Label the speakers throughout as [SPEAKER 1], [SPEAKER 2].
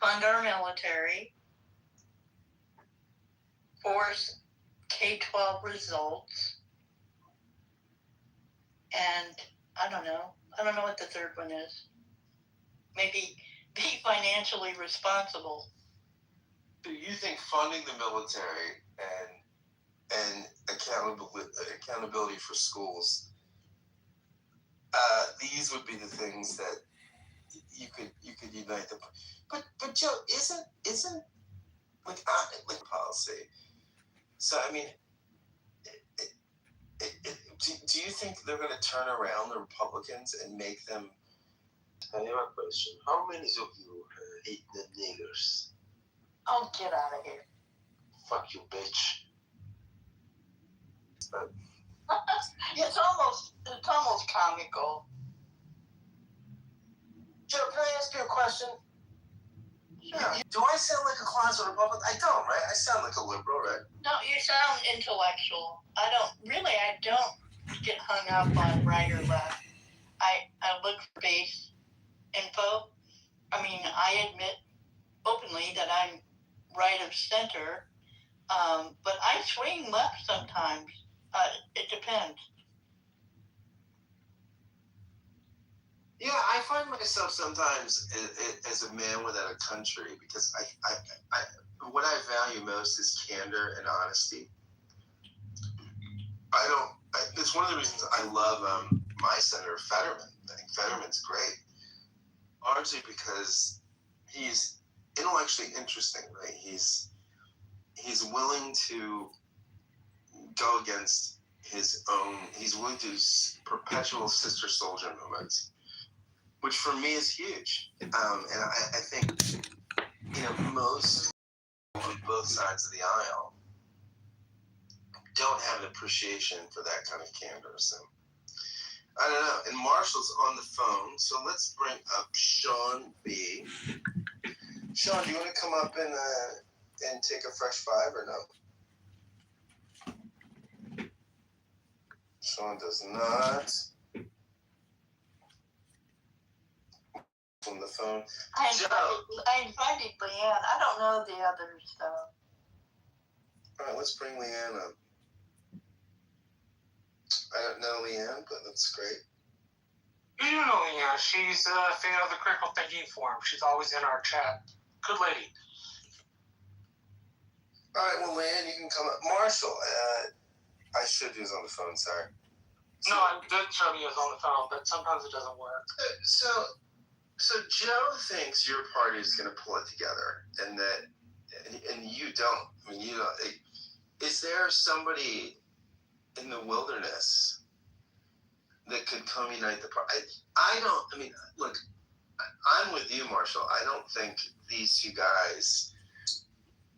[SPEAKER 1] fund our military, force K-12 results, and I don't know what the third one is. Maybe be financially responsible.
[SPEAKER 2] Do you think funding the military and accountability for schools, these would be the things that you could unite them? But Joe, isn't like policy? So I mean, do you think they're going to turn around the Republicans and make them? I have a question. How many of you hate the niggers?
[SPEAKER 1] Oh, get out of here.
[SPEAKER 2] Fuck you, bitch.
[SPEAKER 1] It's almost comical.
[SPEAKER 2] Joe, can I ask you a question?
[SPEAKER 1] Sure.
[SPEAKER 2] Do I sound like a closet Republican? I don't, right? I sound like a liberal, right?
[SPEAKER 1] No, you sound intellectual. I don't get hung up on right or left. I look for base info. I mean, I admit openly that I'm right of center, but I swing left sometimes. It depends.
[SPEAKER 2] Yeah, I find myself sometimes as a man without a country, because I what I value most is candor and honesty. It's one of the reasons I love my Senator Fetterman. I think Fetterman's great, largely because he's intellectually interesting, right? He's willing to go against his own. He's willing to do perpetual sister soldier movements, which for me is huge. And I think, most on both sides of the aisle don't have an appreciation for that kind of candor. So I don't know. And Marshall's on the phone, so let's bring up Sean B. Sean, do you want to come up and take a fresh five or no? Sean does not. On the phone.
[SPEAKER 1] I invited Leanne. I don't know the others though.
[SPEAKER 2] All right, let's bring Leanne up. I don't know Leanne, but that's great.
[SPEAKER 3] You do know Leanne. She's a fan of the Critical Thinking Forum. She's always in our chat. Good lady.
[SPEAKER 2] All right, well, Leanne, you can come up. Marshall, I should use on the phone, sorry.
[SPEAKER 3] No, I did show you on the phone, but sometimes it doesn't work.
[SPEAKER 2] So Joe thinks your party is going to pull it together, and you don't. I mean, you don't. Is there somebody in the wilderness that could come unite the party? I don't. I mean, look, I'm with you, Marshall. I don't think these two guys.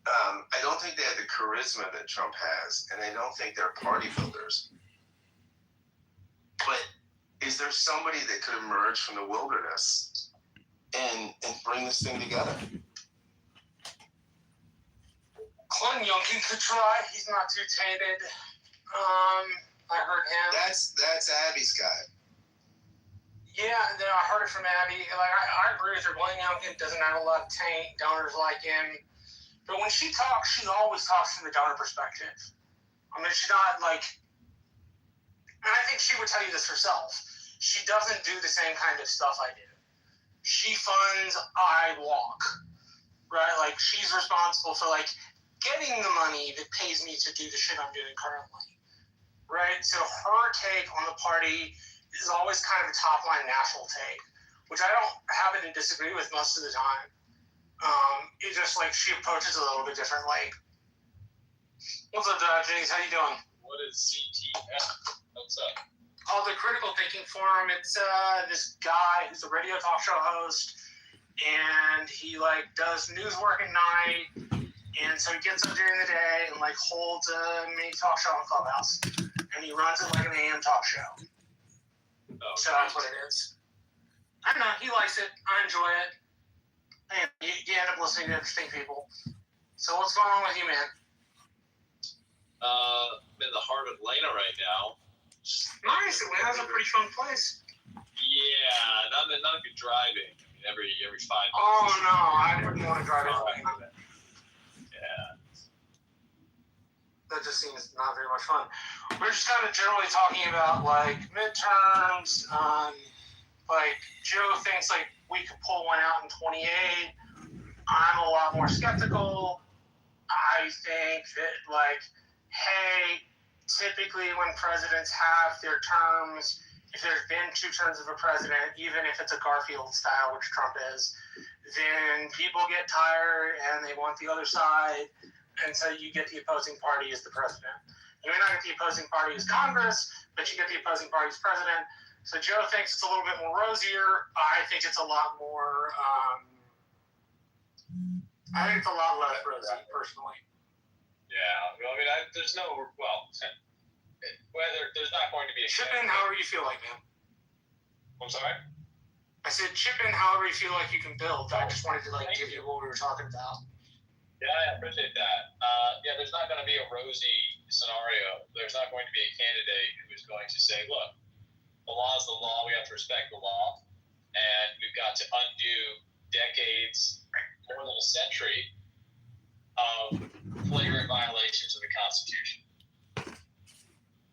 [SPEAKER 2] I don't think they have the charisma that Trump has, and I don't think they're party builders. But is there somebody that could emerge from the wilderness and bring this thing together?
[SPEAKER 3] Glenn Youngkin could try. He's not too tainted. I heard him.
[SPEAKER 2] That's Abby's guy.
[SPEAKER 3] Yeah, I heard it from Abby. Like I agree with her. Glenn Youngkin doesn't have a lot of taint. Donors like him. But when she talks, she always talks from the donor perspective. I mean, she's not like... And I think she would tell you this herself. She doesn't do the same kind of stuff I do. She funds, I walk. Right? Like, she's responsible for, like, getting the money that pays me to do the shit I'm doing currently. Right? So her take on the party is always kind of a top-line national take, which I don't happen to disagree with most of the time. It's just, like, she approaches it a little bit differently. What's up, Jennings? How you doing?
[SPEAKER 4] What is CTF? What's up?
[SPEAKER 3] Oh, the Critical Thinking Forum. It's this guy who's a radio talk show host, and he does news work at night, and so he gets up during the day and holds a mini talk show on Clubhouse, and he runs it like an AM talk show.
[SPEAKER 4] Oh,
[SPEAKER 3] so that's what it is. I don't know. He likes it. I enjoy it. And you end up listening to interesting people. So what's going on with you, man?
[SPEAKER 4] I'm in the heart of Atlanta right now.
[SPEAKER 3] Nice. Atlanta's a pretty fun place.
[SPEAKER 4] Yeah, not good driving. I every 5 minutes.
[SPEAKER 3] Oh no, I wouldn't want to drive it.
[SPEAKER 4] Yeah.
[SPEAKER 3] That just seems not very much fun. We're just kind of generally talking about like midterms. Like Joe thinks like we could pull one out in 28. I'm a lot more skeptical. I think that like, hey, typically when presidents have their terms, if there's been 2 terms of a president, even if it's a Garfield style, which Trump is, then people get tired and they want the other side. And so you get the opposing party as the president. You may not get the opposing party as Congress, but you get the opposing party as president. So Joe thinks it's a little bit more rosier. I think it's a lot more, I think it's a lot less rosy, personally.
[SPEAKER 4] Yeah. Well, I mean, there's no, whether there's not going to be a
[SPEAKER 3] Chip in however you feel like, man.
[SPEAKER 4] I'm sorry?
[SPEAKER 3] I said chip in however you feel like you can build. I just wanted to like give you what we were talking about.
[SPEAKER 4] Yeah, I appreciate that. Yeah, there's not going to be a rosy scenario. There's not going to be a candidate who is going to say, look, the law is the law. We have to respect the law. And we've got to undo decades, more than a century, of flagrant violations of the Constitution.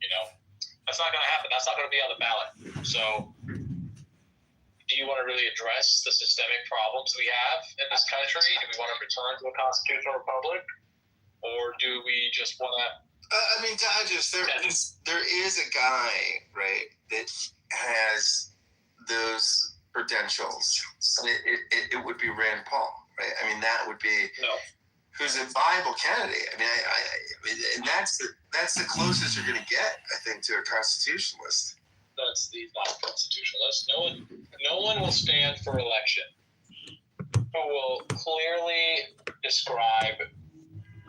[SPEAKER 4] You know, that's not going to happen. That's not going to be on the ballot. So do you want to really address the systemic problems we have in this country? Do we want to return to a constitutional republic? Or do we just want to...
[SPEAKER 2] I mean, Dodgers, there is a guy, right, that has those credentials. And it would be Rand Paul, right? I mean, that would be...
[SPEAKER 4] No.
[SPEAKER 2] Who's a viable candidate. I mean, and that's the closest you're going to get, I think, to a constitutionalist.
[SPEAKER 4] He's not a constitutionalist. No one will stand for election who will clearly describe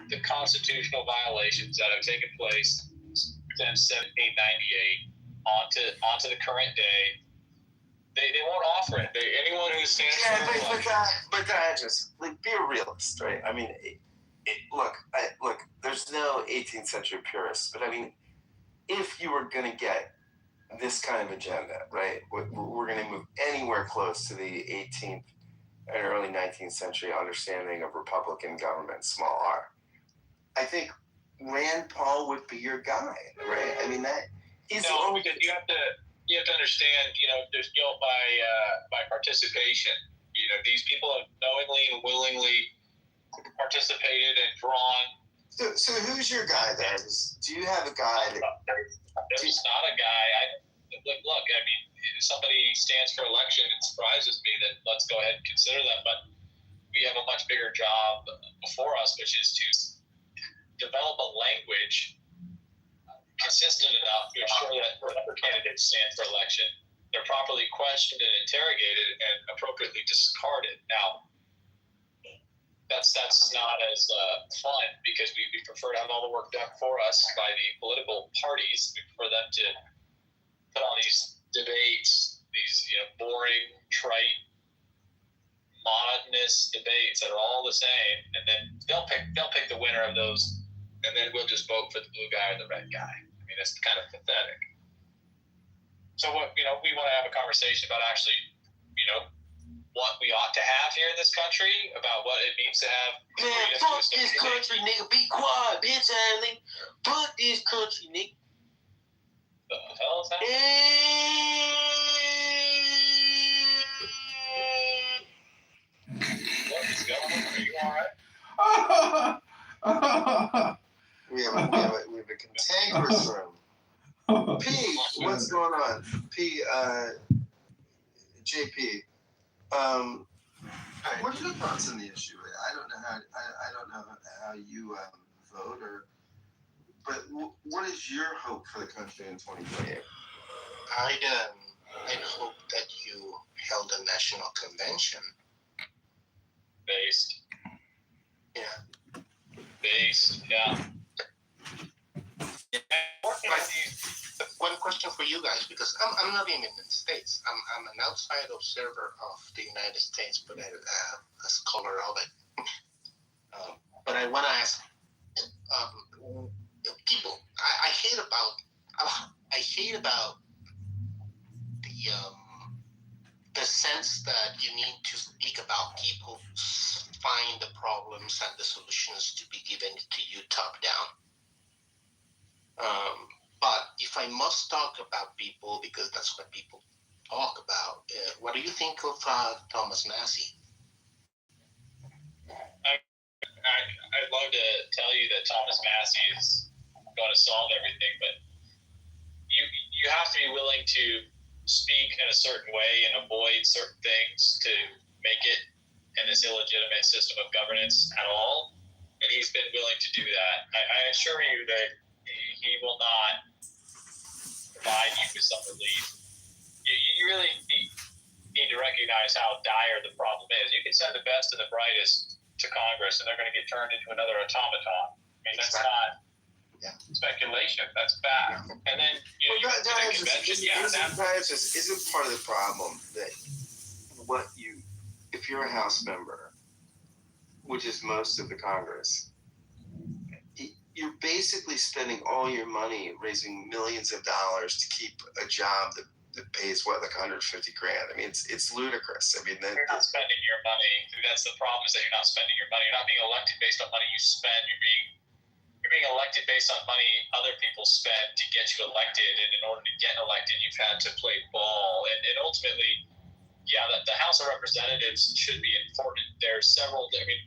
[SPEAKER 4] the constitutional violations that have taken place since 1798 onto the current day. They won't offer it. Anyone who stands for election.
[SPEAKER 2] But just like be a realist, right? I mean, look. There's no 18th century purists, but I mean, if you were going to get this kind of agenda, right? We're going to move anywhere close to the 18th and early 19th century understanding of Republican government, small r. I think Rand Paul would be your guy, right? I mean, that is
[SPEAKER 4] because you have to understand, there's guilt by participation. These people have knowingly and willingly participated and drawn.
[SPEAKER 2] So who's your guy then? Do you have a guy that...
[SPEAKER 4] There's not a guy. Look, I mean, if somebody stands for election, it surprises me that let's go ahead and consider them. But we have a much bigger job before us, which is to develop a language consistent enough to ensure that whatever candidates stand for election, they're properly questioned and interrogated and appropriately discarded. Now, that's not as fun because we prefer to have all the work done for us by the political parties. We prefer them to put on these debates, these boring, trite, monotonous debates that are all the same, and then they'll pick the winner of those, and then we'll just vote for the blue guy or the red guy. I mean, that's kind of pathetic. So what we want to have a conversation about actually, what we ought to have here in this country, about what it means to have.
[SPEAKER 2] Man, fuck this country, nigga. Be quiet, bitch, Andy. Fuck this country, nigga.
[SPEAKER 4] The hell is that? What is going on? Are you all right?
[SPEAKER 2] We have a cantankerous room. P, what's going on? P, JP. What are your thoughts on the issue? I don't know how you vote, but what is your hope for the country in 2028?
[SPEAKER 5] I'd hope that you held a national convention.
[SPEAKER 4] Based.
[SPEAKER 5] Yeah.
[SPEAKER 4] Based. Yeah.
[SPEAKER 5] One question for you guys, because I'm not even in the States. I'm an outside observer of the United States, but a scholar of it. But I want to ask people. I hate about the sense that you need to problems and the solutions to be given to you top down. But if I must talk about people, because that's what people talk about, what do you think of Thomas Massey?
[SPEAKER 4] I'd love to tell you that Thomas Massey is going to solve everything, but you have to be willing to speak in a certain way and avoid certain things to make it in this illegitimate system of governance at all. And he's been willing to do that. I assure you that he will not provide you with some relief. You really need to recognize how dire the problem is. You can send the best and the brightest to Congress, and they're going to get turned into another automaton. I mean, that's not speculation. That's bad. And then you go to the convention.
[SPEAKER 2] Isn't part of the problem that if you're a House member, which is most of the Congress, you're basically spending all your money raising millions of dollars to keep a job that pays like $150,000. I mean, it's ludicrous. I mean,
[SPEAKER 4] you're not spending your money. That's the problem, is that you're not spending your money. You're not being elected based on money you spend. You're being elected based on money other people spend to get you elected. And in order to get elected, you've had to play ball. And ultimately, the House of Representatives should be important. There's several. I mean,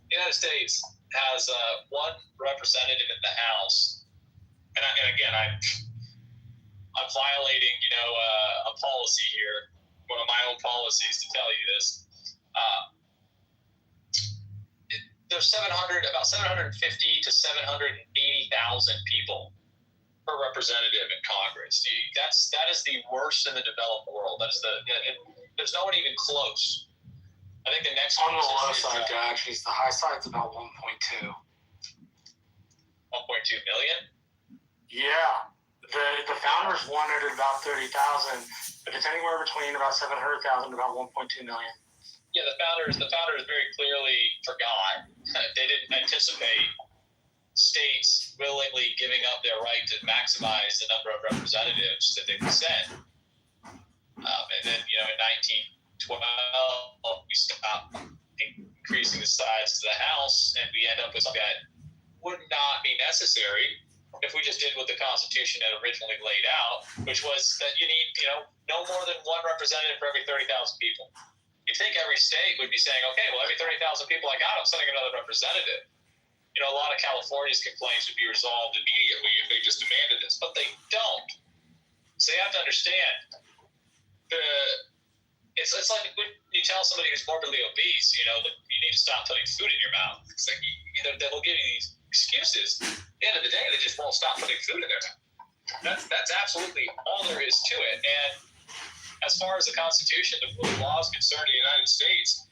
[SPEAKER 4] the United States has one representative in the House, and again, I'm violating, a policy here, one of my own policies to tell you this. There's about 750 to 780,000 people per representative in Congress. That is the worst in the developed world. There's no one even close. I think the next
[SPEAKER 3] on the low side, actually, the high side's about 1.2.
[SPEAKER 4] 1.2 million?
[SPEAKER 3] Yeah. The founders wanted about 30,000, but it's anywhere between about 700,000 to about 1.2 million.
[SPEAKER 4] Yeah, the founders very clearly forgot. They didn't anticipate states willingly giving up their right to maximize the number of representatives that they could send. And then, in 1912, we stopped increasing the size of the House, and we end up with something that would not be necessary if we just did what the Constitution had originally laid out, which was that you need, no more than one representative for every 30,000 people. You'd think every state would be saying, okay, well, every 30,000 people I got, I'm sending another representative. A lot of California's complaints would be resolved immediately if they just demanded this, but they don't. So you have to understand, it's like when you tell somebody who's morbidly obese, that you need to stop putting food in your mouth. It's like they'll give you these excuses. At the end of the day, they just won't stop putting food in their mouth. That's absolutely all there is to it. And as far as the Constitution, the rule of law is concerned in the United States,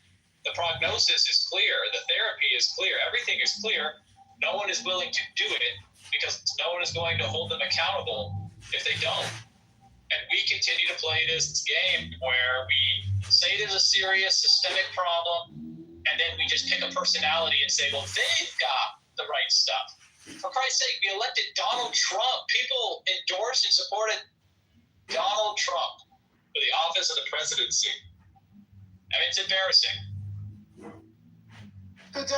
[SPEAKER 4] the prognosis is clear, the therapy is clear, everything is clear. No one is willing to do it because no one is going to hold them accountable if they don't. And we continue to play this game where we say there's a serious systemic problem, and then we just pick a personality and say, well, they've got the right stuff. For Christ's sake, we elected Donald Trump. People endorsed and supported Donald Trump for the office of the presidency. I mean, it's embarrassing.
[SPEAKER 2] But you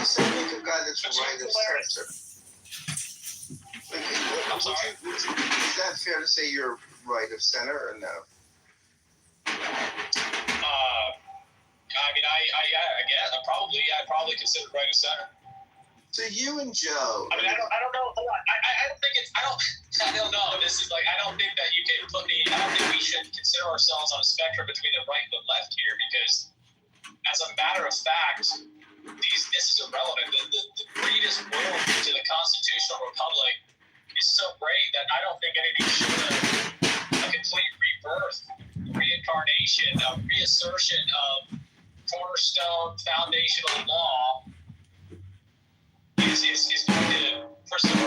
[SPEAKER 2] said pick a guy that's right of center.
[SPEAKER 4] I'm sorry?
[SPEAKER 2] Is that fair to say you're right of center or no?
[SPEAKER 4] I probably consider right of center.
[SPEAKER 2] So you and Joe.
[SPEAKER 4] I don't know. I don't know. This is like, I don't think that you can put me. I don't think we should consider ourselves on a spectrum between the right and the left here, because, as a matter of fact, this is irrelevant. The greatest will to the constitutional republic is so great that I don't think anything short of a complete rebirth, reincarnation, a reassertion of cornerstone foundational law is going to preserve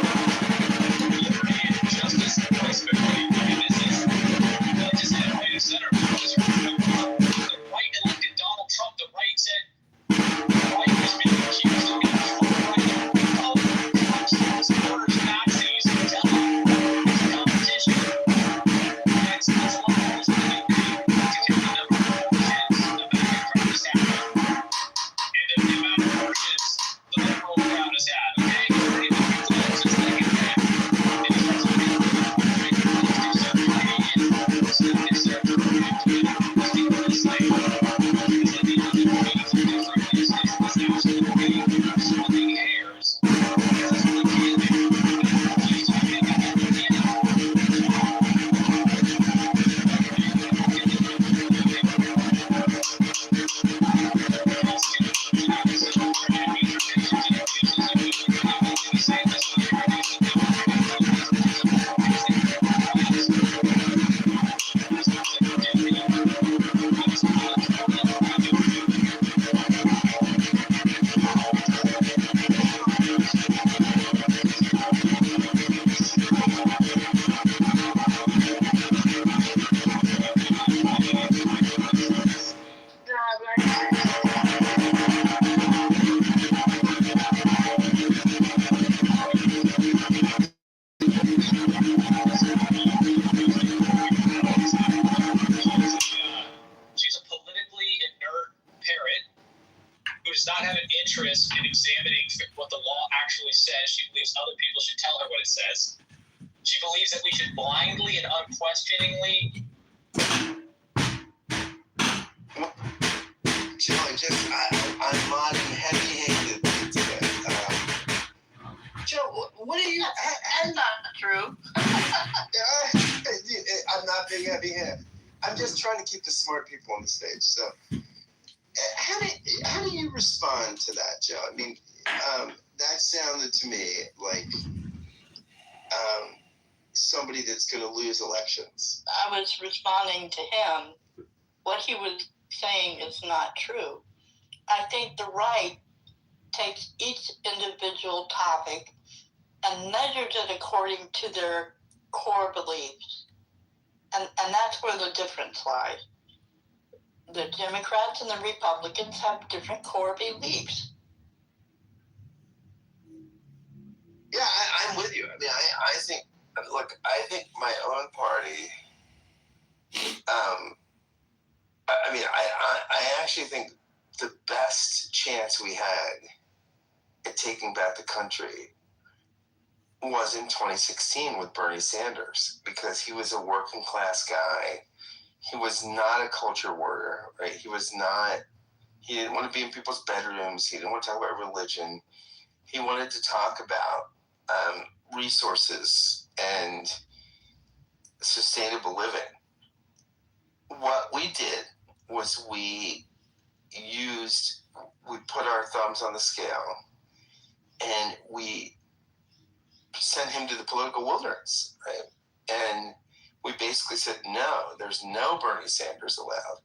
[SPEAKER 4] liberty and justice and prosperity. I mean, this is the right of center. The right elected Donald Trump. The right said the right has been accused of being Trump's supporters, Nazis, and telling it's competition. It's a lot of those to take the number of kids back from this does not have an interest in examining what the law actually says. She believes other people should tell her what it says. She believes that we should blindly and unquestioningly.
[SPEAKER 2] Joe, I'm nodding heavy-handed today. Joe, what are you?
[SPEAKER 1] That's not true.
[SPEAKER 2] I'm not being heavy-handed. I'm just trying to keep the smart people on the stage. So, how do you respond to that, Joe? I mean, that sounded to me like somebody that's going to lose elections.
[SPEAKER 1] I was responding to him. What he was saying is not true. I think the right takes each individual topic and measures it according to their core beliefs. And that's where the difference lies. The Democrats and the Republicans have different core beliefs.
[SPEAKER 2] Yeah, I'm with you. I mean, I think, look, I think my own party, I actually think the best chance we had at taking back the country was in 2016 with Bernie Sanders, because he was a working class guy. He was not a culture warrior, right? He didn't want to be in people's bedrooms. He didn't want to talk about religion. He wanted to talk about resources and sustainable living. What we did was we put our thumbs on the scale and we sent him to the political wilderness, right? And we basically said, no, there's no Bernie Sanders allowed.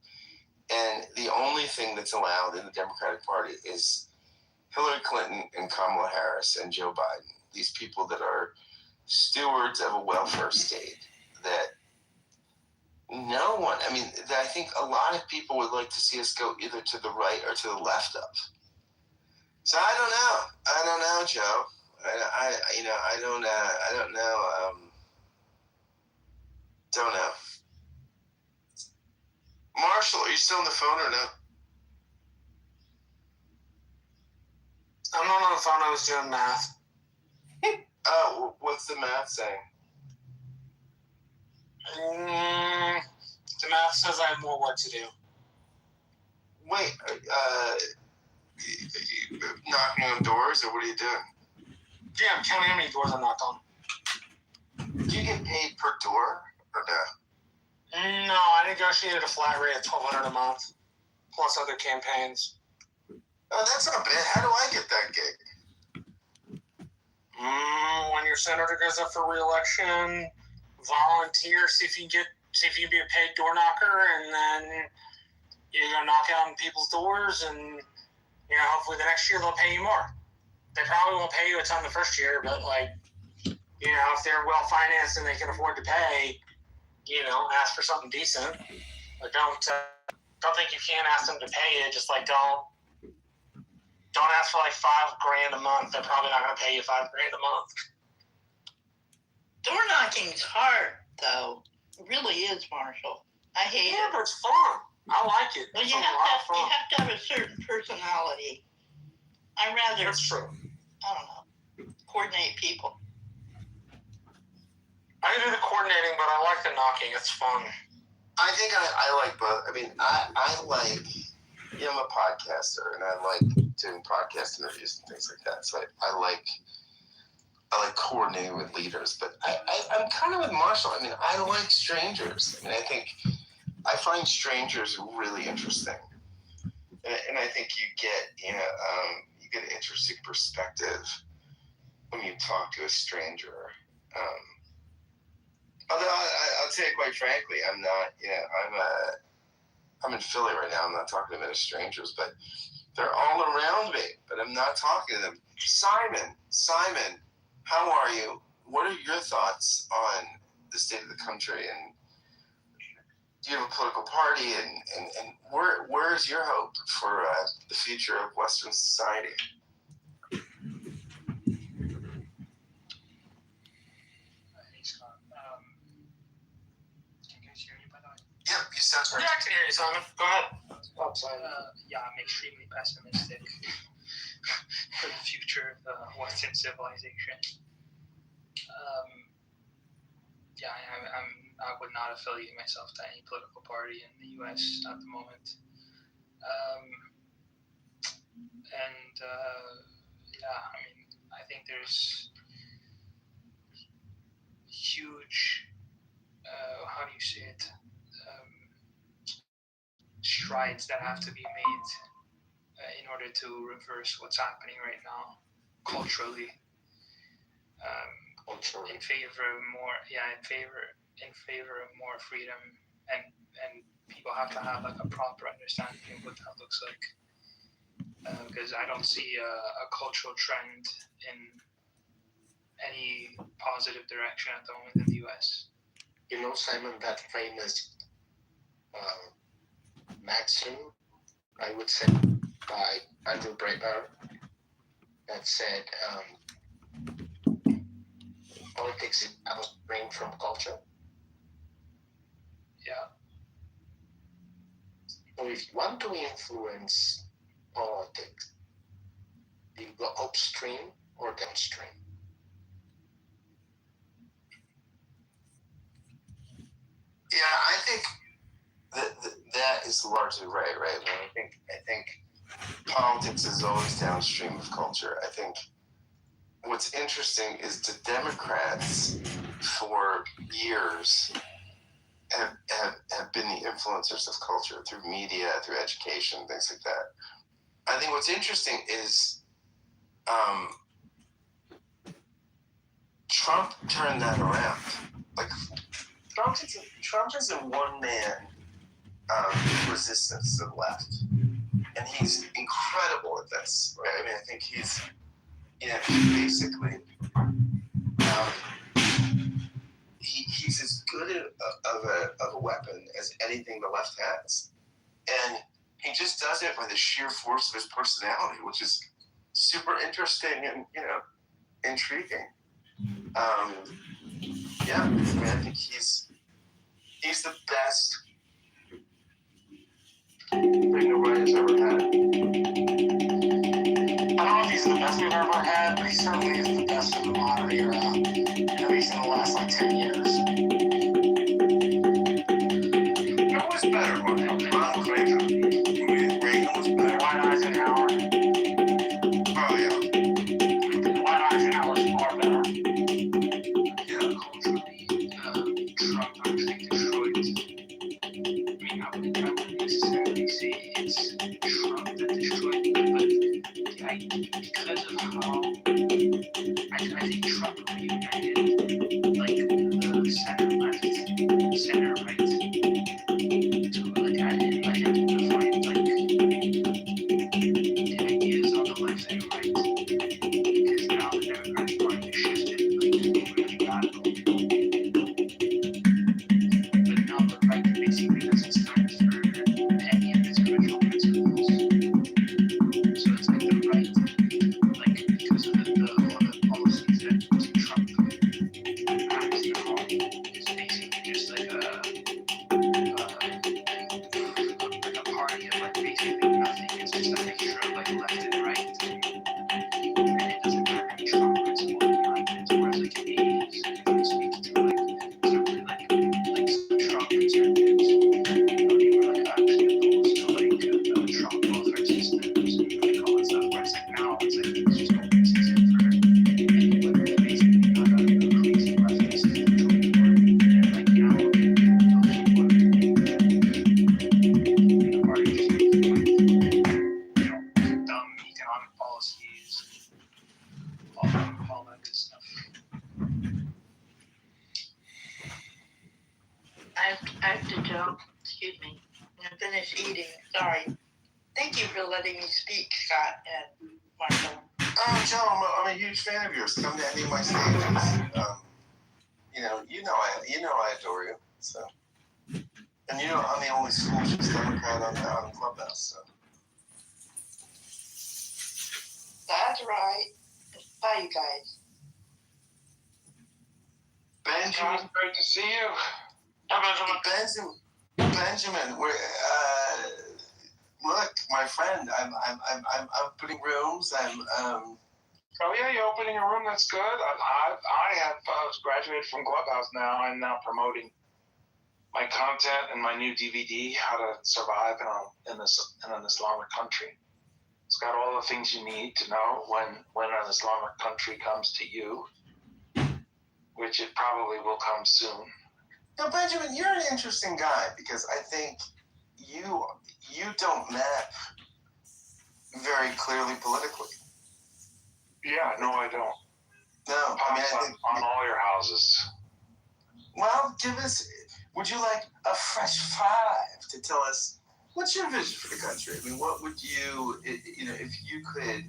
[SPEAKER 2] And the only thing that's allowed in the Democratic Party is Hillary Clinton and Kamala Harris and Joe Biden, these people that are stewards of a welfare state that no one, I think a lot of people would like to see us go either to the right or to the left of. So I don't know, Joe. I don't know. Don't know. Marshall, are you still on the phone or no?
[SPEAKER 3] I'm not on the phone. I was doing math.
[SPEAKER 2] Oh, what's the math saying?
[SPEAKER 3] The math says I have more work to do.
[SPEAKER 2] Wait, you knocking on doors, or what are you doing?
[SPEAKER 3] Yeah, I'm counting how many doors I knocked on.
[SPEAKER 2] Do you get paid per door or no?
[SPEAKER 3] No, I negotiated a flat rate of $1,200 a month, plus other campaigns.
[SPEAKER 2] Oh, that's not bad. How do I get that gig?
[SPEAKER 3] When your senator goes up for re-election, volunteer, see if you can be a paid door knocker, and then you go knock on people's doors, and hopefully the next year they'll pay you more. They probably won't pay you a ton the first year, but if they're well financed and they can afford to pay, ask for something decent. But don't think you can't ask them to pay you. Just don't ask for $5,000 a month. They're probably not going to pay you $5,000 a month.
[SPEAKER 1] Door knocking's hard, though. It really is, Marshall. I hate it.
[SPEAKER 3] But it's fun. I like it.
[SPEAKER 1] Well,
[SPEAKER 3] It's
[SPEAKER 1] you
[SPEAKER 3] a lot of fun.
[SPEAKER 1] have to have a certain personality. I rather,
[SPEAKER 3] That's true.
[SPEAKER 1] I don't know, coordinate people.
[SPEAKER 3] I do the coordinating, but I like the knocking. It's fun.
[SPEAKER 2] I think I like both. I like, I'm a podcaster, and I like doing podcast interviews and things like that. So I like coordinating with leaders. But I'm kind of with Marshall. I like strangers. I find strangers really interesting. And I think you get, you get an interesting perspective when you talk to a stranger. Although I'll tell you quite frankly, I'm not, I'm in Philly right now. I'm not talking to many strangers, but they're all around me, but I'm not talking to them. Simon, how are you? What are your thoughts on the state of the country? And do you have a political party? And where is your hope for the future of Western society? Yep, you sound great.
[SPEAKER 3] Yeah, I can hear you, Simon. Go ahead.
[SPEAKER 5] outside?
[SPEAKER 3] Yeah, I'm extremely pessimistic for the future of Western civilization. I would not affiliate myself to any political party in the U.S. at the moment. I think there's huge, how do you say it, strides that have to be made in order to reverse what's happening right now culturally. In favor of more freedom, and people have to have like a proper understanding of what that looks like. Because I don't see a cultural trend in any positive direction at the moment in the U.S.
[SPEAKER 5] You know, Simon, that famous maxim, I would say, by Andrew Breitbart, that said, politics is downstream from culture.
[SPEAKER 3] Yeah.
[SPEAKER 5] So if you want to influence politics, do you go upstream or downstream?
[SPEAKER 2] Yeah, I think that is largely right. I mean, I think politics is always downstream of culture. I think what's interesting is the Democrats for years have been the influencers of culture through media, through education, things like that. I think what's interesting is Trump turned that around. Like Trump is a one-man resistance to the left, and he's incredible at this. Right? I mean, I think he's basically he's as good of a weapon as anything the left has, and he just does it by the sheer force of his personality, which is super interesting and intriguing. I mean, I think he's the best thing the right has ever had.
[SPEAKER 3] I don't know if he's the best we've ever had, but he certainly is the best in the modern era, at least in the last 10 years.
[SPEAKER 2] Who was better? Ronald Reagan. Reagan was better.
[SPEAKER 3] Dwight Eisenhower.
[SPEAKER 2] Oh, yeah.
[SPEAKER 3] Dwight Eisenhower's far better.
[SPEAKER 2] Yeah.
[SPEAKER 3] Culturally, Trump actually destroyed. I mean, I wouldn't necessarily say it's Trump that destroyed it, but because of how I think Trump reunited the center left, center right to identify the ideas on the left and right. Because now the Democratic Party has shifted really radical. But now the right basically doesn't stand for any of its original principles. So it's like the right, because of the policies that Trump has now, is basically just like a party of basically nothing. It's just a mixture of left and right. And it doesn't have any Trump principles behind it. Whereas in the 80s, if you speak to certainly some Trump conservatives, they were actually opposed to Trump welfare systems and all that stuff. Whereas now it's just open season for anyone who's basically not a crazy leftist to join the party. And now those people are in the party just dumb economic policies, all that good stuff.
[SPEAKER 1] I have to jump. Excuse me. I'm finished eating. Sorry. Thank you for letting me speak, Scott and Marshall.
[SPEAKER 2] Oh, Joe, I'm a huge fan of yours. Come to any of my stages. I adore you. So, and I'm the only school choice Democrat on Clubhouse. So.
[SPEAKER 1] That's right. Bye, you guys.
[SPEAKER 2] Benjamin,
[SPEAKER 3] Great to see you.
[SPEAKER 2] Benjamin, my friend. I'm putting rooms.
[SPEAKER 6] Oh yeah, you're opening a room. That's good. I have graduated from Clubhouse now. I'm now promoting my content and my new DVD, How to Survive in an Islamic Country. It's got all the things you need to know when an Islamic country comes to you, which it probably will come soon.
[SPEAKER 2] Now, Benjamin, you're an interesting guy because I think you don't map very clearly politically.
[SPEAKER 6] Yeah, no, I don't.
[SPEAKER 2] No, I mean, I think
[SPEAKER 6] on all your houses.
[SPEAKER 2] Well, would you like a fresh five to tell us what's your vision for the country? I mean, what would you, if you could?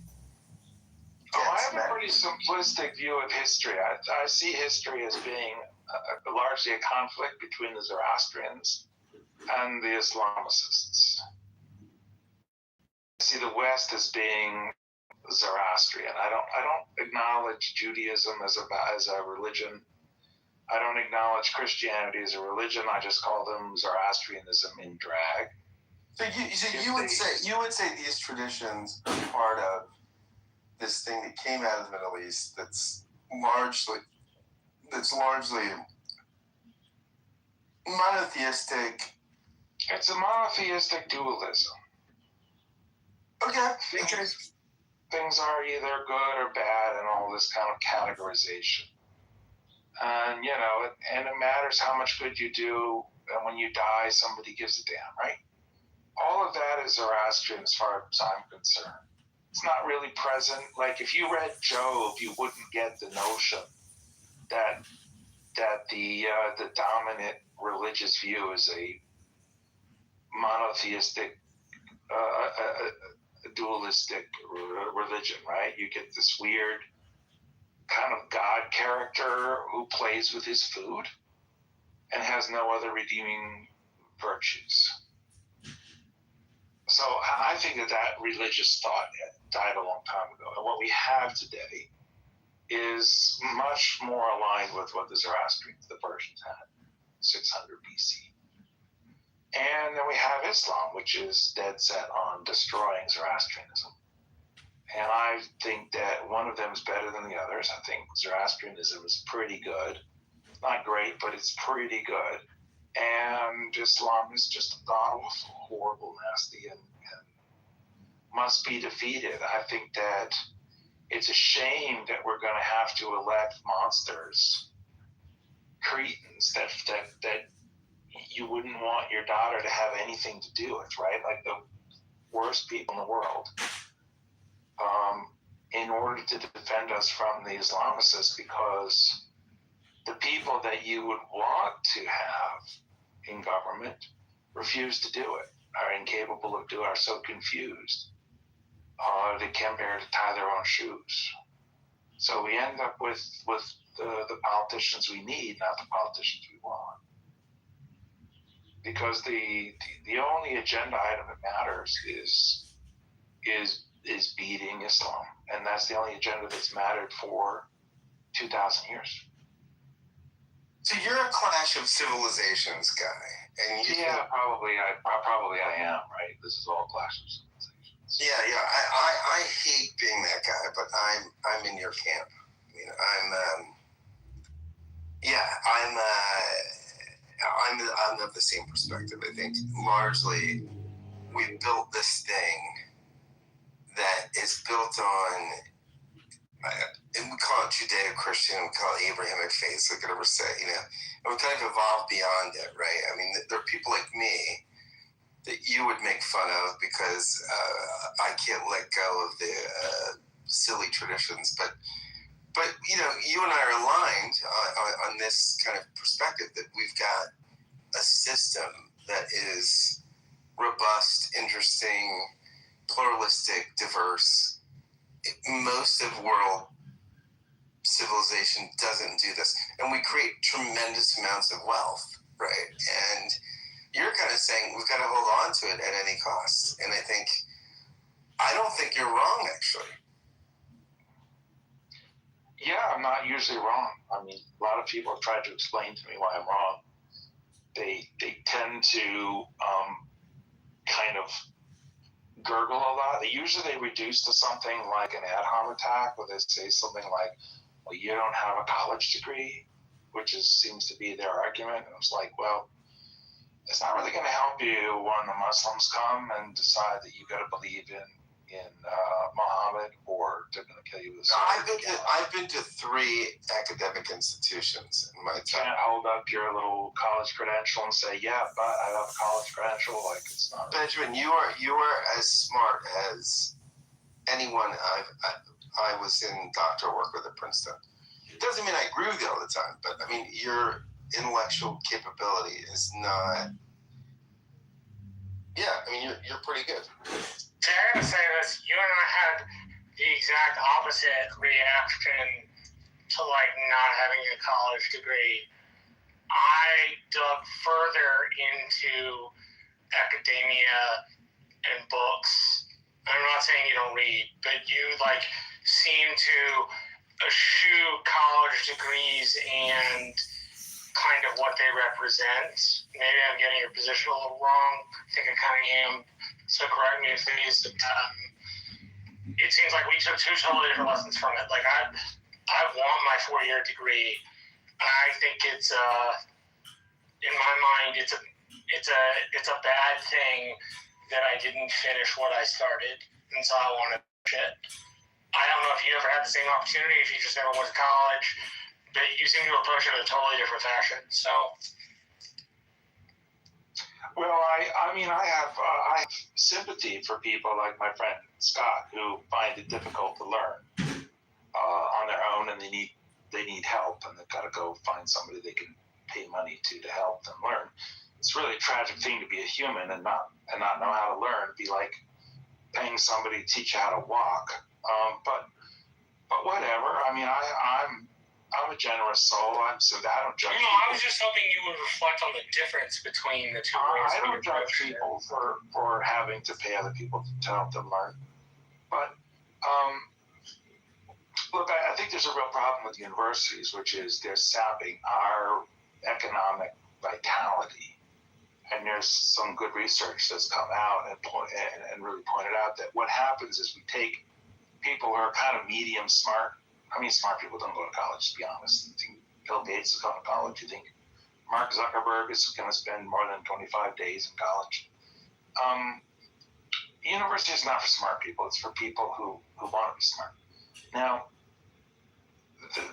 [SPEAKER 6] I have a pretty simplistic view of history. I see history as being largely a conflict between the Zoroastrians and the Islamicists. I see the West as being Zoroastrian. I don't acknowledge Judaism as a religion. I don't acknowledge Christianity as a religion. I just call them Zoroastrianism in drag.
[SPEAKER 2] So you would say these traditions are part of this thing that came out of the Middle East that's largely monotheistic.
[SPEAKER 6] It's a monotheistic dualism.
[SPEAKER 2] Okay.
[SPEAKER 6] Things are either good or bad and all this kind of categorization. And, and it matters how much good you do, and when you die, somebody gives a damn, right? All of that is Zoroastrian as far as I'm concerned. It's not really present. Like, if you read Job, you wouldn't get the notion that the dominant religious view is a monotheistic, dualistic religion, right? You get this weird kind of God character who plays with his food and has no other redeeming virtues. So I think that religious thought died a long time ago. And what we have today is much more aligned with what the Zoroastrians, the Persians, had 600 BC. And then we have Islam, which is dead set on destroying Zoroastrianism. And I think that one of them is better than the others. I think Zoroastrianism is pretty good. Not great, but it's pretty good. And Islam is just god-awful, horrible, nasty, and must be defeated. I think that it's a shame that we're going to have to elect monsters, cretins, that you wouldn't want your daughter to have anything to do with, right? Like the worst people in the world. In order to defend us from the Islamicists, because the people that you would want to have in government refuse to do it, are incapable of doing it, are so confused. They can't bear to tie their own shoes. So we end up with the politicians we need, not the politicians we want. Because the only agenda item that matters is beating Islam. And that's the only agenda that's mattered for 2,000 years.
[SPEAKER 2] So you're a Clash of Civilizations guy, and
[SPEAKER 6] probably I am, right? This is all Clash of Civilizations.
[SPEAKER 2] Yeah. I hate being that guy, but I'm in your camp. I mean, I'm of the same perspective. I think largely we built this thing that is built on, and we call it Judeo-Christian, we call it Abrahamic faith, so whatever say, and we kind of evolved beyond it, right? I mean, there are people like me that you would make fun of because I can't let go of the silly traditions, but you and I are aligned on this kind of perspective that we've got a system that is robust, interesting, pluralistic, diverse. Most of world civilization doesn't do this, and we create tremendous amounts of wealth, right? And you're kind of saying we've got to hold on to it at any cost. And I don't think you're wrong, actually.
[SPEAKER 6] Yeah, I'm not usually wrong. I mean, a lot of people have tried to explain to me why I'm wrong. They tend to kind of gurgle a lot. Usually they reduce to something like an ad hom attack, where they say something like, well, you don't have a college degree, which seems to be their argument. And it's like, well, it's not really going to help you when the Muslims come and decide that you got to believe in Muhammad, or they're going to kill you with a sword.
[SPEAKER 2] I've been to 3 academic institutions in my
[SPEAKER 6] You
[SPEAKER 2] time.
[SPEAKER 6] can't hold up your little college credential and say, yeah, but I have a college credential. Like, it's not.
[SPEAKER 2] Benjamin, you are as smart as anyone. I was in doctoral work with at Princeton. It doesn't mean I agree with you all the time, but I mean, your intellectual capability is not. Yeah, I mean, you're pretty good.
[SPEAKER 3] See, I gotta say this, you and I had the exact opposite reaction to like not having a college degree. I dug further into academia and books. I'm not saying you don't read, but you like seem to eschew college degrees and kind of what they represent. Maybe I'm getting your position a little wrong. I think I kind of am. So correct me if it is. It seems like we took 2 totally different lessons from it. Like I want my 4-year degree. I think it's in my mind it's a bad thing that I didn't finish what I started, and so I want to finish it. I don't know if you ever had the same opportunity, if you just never went to college, but you seem to approach it in a totally different fashion. So.
[SPEAKER 6] Well, I have sympathy for people like my friend Scott, who find it difficult to learn on their own, and they need help, and they've got to go find somebody they can pay money to help them learn. It's really a tragic thing to be a human and not know how to learn. It'd be like paying somebody to teach you how to walk. But whatever. I mean, I'm a generous soul. I don't judge people.
[SPEAKER 3] I was just hoping you would reflect on the difference between the two ways.
[SPEAKER 6] I don't judge people for having to pay other people to help them learn. But look, I think there's a real problem with universities, which is they're sapping our economic vitality. And there's some good research that's come out and really pointed out that what happens is we take people who are kind of medium smart. I mean, smart people don't go to college, to be honest. You think Bill Gates is going to college? You think Mark Zuckerberg is going to spend more than 25 days in college? University is not for smart people. It's for people who want to be smart. Now,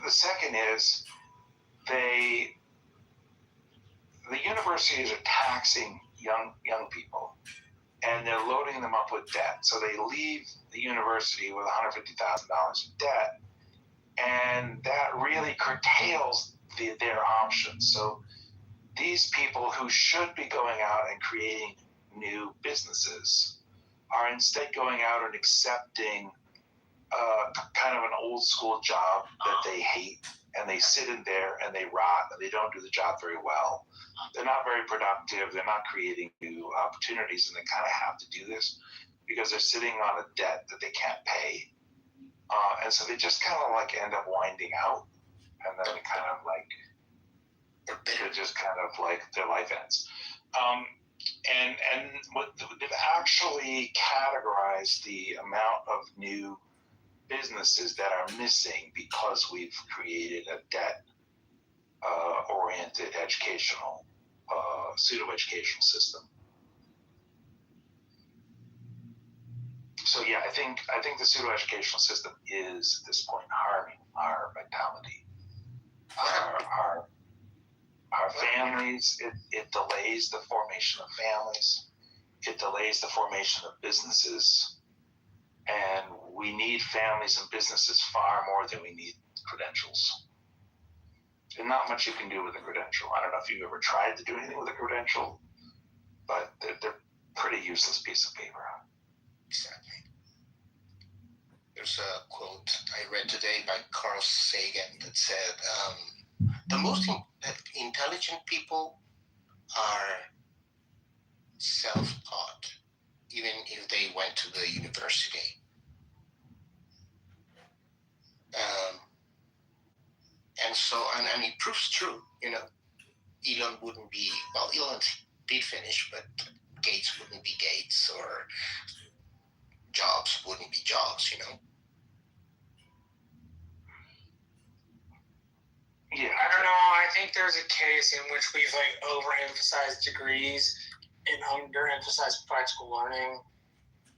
[SPEAKER 6] the second is the universities are taxing young people, and they're loading them up with debt. So they leave the university with $150,000 in debt, and that really curtails their options. So these people who should be going out and creating new businesses are instead going out and accepting kind of an old school job that they hate, and they sit in there and they rot, and they don't do the job very well. They're not very productive. They're not creating new opportunities, and they kind of have to do this because they're sitting on a debt that they can't pay. And so they just kind of like end up winding out, and then they kind of like, they're just kind of like their life ends. And they've actually categorized the amount of new businesses that are missing because we've created a debt-oriented educational, pseudo-educational system. So yeah, I think the pseudo-educational system is at this point harming our vitality, our families. It delays the formation of families. It delays the formation of businesses. And we need families and businesses far more than we need credentials. There's not much you can do with a credential. I don't know if you've ever tried to do anything with a credential, but they're pretty useless piece of paper.
[SPEAKER 5] Exactly. There's a quote I read today by Carl Sagan that said, the most intelligent people are self-taught, even if they went to the university. And so, and it proves true, Elon wouldn't be, well, Elon did finish, but Gates wouldn't be Gates, or jobs wouldn't be jobs, you know?
[SPEAKER 6] Yeah.
[SPEAKER 3] I don't know. I think there's a case in which we've like overemphasized degrees and underemphasized practical learning.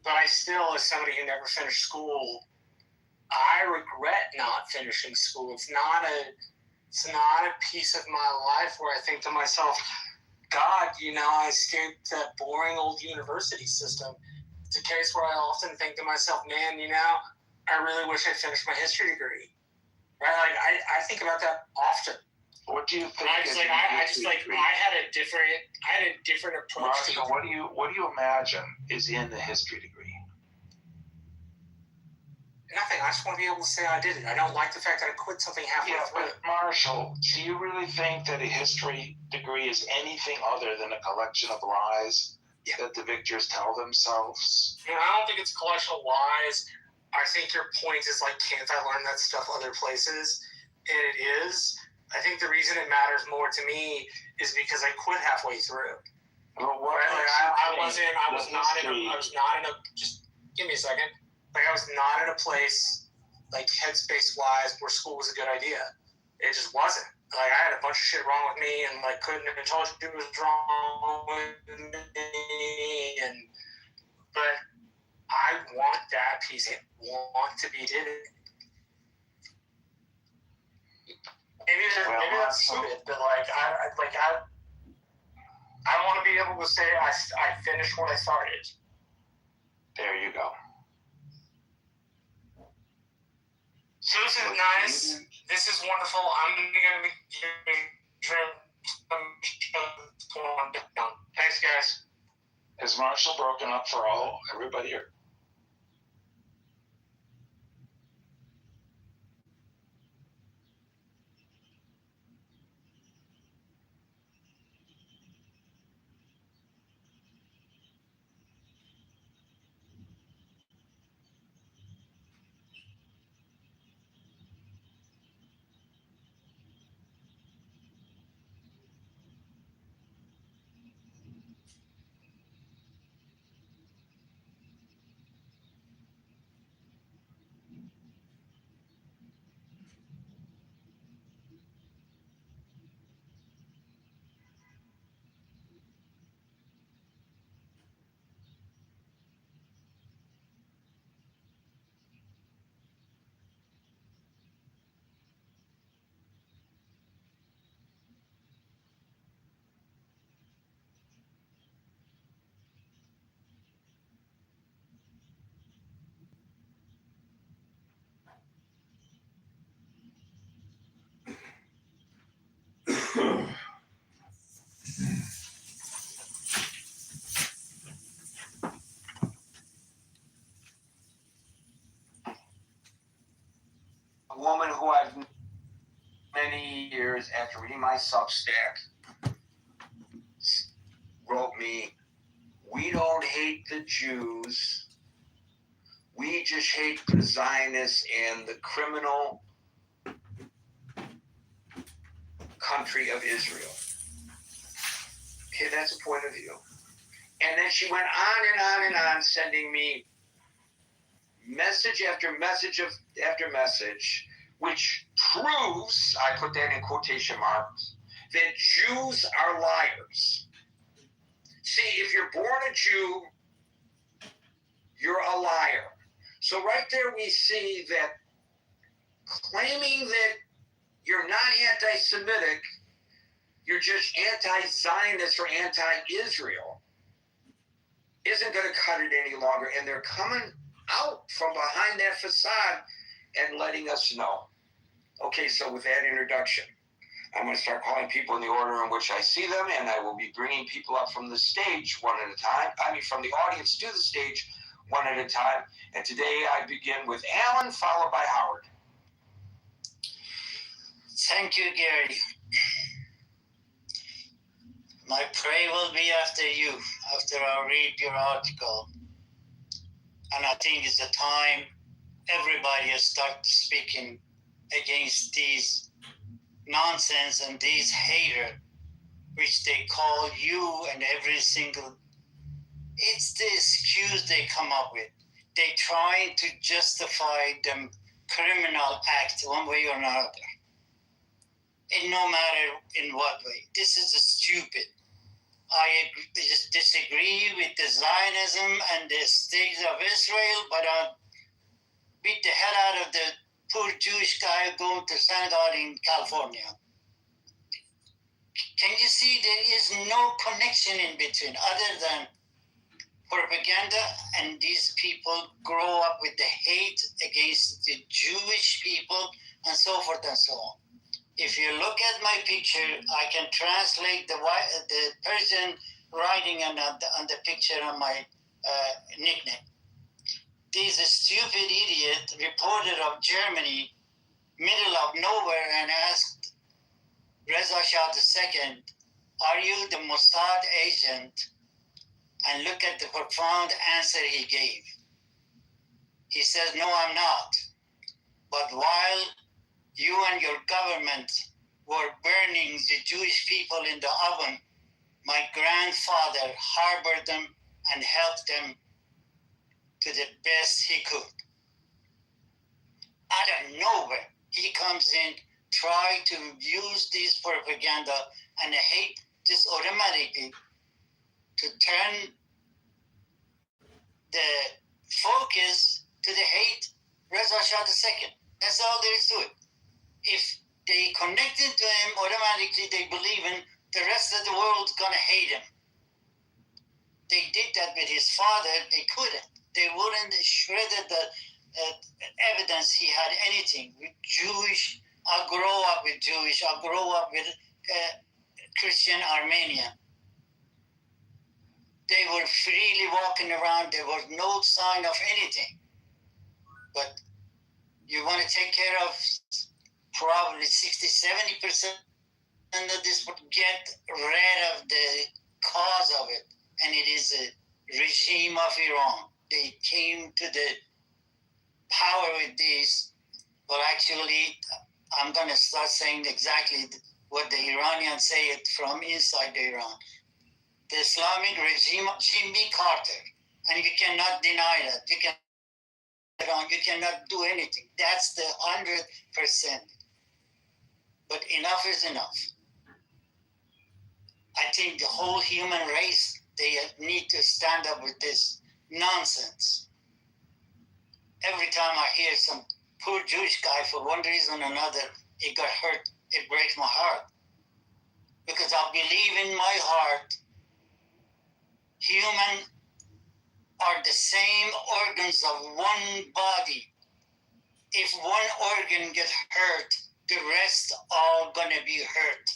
[SPEAKER 3] But I still, as somebody who never finished school, I regret not finishing school. It's not a piece of my life where I think to myself, God, you know, I escaped that boring old university system. It's a case where I often think to myself, man, you know, I really wish I finished my history degree. Right? Like I think about that often.
[SPEAKER 6] What do you think?
[SPEAKER 3] I had a different approach
[SPEAKER 6] Marshall,
[SPEAKER 3] to
[SPEAKER 6] what do you imagine is in the history degree?
[SPEAKER 3] nothing. I just want to be able to say I did it. I don't like the fact that I quit something halfway through.
[SPEAKER 6] But Marshall, do you really think that a history degree is anything other than a collection of lies that the victors tell themselves?
[SPEAKER 3] You know, I don't think it's a collection of lies. I think your point is like, can't I learn that stuff other places? And it is. I think the reason it matters more to me is because I quit halfway through.
[SPEAKER 6] Well, what
[SPEAKER 3] I was not in a, just give me a second. Like I was not in a place, like headspace wise, where school was a good idea. It just wasn't. Like I had a bunch of shit wrong with me, and like couldn't have told you it was wrong with me. But I want that piece. I want to be did it. Maybe that's stupid, but I want to be able to say I finished what I started.
[SPEAKER 6] There you go.
[SPEAKER 3] So this is nice. This is wonderful. I'm going to be giving down. Thanks, guys.
[SPEAKER 6] Has Marshall broken up for everybody here?
[SPEAKER 7] A woman who I've known many years after reading my Substack wrote me, "We don't hate the Jews. We just hate the Zionists and the criminal country of Israel." Okay, that's a point of view. And then she went on and on and on, sending me message after message after message, which proves, I put that in quotation marks, that Jews are liars. See, if you're born a Jew, you're a liar. So right there we see that claiming that you're not anti-Semitic, you're just anti-Zionist or anti-Israel, isn't going to cut it any longer. And they're coming out from behind that facade and letting us know. Okay, so with that introduction, I'm going to start calling people in the order in which I see them, and I will be bringing people up from the stage one at a time. From the audience to the stage one at a time. And today I begin with Alan, followed by Howard.
[SPEAKER 1] Thank you, Gary. My prayer will be after you, after I read your article. And I think it's the time everybody has started speaking against these nonsense and these haters, which they call you and every single. It's the excuse they come up with.
[SPEAKER 8] they try to justify the criminal act one way or another. And no matter in what way. This is stupid. I just disagree with the Zionism and the state of Israel, but I beat the hell out of the poor Jewish guy going to synagogue in California. Can you see there is no connection in between other than propaganda, and these people grow up with the hate against the Jewish people and so forth and so on. If you look at my picture, I can translate the Persian writing on the picture on my nickname. This stupid idiot reporter of Germany, middle of nowhere, and asked Reza Shah II, "Are you the Mossad agent?" And look at the profound answer he gave. He says, "No, I'm not. But while you and your government were burning the Jewish people in the oven, my grandfather harbored them and helped them to the best he could." Out of nowhere, he comes in, try to use this propaganda and hate just automatically to turn the focus to the hate Reza Shah II. That's all there is to it. If they connected to him, automatically they believe in the rest of the world's gonna hate him. They did that with his father. They couldn't. They wouldn't shredded the evidence he had anything with Jewish. I grow up with Jewish. I grow up with Christian Armenian. They were freely walking around. There was no sign of anything. But you want to take care of probably 60-70% of this, would get rid of the cause of it. And it is a regime of Iran. They came to the power with this. But actually, I'm going to start saying exactly what the Iranians say it from inside Iran. The Islamic regime of Jimmy Carter. And you cannot deny that. You cannot do anything. That's the 100%. But enough is enough. I think the whole human race, they need to stand up with this nonsense. Every time I hear some poor Jewish guy, for one reason or another, it got hurt, it breaks my heart. Because I believe in my heart, human are the same organs of one body. If one organ gets hurt, the rest all gonna be hurt.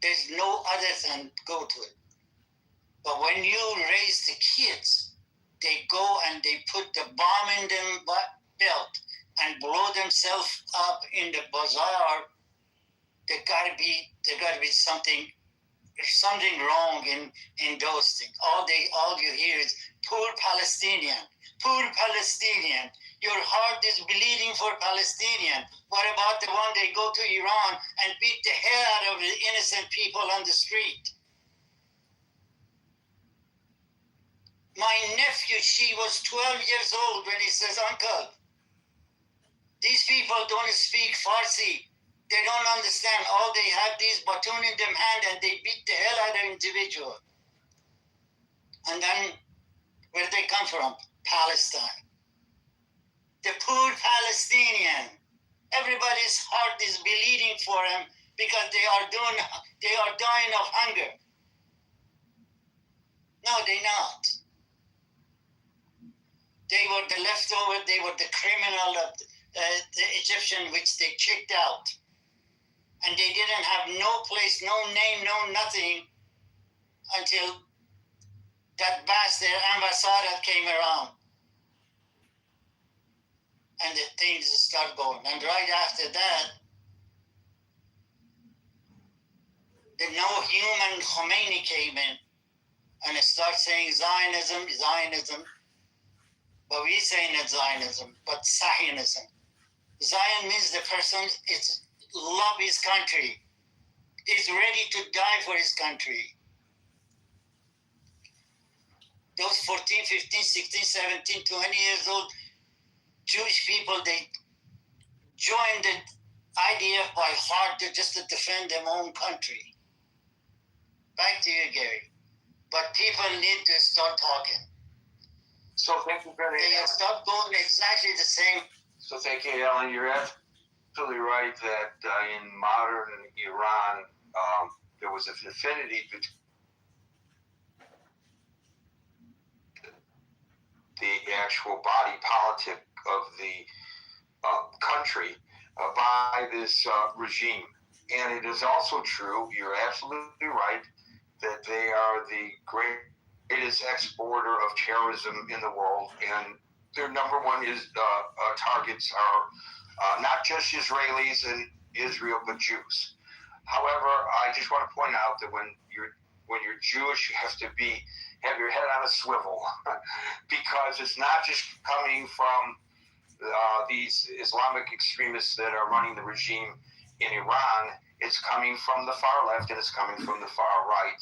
[SPEAKER 8] There's no other than go to it. But when you raise the kids, they go and they put the bomb in their belt and blow themselves up in the bazaar. There gotta be something wrong in those things. All you hear is poor Palestinian. Your heart is bleeding for Palestinian. What about the one they go to Iran and beat the hell out of the innocent people on the street? My nephew, she was 12 years old when he says, "Uncle, these people don't speak Farsi. They don't understand. All they have these baton in their hand and they beat the hell out of individual." And then where they come from? Palestine. The poor Palestinian. Everybody's heart is bleeding for them because they are dying of hunger. No, they're not. They were the leftover, they were the criminal of the Egyptian, which they kicked out. And they didn't have no place, no name, no nothing until that bastard ambassador came around. And the things start going. And right after that, the no human Khomeini came in and started saying Zionism. But we say not Zionism, but Zionism. Zion means the person love his country, is ready to die for his country. those 14, 15, 16, 17, 20 years old Jewish people, they joined the IDF by heart just to defend their own country. Back to you, Gary. But people need to start talking.
[SPEAKER 6] So thank you very
[SPEAKER 8] They
[SPEAKER 6] much.
[SPEAKER 8] start going exactly the same.
[SPEAKER 6] So thank you, Alan. You're absolutely right that in modern Iran, there was an affinity between the actual body politic of the country by this regime. And it is also true, you're absolutely right, that they are the greatest exporter of terrorism in the world. And their number one targets are not just Israelis and Israel, but Jews. However, I just want to point out that when you're Jewish, you have to have your head on a swivel because it's not just coming from these Islamic extremists that are running the regime in Iran. It's coming from the far left and it's coming from the far right.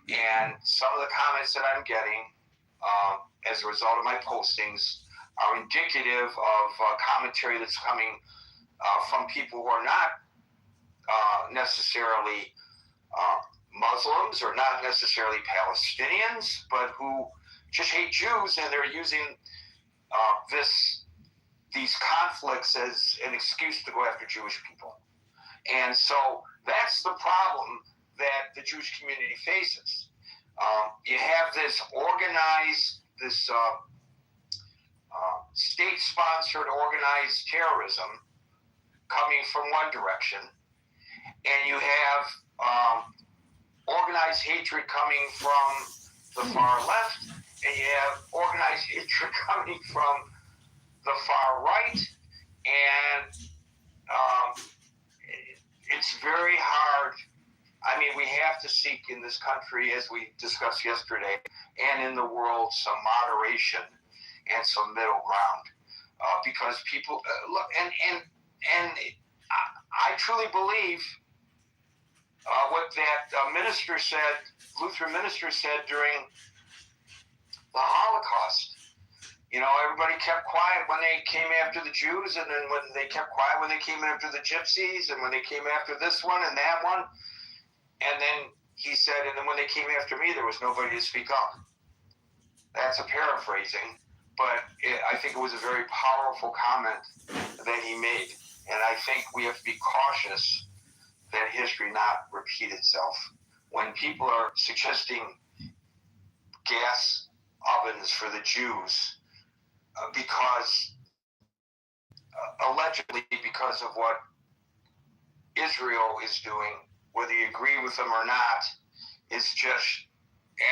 [SPEAKER 6] And some of the comments that I'm getting as a result of my postings are indicative of commentary that's coming from people who are not necessarily Muslims or not necessarily Palestinians, but who just hate Jews, and they're using these conflicts as an excuse to go after Jewish people. And so that's the problem that the Jewish community faces. You have this organized, state-sponsored organized terrorism coming from one direction, and you have organized hatred coming from the far left, and you have organized hatred coming from the far right, and it's very hard. I mean, we have to seek in this country, as we discussed yesterday, and in the world, some moderation and some middle ground, because people look, and I truly believe what that minister said, Lutheran minister said during the Holocaust. You know, everybody kept quiet when they came after the Jews, and then when they kept quiet when they came after the Gypsies, and when they came after this one and that one. And then he said, and then when they came after me, there was nobody to speak up. That's a paraphrasing, but I think it was a very powerful comment that he made. And I think we have to be cautious that history not repeat itself. When people are suggesting gas ovens for the Jews, because allegedly because of what Israel is doing, whether you agree with them or not, is just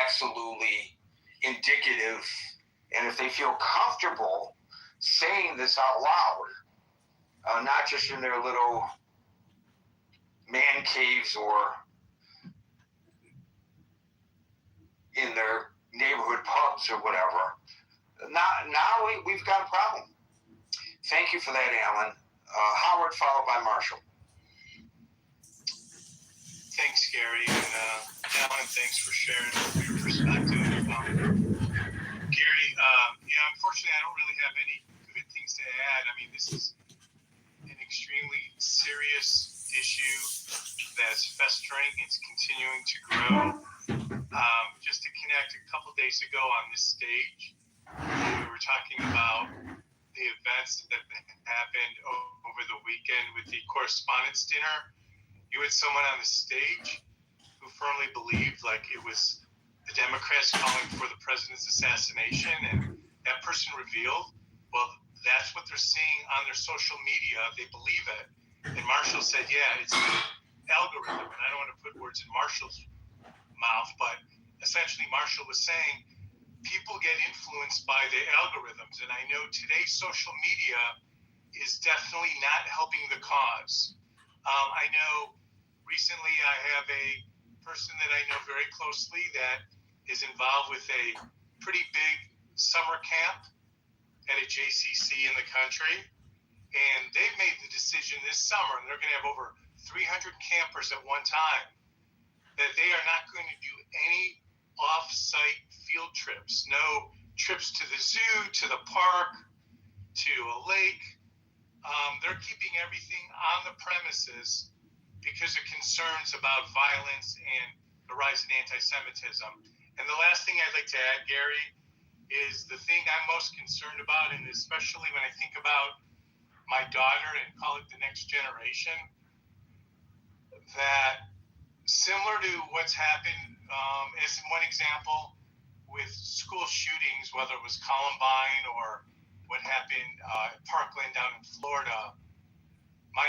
[SPEAKER 6] absolutely indicative. And if they feel comfortable saying this out loud, not just in their little man caves or in their neighborhood pubs or whatever, now we've got a problem. Thank you for that, Alan. Howard, followed by Marshall.
[SPEAKER 9] Thanks, Gary, and Alan, thanks for sharing your perspective. Gary, unfortunately, I don't really have any good things to add. I mean, this is an extremely serious issue that's festering. It's continuing to grow. Just to connect, a couple days ago on this stage, we were talking about the events that happened over the weekend with the correspondence dinner. You had someone on the stage who firmly believed like it was the Democrats calling for the president's assassination, and that person revealed, well, that's what they're seeing on their social media. They believe it. And Marshall said, yeah, it's an algorithm. And I don't want to put words in Marshall's mouth, but essentially Marshall was saying people get influenced by the algorithms. And I know today's social media is definitely not helping the cause. I know recently I have a person that I know very closely that is involved with a pretty big summer camp at a JCC in the country. And they've made the decision this summer, and they're going to have over 300 campers at one time, that they are not going to do any off-site field trips, no trips to the zoo, to the park, to a lake. They're keeping everything on the premises because of concerns about violence and the rise in anti-Semitism. And the last thing I'd like to add, Gary, is the thing I'm most concerned about, and especially when I think about my daughter and call it the next generation, that similar to what's happened, as one example, with school shootings, whether it was Columbine or what happened at Parkland down in Florida, my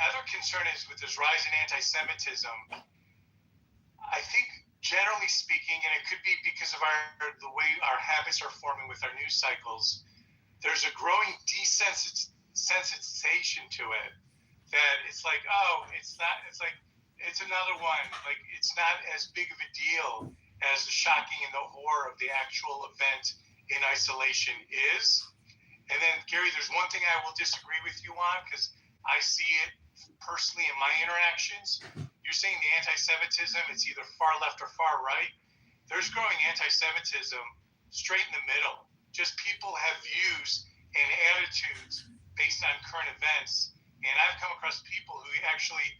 [SPEAKER 9] other concern is with this rise in anti-Semitism. I think, generally speaking, and it could be because of the way our habits are forming with our news cycles, there's a growing desensitization to it. That it's like, oh, it's not. It's like it's another one. Like it's not as big of a deal as the shocking and the horror of the actual event in isolation is. And then, Gary, there's one thing I will disagree with you on because I see it personally in my interactions. You're saying the anti-Semitism, it's either far left or far right. There's growing anti-Semitism straight in the middle. Just people have views and attitudes based on current events. And I've come across people who actually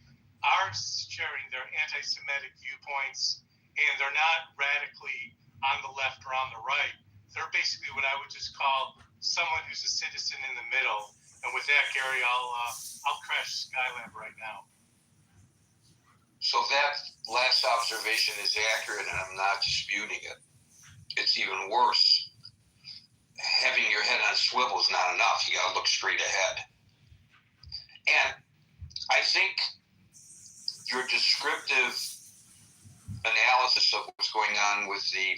[SPEAKER 9] are sharing their anti-Semitic viewpoints, and they're not radically on the left or on the right. They're basically what I would just call someone who's a citizen in the middle. And with that, Gary, I'll crash Skylab right now.
[SPEAKER 10] So that last observation is accurate, and I'm not disputing it. It's even worse. Having your head on a swivel is not enough. You got to look straight ahead. And I think your descriptive analysis of what's going on with the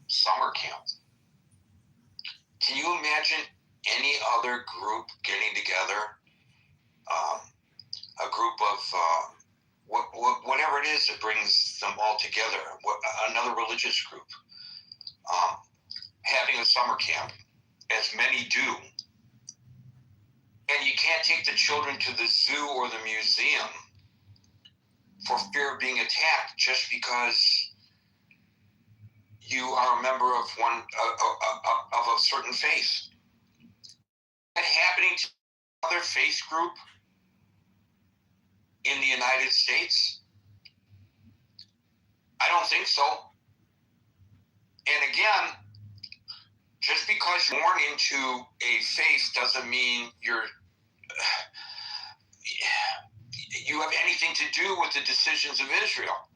[SPEAKER 10] summer camp. Can you imagine any other group getting together, a group of whatever it is that brings them all together, another religious group, having a summer camp, as many do, and you can't take the children to the zoo or the museum for fear of being attacked just because you are a member of one of a certain faith. That happening to another faith group in the United States? I don't think so. And again, just because you're born into a faith doesn't mean you have anything to do with the decisions of Israel.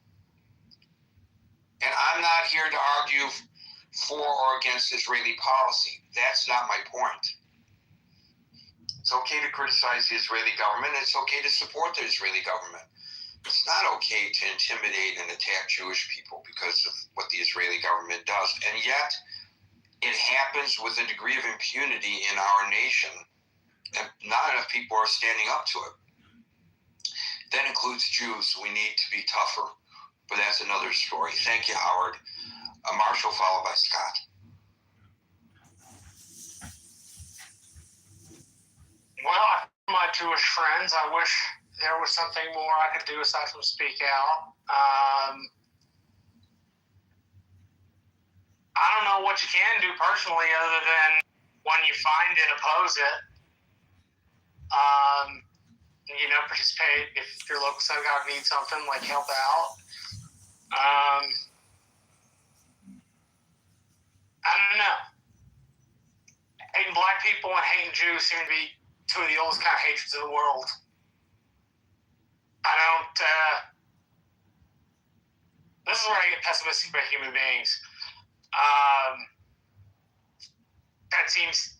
[SPEAKER 10] And I'm not here to argue for or against Israeli policy. That's not my point. It's okay to criticize the Israeli government. It's okay to support the Israeli government. It's not okay to intimidate and attack Jewish people because of what the Israeli government does. And yet, it happens with a degree of impunity in our nation, and not enough people are standing up to it. That includes Jews. We need to be tougher, but that's another story. Thank you, Howard. Marshall, followed by Scott.
[SPEAKER 3] Well, my Jewish friends, I wish there was something more I could do aside from speak out. I don't know what you can do personally other than when you find it, oppose it. Participate if your local synagogue needs something, like help out. I don't know. Hating black people and hating Jews seem to be two of the oldest kind of hatreds in the world. This is where I get pessimistic about human beings. That seems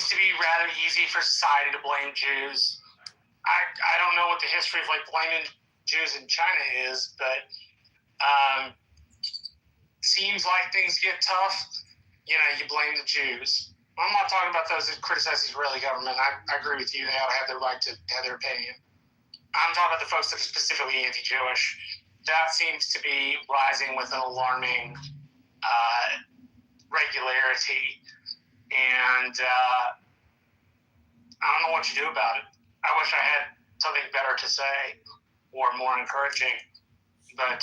[SPEAKER 3] to be rather easy for society to blame Jews. I don't know what the history of blaming Jews in China is, but seems like things get tough, you blame the Jews. I'm not talking about those that criticize the Israeli government. I agree with you. They ought to have their right to have their opinion. I'm talking about the folks that are specifically anti-Jewish. That seems to be rising with an alarming regularity. And I don't know what you do about it. I wish I had something better to say or more encouraging. But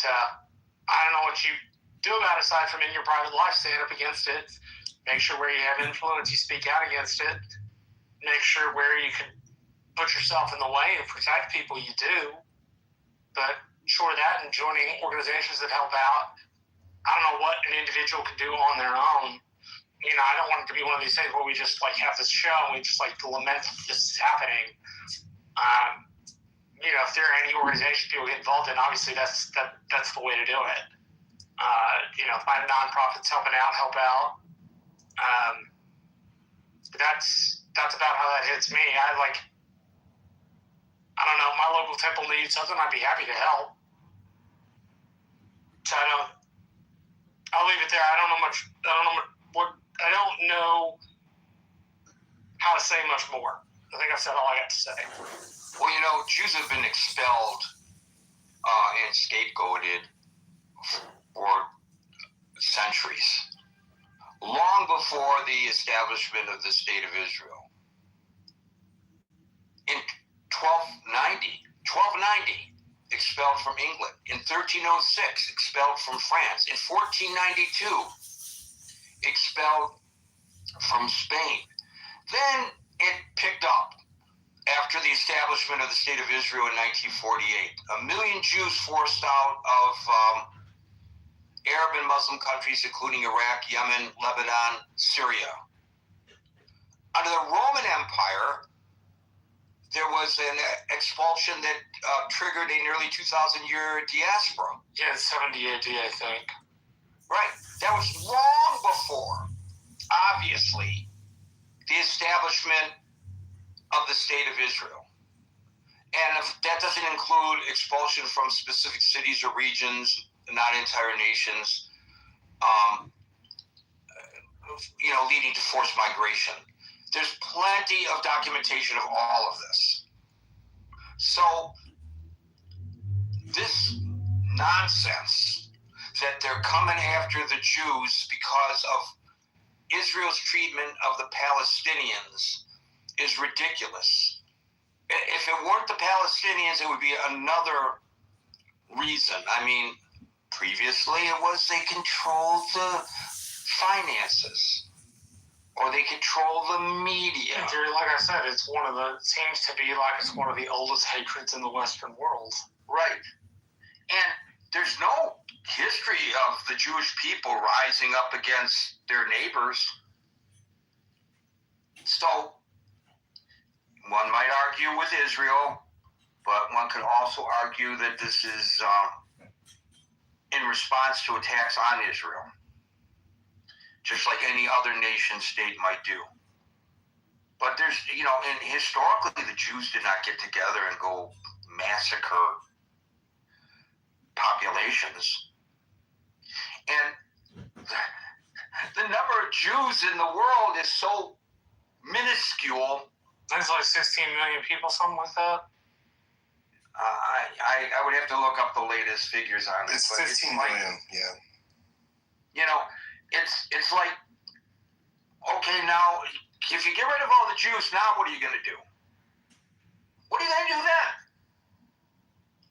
[SPEAKER 3] I don't know what you do about it aside from in your private life, stand up against it. Make sure where you have influence, you speak out against it. Make sure where you can put yourself in the way and protect people, you do. But short of that and joining organizations that help out, I don't know what an individual can do on their own. You know, I don't want it to be one of these things where we just like have this show and we just like lament this is happening. You know, if there are any organizations people get involved in, obviously that's the way to do it. You know, find nonprofits helping out, help out. That's about how that hits me. I don't know, my local temple needs something, I'd be happy to help. So I'll leave it there. I don't know how to say much more. I think I've said all I got to say.
[SPEAKER 10] Well, you know, Jews have been expelled and scapegoated for centuries, long before the establishment of the State of Israel. In 1290, expelled from England. In 1306, expelled from France. In 1492, expelled from Spain. Then it picked up after the establishment of the State of Israel in 1948. 1 million Jews forced out of Arab and Muslim countries, including Iraq, Yemen, Lebanon, Syria. Under the Roman Empire, there was an expulsion that triggered a nearly 2,000-year diaspora.
[SPEAKER 3] Yeah, 70 AD, I think.
[SPEAKER 10] Right. That was long before, obviously, the establishment of the State of Israel. And if that doesn't include expulsion from specific cities or regions, not entire nations, you know, leading to forced migration. There's plenty of documentation of all of this. So this nonsense that they're coming after the Jews because of Israel's treatment of the Palestinians is ridiculous. If it weren't the Palestinians, it would be another reason. I mean, previously it was they controlled the finances. Or they control the media.
[SPEAKER 3] Like I said, seems to be like it's one of the oldest hatreds in the Western world.
[SPEAKER 10] Right. And there's no history of the Jewish people rising up against their neighbors. So one might argue with Israel, but one could also argue that this is in response to attacks on Israel, just like any other nation state might do. But there's, you know, and historically the Jews did not get together and go massacre populations. And the number of Jews in the world is so minuscule.
[SPEAKER 3] It's like 16 million people, something like that.
[SPEAKER 10] I would have to look up the latest figures on it.
[SPEAKER 2] It's 15 million, yeah.
[SPEAKER 10] You know, it's like, okay, now, if you get rid of all the Jews, now what are you going to do? What are you going to do then?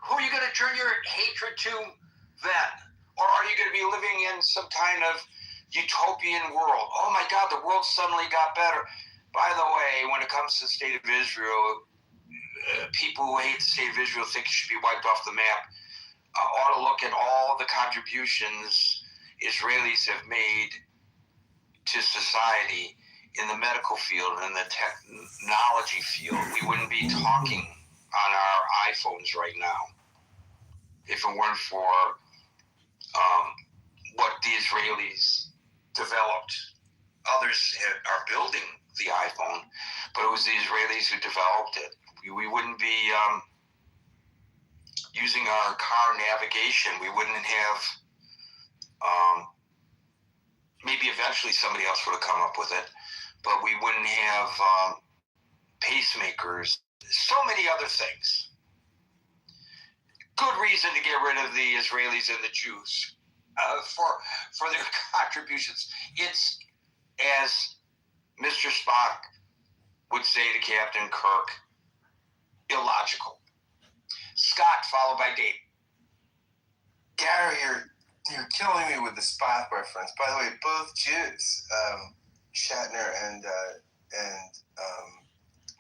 [SPEAKER 10] Who are you going to turn your hatred to then? Or are you going to be living in some kind of utopian world? Oh my God, the world suddenly got better. By the way, when it comes to the State of Israel, people who hate the State of Israel think it should be wiped off the map. Ought to look at all the contributions Israelis have made to society in the medical field and the technology field. We wouldn't be talking on our iPhones right now if it weren't for what the Israelis developed. Others are building the iPhone, but it was the Israelis who developed it. We wouldn't be using our car navigation. We wouldn't have, maybe eventually somebody else would have come up with it, but we wouldn't have pacemakers, so many other things. Good reason to get rid of the Israelis and the Jews for their contributions. It's, as Mr. Spock would say to Captain Kirk, illogical. Scott, followed by Dave.
[SPEAKER 2] Gary, You're killing me with the Spock reference. By the way, both Jews, Shatner and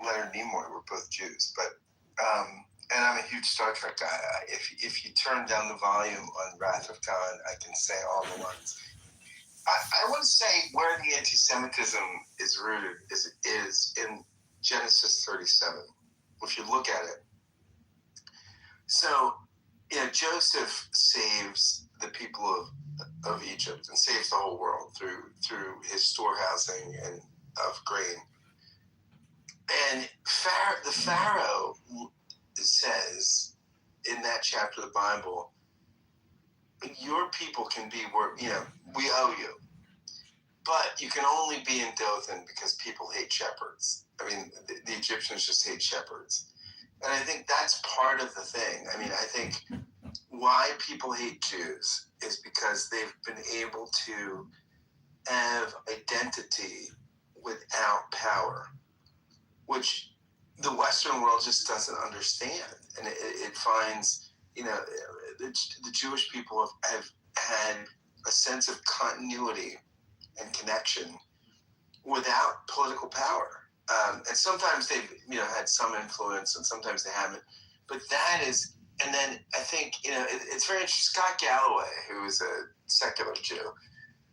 [SPEAKER 2] Leonard Nimoy were both Jews. But and I'm a huge Star Trek guy. If you turn down the volume on Wrath of Khan, I can say all the lines. I want to say where the anti-Semitism is rooted is in Genesis 37. If you look at it, so Joseph saves the people of Egypt and saves the whole world through his storehousing and of grain. And the Pharaoh says in that chapter of the Bible, your people can be where, we owe you. But you can only be in Dothan because people hate shepherds. I mean, the Egyptians just hate shepherds. And I think that's part of the thing. I mean, I think why people hate Jews is because they've been able to have identity without power, which the Western world just doesn't understand. And it finds, the Jewish people have had a sense of continuity and connection without political power. And sometimes they've, had some influence and sometimes they haven't. But that is, and then I think, it's very interesting. Scott Galloway, who is a secular Jew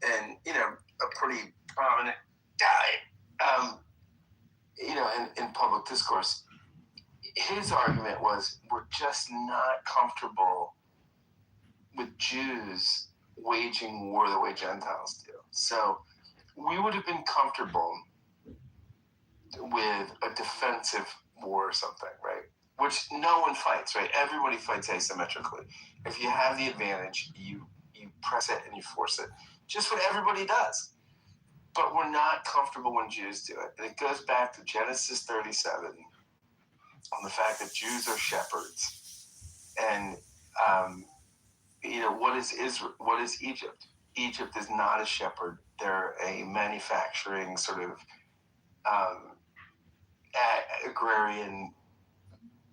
[SPEAKER 2] and, a pretty prominent guy, in public discourse, his argument was we're just not comfortable with Jews waging war the way Gentiles do. So we would have been comfortable with a defensive war or something, right? Which no one fights, right? Everybody fights asymmetrically. If you have the advantage, you press it and you force it. Just what everybody does. But we're not comfortable when Jews do it. And it goes back to Genesis 37 on the fact that Jews are shepherds. And, what is Israel? What is Egypt? Egypt is not a shepherd. They're a manufacturing sort of agrarian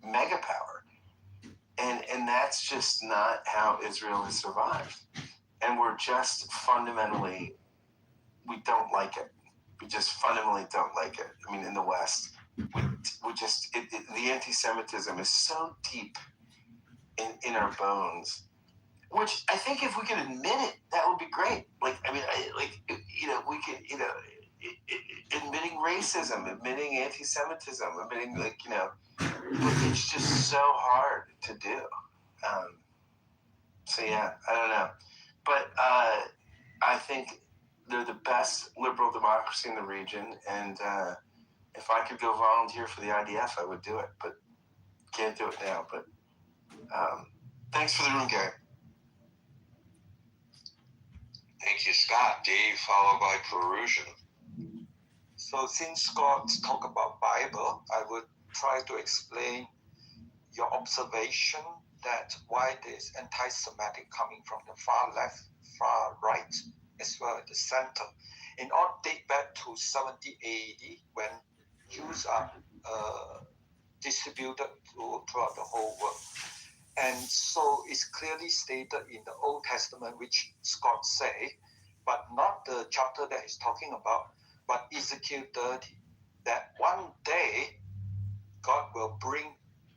[SPEAKER 2] megapower. And that's just not how Israel has survived. And we're just fundamentally, we don't like it. We just fundamentally don't like it. I mean, in the West, we just, the anti-Semitism is so deep in our bones, which I think if we could admit it, that would be great. We could, admitting racism, admitting anti-Semitism, admitting, but it's just so hard to do. I don't know. But I think they're the best liberal democracy in the region, and if I could go volunteer for the IDF, I would do it, but can't do it now. But thanks for the room, Gary.
[SPEAKER 10] Thank you, Scott. Dave, followed by Perusian.
[SPEAKER 11] So since Scott talked about Bible, I would try to explain your observation that why there's anti-Semitic coming from the far left, far right, as well as the center. It all date back to 70 AD when Jews are distributed throughout the whole world. And so it's clearly stated in the Old Testament, which Scott say, but not the chapter that he's talking about, but Ezekiel 30, that one day God will bring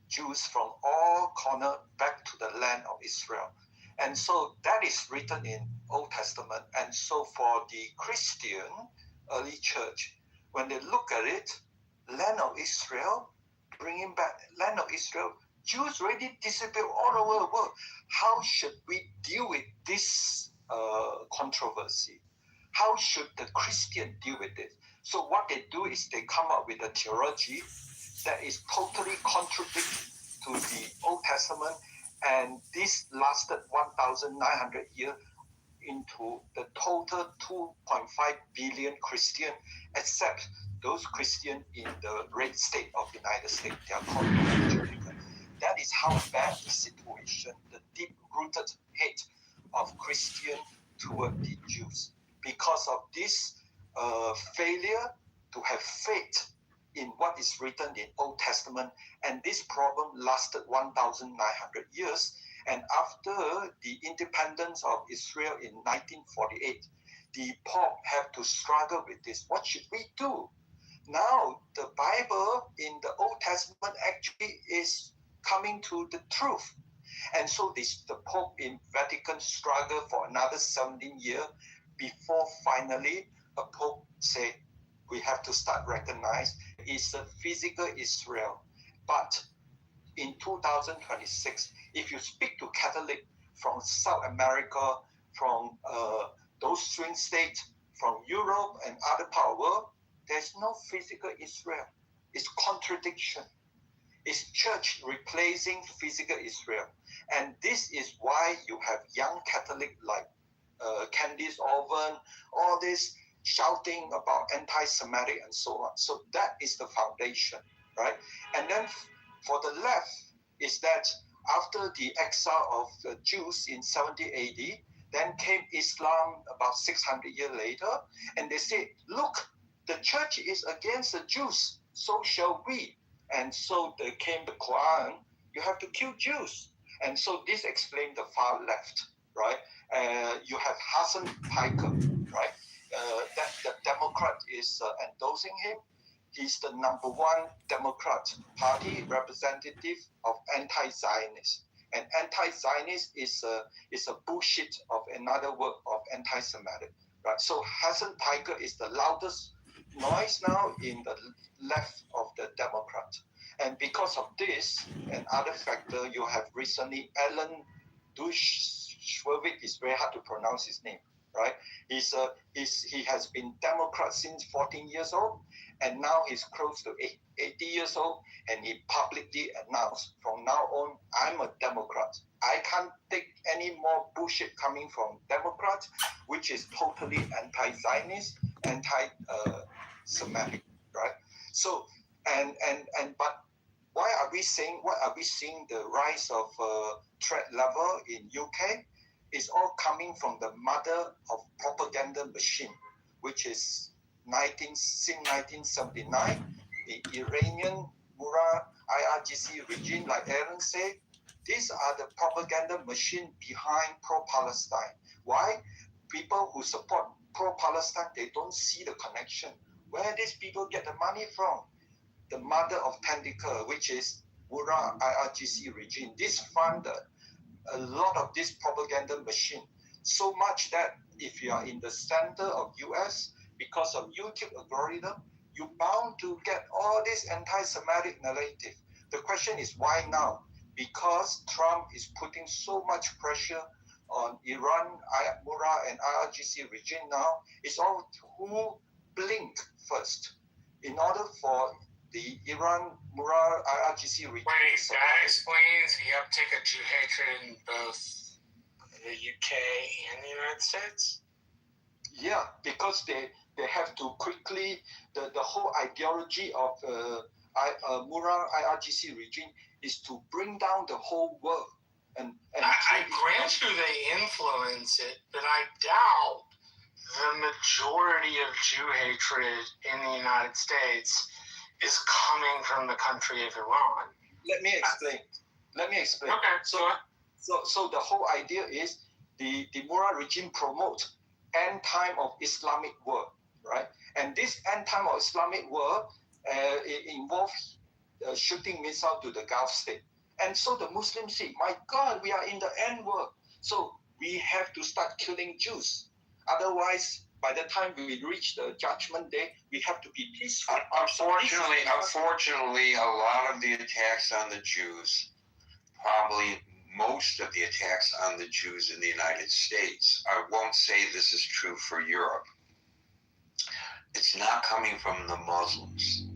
[SPEAKER 11] Jews from all corners back to the land of Israel. And so that is written in Old Testament. And so for the Christian early church, when they look at it, land of Israel, bringing back land of Israel, Jews already disappeared all over the world. How should we deal with this controversy? How should the Christian deal with it? So what they do is they come up with a theology that is totally contradictory to the Old Testament, and this lasted 1,900 years into the total 2.5 billion Christian, except those Christian in the red state of the United States, they are called evangelical. That is how bad the situation, the deep-rooted hate of Christian toward the Jews. Because of this failure to have faith in what is written in Old Testament, and this problem lasted 1,900 years, And after the independence of Israel in 1948, the Pope had to struggle with this. What should we do? Now, the Bible in the Old Testament actually is coming to the truth. And so the Pope in Vatican struggled for another 17 years before finally a Pope said, we have to start recognize it's a physical Israel. But in 2026, if you speak to Catholic from South America, from those swing states, from Europe and other part of the world, there's no physical Israel. It's contradiction. It's church replacing physical Israel. And this is why you have young Catholic like Candice Orban, all this shouting about anti-Semitic and so on. So that is the foundation, right? And then for the left is that after the exile of the Jews in 70 AD, then came Islam about 600 years later, and they say, look, the church is against the Jews, so shall we. And so there came the Quran, you have to kill Jews. And so this explains the far left, right? You have Hassan Piker, right? That the Democrat is endorsing him. He's the number one Democrat Party representative of anti-Zionist. And anti-Zionist is a bullshit of another word of anti-Semitic, right? So Hassan Piker is the loudest noise now in the left of the Democrat. And because of this and other factor, you have recently Alan Dershowitz, is very hard to pronounce his name, right? He has been Democrat since 14 years old, and now he's close to 80 years old, and he publicly announced, from now on, I'm a Democrat. I can't take any more bullshit coming from Democrats, which is totally anti-Zionist, anti-Semitic, right? So, but what are we seeing the rise of threat level in UK? Is all coming from the mother of propaganda machine, which is since 1979, the Iranian Murad IRGC regime, like Aaron said, these are the propaganda machine behind pro-Palestine. Why? People who support pro-Palestine, they don't see the connection. Where these people get the money from? The mother of tentacle, which is Murad IRGC regime. This funded a lot of this propaganda machine, so much that if you are in the center of US, because of YouTube algorithm, you're bound to get all this anti-Semitic narrative. The question is why now? Because Trump is putting so much pressure on Iran, Murad and IRGC regime now. It's all who blink first in order for the Iran, Murad, IRGC regime.
[SPEAKER 3] Wait, that explains the uptick of Jew hatred in both the UK and the United States?
[SPEAKER 11] Yeah, because they have to quickly, the whole ideology of Murad IRGC regime is to bring down the whole world. And
[SPEAKER 3] I grant you they influence it, but I doubt the majority of Jew hatred in the United States is coming from the country of Iran.
[SPEAKER 11] Let me explain.
[SPEAKER 3] Okay.
[SPEAKER 11] So the whole idea is the Murad regime promote end time of Islamic war, right? And this end time of Islamic war it involves shooting missile to the Gulf state. And so the Muslims say, my God, we are in the end war. So we have to start killing Jews. Otherwise, by the time we reach the judgment day, we have to be peaceful.
[SPEAKER 10] Unfortunately, a lot of the attacks on the Jews, probably most of the attacks on the Jews in the United States, I won't say this is true for Europe. It's not coming from the Muslims.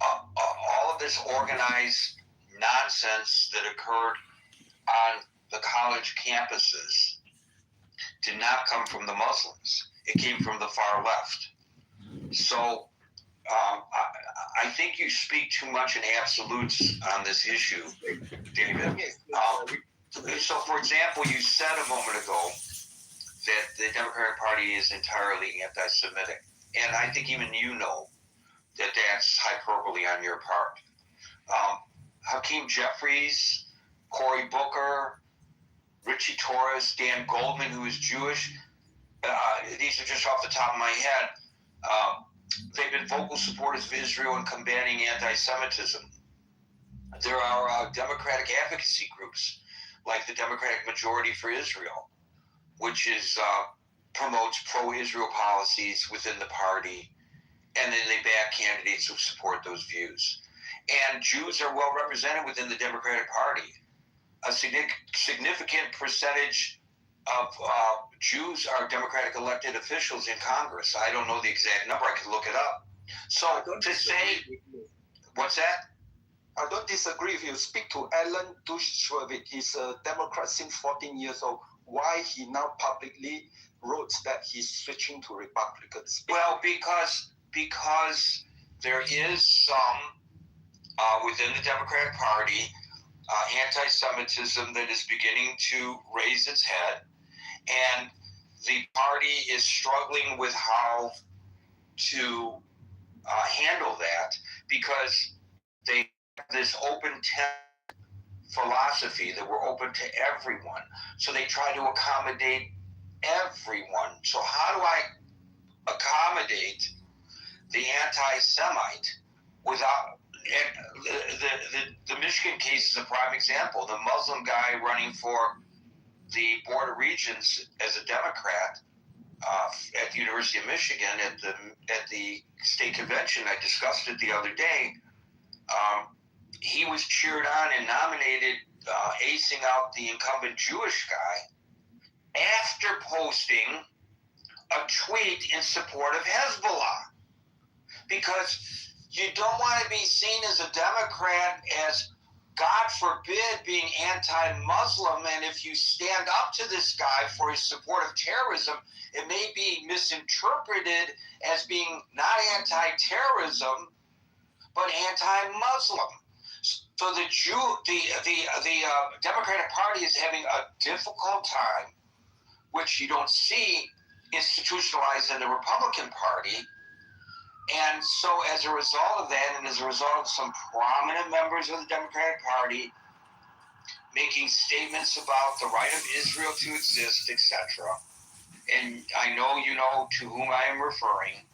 [SPEAKER 10] All of this organized nonsense that occurred on the college campuses did not come from the Muslims. It came from the far left. So I think you speak too much in absolutes on this issue, David. So, for example, you said a moment ago that the Democratic Party is entirely anti-Semitic. And I think even you know that that's hyperbole on your part. Hakeem Jeffries Cory Booker, Richie Torres, Dan Goldman, who is Jewish. These are just off the top of my head. They've been vocal supporters of Israel and combating anti-Semitism. There are democratic advocacy groups like the Democratic Majority for Israel, which is promotes pro-Israel policies within the party, and then they back candidates who support those views. And Jews are well represented within the Democratic Party. A significant percentage of Jews are Democratic elected officials in Congress. I don't know the exact number. I can look it up. So to say, what's that?
[SPEAKER 11] I don't disagree if you speak to Alan Dershowitz. He's a Democrat since 14 years old. Why he now publicly wrote that he's switching to Republicans?
[SPEAKER 10] Well, because there is some within the Democratic Party anti-Semitism that is beginning to raise its head, and the party is struggling with how to handle that, because they have this open tent philosophy that we're open to everyone. So they try to accommodate everyone. So how do I accommodate the anti-Semite without... The Michigan case is a prime example. The Muslim guy running for the Board of Regents as a Democrat at the University of Michigan at the state convention, I discussed it the other day. He was cheered on and nominated, acing out the incumbent Jewish guy after posting a tweet in support of Hezbollah, because you don't want to be seen as a Democrat as, God forbid, being anti-Muslim, and if you stand up to this guy for his support of terrorism, it may be misinterpreted as being not anti-terrorism, but anti-Muslim. So the Democratic Party is having a difficult time, which you don't see institutionalized in the Republican Party. And so as a result of that, and as a result of some prominent members of the Democratic Party making statements about the right of Israel to exist, etc., and I know you know to whom I am referring,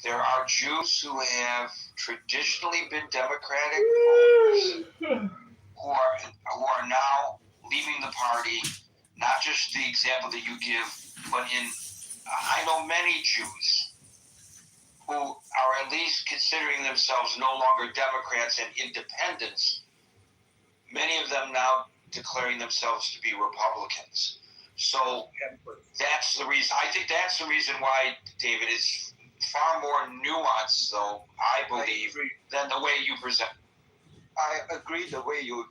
[SPEAKER 10] there are Jews who have traditionally been Democratic voters who are now leaving the party. Not just the example that you give, but I know many Jews who are at least considering themselves no longer Democrats and independents, many of them now declaring themselves to be Republicans. So that's the reason. I think that's the reason why, David, is far more nuanced, though, I believe, than the way you present.
[SPEAKER 11] I agree. The way you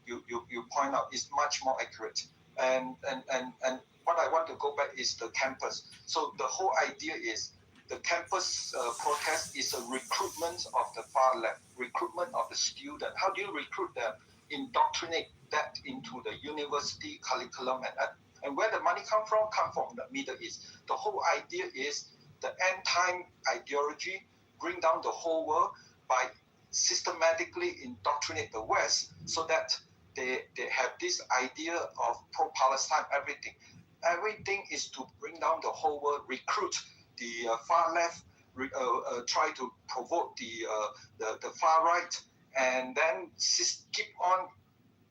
[SPEAKER 11] point out is much more accurate. And what I want to go back is the campus. So the whole idea is the campus protest is a recruitment of the far left, recruitment of the student. How do you recruit them? Indoctrinate that into the university curriculum, and where the money come from the Middle East. The whole idea is the end time ideology bring down the whole world by systematically indoctrinate the West, so that they have this idea of pro-Palestine. Everything is to bring down the whole world, recruit the far left, try to provoke the far right, and then keep on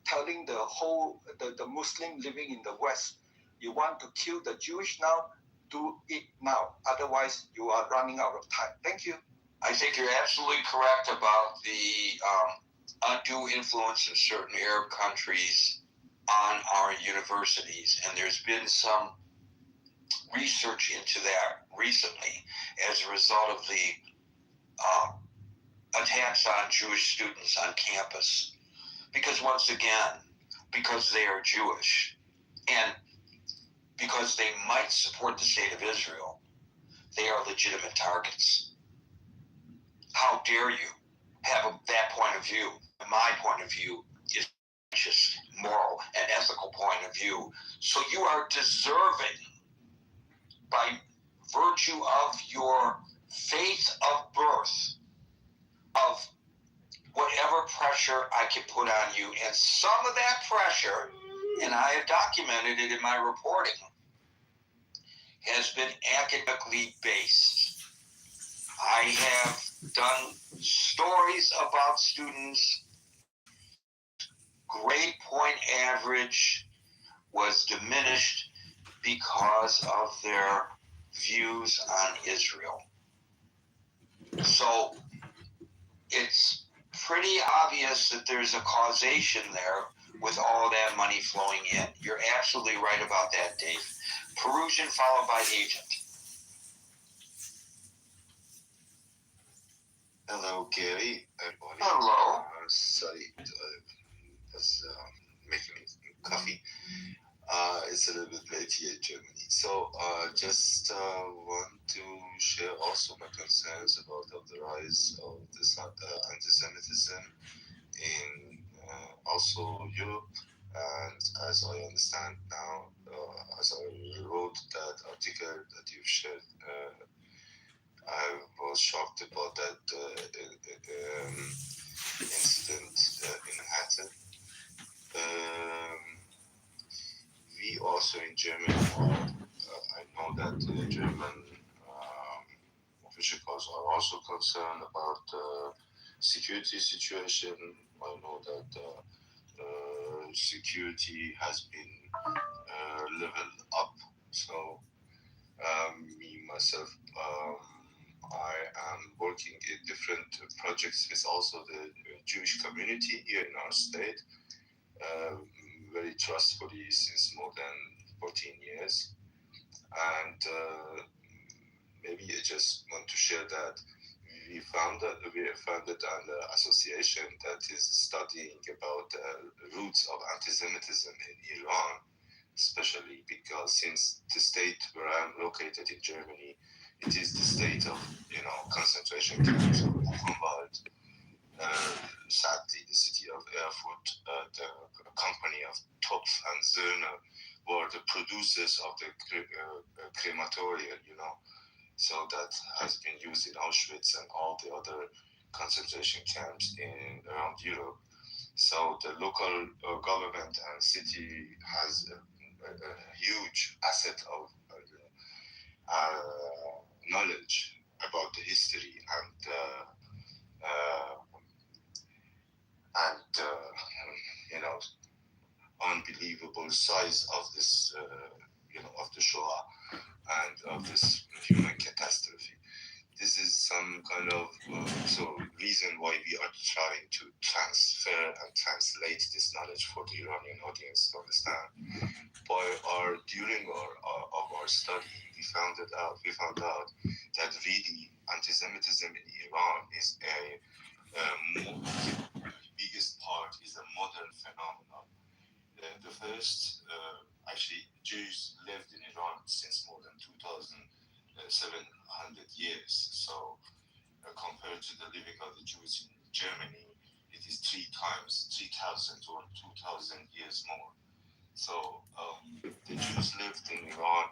[SPEAKER 11] telling the Muslim living in the West, you want to kill the Jewish now, do it now. Otherwise, you are running out of time. Thank you.
[SPEAKER 10] I think you're absolutely correct about the undue influence of certain Arab countries on our universities, and there's been some research into that recently as a result of the attacks on Jewish students on campus. Because once again, because they are Jewish and because they might support the state of Israel, they are legitimate targets. How dare you have that point of view? My point of view is just moral and ethical point of view. So you are deserving, by virtue of your faith of birth, of whatever pressure pressure I can put on you. And some of that pressure, and I have documented it in my reporting, has been academically based. I have done stories about students' grade point average was diminished because of their views on Israel. So it's pretty obvious that there's a causation there with all that money flowing in. You're absolutely right about that, Dave. Perusian followed by agent.
[SPEAKER 2] Hello, Gary.
[SPEAKER 10] Hello.
[SPEAKER 2] Sorry, was making coffee. It's a little bit late here in Germany. So just want to share also my concerns about the rise of this anti-Semitism in also Europe. And as I understand now, as I wrote that article that you've shared, I was shocked about that incident in Manhattan. We also in Germany, I know that the German officials are also concerned about the security situation. I know that security has been leveled up. So me, myself, I am working in different projects with also the Jewish community here in our state. Very trustworthy since more than 14 years. And maybe I just want to share that we have founded an association that is studying about the roots of anti-Semitism in Iran, especially because since the state where I'm located in Germany, it is the state of concentration camps of Buchenwald. Sadly, the city of Erfurt, the company of Topf and Söhne were the producers of the crematoria, so that has been used in Auschwitz and all the other concentration camps around Europe. So the local government and city has a huge asset of knowledge about the history and unbelievable size of this, of the Shoah and of this human catastrophe. This is some kind of reason why we are trying to transfer and translate this knowledge for the Iranian audience to understand. During our study, we found out that really anti-Semitism in Iran is the biggest part is a modern phenomenon. The first, actually, Jews lived in Iran since more than 2,700 years. So compared to the living of the Jews in Germany, it is 3,000 or 2,000 years more. So the Jews lived in Iran,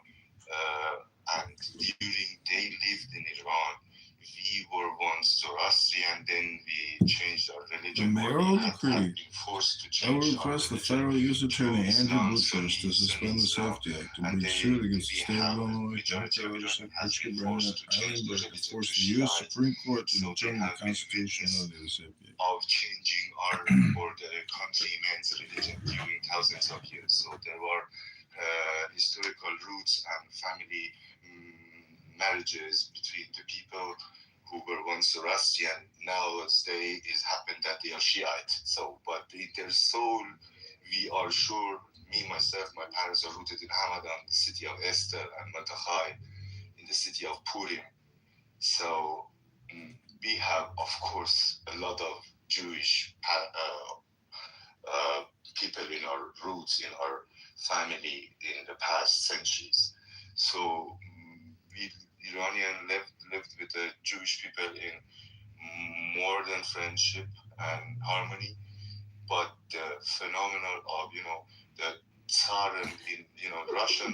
[SPEAKER 2] and during they lived in Iran, we were once Zoroastrian, then we changed our religion.
[SPEAKER 12] The mayoral decree.
[SPEAKER 2] Forced to
[SPEAKER 12] I will
[SPEAKER 2] change
[SPEAKER 12] request the federal U.S. Attorney Andrew Butchers to suspend the Safety Act to bring suit against the state of Illinois Democratic legislator Richard Brennan and Eileen Burke to force the U.S. Supreme Court to determine the constitutionality of the Safety Act.
[SPEAKER 2] Of changing our or the countrymen's religion during thousands of years. So there were historical roots and family marriages between the people who were once Zoroastrian. Now it happened that they are Shiite. So, but in their soul, we are sure. Me, myself, my parents are rooted in Hamadan, the city of Esther, and Matachai, in the city of Purim. So we have, of course, a lot of Jewish people in our roots, in our family in the past centuries. So we Iranian lived with the Jewish people in more than friendship and harmony, but the phenomenon of the Tsaren in Russian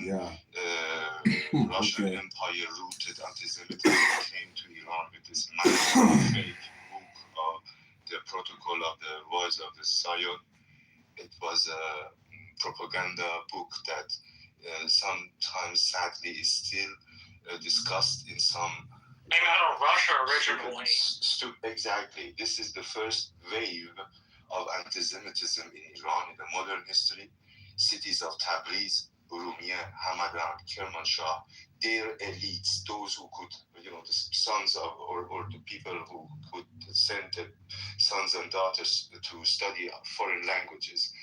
[SPEAKER 2] Russian Empire rooted anti-Semitism came to Iran with this massive fake book of the protocol of the
[SPEAKER 13] Words of the Zion. It was a propaganda book that sometimes, sadly, is still discussed in some.
[SPEAKER 3] Came out of Russia originally.
[SPEAKER 13] Exactly. This is the first wave of anti-Semitism in Iran in the modern history. Cities of Tabriz, Urumiyeh, Hamadan, Kermanshah, their elites, those who could, the sons of, or the people who could send their sons and daughters to study foreign languages,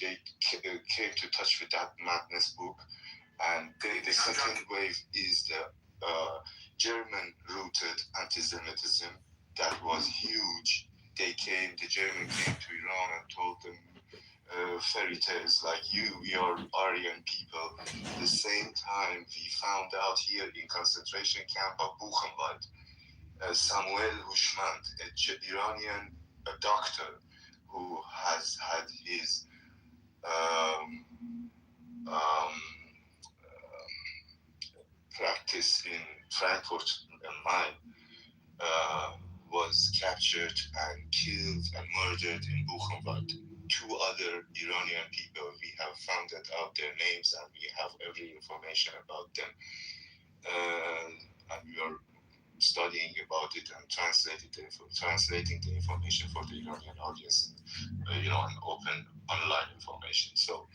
[SPEAKER 13] they came to touch with that madness book. And the second wave is the German-rooted anti-Semitism that was huge. The German came to Iran and told them fairy tales like we are Aryan people. At the same time, we found out here in concentration camp of Buchenwald, Samuel Hushmand, an Iranian doctor who has had his practice in Frankfurt am Main, was captured and killed and murdered in Buchenwald. 2 other Iranian people, we have found out their names and we have every information about them. And we are studying about it and translating the information for the Iranian audience, an open online information. So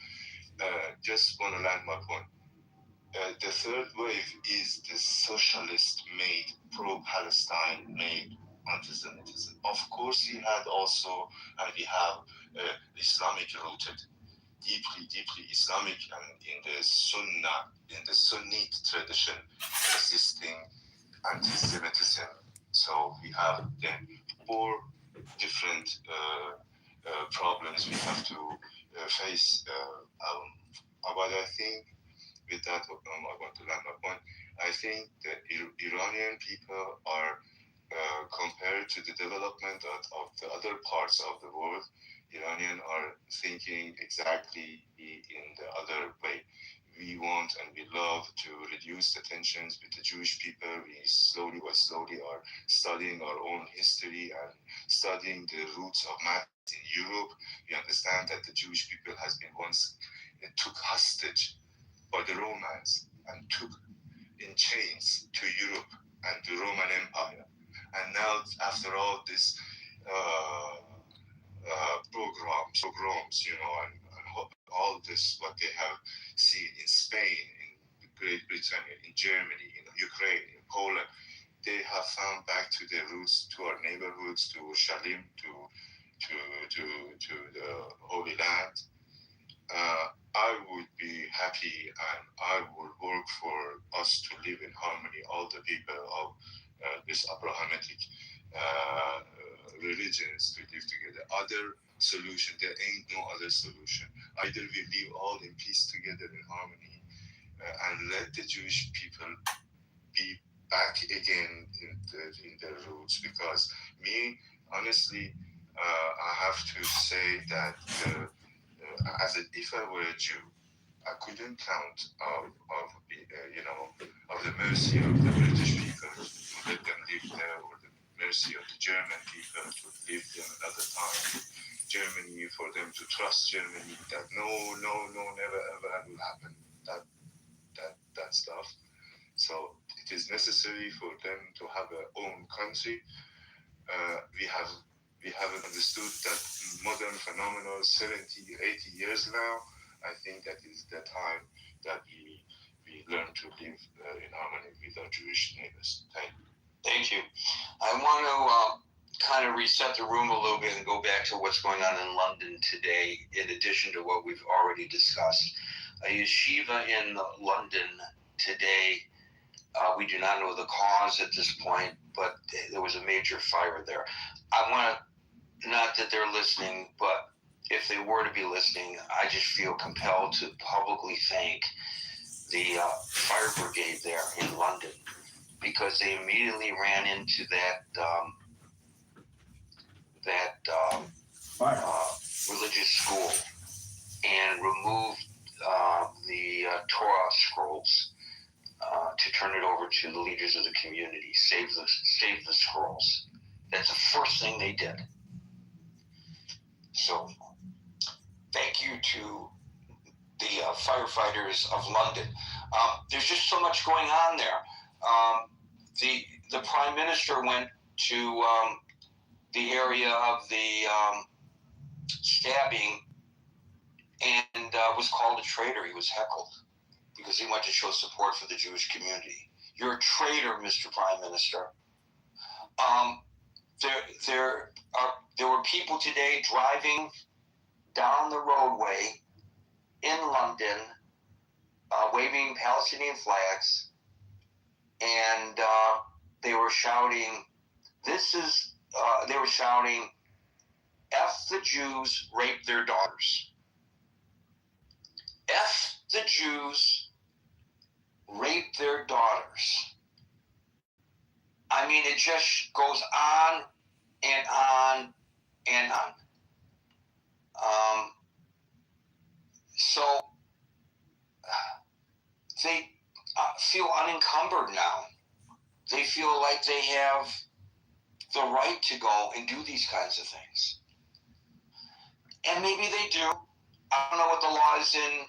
[SPEAKER 13] just want to land my point. The third wave is the socialist-made, pro-Palestine-made anti-Semitism. Of course, we have Islamic-rooted, deeply Islamic, and in the Sunnite tradition, existing anti-Semitism. So we have the 4 different problems we have to face. But I think with that, I want to land my point. I think the Iranian people are, compared to the development of the other parts of the world, Iranian are thinking exactly in the other way. We want and we love to reduce the tensions with the Jewish people. We slowly are studying our own history and studying the roots of madness in Europe. We understand that the Jewish people has been once took hostage by the Romans and took in chains to Europe and the Roman Empire. And now, after all this pogroms, and all this, what they have seen in Spain, in Great Britain, in Germany, in Ukraine, in Poland, they have found back to their roots, to our neighborhoods, to Shalim, to the Holy Land. I would be happy and I would work for us to live in harmony, all the people of this Abrahamic religions to live together. Other solution, there ain't no other solution. Either we live all in peace together in harmony and let the Jewish people be back again in their roots. Because me, honestly, I have to say that if I were a Jew, I couldn't count of the mercy of the British people to let them live there, or the mercy of the German people to live them another time. Germany, for them to trust Germany, that no, never ever will happen. That stuff. So it is necessary for them to have their own country. We have understood that modern phenomenon 70, 80 years now. I think that is the time that we learn to live in harmony with our Jewish neighbors.
[SPEAKER 10] Thank you. I want to kind of reset the room a little bit and go back to what's going on in London today, in addition to what we've already discussed. A yeshiva in London today, we do not know the cause at this point, but there was a major fire there. I want to, not that they're listening, but if they were to be listening, I just feel compelled to publicly thank the fire brigade there in London, because they immediately ran into that religious school and removed the Torah scrolls to turn it over to the leaders of the community, save the scrolls. That's the first thing they did. So So thank you to the firefighters of London. There's just so much going on there. The Prime Minister went to the area of the stabbing and was called a traitor. He was heckled because he went to show support for the Jewish community. You're a traitor, Mr. Prime Minister. There were people today driving down the roadway in London, waving Palestinian flags, and they were shouting, they were shouting, F the Jews, rape their daughters. F the Jews, rape their daughters. I mean, it just goes on and on and on. So they feel unencumbered now. They feel like they have the right to go and do these kinds of things. And maybe they do. I don't know what the law is in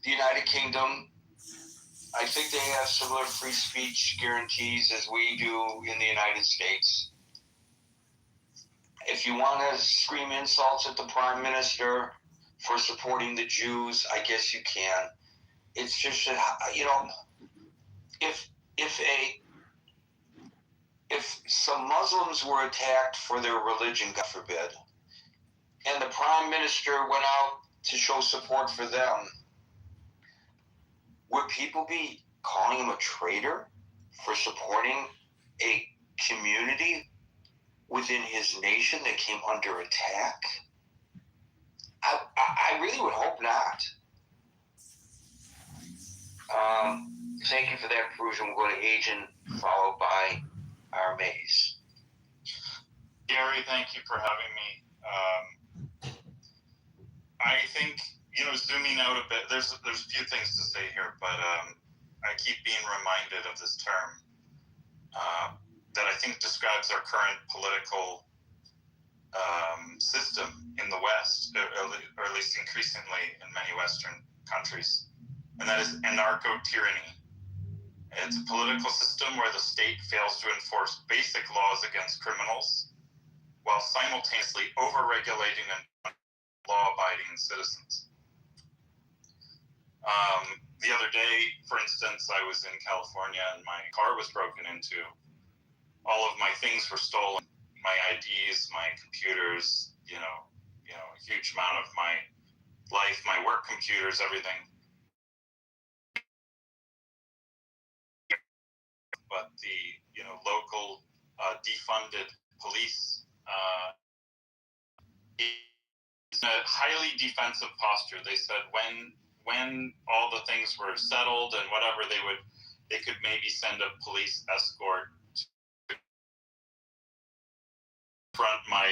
[SPEAKER 10] the United Kingdom. I think they have similar free speech guarantees as we do in the United States. If you want to scream insults at the Prime Minister for supporting the Jews, I guess you can. It's just, you know, if some Muslims were attacked for their religion, God forbid, and the Prime Minister went out to show support for them, would people be calling him a traitor for supporting a community within his nation that came under attack? I really would hope not. Thank you for that, Perusian. We'll go to Agent, followed by our Maze.
[SPEAKER 14] Gary, thank you for having me. I think, you know, zooming out a bit, there's a few things to say here, but I keep being reminded of this term that I think describes our current political system in the West, or at least increasingly in many Western countries, and that is anarcho-tyranny. It's a political system where the state fails to enforce basic laws against criminals while simultaneously over-regulating and law-abiding citizens. The other day, for instance, I was in California and my car was broken into. All of my things were stolen. My IDs, my computers, you know, a huge amount of my life, my work computers, everything. But the, you know, local defunded police is a highly defensive posture. They said when all the things were settled and whatever, they could maybe send a police escort to front my,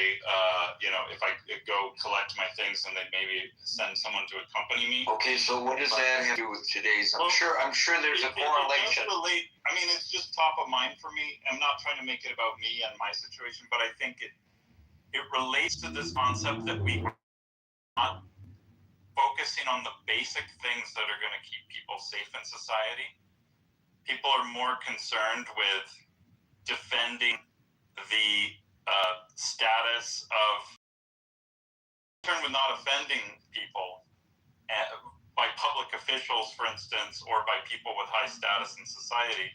[SPEAKER 14] you know, if I could go collect my things, and they'd maybe send someone to accompany me.
[SPEAKER 10] Okay, so what does that have to do with today's? I'm sure there's a correlation.
[SPEAKER 14] I mean, it's just top of mind for me. I'm not trying to make it about me and my situation, but I think it relates to this concept that we are not focusing on the basic things that are going to keep people safe in society. People are more concerned with defending the status of, with not offending people by public officials, for instance, or by people with high status in society,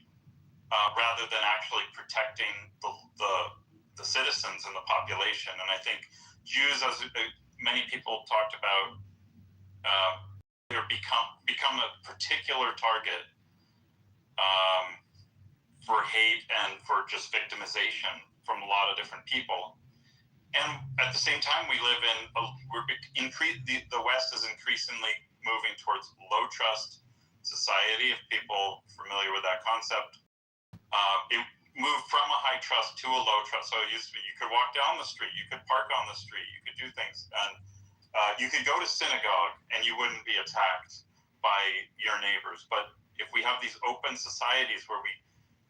[SPEAKER 14] rather than actually protecting the citizens and the population. And I think Jews, as many people talked about, become a particular target for hate and for just victimization from a lot of different people. And at the same time, we live in the West is increasingly moving towards low trust society. If people are familiar with that concept, it moved from a high trust to a low trust. So it used to be you could walk down the street, you could park on the street, you could do things, and you could go to synagogue and you wouldn't be attacked by your neighbors. But if we have these open societies where we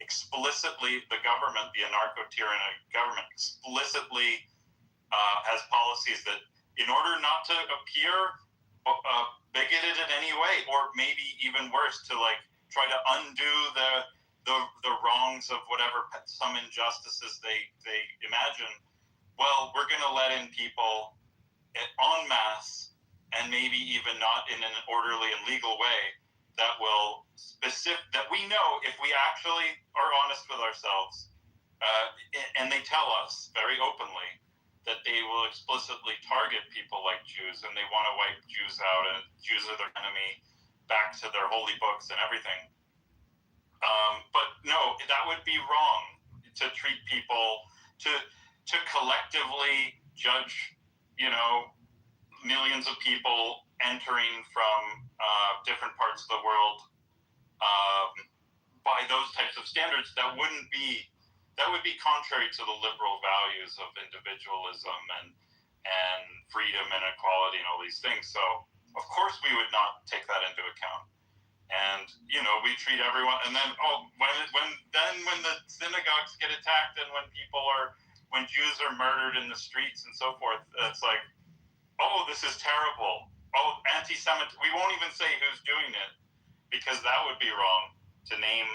[SPEAKER 14] explicitly, the government, the anarcho-tyrannic government, explicitly has policies that, in order not to appear bigoted in any way, or maybe even worse, to like try to undo the wrongs of whatever some injustices they imagine. Well, we're going to let in people en masse, and maybe even not in an orderly and legal way, that will that we know, if we actually are honest with ourselves, and they tell us very openly that they will explicitly target people like Jews, and they want to wipe Jews out, and Jews are their enemy, back to their holy books and everything. But no, that would be wrong to treat people, to collectively judge, millions of people entering from different parts of the world by those types of standards. That would be contrary to the liberal values of individualism and freedom and equality and all these things. So of course we would not take that into account. And we treat everyone, and then when the synagogues get attacked, and when Jews are murdered in the streets and so forth, it's like, oh, this is terrible. Oh, anti-Semitic. We won't even say who's doing it, because that would be wrong to name,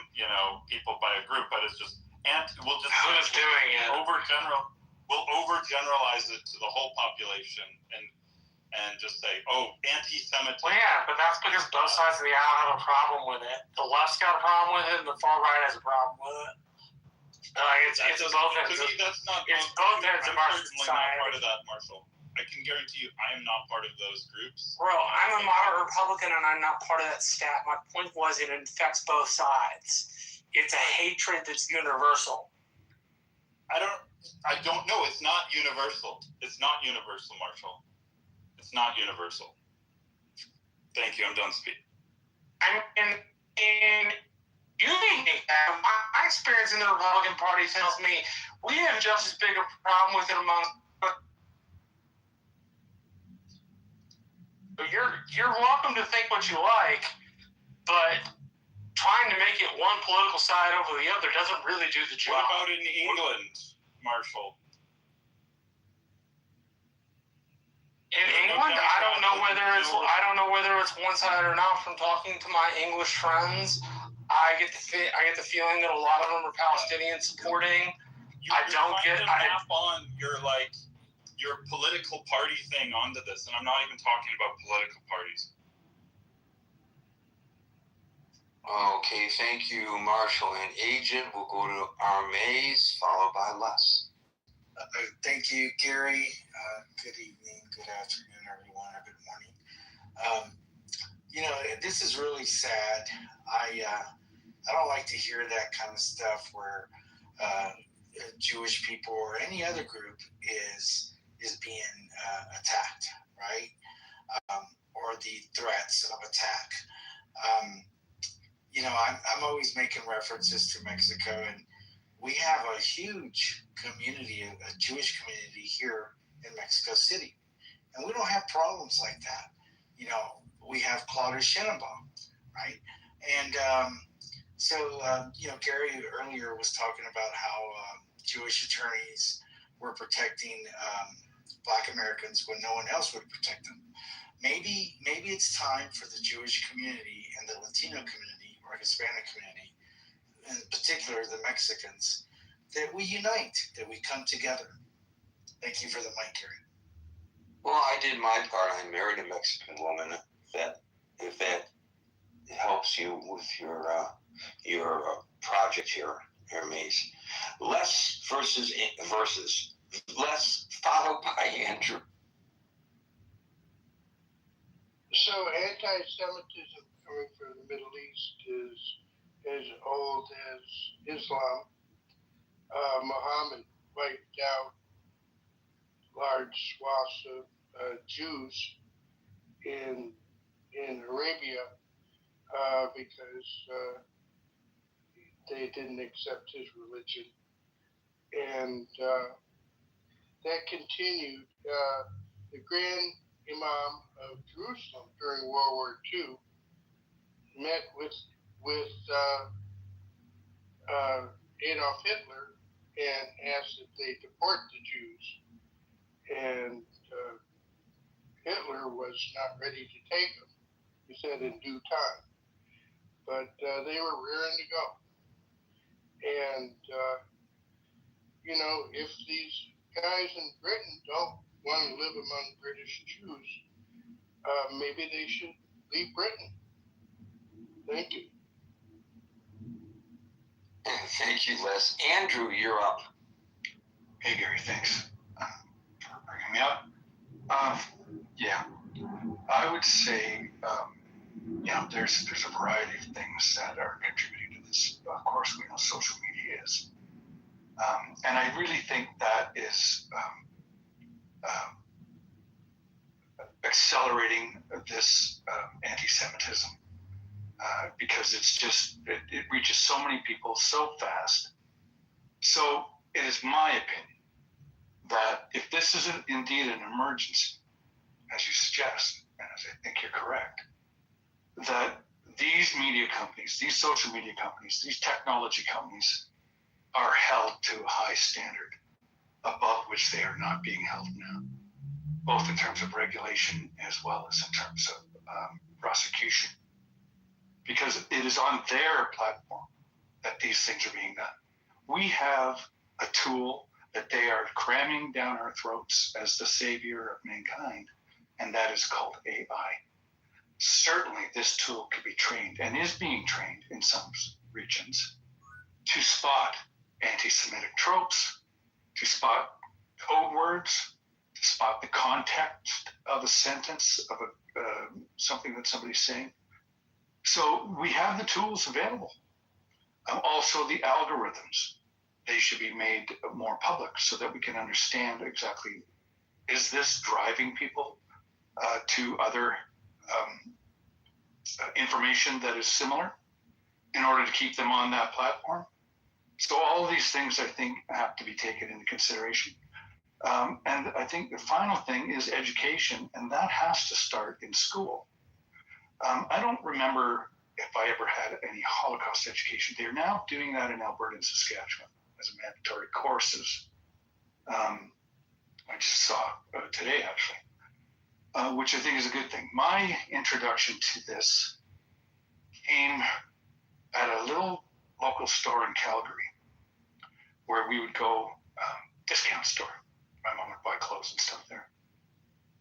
[SPEAKER 14] people by a group. But it's just, we'll just
[SPEAKER 3] who's doing it.
[SPEAKER 14] We'll overgeneralize it to the whole population, and just say, oh, anti-Semitism.
[SPEAKER 3] Well, yeah, but that's because both sides of the aisle have a problem with it. The left's got a problem with it, and the far right has a problem with it. It's both ends.
[SPEAKER 14] That's not.
[SPEAKER 3] It's both ends of our society.
[SPEAKER 14] I'm not part of that, Marshall. I can guarantee you, I am not part of those groups.
[SPEAKER 3] Bro, I'm a moderate Republican, and I'm not part of that stat. My point was, it infects both sides. It's a hatred that's universal.
[SPEAKER 14] I don't know. It's not universal. It's not universal, Marshall. It's not universal. Thank you. I'm done speaking.
[SPEAKER 3] You may think that. My experience in the Republican Party tells me we have just as big a problem with it among. You're welcome to think what you like, but trying to make it one political side over the other doesn't really do the job.
[SPEAKER 14] What about in England, Marshall?
[SPEAKER 3] In England, I don't know whether it's one side or not. From talking to my English friends, I get the feeling that a lot of them are Palestinian supporting.
[SPEAKER 14] Map on your political party thing onto this, and I'm not even talking about political parties.
[SPEAKER 10] Okay, thank you, Marshall. And Agent will go to Armaze, followed by Les.
[SPEAKER 8] Thank you, Gary. Good evening, good afternoon, everyone, or good morning. This is really sad. I don't like to hear that kind of stuff where Jewish people or any other group is being attacked, right? Or the threats of attack. I'm always making references to Mexico, and we have a huge community, a Jewish community here in Mexico City, and we don't have problems like that. We have Claudia Sheinbaum, right? And Gary earlier was talking about how Jewish attorneys were protecting Black Americans when no one else would protect them. Maybe it's time for the Jewish community and the Latino community or Hispanic community, in particular the Mexicans, that we unite, that we come together. Thank you for the mic, Gary.
[SPEAKER 10] Well, I did my part. I married a Mexican woman. If that helps you with your project here, Hermes. Les versus Les, followed by Andrew.
[SPEAKER 15] So anti-Semitism coming from the Middle East is as old as Islam. Muhammad wiped out large swaths of Jews in Arabia because they didn't accept his religion, and that continued. The Grand Imam of Jerusalem during World War II met with Adolf Hitler and asked that they deport the Jews. And Hitler was not ready to take them. He said in due time. But they were raring to go. And, if these guys in Britain don't want to live among British Jews, maybe they should leave Britain. Thank you.
[SPEAKER 7] Thank you, Les. Andrew, you're up.
[SPEAKER 11] Hey, Gary, thanks for bringing me up. Yeah, I would say, there's a variety of things that are contributing to this. Of course, we know social media is. And I really think that is accelerating this anti-Semitism because it reaches so many people so fast. So it is my opinion that if this is indeed an emergency, as you suggest, and as I think you're correct, that these media companies, these social media companies, these technology companies are held to a high standard above which they are not being held now, both in terms of regulation as well as in terms of prosecution. Because it is on their platform that these things are being done. We have a tool that they are cramming down our throats as the savior of mankind, and that is called AI. Certainly this tool could be trained and is being trained in some regions to spot anti-Semitic tropes, to spot code words, to spot the context of a sentence, of something that somebody's saying. So we have the tools available. Also the algorithms, they should be made more public so that we can understand exactly, is this driving people to other information that is similar in order to keep them on that platform? So all of these things, I think, have to be taken into consideration. And I think the final thing is education, and that has to start in school. I don't remember if I ever had any Holocaust education. They're now doing that in Alberta and Saskatchewan as mandatory courses. I just saw today, actually, which I think is a good thing. My introduction to this came at a little local store in Calgary where we would go, discount store. My mom would buy clothes and stuff there.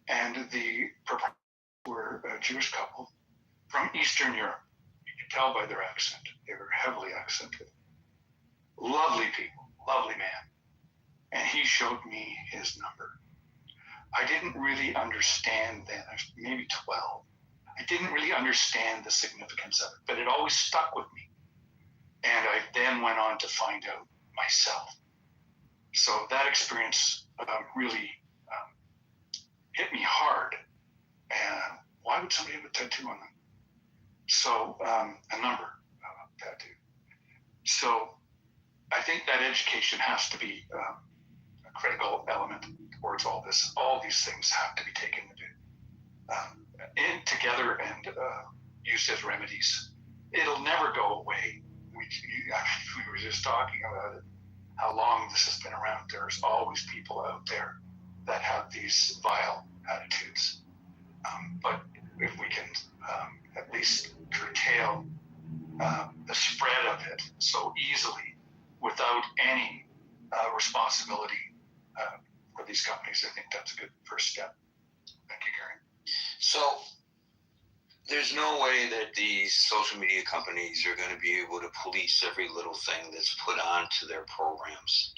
[SPEAKER 11] And the proprietors were a Jewish couple from Eastern Europe. You could tell by their accent. They were heavily accented. Lovely people, lovely man. And he showed me his number. I didn't really understand then, I was maybe 12. I didn't really understand the significance of it, but it always stuck with me. And I then went on to find out myself. So that experience really hit me hard. And why would somebody have a tattoo on them? So a number tattoo. So I think that education has to be a critical element towards all this. All these things have to be taken in together and used as remedies. It'll never go away. We were just talking about it, how long this has been around. There's always people out there that have these vile attitudes. But if we can at least curtail the spread of it so easily without any responsibility for these companies, I think that's a good first step. Thank you, Gary.
[SPEAKER 7] So there's no way that these social media companies are going to be able to police every little thing that's put onto their programs.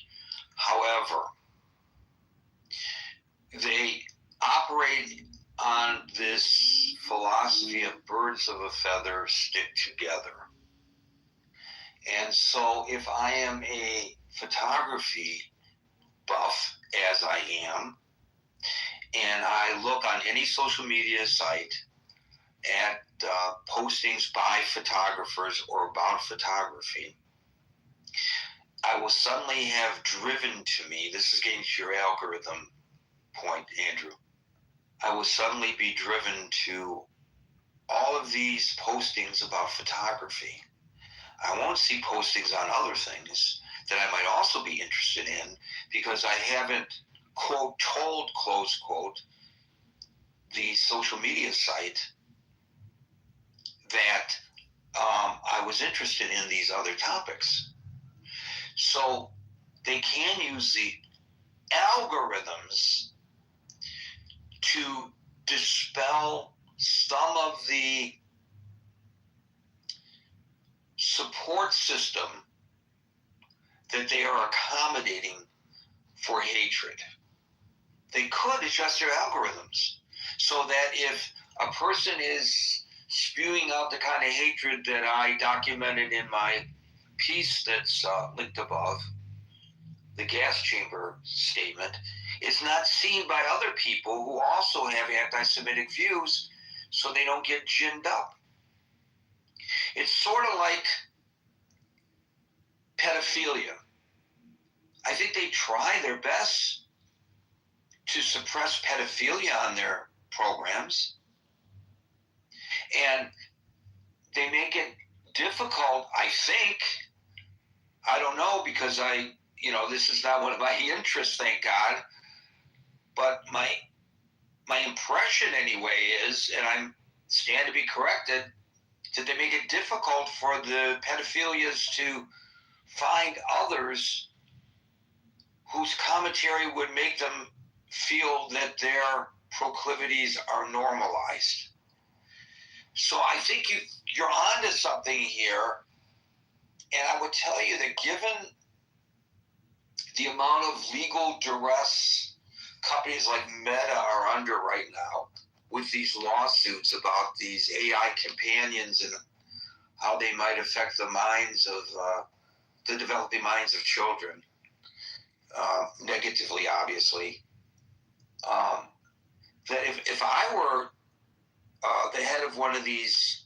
[SPEAKER 7] However, they operate on this philosophy of birds of a feather stick together. And so if I am a photography buff, as I am, and I look on any social media site at postings by photographers or about photography, I will suddenly have driven to me, this is getting to your algorithm point, Andrew, I will suddenly be driven to all of these postings about photography. I won't see postings on other things that I might also be interested in because I haven't, quote, told, close quote, the social media site that I was interested in these other topics. So they can use the algorithms to dispel some of the support system that they are accommodating for hatred. They could adjust their algorithms so that if a person is spewing out the kind of hatred that I documented in my piece that's linked above, the gas chamber statement, is not seen by other people who also have anti-Semitic views so they don't get ginned up. It's sort of like pedophilia. I think they try their best to suppress pedophilia on their programs, and they make it difficult, I think. I don't know, because this is not one of my interests, thank God, but my impression anyway is, and I stand to be corrected, that they make it difficult for the pedophilias to find others whose commentary would make them feel that their proclivities are normalized. So I think you're onto something here, and I would tell you that given the amount of legal duress companies like Meta are under right now with these lawsuits about these AI companions and how they might affect the minds of the developing minds of children, negatively, obviously, that if I were the head of one of these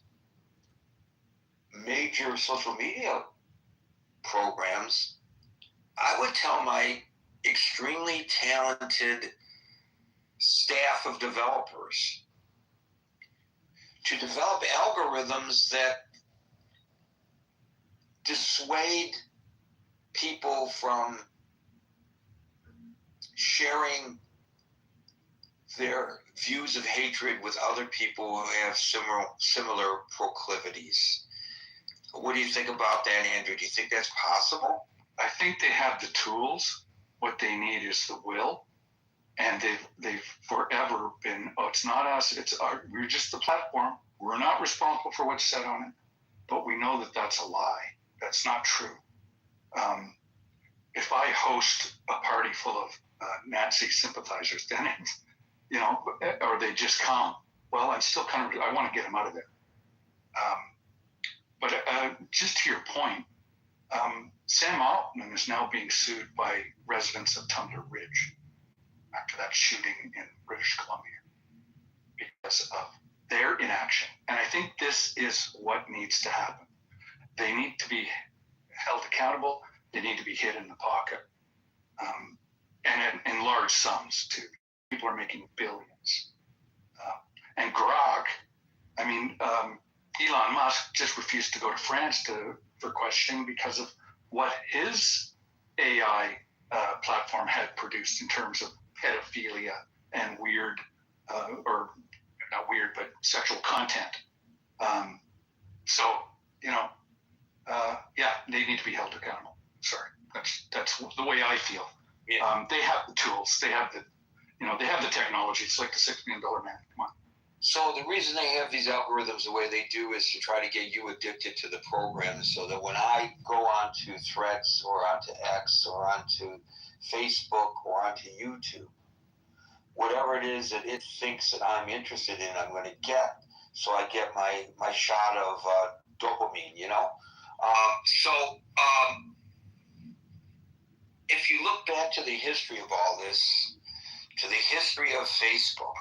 [SPEAKER 7] major social media programs, I would tell my extremely talented staff of developers to develop algorithms that dissuade people from sharing their views of hatred with other people who have similar proclivities. What do you think about that, Andrew? Do you think that's possible?
[SPEAKER 11] I think they have the tools. What they need is the will. And they've forever been, it's not us, we're just the platform. We're not responsible for what's said on it. But we know that that's a lie. That's not true. If I host a party full of Nazi sympathizers, then it's, or they just come, well, I'm still I want to get them out of there. But just to your point, Sam Altman is now being sued by residents of Tumbler Ridge after that shooting in British Columbia because of their inaction. And I think this is what needs to happen. They need to be held accountable. They need to be hit in the pocket. And in large sums, too. People are making billions. And Grok, Elon Musk just refused to go to France for questioning because of what his AI platform had produced in terms of pedophilia and weird, or not weird, but sexual content. They need to be held accountable. Sorry, that's the way I feel. Yeah. They have the tools. They have the technology. It's like the $6 million man. Come on.
[SPEAKER 7] So the reason they have these algorithms the way they do is to try to get you addicted to the program, so that when I go onto Threads or onto X or onto Facebook or onto YouTube, whatever it is that it thinks that I'm interested in, I'm going to get. So I get my shot of dopamine, if you look back to the history of all this, to the history of Facebook,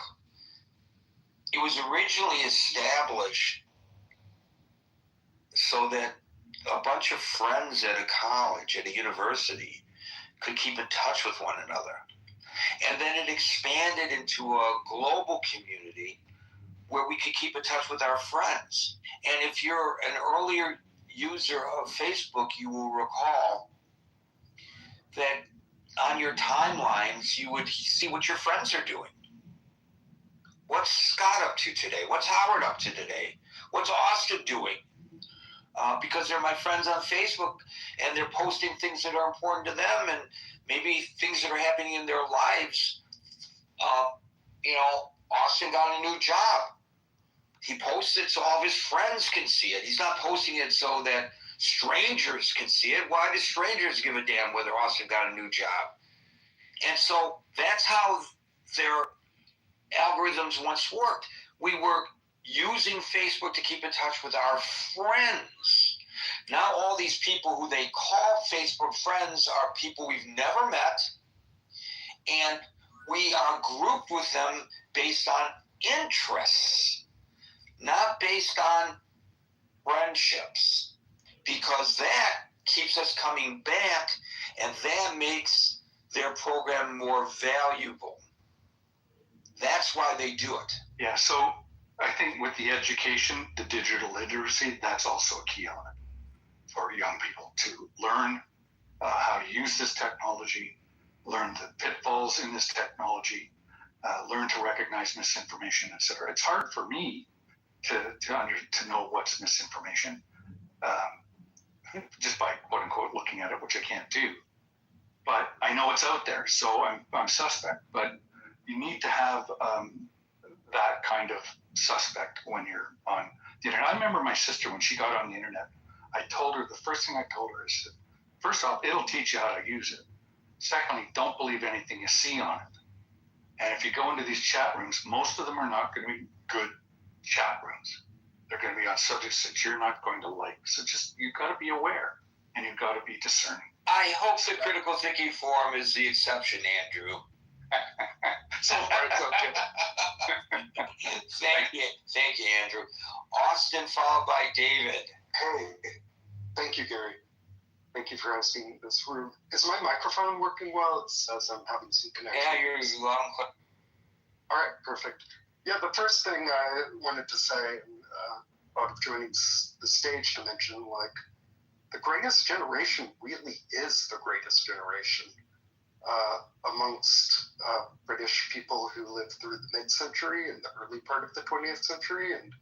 [SPEAKER 7] it was originally established so that a bunch of friends at a college, at a university, could keep in touch with one another. And then it expanded into a global community where we could keep in touch with our friends. And if you're an earlier user of Facebook, you will recall that on your timelines, you would see what your friends are doing. What's Scott up to today? What's Howard up to today? What's Austin doing? Because they're my friends on Facebook, and they're posting things that are important to them, and maybe things that are happening in their lives. Austin got a new job. He posts it so all of his friends can see it. He's not posting it so that strangers can see it. Why do strangers give a damn whether Austin got a new job? And so that's how their algorithms once worked. We were using Facebook to keep in touch with our friends. Now all these people who they call Facebook friends are people we've never met, and we are grouped with them based on interests, not based on friendships, because that keeps us coming back, and that makes their program more valuable. That's why they do it.
[SPEAKER 11] Yeah, so I think with the education, the digital literacy, that's also a key element for young people to learn how to use this technology, learn the pitfalls in this technology, learn to recognize misinformation, etc. It's hard for me to know what's misinformation just by quote unquote looking at it, which I can't do. But I know it's out there, so I'm suspect. But you need to have that kind of suspect when you're on the internet. I remember my sister, when she got on the internet, the first thing I told her is that, first off, it'll teach you how to use it. Secondly, don't believe anything you see on it. And if you go into these chat rooms, most of them are not going to be good chat rooms. They're going to be on subjects that you're not going to like. So you've got to be aware, and you've got to be discerning.
[SPEAKER 7] I hope the critical thinking forum is the exception, Andrew.
[SPEAKER 11] So far, it's okay.
[SPEAKER 7] Thank you, Andrew. Austin, followed by David.
[SPEAKER 16] Hey, thank you, Gary. Thank you for hosting this room. Is my microphone working well? It says I'm having some connection.
[SPEAKER 7] Yeah, you're loud and clear.
[SPEAKER 16] All right, perfect. Yeah, the first thing I wanted to say about joining the stage to mention, the greatest generation really is the greatest generation amongst British people who lived through the mid-century and the early part of the 20th century. And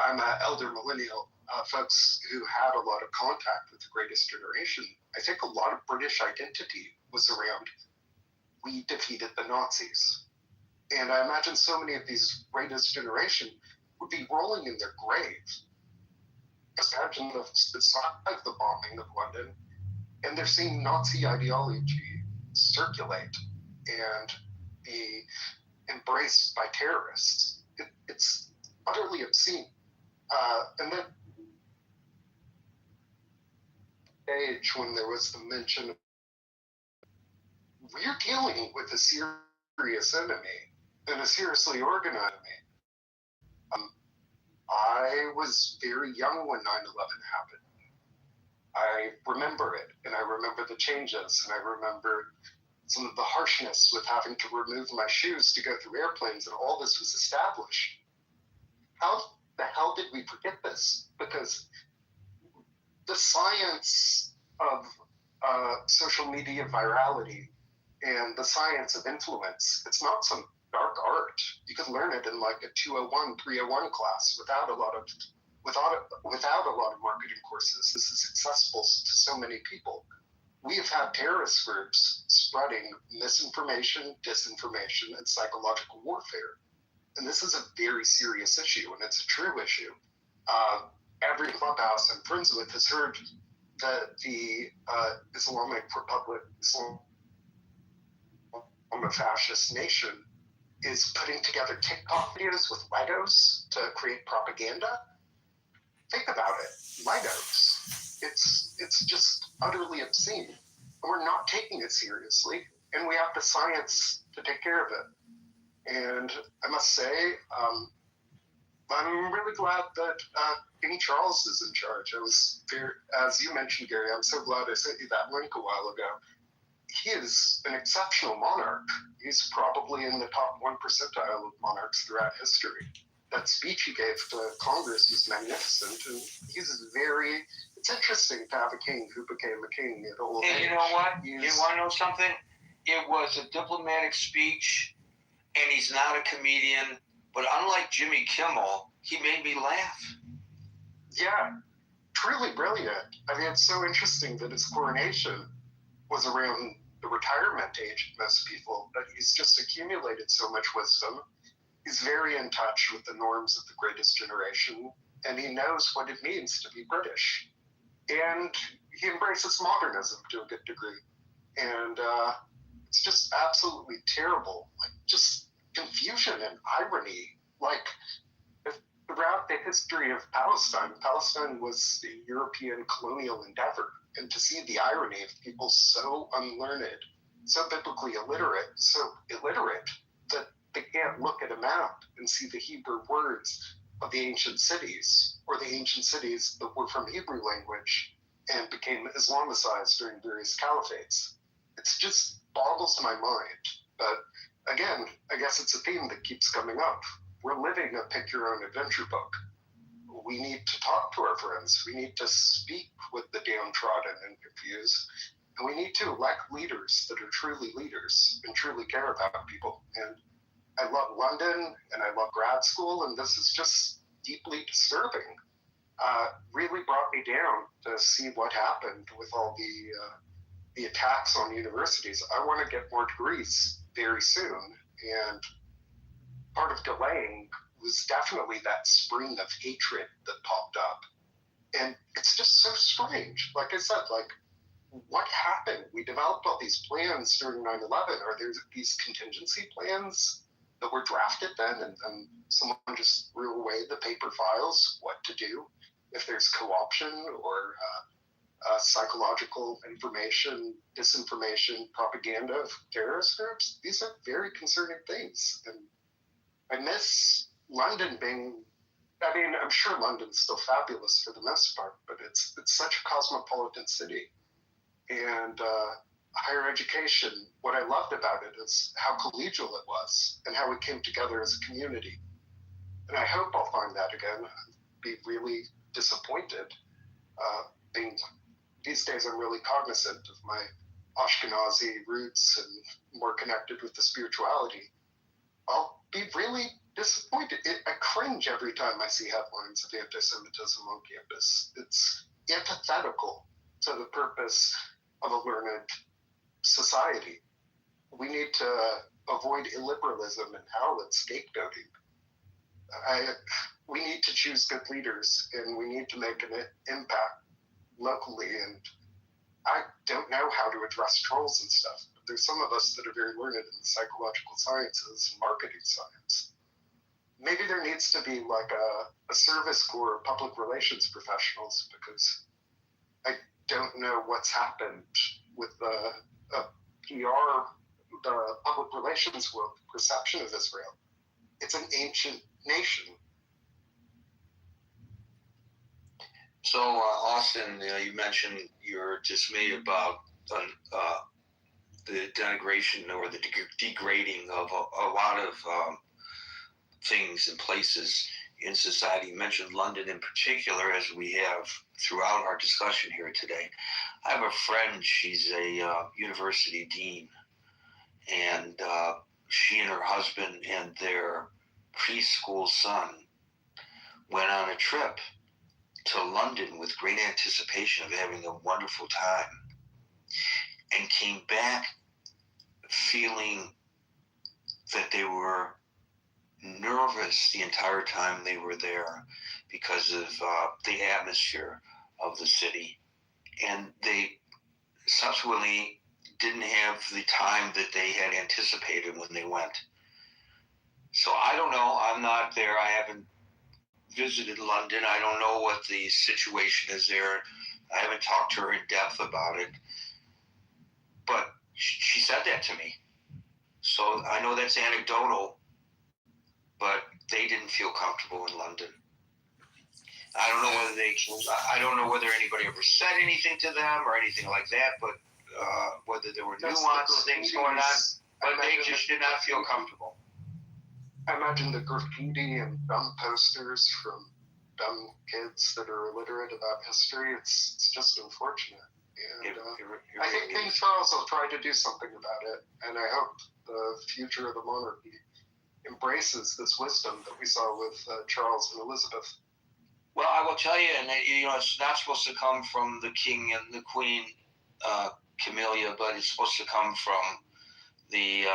[SPEAKER 16] I'm an elder millennial. Folks who had a lot of contact with the greatest generation. I think a lot of British identity was around, we defeated the Nazis. And I imagine so many of these greatest generation would be rolling in their graves. Just imagine the side of the bombing of London, and they're seeing Nazi ideology circulate and be embraced by terrorists. It's utterly obscene. And then age when there was the mention of we're dealing with a serious enemy and a seriously organized enemy. I was very young when 9/11 happened. I remember it, and I remember the changes, and I remember some of the harshness with having to remove my shoes to go through airplanes, and all this was established. How the hell did we forget this? Because the science of social media virality and the science of influence, it's not some dark art. You can learn it in like a 201, 301 class without a lot of marketing courses. This is accessible to so many people. We have had terrorist groups spreading misinformation, disinformation, and psychological warfare. And this is a very serious issue, and it's a true issue. Every clubhouse I'm friends with has heard that the Islamic Republic, Islam fascist nation, is putting together TikTok videos with Legos to create propaganda. Think about it, Legos. It's just utterly obscene. And we're not taking it seriously, and we have the science to take care of it. And I must say, I'm really glad that King Charles is in charge. I was very, as you mentioned, Gary, I'm so glad I sent you that link a while ago. He is an exceptional monarch. He's probably in the top 1 percentile of monarchs throughout history. that speech he gave to Congress was magnificent, and it's interesting to have a king who became a king at old age.
[SPEAKER 7] And you know what? You want to know something? It was a diplomatic speech, and he's not a comedian, but unlike Jimmy Kimmel, he made me laugh.
[SPEAKER 16] Yeah, truly brilliant. I mean, it's so interesting that his coronation was around the retirement age of most people, but he's just accumulated so much wisdom. He's very in touch with the norms of the greatest generation, and he knows what it means to be British. And he embraces modernism to a good degree. And it's just absolutely terrible. Like, just confusion and irony. Like, throughout the history of Palestine was a European colonial endeavor. And to see the irony of people so unlearned, so biblically illiterate that they can't look at a map and see the Hebrew words of the ancient cities, or the ancient cities that were from Hebrew language and became Islamicized during various caliphates. It's just boggles my mind. But again, I guess it's a theme that keeps coming up. We're living a pick your own adventure book. We need to talk to our friends. We need to speak with the downtrodden and confused. And we need to elect leaders that are truly leaders and truly care about people. And I love London and I love grad school, and this is just deeply disturbing. Really brought me down to see what happened with all the attacks on universities. I want to get more degrees very soon, and part of delaying was definitely that spring of hatred that popped up. And it's just so strange. Like I said, what happened? We developed all these plans during 9/11. Are there these contingency plans that were drafted then, and someone just threw away the paper files, what to do if there's co-option or psychological information, disinformation, propaganda of terrorist groups? These are very concerning things. And I miss London being, I mean, I'm sure London's still fabulous for the most part, but it's such a cosmopolitan city. And higher education, what I loved about it is how collegial it was and how we came together as a community. And I hope I'll find that again. I'd be really disappointed. These days I'm really cognizant of my Ashkenazi roots and more connected with the spirituality. I'll be really disappointed. I cringe every time I see headlines of anti-Semitism on campus. It's antithetical to the purpose of a learned society. We need to avoid illiberalism and how it's scapegoating. We need to choose good leaders, and we need to make an impact locally. And I don't know how to address trolls and stuff, but there's some of us that are very learned in the psychological sciences and marketing science. Maybe there needs to be like a service corps of public relations professionals, because I don't know what's happened with the PR, the public relations world perception of Israel. It's an ancient nation.
[SPEAKER 7] So, Austin, you mentioned you're dismayed about the denigration or the degrading of a lot of things and places in society. You mentioned London in particular, as we have throughout our discussion here today. I have a friend, she's a university dean, and she and her husband and their preschool son went on a trip to London with great anticipation of having a wonderful time, and came back feeling that they were nervous the entire time they were there because of the atmosphere of the city. And they subsequently didn't have the time that they had anticipated when they went. So I don't know. I'm not there. I haven't visited London. I don't know what the situation is there. I haven't talked to her in depth about it. But she said that to me. So I know that's anecdotal, but they didn't feel comfortable in London. I don't know whether anybody ever said anything to them or anything like that, but whether there were nuanced things going on, but they just did not feel comfortable.
[SPEAKER 16] I imagine the graffiti and dumb posters from dumb kids that are illiterate about history. It's just unfortunate. And I think King Charles will try to do something about it. And I hope the future of the monarchy embraces this wisdom that we saw with Charles and Elizabeth.
[SPEAKER 7] Well, I will tell you, and it's not supposed to come from the king and the queen, Camellia, but it's supposed to come from the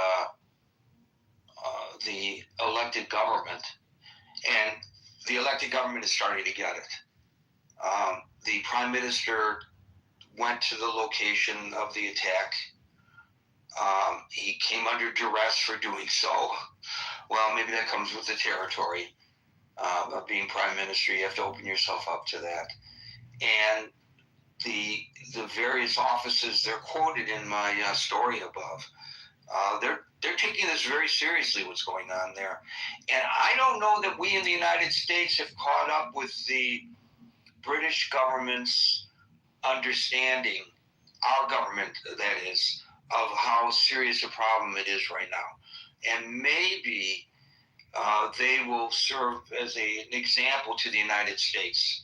[SPEAKER 7] elected government, and the elected government is starting to get it. The prime minister went to the location of the attack. He came under duress for doing so. Well, maybe that comes with the territory of being prime minister. You have to open yourself up to that. And the various offices, they're quoted in my story above. They're taking this very seriously, what's going on there. And I don't know that we in the United States have caught up with the British government's understanding, our government, that is, of how serious a problem it is right now. And maybe they will serve as an example to the United States.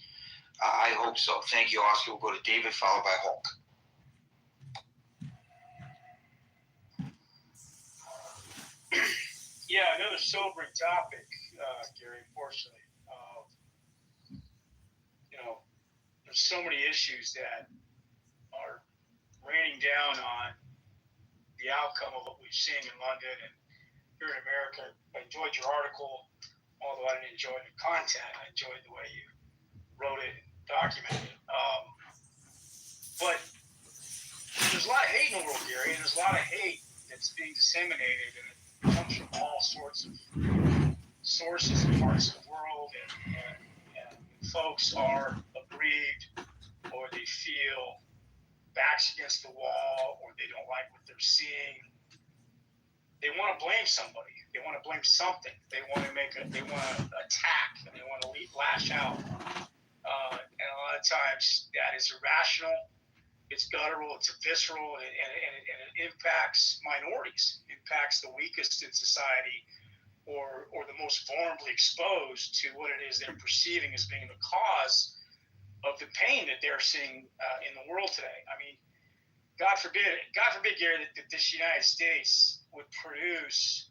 [SPEAKER 7] I hope so. Thank you, Oscar. We'll go to David, followed by Hulk.
[SPEAKER 17] Yeah, another sobering topic, Gary, unfortunately. There's so many issues that are raining down on the outcome of what we've seen in London and here in America. I enjoyed your article, although I didn't enjoy the content. I enjoyed the way you wrote it and documented it. But there's a lot of hate in the world, Gary, and there's a lot of hate that's being disseminated, and it comes from all sorts of sources and parts of the world, and folks are aggrieved, or they feel backs against the wall, or they don't like what they're seeing. They want to blame somebody. They want to blame something. They want to attack, and they want to lash out. And a lot of times that is irrational. It's guttural. It's visceral, and it impacts minorities. Impacts the weakest in society, or the most vulnerably exposed to what it is they're perceiving as being the cause of the pain that they're seeing in the world today. I mean, God forbid, Gary, that this United States would produce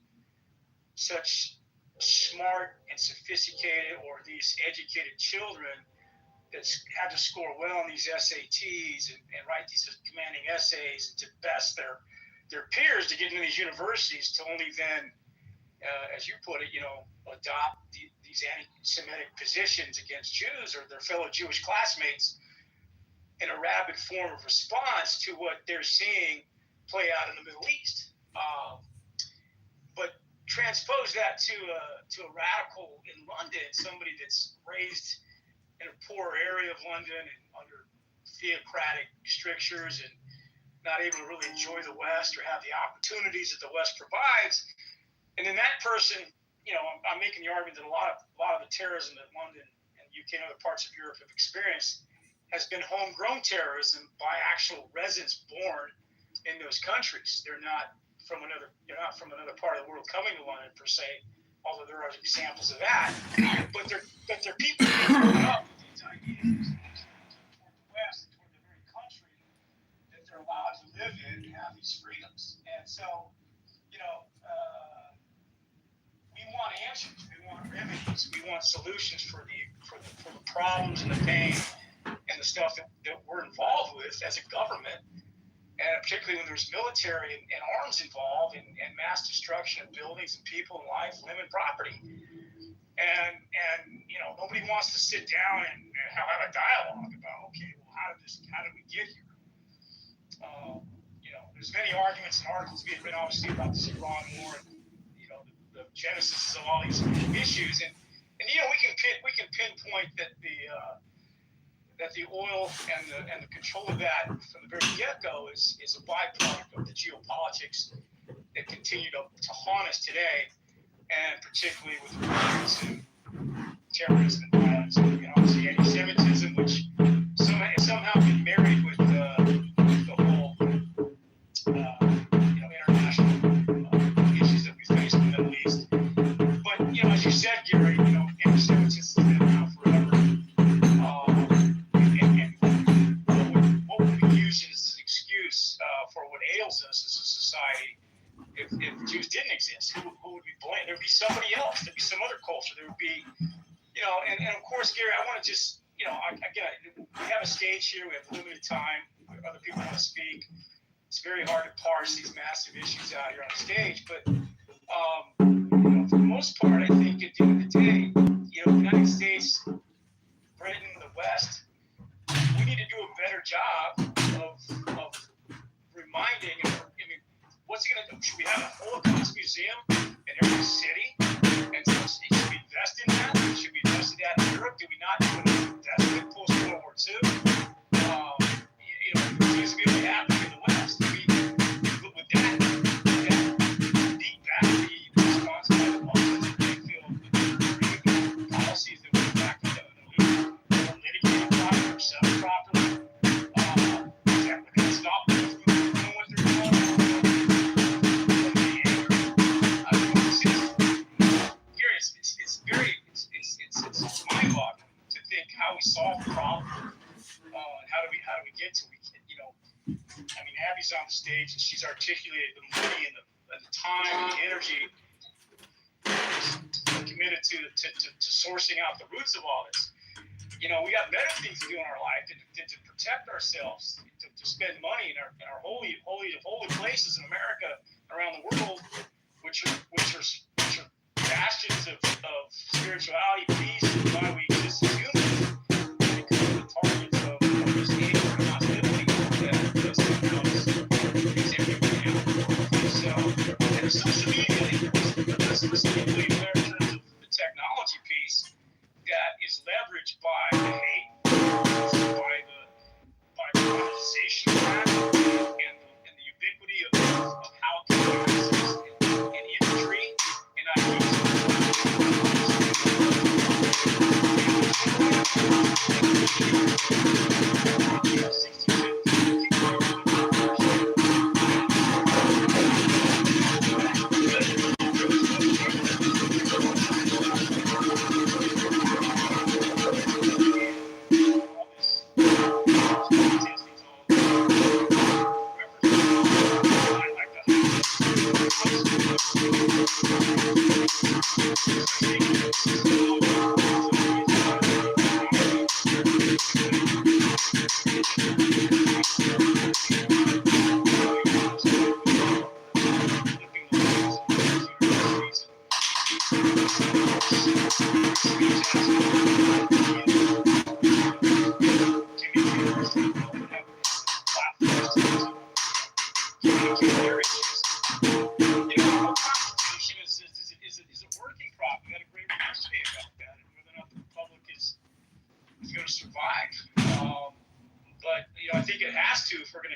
[SPEAKER 17] such smart and sophisticated, or these educated children that have to score well on these SATs and write these commanding essays and to best their peers to get into these universities, to only then, as you put it, adopt these anti-Semitic positions against Jews or their fellow Jewish classmates in a rabid form of response to what they're seeing play out in the Middle East. But transpose that to a radical in London, somebody that's raised in a poor area of London and under theocratic strictures and not able to really enjoy the West or have the opportunities that the West provides. And then that person, I'm making the argument that a lot of the terrorism that London and UK and other parts of Europe have experienced has been homegrown terrorism by actual residents born in those countries. They're not from another part of the world coming to London per se, although there are examples of that. But they're people who are growing up with these ideas toward the West and toward the very country that they're allowed to live in and have these freedoms. And so, we want answers, we want remedies, we want solutions for the problems and the pain and the stuff that we're involved with as a government, and particularly when there's military and arms involved and mass destruction of buildings and people and life, limb and property. And nobody wants to sit down and have a dialogue about, okay, well, how did we get here? There's many arguments and articles being written, obviously, about this Iran war and the genesis of all these issues, and we can pinpoint that the oil and the control of that from the very get-go is a byproduct of the geopolitics that continue to haunt us today, and particularly with regard to terrorism and violence, obviously anti-Semitism, which somehow been married with the whole international issues that we face in the Middle East. But fails us as a society. If Jews didn't exist, who would we blame? There'd be somebody else. There'd be some other culture. There would be, and of course, Gary, I want to just, again, we have a stage here. We have limited time. Other people want to speak. It's very hard to parse these massive issues out here on stage. But for the most part, I think at the end of the day, the United States, Britain, the West, we need to do a better job of reminding. What's it going to do? Should we have a Holocaust museum in every city? And so should we invest in that? Should we invest in that in Europe? Do we not do enough investment post World War II? It seems to be only happening in the West. But with that deep back, the response by the public, they feel the policies that we're back to litigate properly or settle properly. Is that we're going to stop them from doing what they're doing? It's mind-boggling to think how we solve the problem, and how do we get to Abby's on the stage and she's articulated the money and the time and the energy committed to sourcing out the roots of all this. We got better things to do in our life to protect ourselves, to spend money in our holy of holy places in America, around the world, which are bastions of spirituality, peace, and why we exist as humans, because the targets of this anger and hostility that does things everywhere now. So, and the social media, let's specifically there in terms of the technology piece that is leveraged by the hate, by the monetization of that, and the ubiquity of how it can be accessed in imagery and ideas.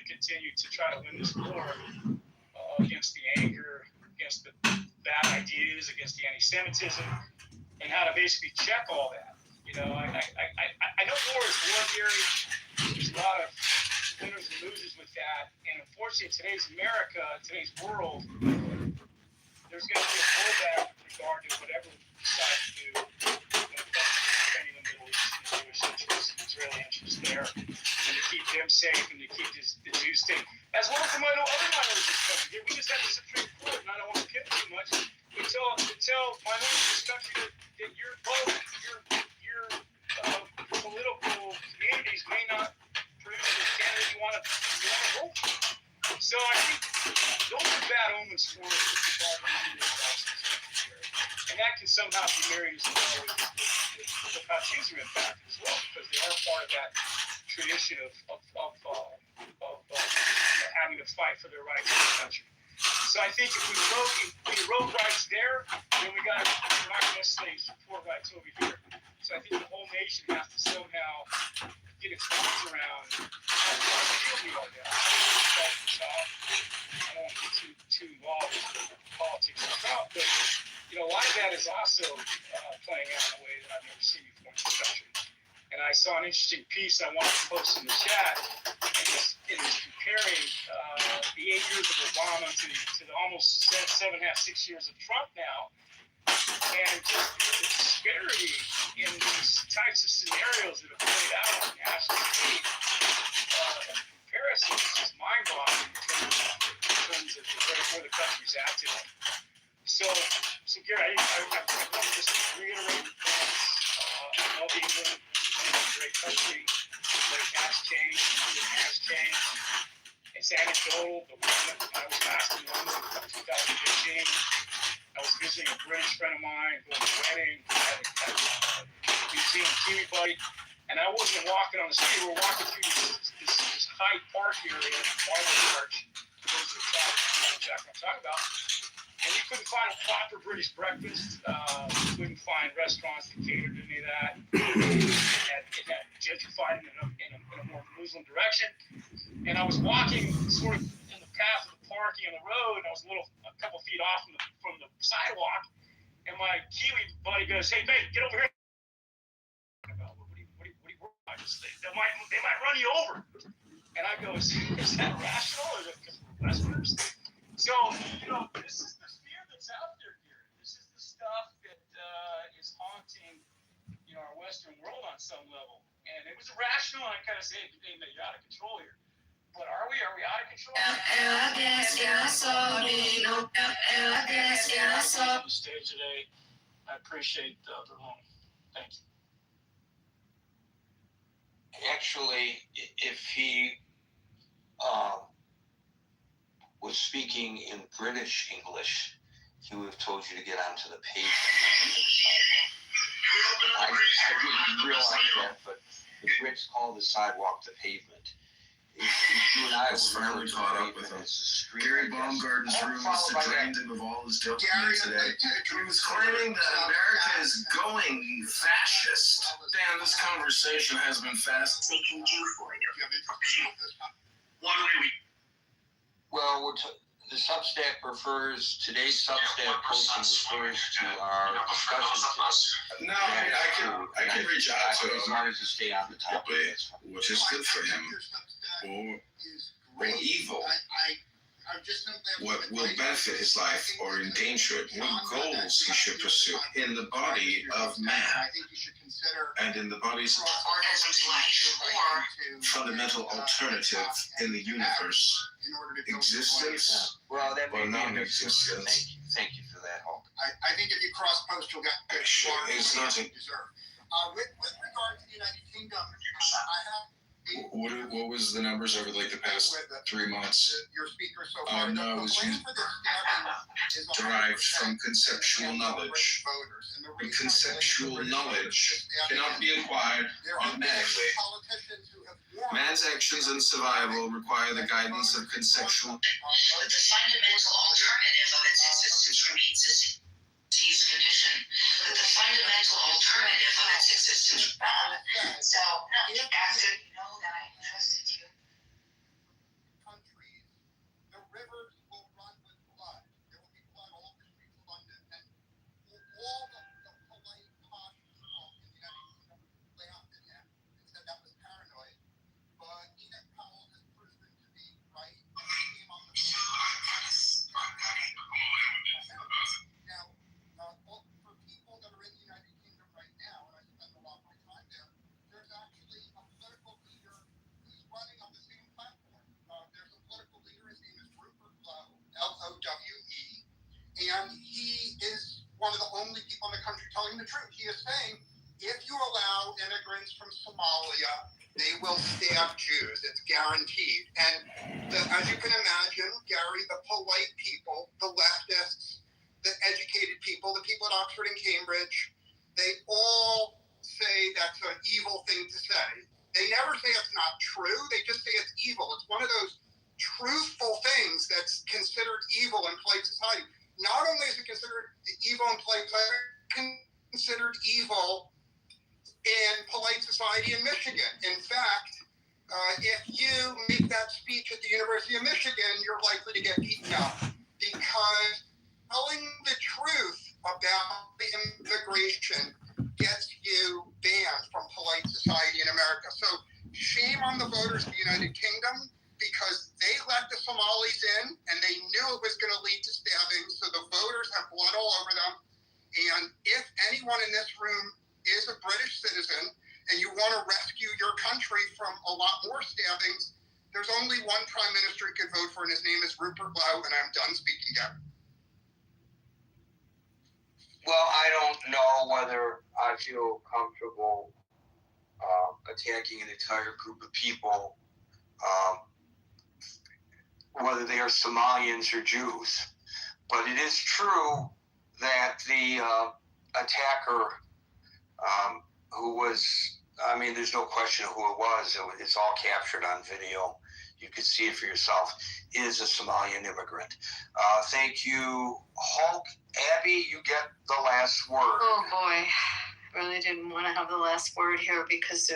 [SPEAKER 17] Continue to try to win this war against the anger, against the bad ideas, against the anti-Semitism, and how to basically check all that. I know war is war theory. There's a lot of winners and losers with that, and unfortunately, in today's America, today's world, there's going to be a pullback with regard to whatever we decide to do when it comes to defending the Middle East and the Jewish interests and Israeli interests there, and to keep them safe and to keep the Jews safe, as well as the other minorities in this country. We just had the Supreme Court, and I don't want to pivot too much, to tell minorities in this country that your vote, your political communities may not produce the candidate you want to vote for. So I think those are bad omens for us with regard to the crisis. And that can somehow be married as well with how Jews are impacted as well, because they are part of that tradition of having to fight for their rights in the country. So I think if we wrote rights there, then we're not going to necessarily support rights over here. So I think the whole nation has to somehow get its arms around how real we are now. I don't want to get too involved in the politics of Trump, but a lot of that is also playing out in a way that I've never seen before in this country. And I saw an interesting piece I wanted to post in the chat, and it was comparing the 8 years of Obama to the almost 7.5, 6 years of Trump now, and just the disparity in these types of scenarios that have played out on the national stage. Comparison is just mind-boggling in terms of where the country's at today. So Gary, I want to just reiterate the points. I know England is a great country, but it has changed. It has changed. It's anecdotal, but when I was last in London in 2015, I was visiting a British friend of mine going to a wedding at a museum Kiwi Buddy, and I wasn't walking on the street. We were walking through this Hyde Park area, Marble Arch. Those are the tracks, you know exactly what I'm talking about. And you couldn't find a proper British breakfast. You couldn't find restaurants that catered to any of that. It had gentrified in a more Muslim direction. And I was walking sort of in the path of the parking on the road, and I was a couple feet off from the sidewalk. And my Kiwi buddy goes, "Hey, mate, get over here." What do you worry about? They might run you over. And I go, "Is that rational? Is it because we're Westerners?" So, this is the fear that's out there here. This is the stuff that is haunting, our Western world on some level. And it was irrational, and I kind of say, "Hey, you're out of control here." But are we? Are we out of control? On the stage today, I appreciate the room. Thank you.
[SPEAKER 7] Actually, if he was speaking in British English, he would have told you to get onto the pavement. I didn't realize that, but the Brits call the sidewalk the pavement. You and I
[SPEAKER 12] finally caught up with him. Gary Baumgarten's rumors that drained him of all his dopamine today. He was claiming that America is going fascist. Dan, this conversation has been fast. They can do for you.
[SPEAKER 7] What do we? Well, the Substack today's Substack posting refers to our discussion.
[SPEAKER 12] No, I can reach out to him.
[SPEAKER 7] As long as you stay on the topic.
[SPEAKER 12] Which is good for him. Or evil. What will benefit his life or endanger it? What goals he should pursue in the body of man and in the body's fundamental alternative in the universe, existence
[SPEAKER 7] or
[SPEAKER 12] non-existence.
[SPEAKER 7] Thank you for that, Hulk.
[SPEAKER 5] I think if you cross post, you'll get
[SPEAKER 12] is not a,
[SPEAKER 5] deserve. With regard to the United Kingdom, I have.
[SPEAKER 12] What was the numbers over the past 3 months?
[SPEAKER 5] Your speaker so far.
[SPEAKER 12] No, it was derived from conceptual knowledge. And conceptual knowledge cannot be acquired automatically. Man's actions and survival require the guidance of conceptual.
[SPEAKER 18] But the fundamental alternative of its existence remains a disease condition. But the fundamental alternative of its existence. So, no, after you know that I trusted you.
[SPEAKER 5] Countries, the rivers will run with blood. There will be blood all over the streets of London, and all the polite, posh people in the United Kingdom laughed at him and said that was paranoid. But Enoch Powell has proven to be right. He came on the Now, for people that are in the United Kingdom right now, and I spend a lot of my time there, there's actually a political leader who's running on the same platform. There's a political leader, his name is Rupert Lowe, Lowe, and he is one of the only people in the country telling the truth. He is saying, if you allow immigrants from Somalia, they will stab Jews. It's guaranteed. And as you can imagine, Gary, the polite people, the leftists, the educated people, the people at Oxford and Cambridge, they all say that's an evil thing to say. They never say it's not true. They just say it's evil. It's one of those truthful things that's considered evil in polite society. Not only is it considered evil in polite society, it's considered evil in polite society in Michigan. In fact, if you make that speech at the University of Michigan, you're likely to get beaten up because telling the truth about the immigration gets you banned from polite society in America. So shame on the voters of the United Kingdom because they let the Somalis in and they knew it was going to lead to stabbing. So the voters have blood all over them. And if anyone in this room is a British citizen and you want to rescue your country from a lot more stabbings,
[SPEAKER 16] There's only one prime minister he could vote for, and his name is Rupert Lau, and I'm done speaking, Gavin.
[SPEAKER 7] Well, I don't know whether I feel comfortable attacking an entire group of people, whether they are Somalians or Jews. But it is true that the attacker, who was, I mean, there's no question who it was. It's all captured on video. You can see it for yourself, is a Somalian immigrant. Thank you, Hulk. Abby, you get the last word.
[SPEAKER 19] Oh boy, I really didn't want to have the last word here because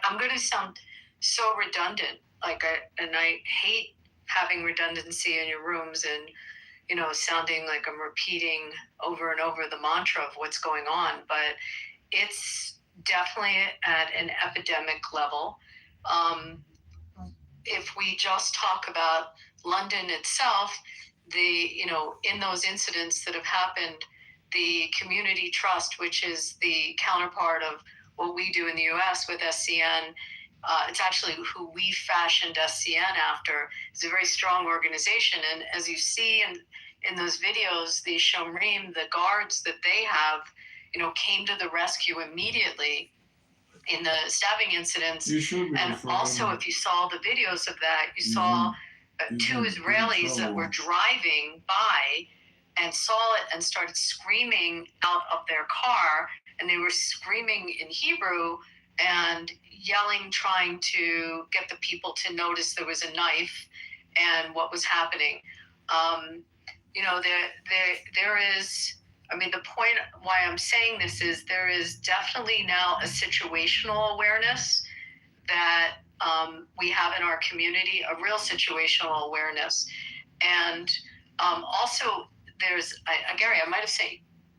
[SPEAKER 19] I'm going to sound so redundant. And I hate having redundancy in your rooms and, sounding like I'm repeating over and over the mantra of what's going on, but it's definitely at an epidemic level. If we just talk about London itself, in those incidents that have happened, the community trust, which is the counterpart of what we do in the US with SCN, it's actually who we fashioned SCN after. It's a very strong organization. And as you see in those videos, the Shomrim, the guards that they have, came to the rescue immediately in the stabbing incidents. And also, if you saw the videos of that, you saw two Israelis that were driving by and saw it and started screaming out of their car. And they were screaming in Hebrew and yelling, trying to get the people to notice there was a knife and what was happening. There is, the point why I'm saying this is there is definitely now a situational awareness that we have in our community, a real situational awareness. And also there's, Gary, I might have sent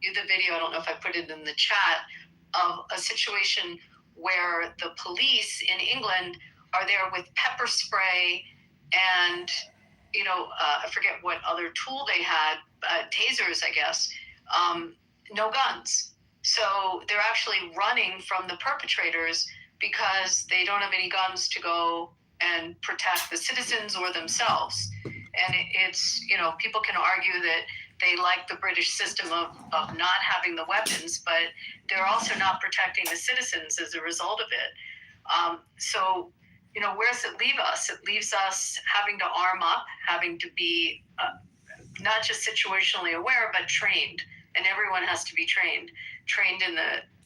[SPEAKER 19] you the video, I don't know if I put it in the chat, of a situation where the police in England are there with pepper spray and, I forget what other tool they had, tasers, I guess, no guns. So they're actually running from the perpetrators because they don't have any guns to go and protect the citizens or themselves. And it's, people can argue that they like the British system of not having the weapons, but they're also not protecting the citizens as a result of it. So, where does it leave us? It leaves us having to arm up, having to be not just situationally aware, but trained. And everyone has to be trained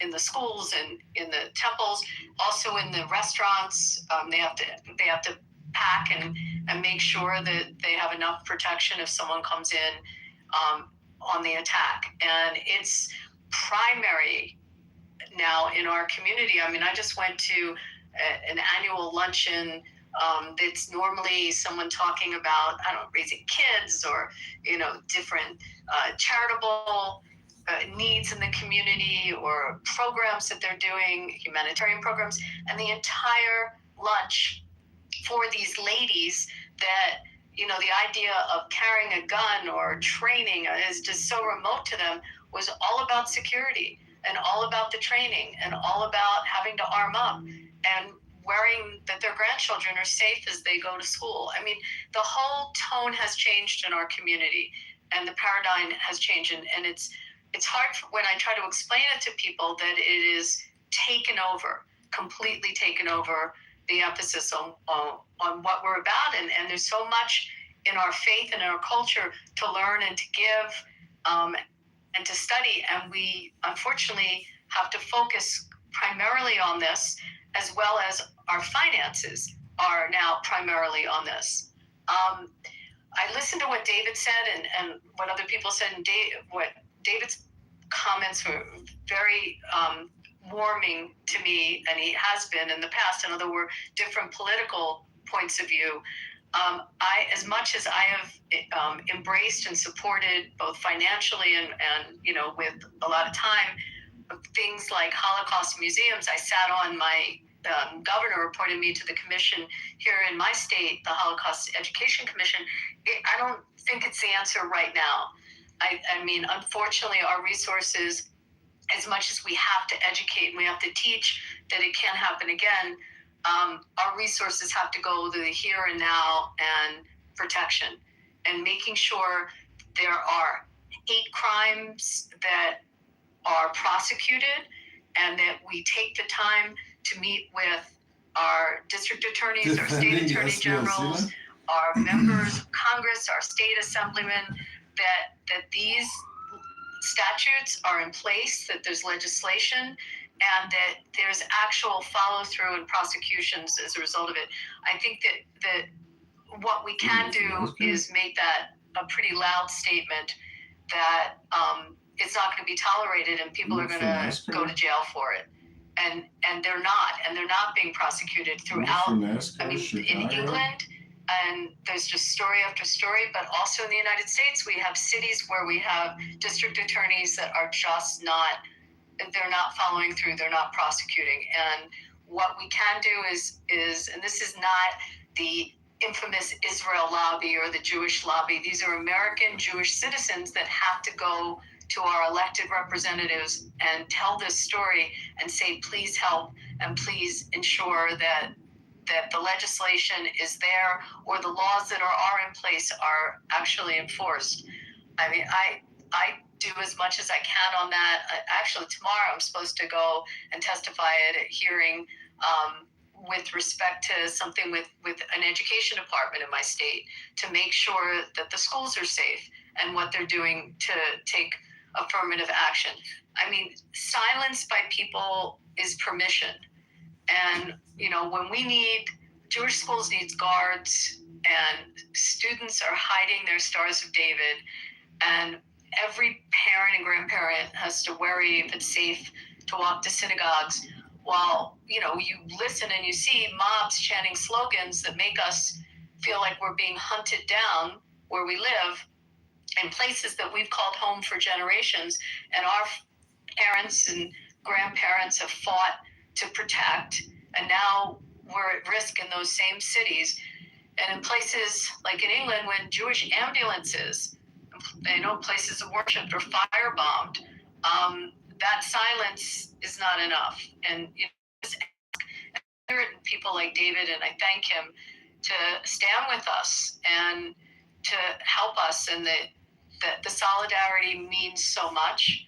[SPEAKER 19] in the schools and in the temples, also in the restaurants. They have to pack and make sure that they have enough protection if someone comes in on the attack. And it's primary now in our community. I just went to an annual luncheon that's normally someone talking about, raising kids or, different charitable needs in the community or programs that they're doing, humanitarian programs. And the entire lunch for these ladies that, the idea of carrying a gun or training is just so remote to them, was all about security and all about the training and all about having to arm up and worrying that their grandchildren are safe as they go to school. The whole tone has changed in our community and the paradigm has changed. And it's hard when I try to explain it to people that it is completely taken over the emphasis on what we're about. And there's so much in our faith and in our culture to learn and to give and to study. And we unfortunately have to focus primarily on this, as well as our finances are now primarily on this. I listened to what David said and what other people said, and what David's comments were very warming to me, and he has been in the past. And there were different political points of view. As much as I have embraced and supported both financially and with a lot of time, things like Holocaust museums, I sat on my governor appointed me to the commission here in my state, the Holocaust Education Commission. I don't think it's the answer right now. Unfortunately, our resources, as much as we have to educate and we have to teach that it can't happen again, our resources have to go to the here and now and protection, and making sure there are hate crimes that are prosecuted, and that we take the time to meet with our district attorneys, our state attorney generals, our members of Congress, our state assemblymen, that these statutes are in place, that there's legislation, and that there's actual follow through and prosecutions as a result of it. I think that what we can do is make that a pretty loud statement that it's not going to be tolerated, and people are going to go to jail for it. And they're not being prosecuted throughout. I mean, in England, and there's just story after story, but also in the United States, we have cities where we have district attorneys that are just not, they're not following through, they're not prosecuting. And what we can do is, and this is not the infamous Israel lobby or the Jewish lobby, these are American Jewish citizens that have to go to our elected representatives and tell this story and say, please help, and please ensure that the legislation is there, or the laws that are in place are actually enforced. I mean, I do as much as I can on that. Actually, tomorrow I'm supposed to go and testify at a hearing with respect to something with an education department in my state, to make sure that the schools are safe and what they're doing to take affirmative action. I mean, silence by people is permission. And, you know, when we need, Jewish schools needs guards, and students are hiding their Stars of David, and every parent and grandparent has to worry if it's safe to walk to synagogues, while, you know, you listen and you see mobs chanting slogans that make us feel like we're being hunted down where we live, in places that we've called home for generations, and our parents and grandparents have fought to protect, and now we're at risk in those same cities. And in places like in England, when Jewish ambulances, you know, places of worship are firebombed, that silence is not enough. And you know, people like David, and I thank him, to stand with us and to help us, and the solidarity means so much.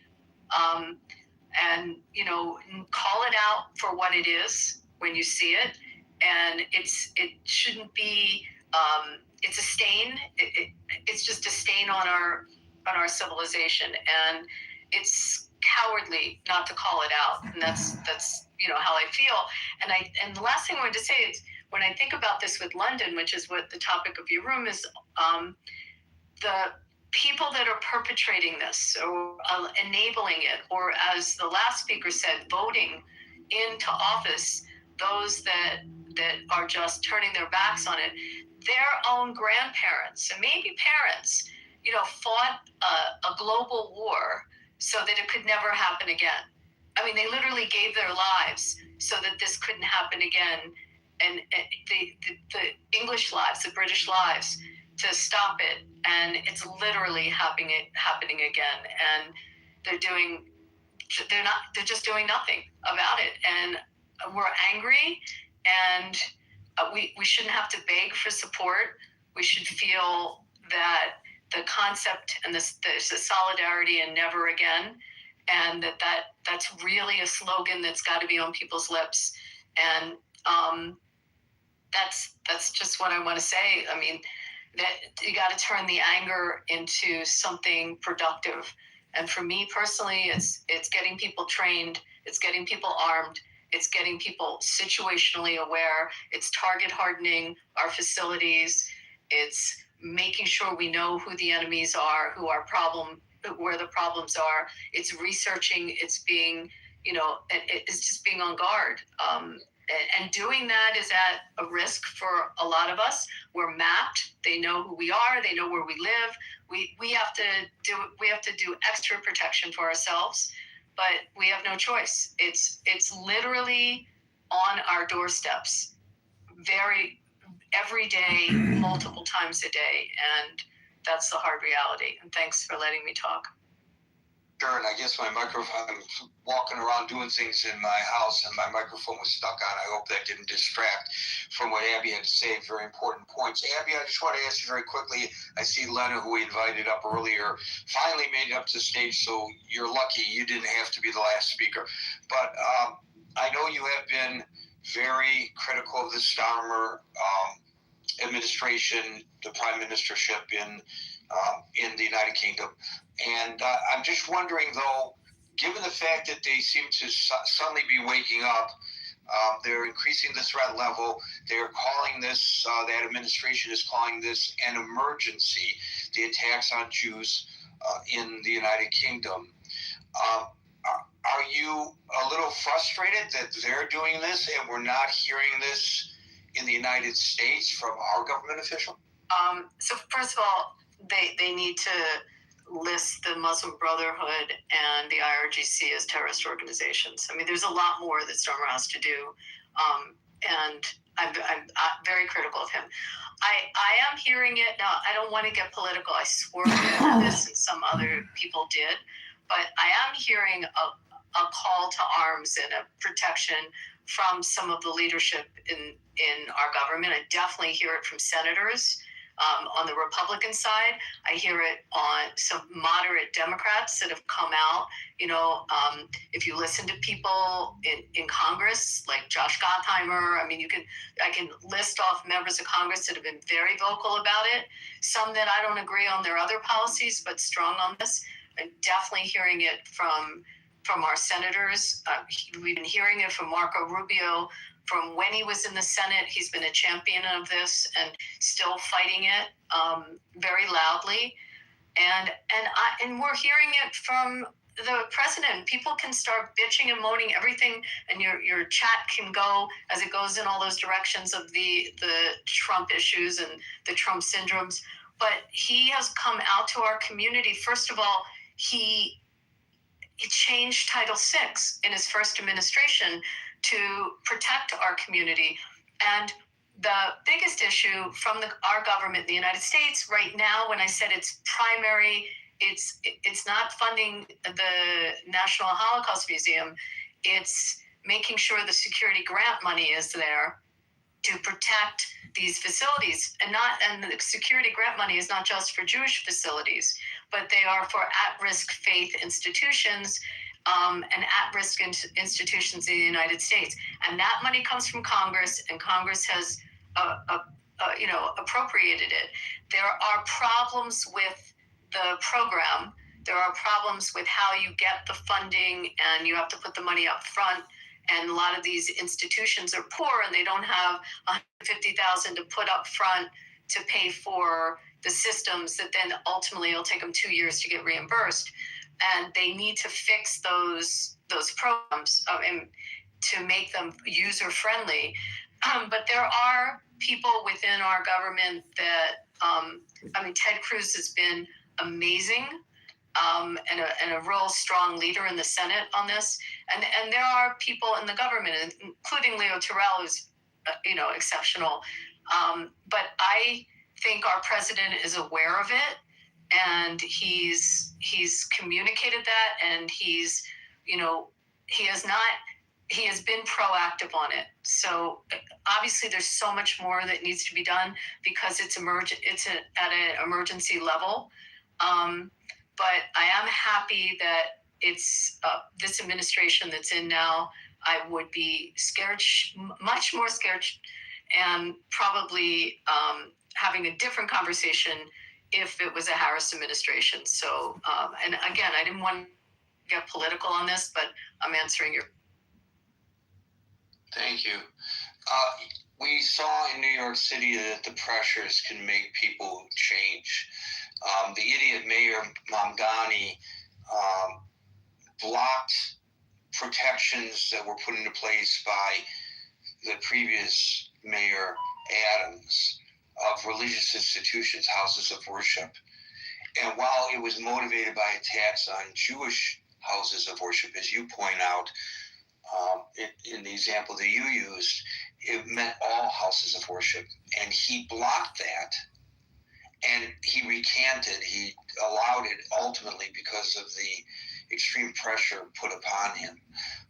[SPEAKER 19] And, you know, call it out for what it is when you see it. And it shouldn't be, it's a stain. It's just a stain on our civilization. And it's cowardly not to call it out. And that's you know, how I feel. And the last thing I wanted to say is, when I think about this with London, which is what the topic of your room is, the people that are perpetrating this or enabling it, or as the last speaker said, voting into office those that are just turning their backs on it, their own grandparents and maybe parents, you know, fought a global war so that it could never happen again. I mean, they literally gave their lives so that this couldn't happen again. And the English lives, the British lives, to stop it. And it's literally happening again. And they're just doing nothing about it. And we're angry, and we shouldn't have to beg for support. We should feel that the concept and the solidarity and never again, and that's really a slogan that's got to be on people's lips. And that's just what I want to say. I mean, that you got to turn the anger into something productive. And for me personally, it's getting people trained, it's getting people armed, it's getting people situationally aware, it's target hardening our facilities, it's making sure we know who the enemies are, where the problems are. It's researching, it's being, you know, it's just being on guard. And doing that is at a risk for a lot of us. We're mapped. They know who we are. They know where we live. We have to do extra protection for ourselves, but we have no choice. It's literally on our doorsteps, every day, multiple times a day, and that's the hard reality. And thanks for letting me talk.
[SPEAKER 10] Sure, and I guess my microphone, I'm walking around doing things in my house and my microphone was stuck on. I hope that didn't distract from what Abby had to say. Very important points. Abby, I just want to ask you very quickly. I see Lena, who we invited up earlier, finally made it up to the stage, so you're lucky you didn't have to be the last speaker. But I know you have been very critical of the Starmer administration, the prime ministership in the United Kingdom. And I'm just wondering, though, given the fact that they seem to suddenly be waking up, they're increasing the threat level. They're calling this, that administration is calling this an emergency, the attacks on Jews in the United Kingdom. Are you a little frustrated that they're doing this and we're not hearing this in the United States from our government official?
[SPEAKER 19] So first of all, they need to list the Muslim Brotherhood and the IRGC as terrorist organizations. I mean, there's a lot more that Stormer has to do, and I'm very critical of him. I am hearing it now. I don't want to get political. I swore to this, and some other people did, but I am hearing a call to arms and a protection from some of the leadership in our government. I definitely hear it from senators. On the Republican side, I hear it on some moderate Democrats that have come out. You know, if you listen to people in Congress, like Josh Gottheimer, I mean, I can list off members of Congress that have been very vocal about it. Some that I don't agree on their other policies, but strong on this. I'm definitely hearing it from our senators. We've been hearing it from Marco Rubio. From when he was in the Senate, he's been a champion of this and still fighting it very loudly. And we're hearing it from the president. People can start bitching and moaning everything, and your chat can go as it goes in all those directions of the Trump issues and the Trump syndromes. But he has come out to our community. First of all, he changed Title VI in his first administration to protect our community. And the biggest issue from our government in the United States right now, when I said it's primary, it's not funding the National Holocaust Museum. It's making sure the security grant money is there to protect these facilities. And the security grant money is not just for Jewish facilities, but they are for at-risk faith institutions and at-risk institutions in the United States. And that money comes from Congress, and Congress has appropriated it. There are problems with the program. There are problems with how you get the funding, and you have to put the money up front. And a lot of these institutions are poor, and they don't have $150,000 to put up front to pay for the systems that then ultimately it'll take them 2 years to get reimbursed. And they need to fix those programs and to make them user friendly. But there are people within our government that, Ted Cruz has been amazing and a real strong leader in the Senate on this. And there are people in the government, including Leo Terrell, who's, exceptional. But I think our president is aware of it, and he's communicated that, and he has been proactive on it. So obviously there's so much more that needs to be done because it's at an emergency level. But I am happy that it's this administration that's in now. I would be scared, much more scared, and probably having a different conversation if it was a Harris administration. So, and again, I didn't want to get political on this, but I'm answering your.
[SPEAKER 10] Thank you. We saw in New York City that the pressures can make people change. The idiot mayor, Mamdani, blocked protections that were put into place by the previous mayor, Adams, of religious institutions, houses of worship. And while it was motivated by attacks on Jewish houses of worship, as you point out, in the example that you used, it meant all houses of worship. And he blocked that, and he recanted. He allowed it ultimately because of the extreme pressure put upon him.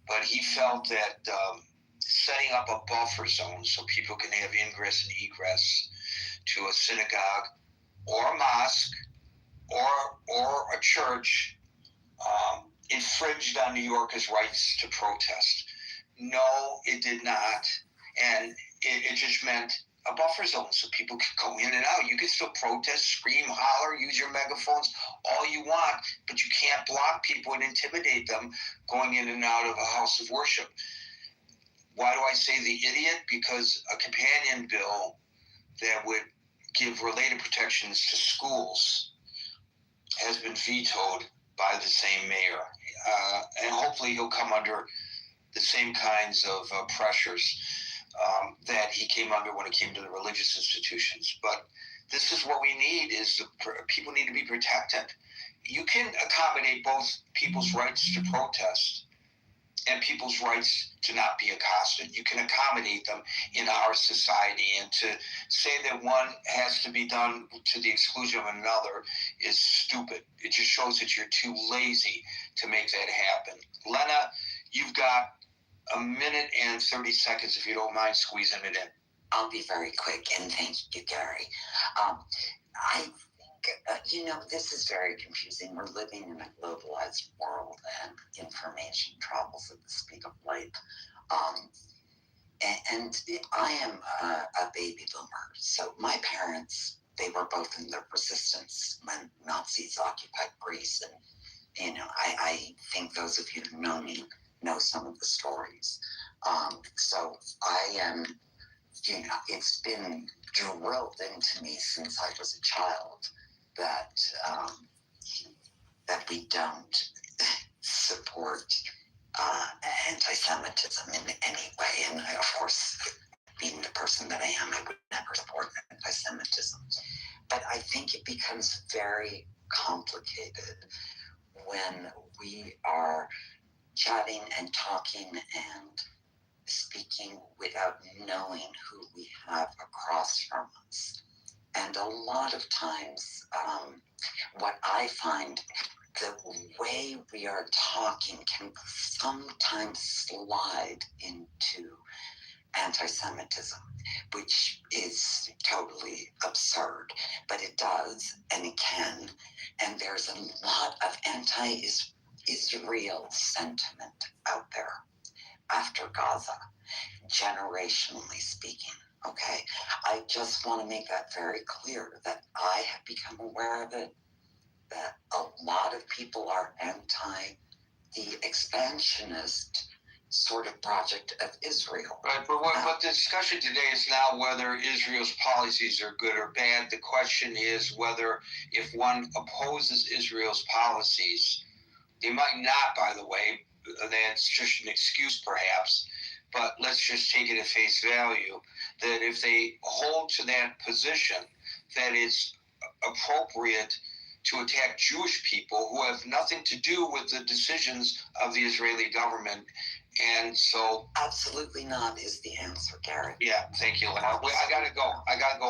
[SPEAKER 10] But he felt that setting up a buffer zone so people can have ingress and egress to a synagogue or a mosque or a church infringed on New Yorkers' rights to protest. No, it did not. And it just meant a buffer zone so people could go in and out. You could still protest, scream, holler, use your megaphones, all you want, but you can't block people and intimidate them going in and out of a house of worship. Why do I say the idiot? Because a companion bill that would give related protections to schools has been vetoed by the same mayor. And hopefully he'll come under the same kinds of pressures that he came under when it came to the religious institutions. But this is what we need, is people need to be protected. You can accommodate both people's rights to protest and people's rights to not be accosted. You can accommodate them in our society, and to say that one has to be done to the exclusion of another is stupid. It just shows that you're too lazy to make that happen. Lena, you've got a minute and 30 seconds, if you don't mind squeezing it in.
[SPEAKER 20] I'll be very quick, and thank you, Gary. I think, this is very confusing. We're living in a globalized world, and information travels at the speed of light. And I am a baby boomer, so my parents, they were both in the resistance when Nazis occupied Greece, and I think those of you who know me know some of the stories. So I am, it's been drilled into me since I was a child that we don't support anti-Semitism in any way. And I, of course, being the person that I am, I would never support anti-Semitism. But I think it becomes very complicated when we are chatting and talking and speaking without knowing who we have across from us. And a lot of times, what I find, the way we are talking can sometimes slide into anti-Semitism, which is totally absurd, but it does, and it can. And there's a lot of anti-Israel sentiment out there after Gaza, generationally speaking. Okay, I just want to make that very clear, that I have become aware of it, that a lot of people are anti the expansionist sort of project of Israel.
[SPEAKER 10] Right, but what the discussion today is not whether Israel's policies are good or bad. The question is whether, if one opposes Israel's policies, they might not, by the way, that's just an excuse perhaps, but let's just take it at face value, that if they hold to that position, that it's appropriate to attack Jewish people who have nothing to do with the decisions of the Israeli government. And so...
[SPEAKER 20] Absolutely not is the answer, Gary.
[SPEAKER 10] Yeah, thank you, Lena. I gotta go,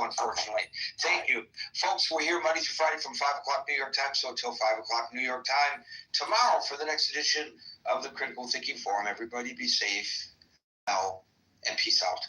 [SPEAKER 10] unfortunately. Okay. Thank you. Folks, we're here Monday through Friday from 5 o'clock New York time, so until 5 o'clock New York time tomorrow for the next edition of the Critical Thinking Forum. Everybody be safe now, and peace out.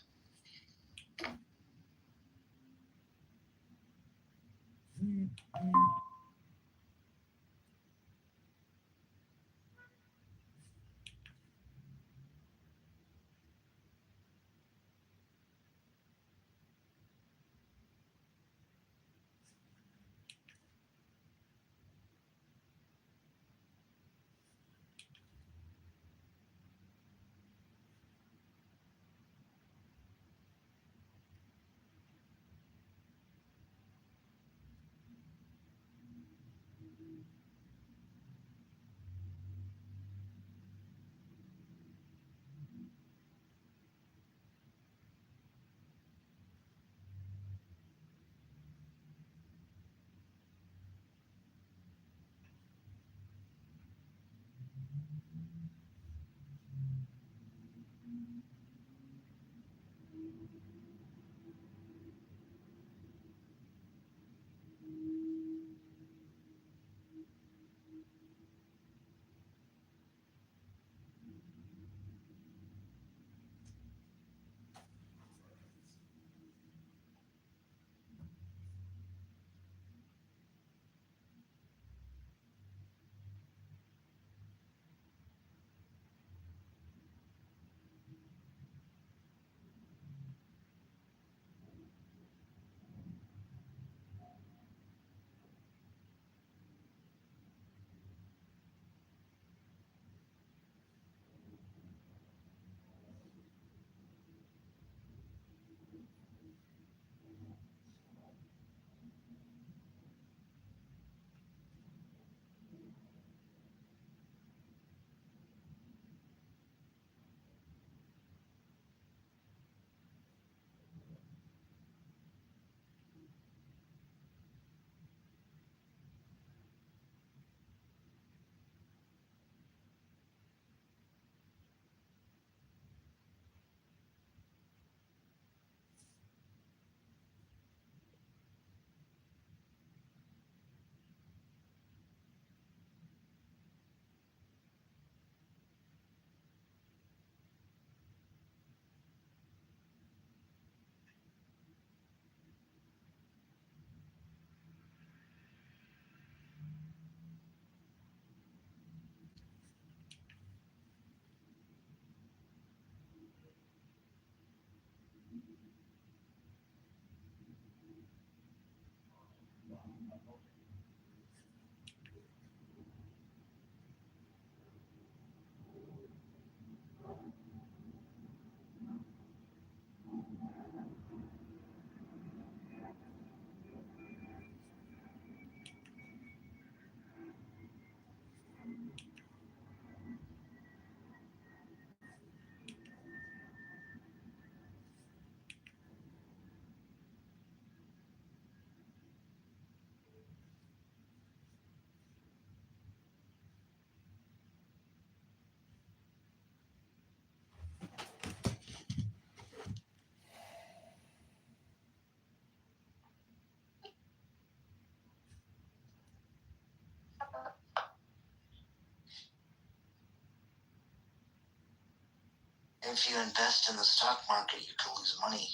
[SPEAKER 20] If you invest in the stock market, you could lose money.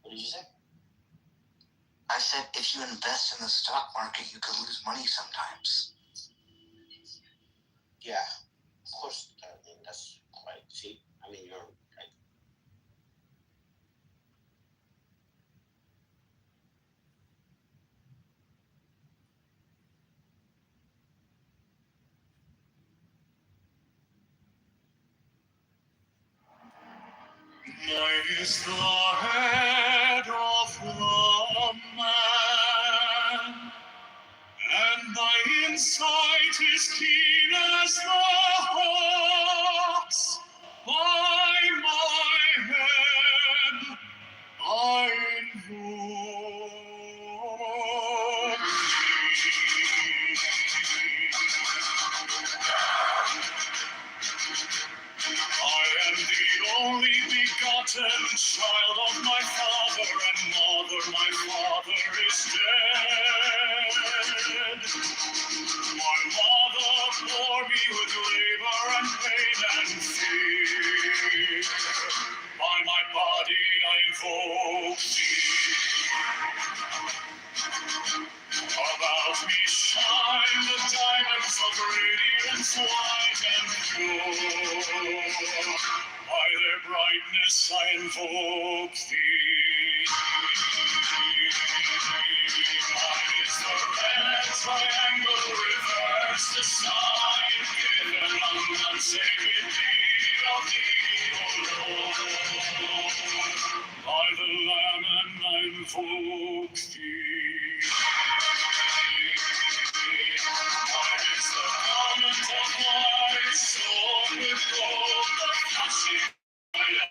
[SPEAKER 20] What did you say? I said, if you invest in the stock market, you could lose money sometimes. Yeah, of course. I mean, that's quite. See, I mean, you're right.
[SPEAKER 21] Mine is the head of the man, and my insight is keen as the hawk's. By my head I invoke I am the only begotten child of my father and mother. My father is dead. My mother bore me with labor and pain and fear. By my body I invoke thee. About me shine the diamonds of radiance white and pure. By their brightness I invoke thee. Mine is the red triangle reverse, the sign given on unsacred deed of thee, O Lord. By the Lamb and I invoke thee. Mine is the garment of white, sewn with gold, the flashing light of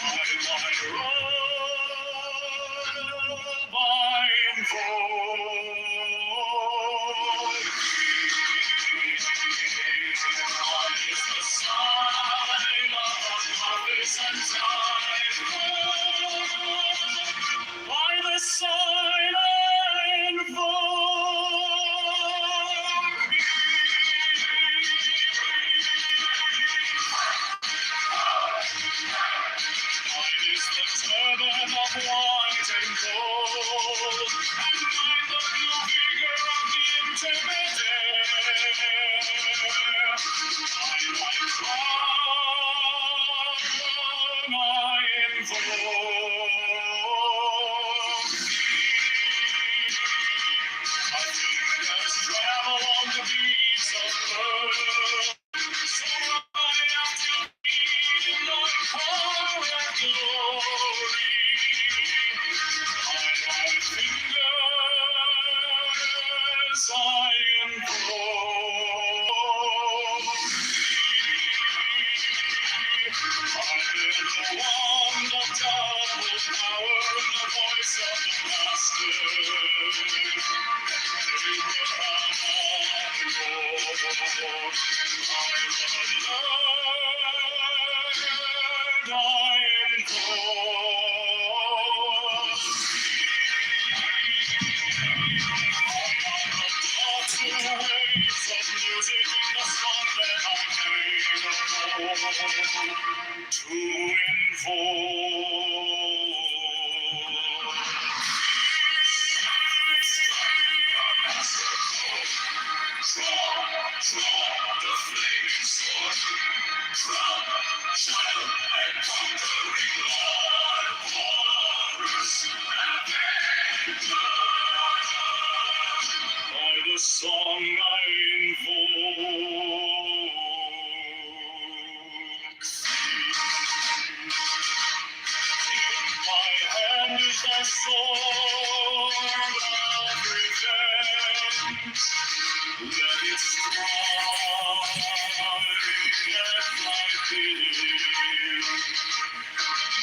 [SPEAKER 21] by my robe I invoke Mine is the sign of harvest and tide. By the sign I invoke Mine is the turban of white and gold, and mine the blue vigor of the intimate air. By my crown I invoke my fingers travel on the beats of earth, so I have to be in the car of glory. By my fingers I invoke I bear the wand of double power and the voice of the Master. Abraham and Lord, I'm the Lord I invoke. Waves of music in the sun that I made to invoke. Draw the flaming sword from child and conquering Lord, horrors and by the song I invoke in my hand is thy sword of revenge. Let it strike at my pity.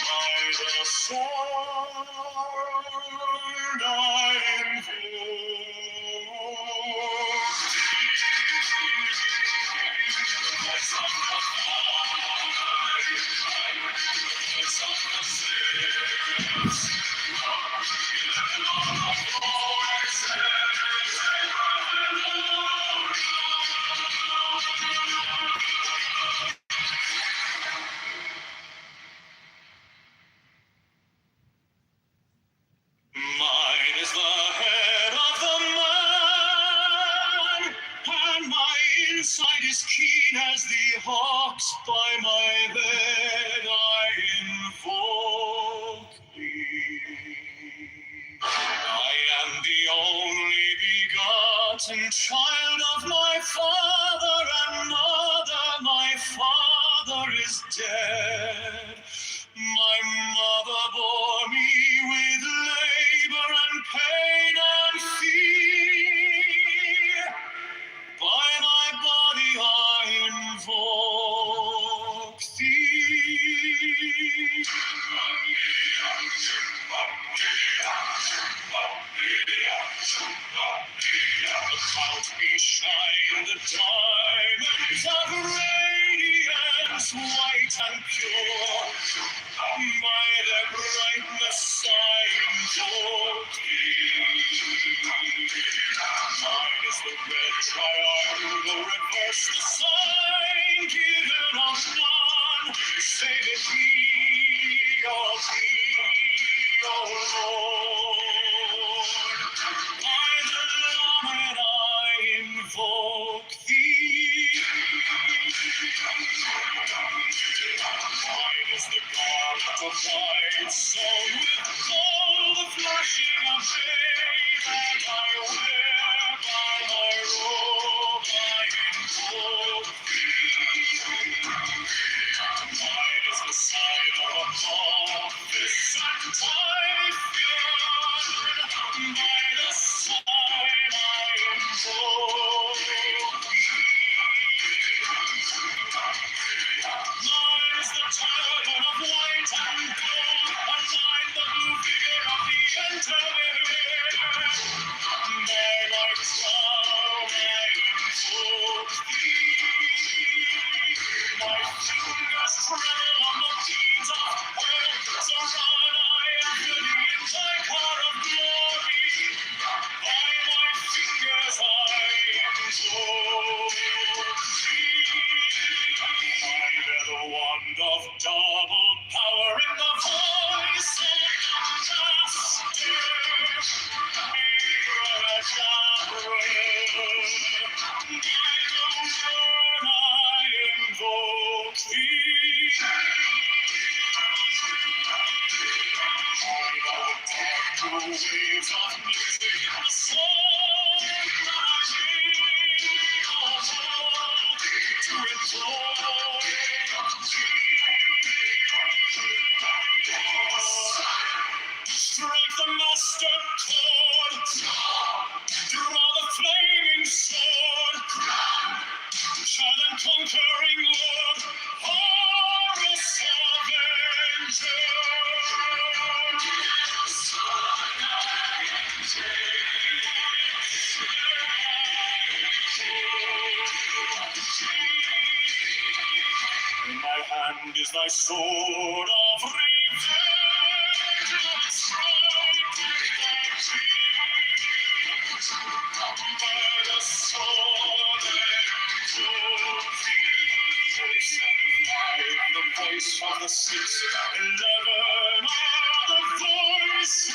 [SPEAKER 21] By the sword I invoke the voice of the voice of the saints. Eleven of the voices, by my bed I invoke thee. I am the only begotten child of my father and mother. My father is dead. My mother bore me with labor and pain and fear. By my body I invoke thee. About me shine the diamonds of radiance, white and pure. By their brightness I invoke thee. Mine is the red triangle, reverse the sign given of none. Say that he of thee, O Lord. By the Lord I invoke thee. Mine is the garment of white, sewn with gold, the flashing of day that I wear. By my robe I invoke thee. Mine is the sign of a office and Typhoon. By the sign I invoke Mine is the turban of white and gold, and mine the blue figure of the interwear. By my crown I invoke thee. My fingers tremble on the beads of oil, so run I after thee in thy car of glory. By my fingers I invoke thee. I bear the wand of double power in the voice of the master. By the word I invoke thee. I know the dark blue waves of music in the soul that I sing, to implore strike the master chord, draw the flaming sword, shout and conquering Lord, Horus Avenger. In my hand is thy sword of revenge, that strike thy teeth. By the sword and the voice of the 611 are the voices.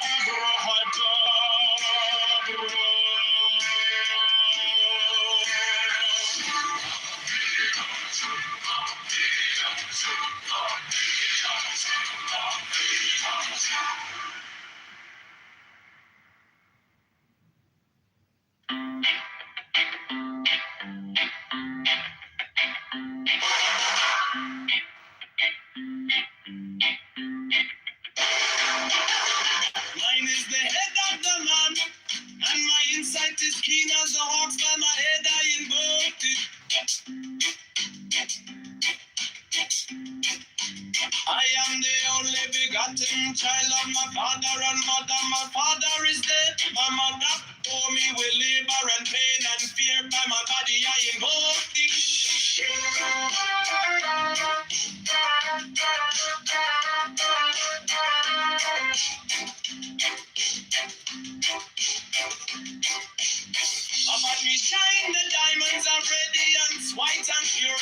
[SPEAKER 21] Abrahadabra. Mine is the head of the man, and my insight is keen as the hawks. By my head I invoked it. I am the only begotten child of my father and mother. My father is dead. My mother bore me with labor and pain and fear. By my body I invoke thee. Upon me shine the diamonds of radiance, white and pure.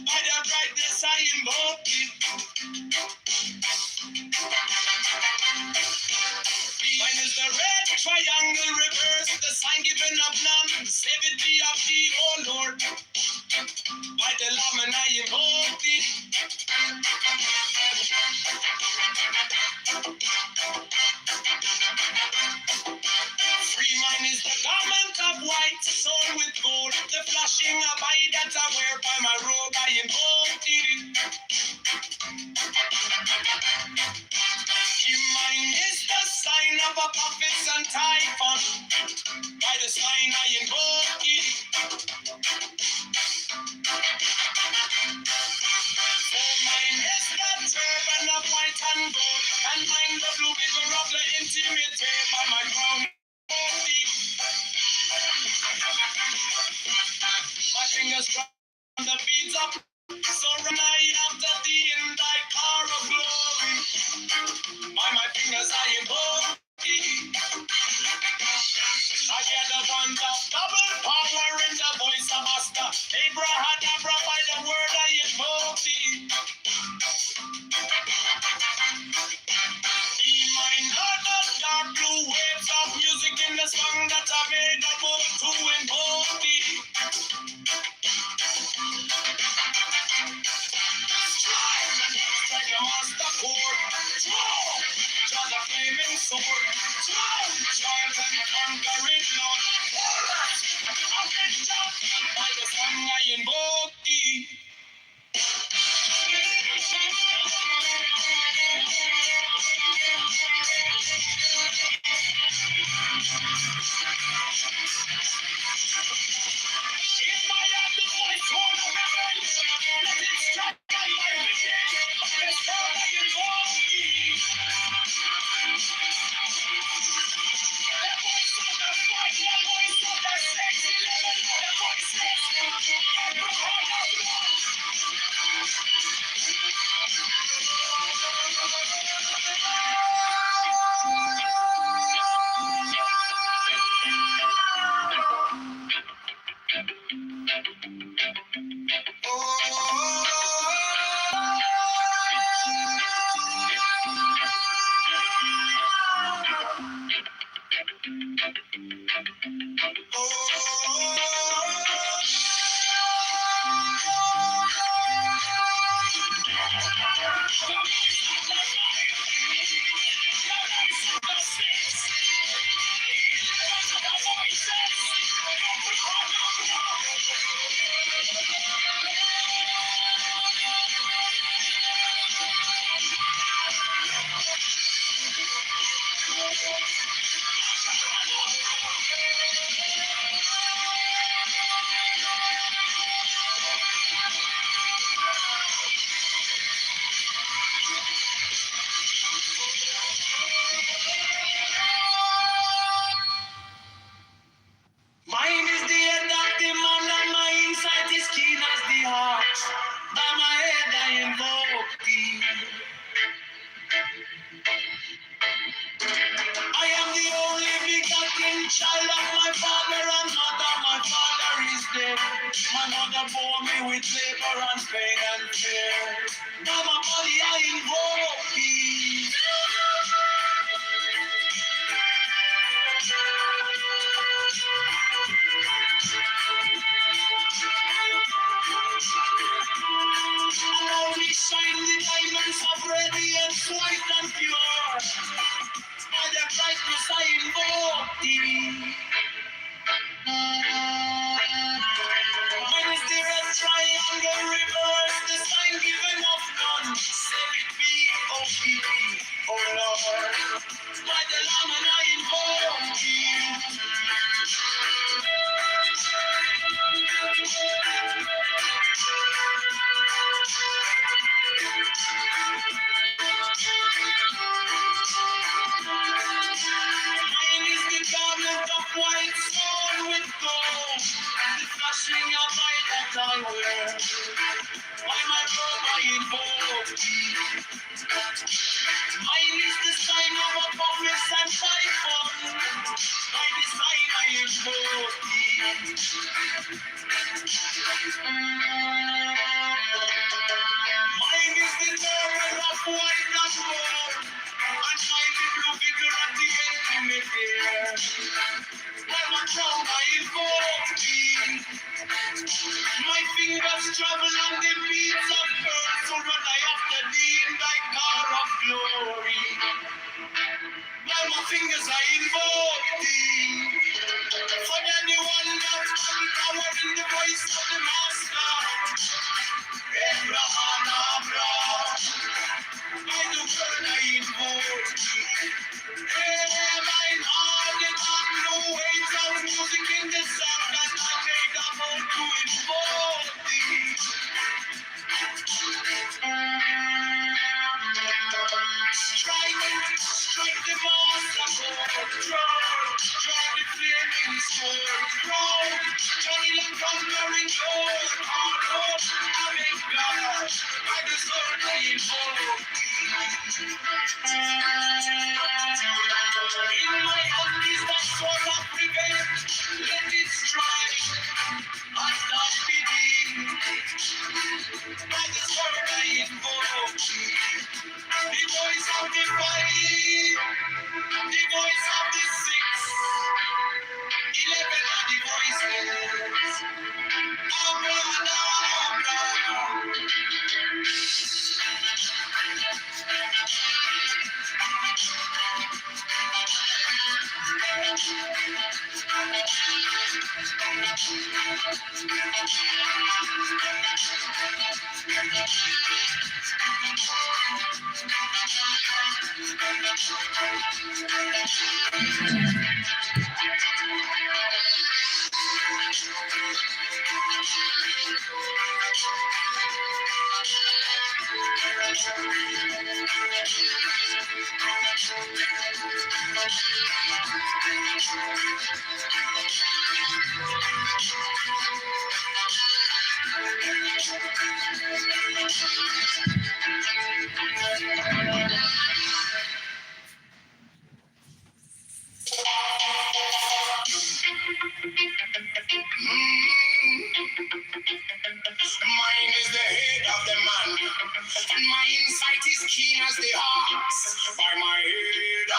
[SPEAKER 21] By their brightness I invoke thee. Mine is the red triangle reverse, the sign given of none. Save it be of thee, O Lord. Free mine is the garment of white, sewn with gold. The flashing of eye that I wear by my robe, I invoke it. Mine is the sign of a prophet and typhon. By the sign I invoke it. For mine is the turban of white and gold, and mine the blue vigor of the intimidated by my crown. My fingers from the beads of so run I after thee in thy car of glory. By my fingers I invoke thee. I hear the band of double power in the voice of Master Abrahadabra. By the word I invoke thee. Be mine not the dark blue waves of music in the song that I made up to invoke thee. Strike the master chord. Draw the flaming sword. Charge and conquering Lord. Avenger. By the song I invoke thee. In my hand the voice of revenge. Let it strike at my vision. By the song I invoke thee. The voice of the fight, the voice of the sexy living, the voices of the heart of love. Mine is the head of the man, and my insight is keen as the heart. By my head I invoke thee. I am the only begotten child of my father and mother. My father is dead. My mother bore me with labor and pain and fear. By my body I invoke thee. Around me shine the diamonds of radiance, white and pure. By the brightness I invoke thee. Mine is the red triangle reverse, the sign given of none. Save it be, oh keep me, oh Lord. By the Lamb and I invoke thee. Mine is the garment of white sewn with gold, the flashing of light that I wear. By my robe I invoke thee. Mine is the sign of a promise and typhon. By the sign I invoke thee. Mine is the turban of white and gold, and mine the blue vigor at the intimate air. By my crown I invoke thee. My fingers travel on the beats of pearl, so run I after thee in thy car of glory. word I invoke. Hey, my heart, they got no weight of music in the song that I made about to invoke thee. Strike the monster chord, draw the flaming sword, roll, Johnny the conquering Lord, Lord, I make God, I deserve the invoke. In my hand is the sword of revenge, let it strike, I stop beating, I deserve the invoke. The voice of the fight, the voice of the six, 11 are the voices. Mine is the head of the man, and my insight is keen as the ox. By my head I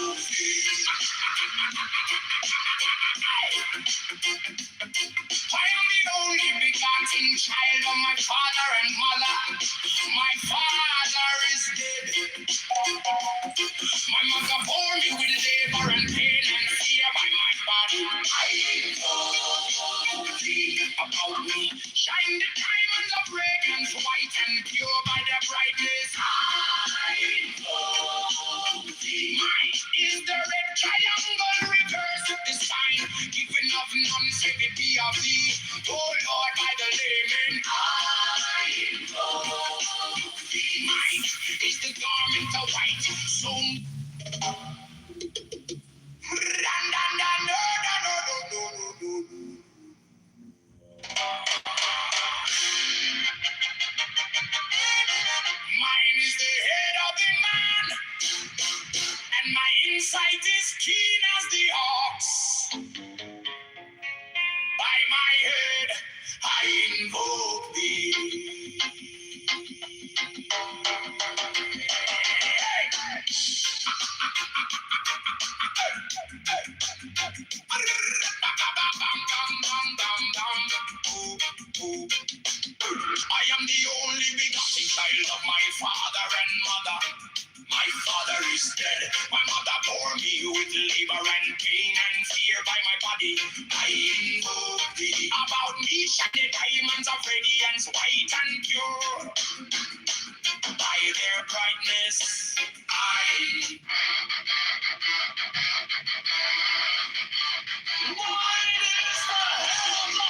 [SPEAKER 21] invoke thee. I am the only begotten child of my father and mother. My father is dead. My mother bore me with labor and pain and fear by my body. I invoke thee. About me shine the diamonds of radiance, white and pure by their brightness. I invoke thee. Mine is the red triangle reverse of the sign, given of none save it be of thee. Oh Lord, by the layman, I invoke thee. Mine is the garment of white, sown. Mine is the head of the man, and my insight is keen as the ox. By my head, I invoke thee. I am the only begotten child of my father and mother. My father is dead. My mother bore me with labor and pain and fear by my body. I invoke thee. About me shine the diamonds of radiance, white and pure. By their brightness, I. Wide is the head of the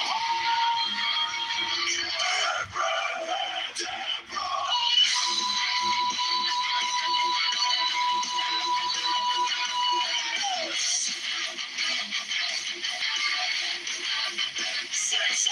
[SPEAKER 21] Six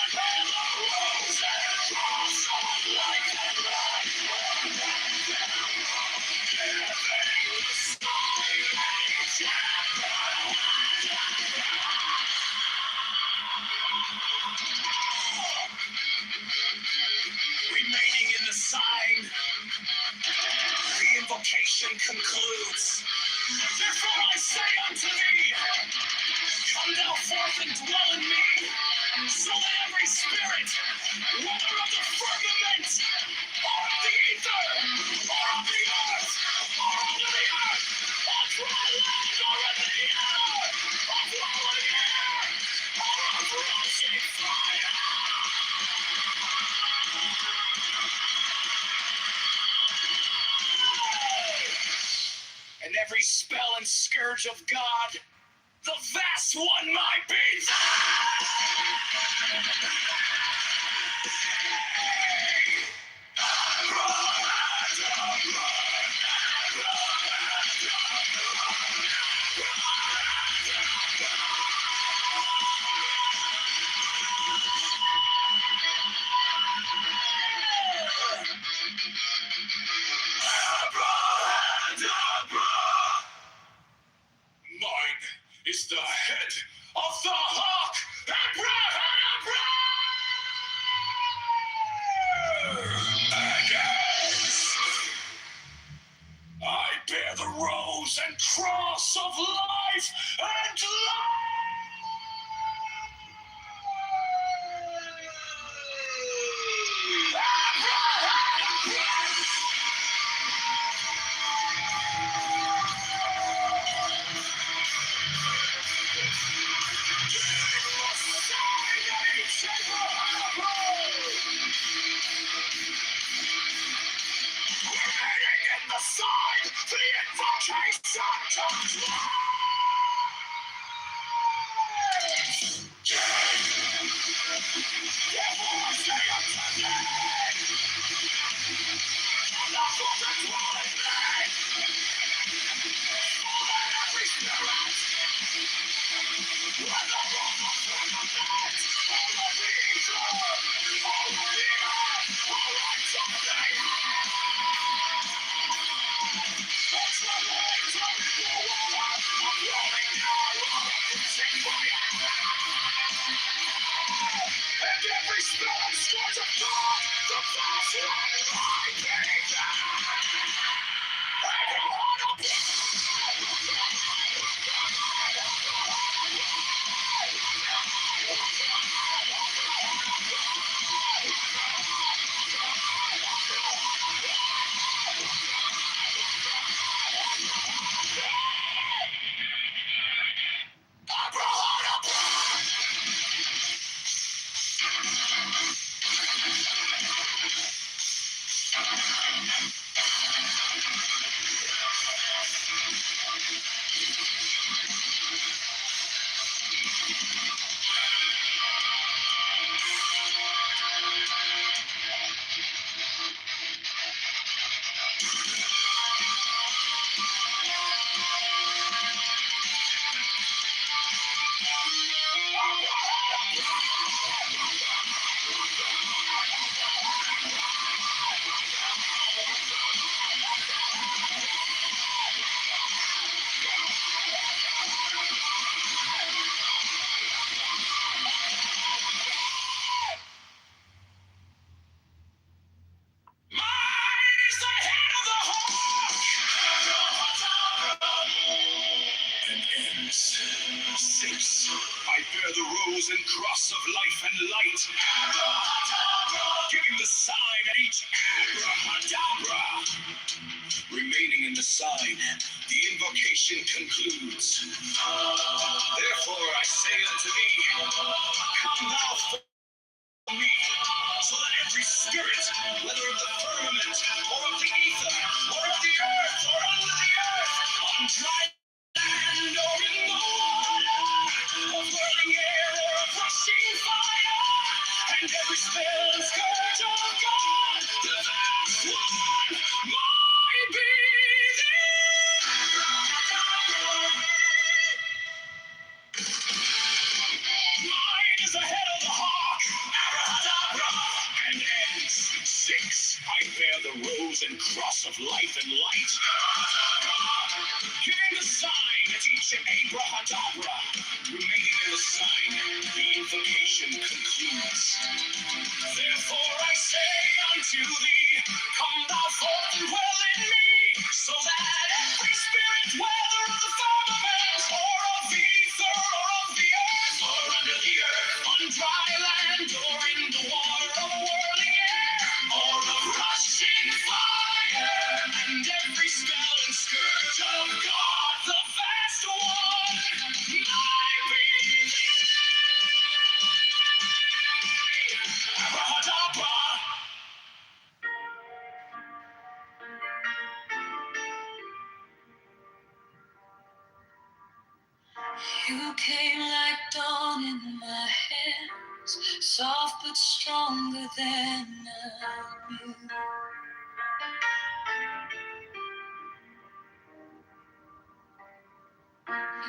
[SPEAKER 21] every spell and scourge of God, the vast one might be Mine is the head of the hawk, I bear the rose and cross of life and in the side, the invocation comes and every spell and scourge of God, the vast one might be I bear the rose and cross of life and light, giving the sign at each abracadabra. Remaining in the sign, the invocation concludes. Therefore I say unto thee, come thou from me, so that every spirit, whether of the firmament, or of the ether, or of the earth, or under the earth, on dry land or in the water, of burning air or of rushing fire, and every spell and scourge of God, the vast one might be Mine is the head of the hawk, abracadabra, and ends. 6. I bear the rose and cross of life and light, giving the sign at each abracadabra. Remaining in the sign, the invocation concludes. Therefore I say unto thee, come thou forth and dwell in me, so that every spirit, whether of the firmament, or of the ether, or of the earth, or under the earth, on dry land, or in the water of whirling air, or of rushing fire, and every spell and scourge of God, the vast one, You came like dawn in my hands, soft but stronger than I knew.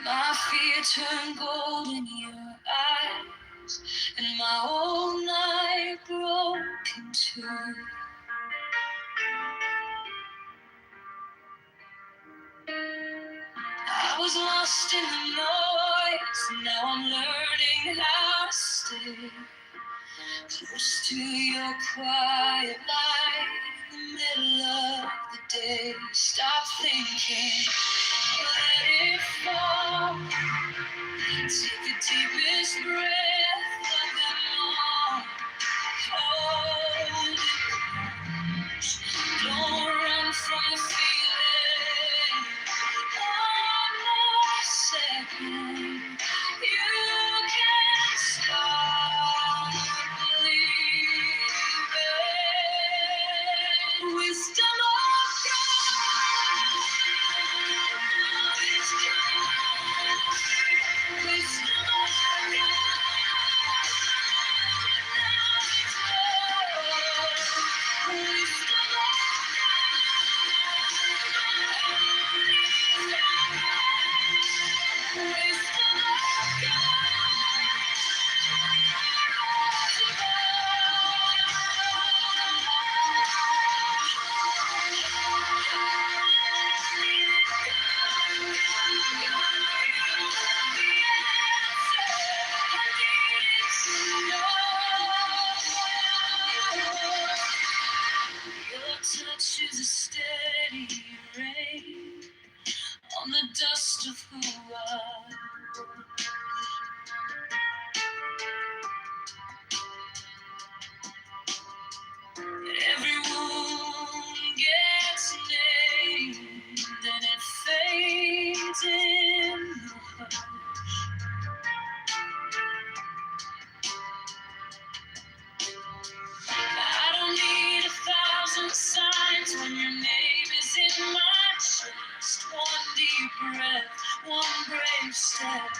[SPEAKER 21] My fear turned gold in your eyes, and my whole night broke in two. I was lost in the noise, now I'm learning how to stay close to your quiet light in the middle of the day. Stop thinking, let it fall. Take the deepest breath of them all. Hold it close. Don't run from the feeling. One more second. You can start believing. Wisdom of God. It's God. Wisdom of Your touch is a steady rain on the dust of who I was. Every wound gets named and it fades in the hush. I don't need 1,000 signs when your name is in my chest. One deep breath, one brave step,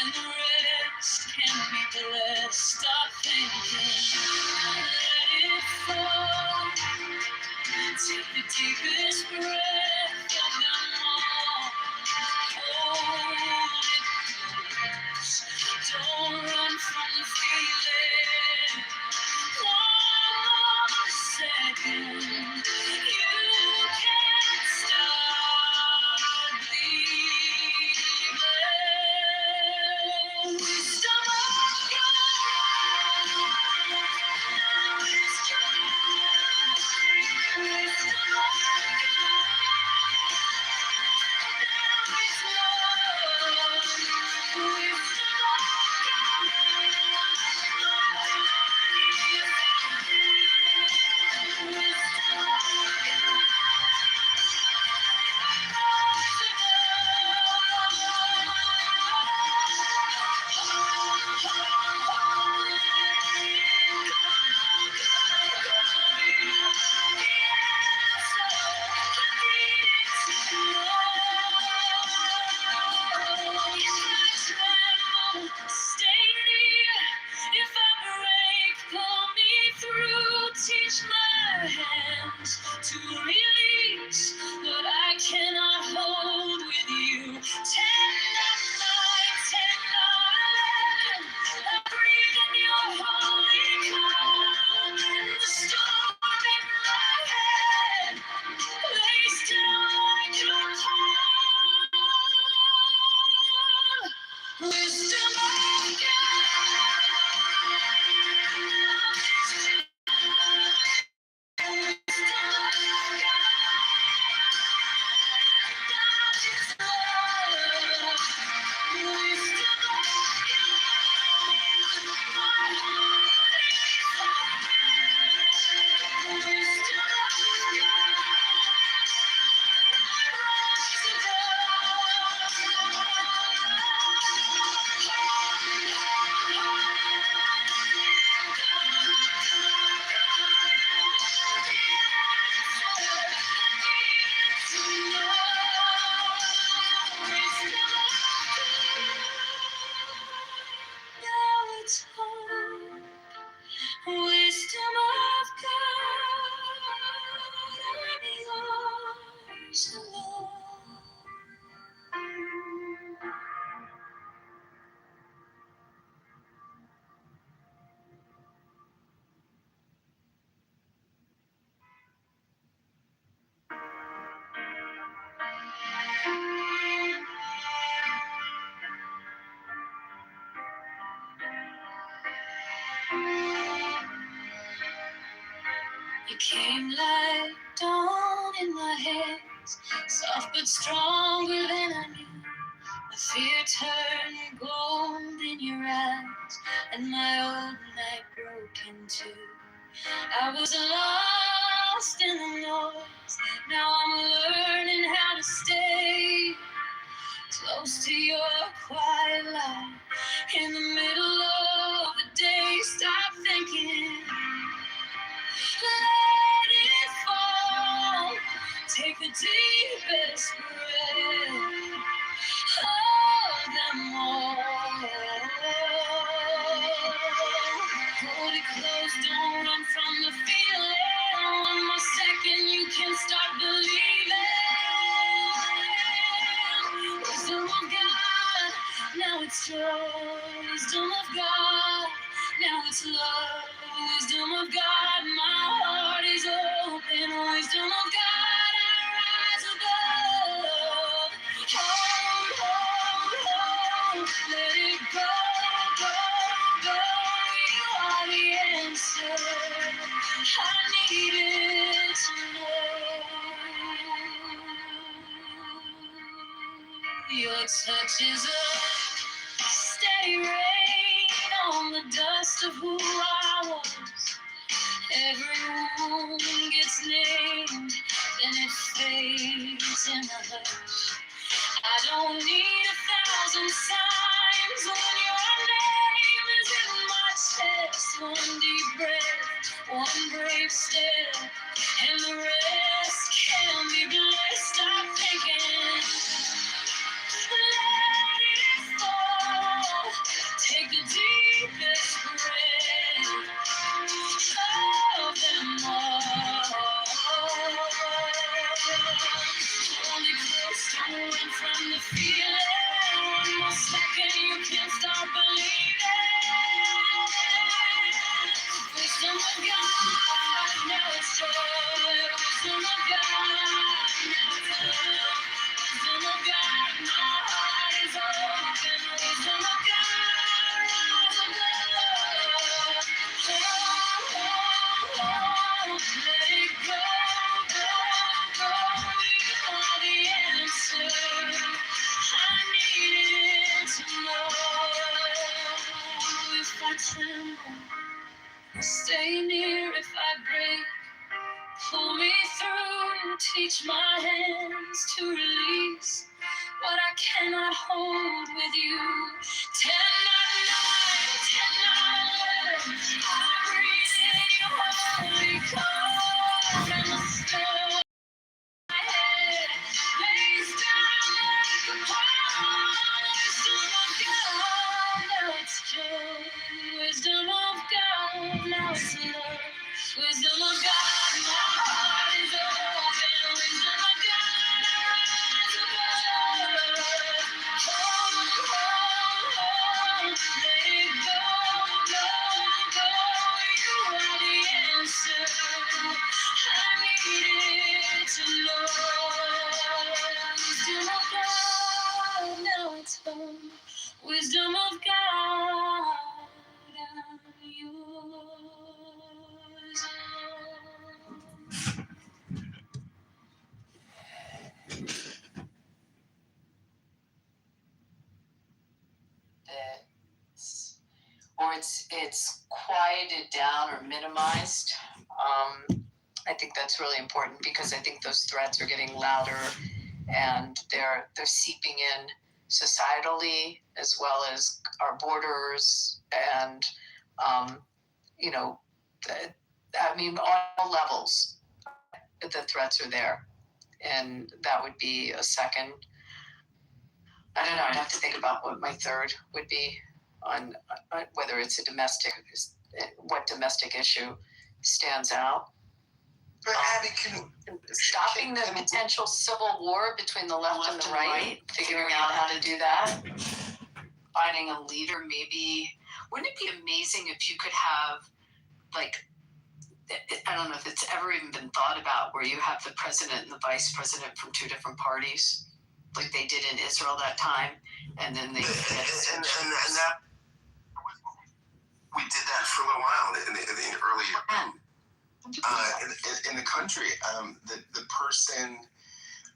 [SPEAKER 21] and the rest can be blessed. Stop thinking, let it fall. Take the deepest breath of them all. Hold it close. Don't run from the feeling. One more second. You can start believing. Wisdom of God. It's God. Wisdom of God. It came like dawn in my hands, soft but stronger than I knew. My fear turned gold in your eyes, and my old night broke in two. I was lost in the noise, now I'm learning how to stay close to your quiet light. In the middle of the day, stop thinking, let it fall. Take the deepest breath of them all. Hold it close, don't run from the feeling. One more second, you can start believing. Wisdom of God, now it's joy. Wisdom of God, now it's love. Wisdom of God, my heart is open. Wisdom of God, I rise above. Hold, hold, hold, let it go, go, go. You are the answer I needed to know. Your touch is a steady rain on the dust of who I was. Every wound gets named, then it fades in a hush. I don't need 1,000 signs when your name is in my chest. One deep breath, one brave step, and the rest can be blessed. Stop thinking, let it fall. Take the deepest breath of them all. Hold it close, don't run from the feeling. One more second, you can start believing. Wisdom of God, now it's joy. Wisdom of God, now it's love. Wisdom of God, my heart is open. Wisdom of God, rise above. Oh, oh, oh, let it go, go, go. You are the answer I needed to know. If I tremble, stay near. If I break, pull me through. Teach my hands to release what I cannot hold with you. 10 by 9, 10 by 11, I breathe in your holy cause, and the storm my head lays down like a pall. Wisdom of God, now it's joy. Wisdom of God, now it's love. Wisdom of God, my heart is open. Wisdom of God, I rise above. Hold, hold, hold, let it go, go, go. You are the answer I needed to know. Wisdom of God, now it's home. Wisdom of God, I'm yours. It's quieted down or minimized. I think that's really important because I think those threats are getting louder and they're seeping in societally as well as our borders and you know, I mean, on all levels, the threats are there, and that would be a second. I don't know. I'd have to think about what my third would be on whether it's a domestic, what domestic issue stands out.
[SPEAKER 2] But Abby,
[SPEAKER 19] stopping the potential civil war between the left and the right, figuring out how to do that, finding a leader, maybe. Wouldn't it be amazing if you could have, like, I don't know if it's ever even been thought about, where you have the president and the vice president from two different parties, like they did in Israel that time, and then they
[SPEAKER 2] and that we did that for a little while in the early. in the country. The person,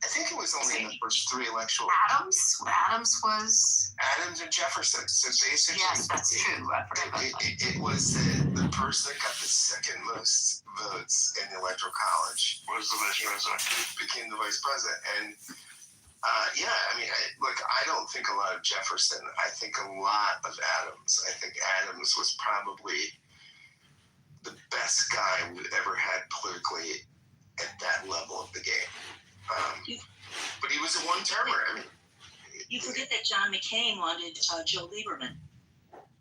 [SPEAKER 2] I think it was only in the first three electoral.
[SPEAKER 19] Adams was.
[SPEAKER 2] Adams and Jefferson. So basically,
[SPEAKER 19] Yes, that's true. I forgot about that.
[SPEAKER 2] It was the person that got the second most votes in the electoral college.
[SPEAKER 6] Was the vice president.
[SPEAKER 2] Became the vice president. And yeah, I mean, I don't think a lot of Jefferson. I think a lot of Adams. I think Adams was probably the best guy we've ever had politically at that level of the game. But he was a one-termer. I mean,
[SPEAKER 4] you forget that John McCain wanted Joe Lieberman,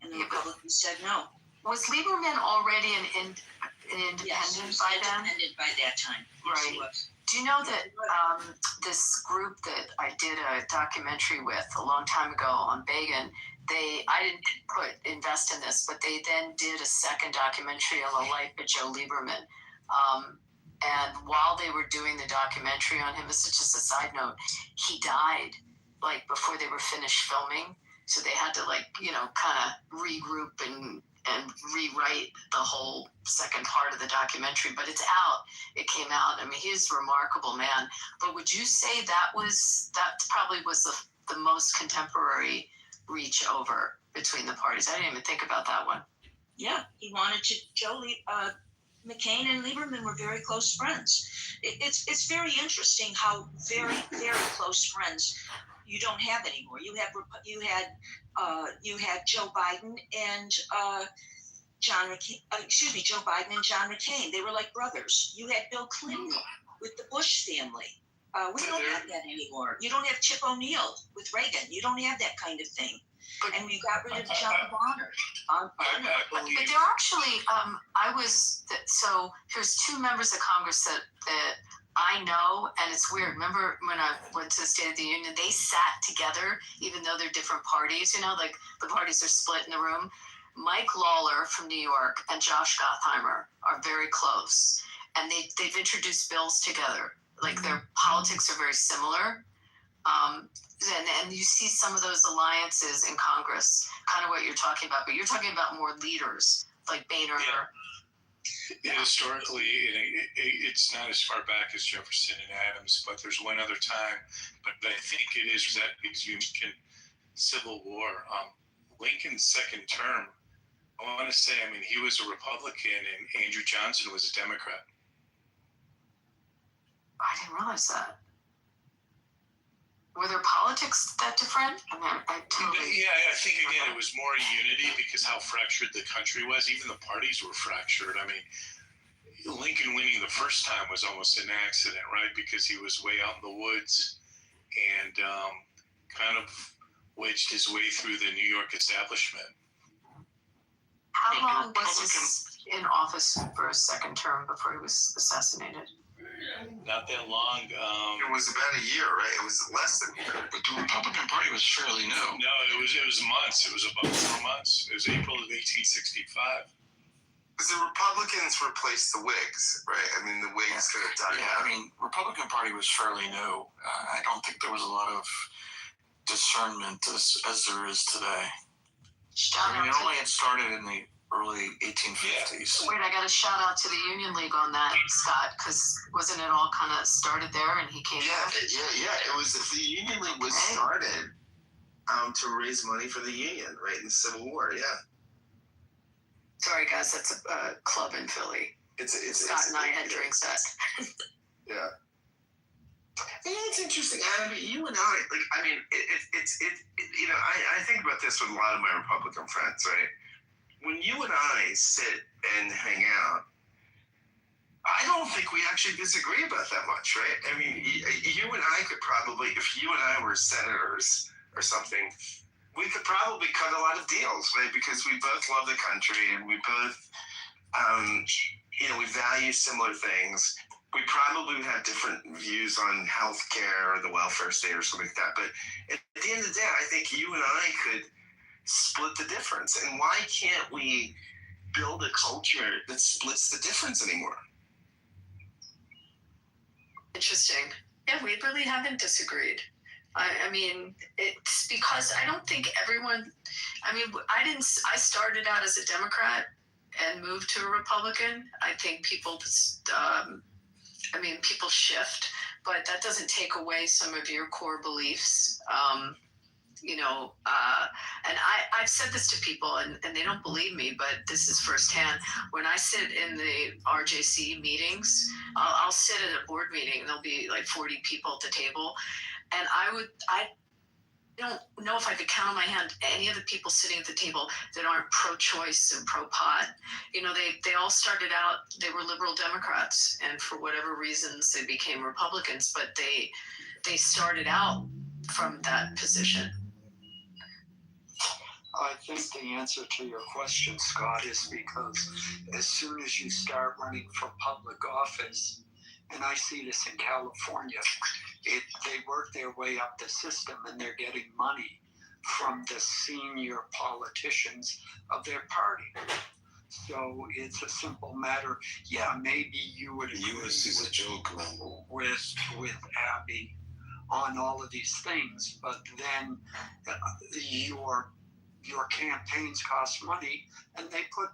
[SPEAKER 4] and the Republicans said no.
[SPEAKER 19] Was Lieberman already an independent by then?
[SPEAKER 4] Independent by that time.
[SPEAKER 19] Right.
[SPEAKER 4] Yes,
[SPEAKER 19] Do you know that this group that I did a documentary with a long time ago on Begin, I didn't invest in this, but they then did a second documentary on the life of Joe Lieberman. And while they were doing the documentary on him, this is just a side note, he died like before they were finished filming. So they had to kind of regroup and rewrite the whole second part of the documentary, but it's out. It came out. I mean, he's a remarkable man. But would you say that probably was the most contemporary reach over between the parties? I didn't even think about that one.
[SPEAKER 4] Yeah, he wanted to. McCain and Lieberman were very close friends. It's very interesting how very, very close friends you don't have anymore. You had Joe Biden and Joe Biden and John McCain. They were like brothers. You had Bill Clinton with the Bush family. We don't have that anymore. You don't have Chip O'Neill with Reagan. You don't have that kind of thing. And we got rid of John Bonner.
[SPEAKER 19] But they're actually, so here's two members of Congress that I know, and it's weird. Remember when I went to the State of the Union, they sat together, even though they're different parties, like the parties are split in the room. Mike Lawler from New York and Josh Gottheimer are very close, and they've introduced bills together. Like their politics are very similar. And you see some of those alliances in Congress, kind of what you're talking about, but you're talking about more leaders like Boehner.
[SPEAKER 22] Yeah. Historically, it's not as far back as Jefferson and Adams, but there's one other time. But I think it is that Lincoln Civil War. Lincoln's second term, I want to say, he was a Republican and Andrew Johnson was a Democrat.
[SPEAKER 19] I didn't realize that. Were their politics that different? I
[SPEAKER 22] think again it was more unity because how fractured the country was. Even the parties were fractured. Lincoln winning the first time was almost an accident, right? Because he was way out in the woods and kind of wedged his way through the New York establishment.
[SPEAKER 19] How long was he in office for a second term before he was assassinated?
[SPEAKER 22] Not that long.
[SPEAKER 2] It was about a year, right? It was less than a year.
[SPEAKER 23] But the Republican Party was fairly new.
[SPEAKER 22] No, it was months. It was about 4 months. It was April of 1865.
[SPEAKER 2] Because the Republicans replaced the Whigs, right? The Whigs could have done that.
[SPEAKER 23] Republican Party was fairly new. I don't think there was a lot of discernment as there is today. It only had started in the early 1850s.
[SPEAKER 19] Wait, I got a shout out to the Union League on that, Scott, because wasn't it all kind of started there and he came
[SPEAKER 2] Yeah. It was, the Union League was started to raise money for the Union, right, in the Civil War, yeah.
[SPEAKER 19] Sorry, guys, that's a club in Philly. Scott and I had drinks at.
[SPEAKER 2] Yeah. It's interesting, Adam. You and I, I think about this with a lot of my Republican friends, right? When you and I sit and hang out, I don't think we actually disagree about that much, right? You and I could probably, if you and I were senators or something, we could probably cut a lot of deals, right? Because we both love the country and we both, we value similar things. We probably would have different views on healthcare or the welfare state or something like that. But at the end of the day, I think you and I could split the difference. And why can't we build a culture that splits the difference anymore?
[SPEAKER 19] Interesting. Yeah, we really haven't disagreed. It's because I don't think everyone, I started out as a Democrat and move to a Republican. I think people, people shift, but that doesn't take away some of your core beliefs. And I've said this to people and they don't believe me, but this is firsthand. When I sit in the RJC meetings, I'll sit at a board meeting and there'll be like 40 people at the table. And I don't know if I could count on my hand any of the people sitting at the table that aren't pro-choice and pro-pot. They all started out, they were liberal Democrats, and for whatever reasons they became Republicans, but they started out from that position.
[SPEAKER 11] I think the answer to your question, Scott, is because as soon as you start running for public office, and I see this in California, they work their way up the system and they're getting money from the senior politicians of their party. So it's a simple matter. Yeah, maybe you would agree with Abby on all of these things, but then your campaigns cost money, and they put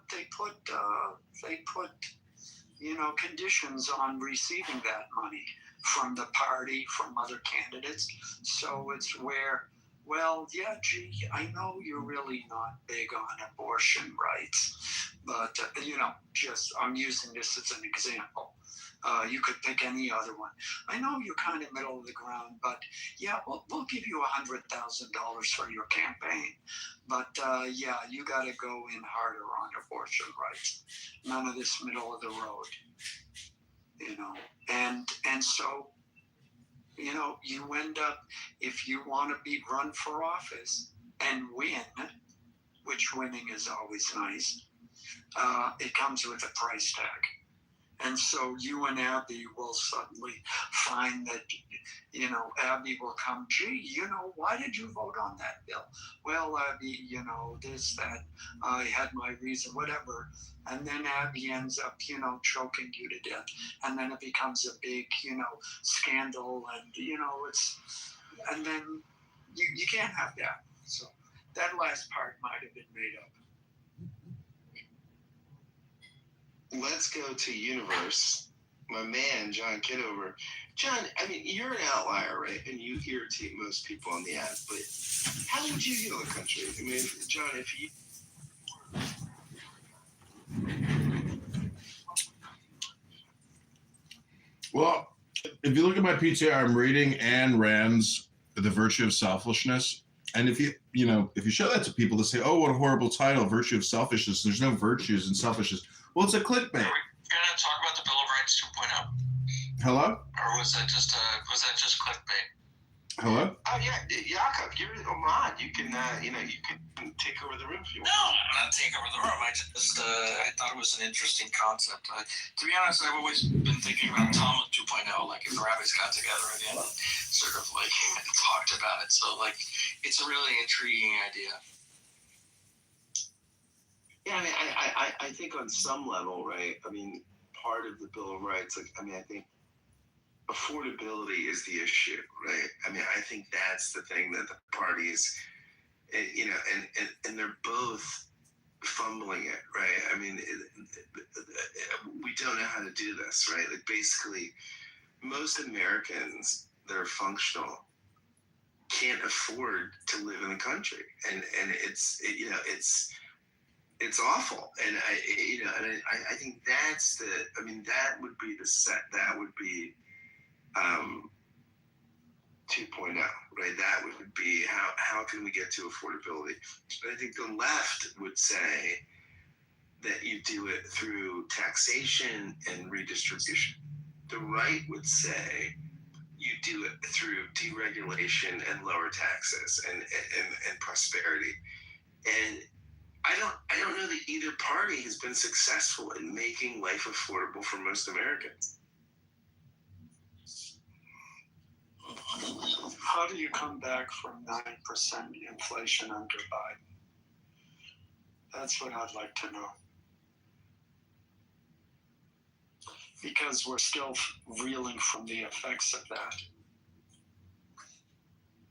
[SPEAKER 11] conditions on receiving that money from the party, from other candidates. So it's where, well, yeah, gee, I know you're really not big on abortion rights, but I'm using this as an example. You could pick any other one. I know you're kind of middle of the ground, but yeah, we'll give you $100,000 for your campaign. But you got to go in harder on abortion rights. None of this middle of the road, And so, you end up, if you want to be run for office and win, which winning is always nice, it comes with a price tag. And so you and Abby will suddenly find that, Abby will come, gee, why did you vote on that bill? Well, Abby, this, that, I had my reason, whatever. And then Abby ends up, choking you to death. And then it becomes a big, scandal. And, and then you can't have that. So that last part might have been made up.
[SPEAKER 2] Let's go to Universe. My man, John Kitover. John, you're an outlier, right? And you irritate most people on the app, but how would you heal the country? John, if you...
[SPEAKER 12] Well, if you look at my PTR, I'm reading Ayn Rand's The Virtue of Selfishness. And if you show that to people, they say, oh, what a horrible title, Virtue of Selfishness. There's no virtues in selfishness. Well, it's a clickbait.
[SPEAKER 23] Are we going to talk about the Bill of Rights 2.0?
[SPEAKER 12] Hello?
[SPEAKER 23] Or was that just clickbait?
[SPEAKER 12] Hello?
[SPEAKER 2] Oh, yeah, Jakob, you're a mod. You can, you can take over the room if you want.
[SPEAKER 23] No, I'm not taking over the room. I thought it was an interesting concept. To be honest, I've always been thinking about Talmud 2.0, like if rabbis got together again and sort of like talked about it. So like, it's a really intriguing idea.
[SPEAKER 2] Yeah, I think on some level, right? Part of the Bill of Rights, I think affordability is the issue, right? I think that's the thing that the parties, and they're both fumbling it, right? We don't know how to do this, right? Like basically, most Americans that are functional can't afford to live in the country, and it's awful, and I think that's that would be the set. That would be 2.0, right? That would be how can we get to affordability? But I think the left would say that you do it through taxation and redistribution. The right would say you do it through deregulation and lower taxes and prosperity. And I don't know that either party has been successful in making life affordable for most Americans.
[SPEAKER 11] How do you come back from 9% inflation under Biden? That's what I'd like to know. Because we're still reeling from the effects of that.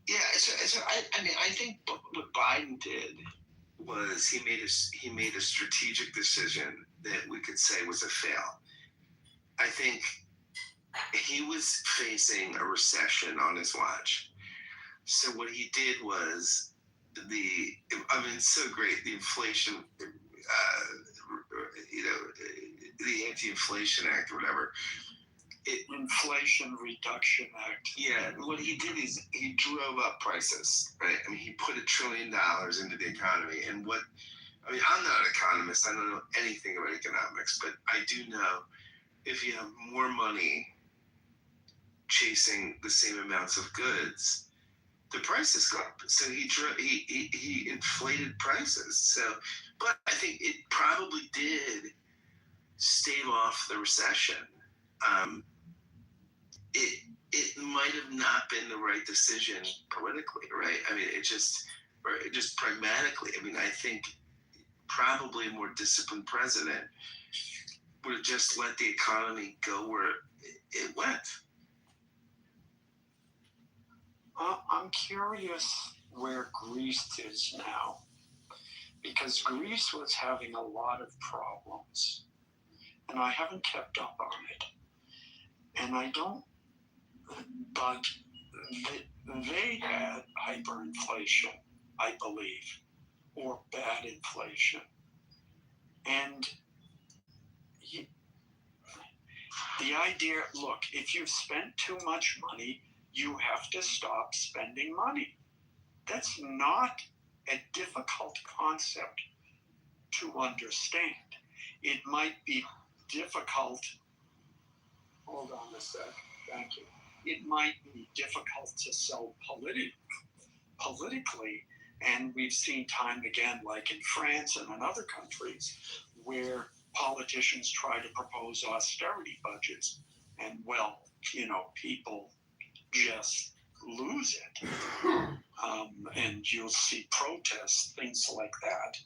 [SPEAKER 2] Yeah, so I think what Biden did was he made a strategic decision that we could say was a fail. I think he was facing a recession on his watch. So what he did was it's so great, the inflation, the Anti-Inflation Act or whatever.
[SPEAKER 1] Inflation Reduction Act.
[SPEAKER 2] Yeah, what he did is he drove up prices, right? I mean, he put $1 trillion into the economy. And I'm not an economist. I don't know anything about economics, but I do know if you have more money chasing the same amounts of goods, the prices go up. So he inflated prices. So, but I think it probably did stave off the recession. It might have not been the right decision politically, right? I mean, it just pragmatically. I mean, I think probably a more disciplined president would have just let the economy go where it went.
[SPEAKER 1] I'm curious where Greece is now, because Greece was having a lot of problems, and I haven't kept up on it. And I don't, but they had hyperinflation, I believe, or bad inflation. And the idea, look, if you've spent too much money, you have to stop spending money. That's not a difficult concept to understand. It might be difficult. Hold on a sec. Thank you. It might be difficult to sell politically, and we've seen time again, like in France and in other countries, where politicians try to propose austerity budgets, and people just lose it. And you'll see protests, things like that.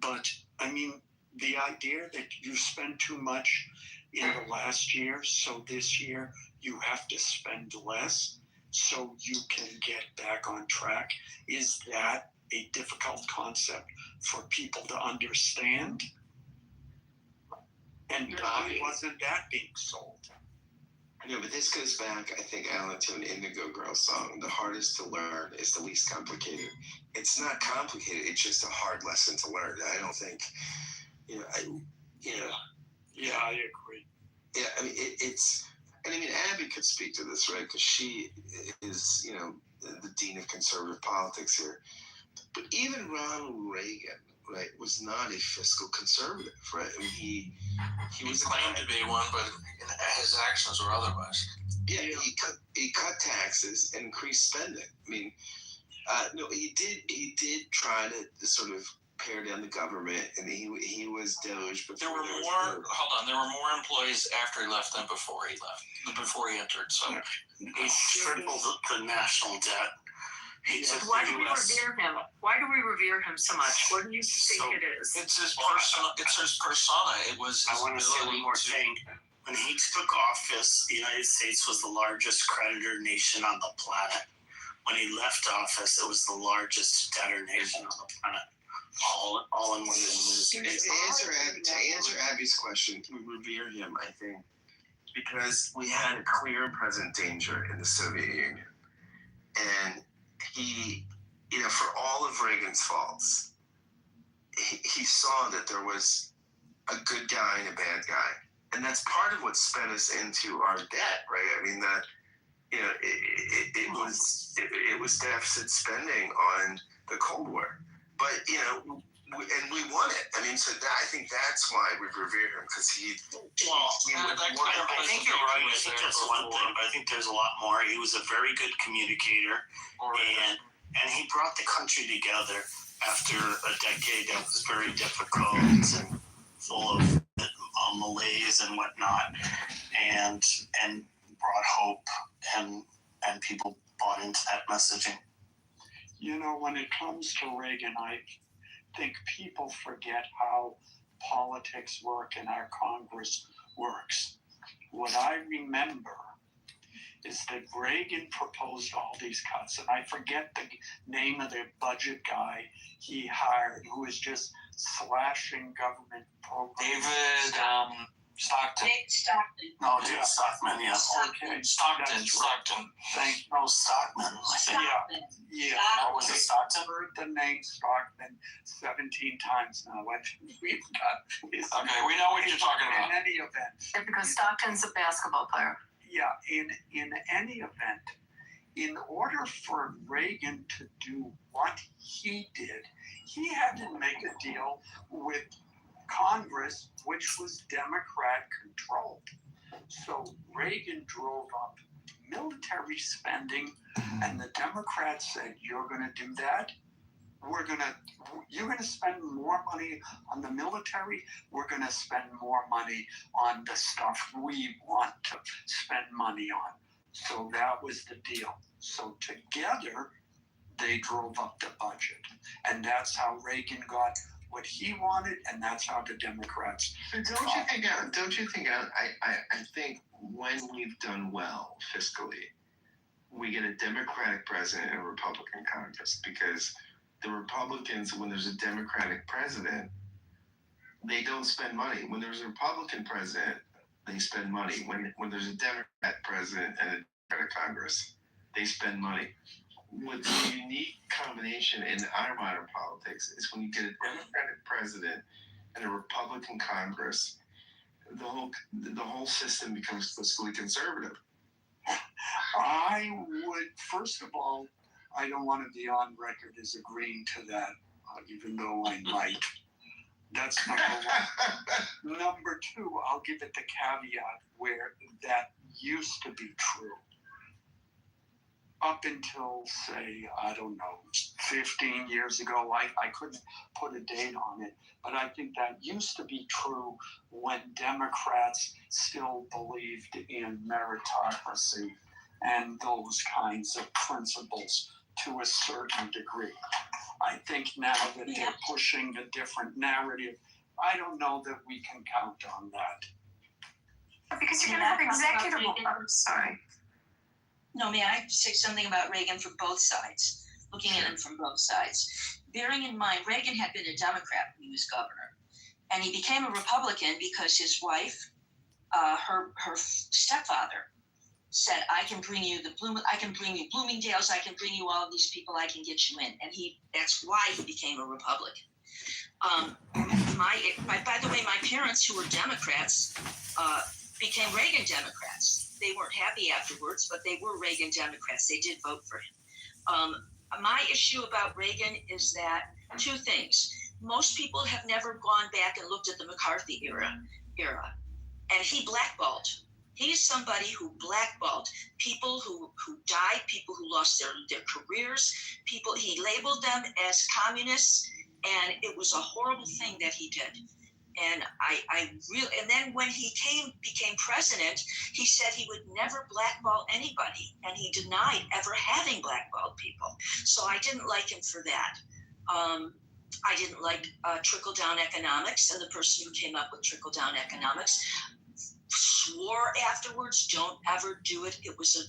[SPEAKER 1] But I mean, the idea that you spend too much in the last year, so this year you have to spend less so you can get back on track, is that a difficult concept for people to understand? And why wasn't that being sold?
[SPEAKER 2] No, but this goes back, I think, Alan, to an Indigo Girls song. The hardest to learn is the least complicated. It's not complicated. It's just a hard lesson to learn. I don't think,
[SPEAKER 1] Yeah, I agree.
[SPEAKER 2] Yeah, I mean, Abby could speak to this, right? Because she is, the dean of conservative politics here. But even Ronald Reagan, right, was not a fiscal conservative, right? I mean, he was
[SPEAKER 23] claimed to be one, but his actions were otherwise.
[SPEAKER 2] Yeah, he cut taxes and increased spending. I mean, no, he did try to sort of pare down the government, and he was Doge. But
[SPEAKER 23] there were more employees after he left than before he entered. So
[SPEAKER 9] he tripled the national debt.
[SPEAKER 19] Why do we revere him? Why do we revere him so much? What do you think it is?
[SPEAKER 23] It's his persona. It was.
[SPEAKER 9] I want to say one more thing. When he took office, the United States was the largest creditor nation on the planet. When he left office, it was the largest debtor nation on the planet. All in one administration.
[SPEAKER 2] To answer Abby's question, we revere him, I think, because we had a clear and present danger in the Soviet Union. And he, for all of Reagan's faults, he saw that there was a good guy and a bad guy. And that's part of what sped us into our debt, right? I mean, it was deficit spending on the Cold War. But, and we won it. I mean, I think that's why we revere him, because
[SPEAKER 9] I think you're right. I think that's one thing, but I think there's a lot more. He was a very good communicator, and he brought the country together after a decade that was very difficult and full of malaise and whatnot, and brought hope, and people bought into that messaging.
[SPEAKER 1] When it comes to Reagan, I think people forget how politics work and our Congress works. What I remember is that Reagan proposed all these cuts, and I forget the name of the budget guy he hired who was just slashing government programs.
[SPEAKER 23] David Stockton.
[SPEAKER 4] Nick Stockton.
[SPEAKER 23] No, David Stockman, yes.
[SPEAKER 1] Okay.
[SPEAKER 23] Stockton. No, Stockman.
[SPEAKER 1] Yeah.
[SPEAKER 23] What was it, Stockton?
[SPEAKER 1] I've heard the name Stockman 17 times now. We've got his
[SPEAKER 23] Okay, we know what you're talking about.
[SPEAKER 1] in any event.
[SPEAKER 19] Because Stockton's a basketball player.
[SPEAKER 1] Yeah, in any event, in order for Reagan to do what he did, he had to make a deal with Congress, which was Democrat controlled. So Reagan drove up military spending, and the Democrats said, "You're going to do that? You're going to spend more money on the military. We're going to spend more money on the stuff we want to spend money on." So that was the deal. So together, they drove up the budget. And that's how Reagan got what he wanted, and that's how the Democrats.
[SPEAKER 2] Don't you think, I think when we've done well fiscally, we get a Democratic president and a Republican Congress, because the Republicans, when there's a Democratic president, they don't spend money. When there's a Republican president, they spend money. When there's a Democrat president and a Democratic Congress, they spend money. What's a unique combination in our modern politics is when you get a Democratic president and a Republican Congress, the whole system becomes fiscally conservative.
[SPEAKER 1] I would, first of all, I don't want to be on record as agreeing to that, even though I might. That's number one. Number two, I'll give it the caveat where that used to be true. Up until, say, I don't know, 15 years ago, I couldn't put a date on it, but I think that used to be true when Democrats still believed in meritocracy and those kinds of principles to a certain degree. I think now that they're pushing a different narrative, I don't know that we can count on that.
[SPEAKER 19] Because you're going to have executive orders. Sorry.
[SPEAKER 4] No, may I say something about Reagan from both sides? Looking at him from both sides. Bearing in mind, Reagan had been a Democrat when he was governor. And he became a Republican because his wife, her stepfather, said, I can bring you Bloomingdale's, I can bring you all of these people, I can get you in. And that's why he became a Republican. By the way, my parents, who were Democrats, became Reagan Democrats. They weren't happy afterwards, but they were Reagan Democrats. They did vote for him. My issue about Reagan is that two things. Most people have never gone back and looked at the McCarthy era, and he blackballed. He's somebody who blackballed people who died, people who lost their careers, people. He labeled them as communists, and it was a horrible thing that he did. And and then when he became president, he said he would never blackball anybody, and he denied ever having blackballed people. So I didn't like him for that. I didn't like trickle-down economics, and the person who came up with trickle-down economics swore afterwards, don't ever do it.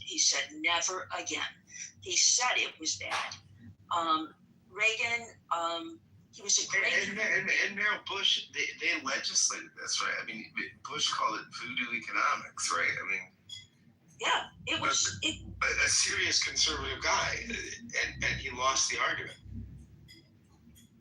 [SPEAKER 4] He said never again. He said it was bad. Reagan, he was a great.
[SPEAKER 2] And now Bush, they legislated this, right? I mean, Bush called it voodoo economics, right? I mean,
[SPEAKER 4] yeah, it was
[SPEAKER 2] a serious conservative guy, and he lost the argument.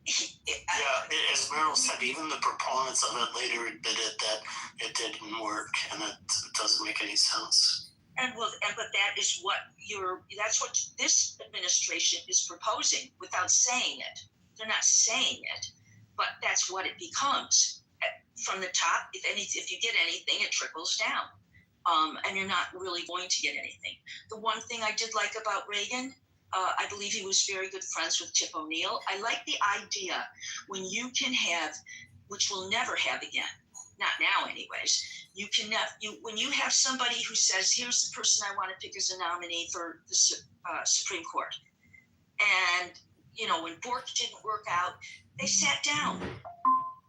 [SPEAKER 9] Yeah, as Meryl said, even the proponents of it later admitted that it didn't work, and it doesn't make any sense.
[SPEAKER 4] But that's what this administration is proposing without saying it. They're not saying it, but that's what it becomes. From the top, if you get anything, it trickles down. And you're not really going to get anything. The one thing I did like about Reagan, I believe he was very good friends with Tip O'Neill. I like the idea when you can have, which we'll never have again, not now anyways, when you have somebody who says, here's the person I want to pick as a nominee for the Supreme Court. And, when Bork didn't work out, they sat down.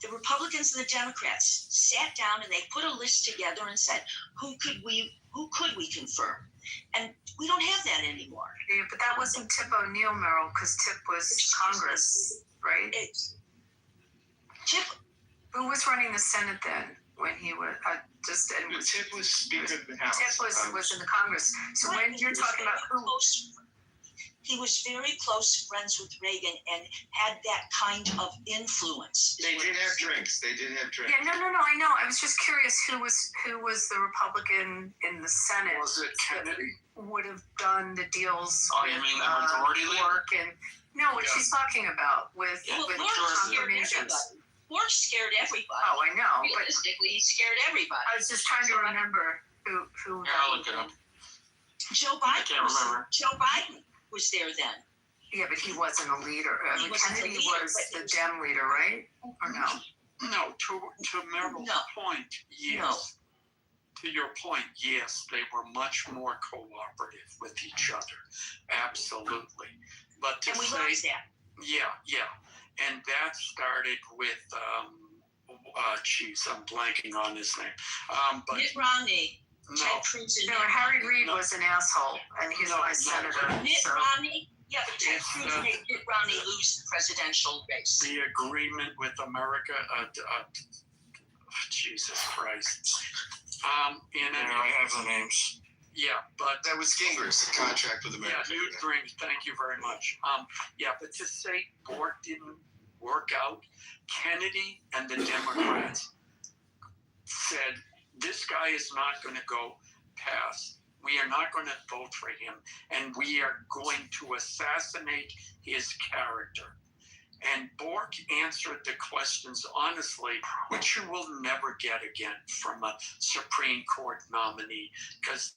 [SPEAKER 4] The Republicans and the Democrats sat down and they put a list together and said, who could we confirm? And we don't have that anymore.
[SPEAKER 19] Yeah, but that wasn't Tip O'Neill, Merrill, because Tip was Congress, right?
[SPEAKER 4] Tip,
[SPEAKER 19] who was running the Senate then when he was
[SPEAKER 6] Tip was Speaker of the House.
[SPEAKER 19] Tip was in the Congress. So
[SPEAKER 4] right,
[SPEAKER 19] when you're talking about who,
[SPEAKER 4] he was very close friends with Reagan and had that kind of influence.
[SPEAKER 2] They did have drinks.
[SPEAKER 19] yeah, no, I know. I was just curious who was the Republican in the Senate.
[SPEAKER 6] Was it Kennedy?
[SPEAKER 19] Would have done the deals
[SPEAKER 23] Oh,
[SPEAKER 19] with
[SPEAKER 23] you mean the majority leader?
[SPEAKER 19] Bork and no, what she's talking about with
[SPEAKER 4] Bork
[SPEAKER 19] confirmations.
[SPEAKER 4] scared everybody. Bork scared everybody.
[SPEAKER 19] Oh, I know. But
[SPEAKER 4] Realistically, he scared everybody.
[SPEAKER 19] I was just trying to remember who.
[SPEAKER 23] Yeah, I'll look it up.
[SPEAKER 4] Joe
[SPEAKER 23] I
[SPEAKER 4] Biden.
[SPEAKER 23] can't remember.
[SPEAKER 4] Joe Biden was there then.
[SPEAKER 19] Yeah, but he wasn't a leader.
[SPEAKER 4] He wasn't
[SPEAKER 19] Kennedy
[SPEAKER 4] a leader,
[SPEAKER 19] was
[SPEAKER 4] but he
[SPEAKER 19] the
[SPEAKER 4] was-
[SPEAKER 19] Dem leader, right? Or no?
[SPEAKER 1] No, to Merrill's
[SPEAKER 4] No.
[SPEAKER 1] point, yes. To your point, yes, they were much more cooperative with each other. Absolutely. But to
[SPEAKER 4] And we
[SPEAKER 1] say,
[SPEAKER 4] lost that.
[SPEAKER 1] yeah. And that started with, I'm blanking on his name. But
[SPEAKER 4] Mitt Romney,
[SPEAKER 1] no,
[SPEAKER 4] Ted Cruz, and
[SPEAKER 19] No, Harry Reid was an asshole, and he's my senator.
[SPEAKER 4] Mitt
[SPEAKER 19] So.
[SPEAKER 4] Romney. Yeah, but Ted
[SPEAKER 1] It's,
[SPEAKER 4] Cruz made Mitt Romney lose the presidential race.
[SPEAKER 1] the agreement with America, Jesus Christ.
[SPEAKER 23] I have the names.
[SPEAKER 1] Yeah, but
[SPEAKER 2] That was Gingrich, the contract with
[SPEAKER 1] yeah,
[SPEAKER 2] America.
[SPEAKER 1] Newt Gingrich, thank you very much. But to say Bork didn't work out, Kennedy and the Democrats said, this guy is not going to go past. We are not going to vote for him, and we are going to assassinate his character. And Bork answered the questions honestly, which you will never get again from a Supreme Court nominee, because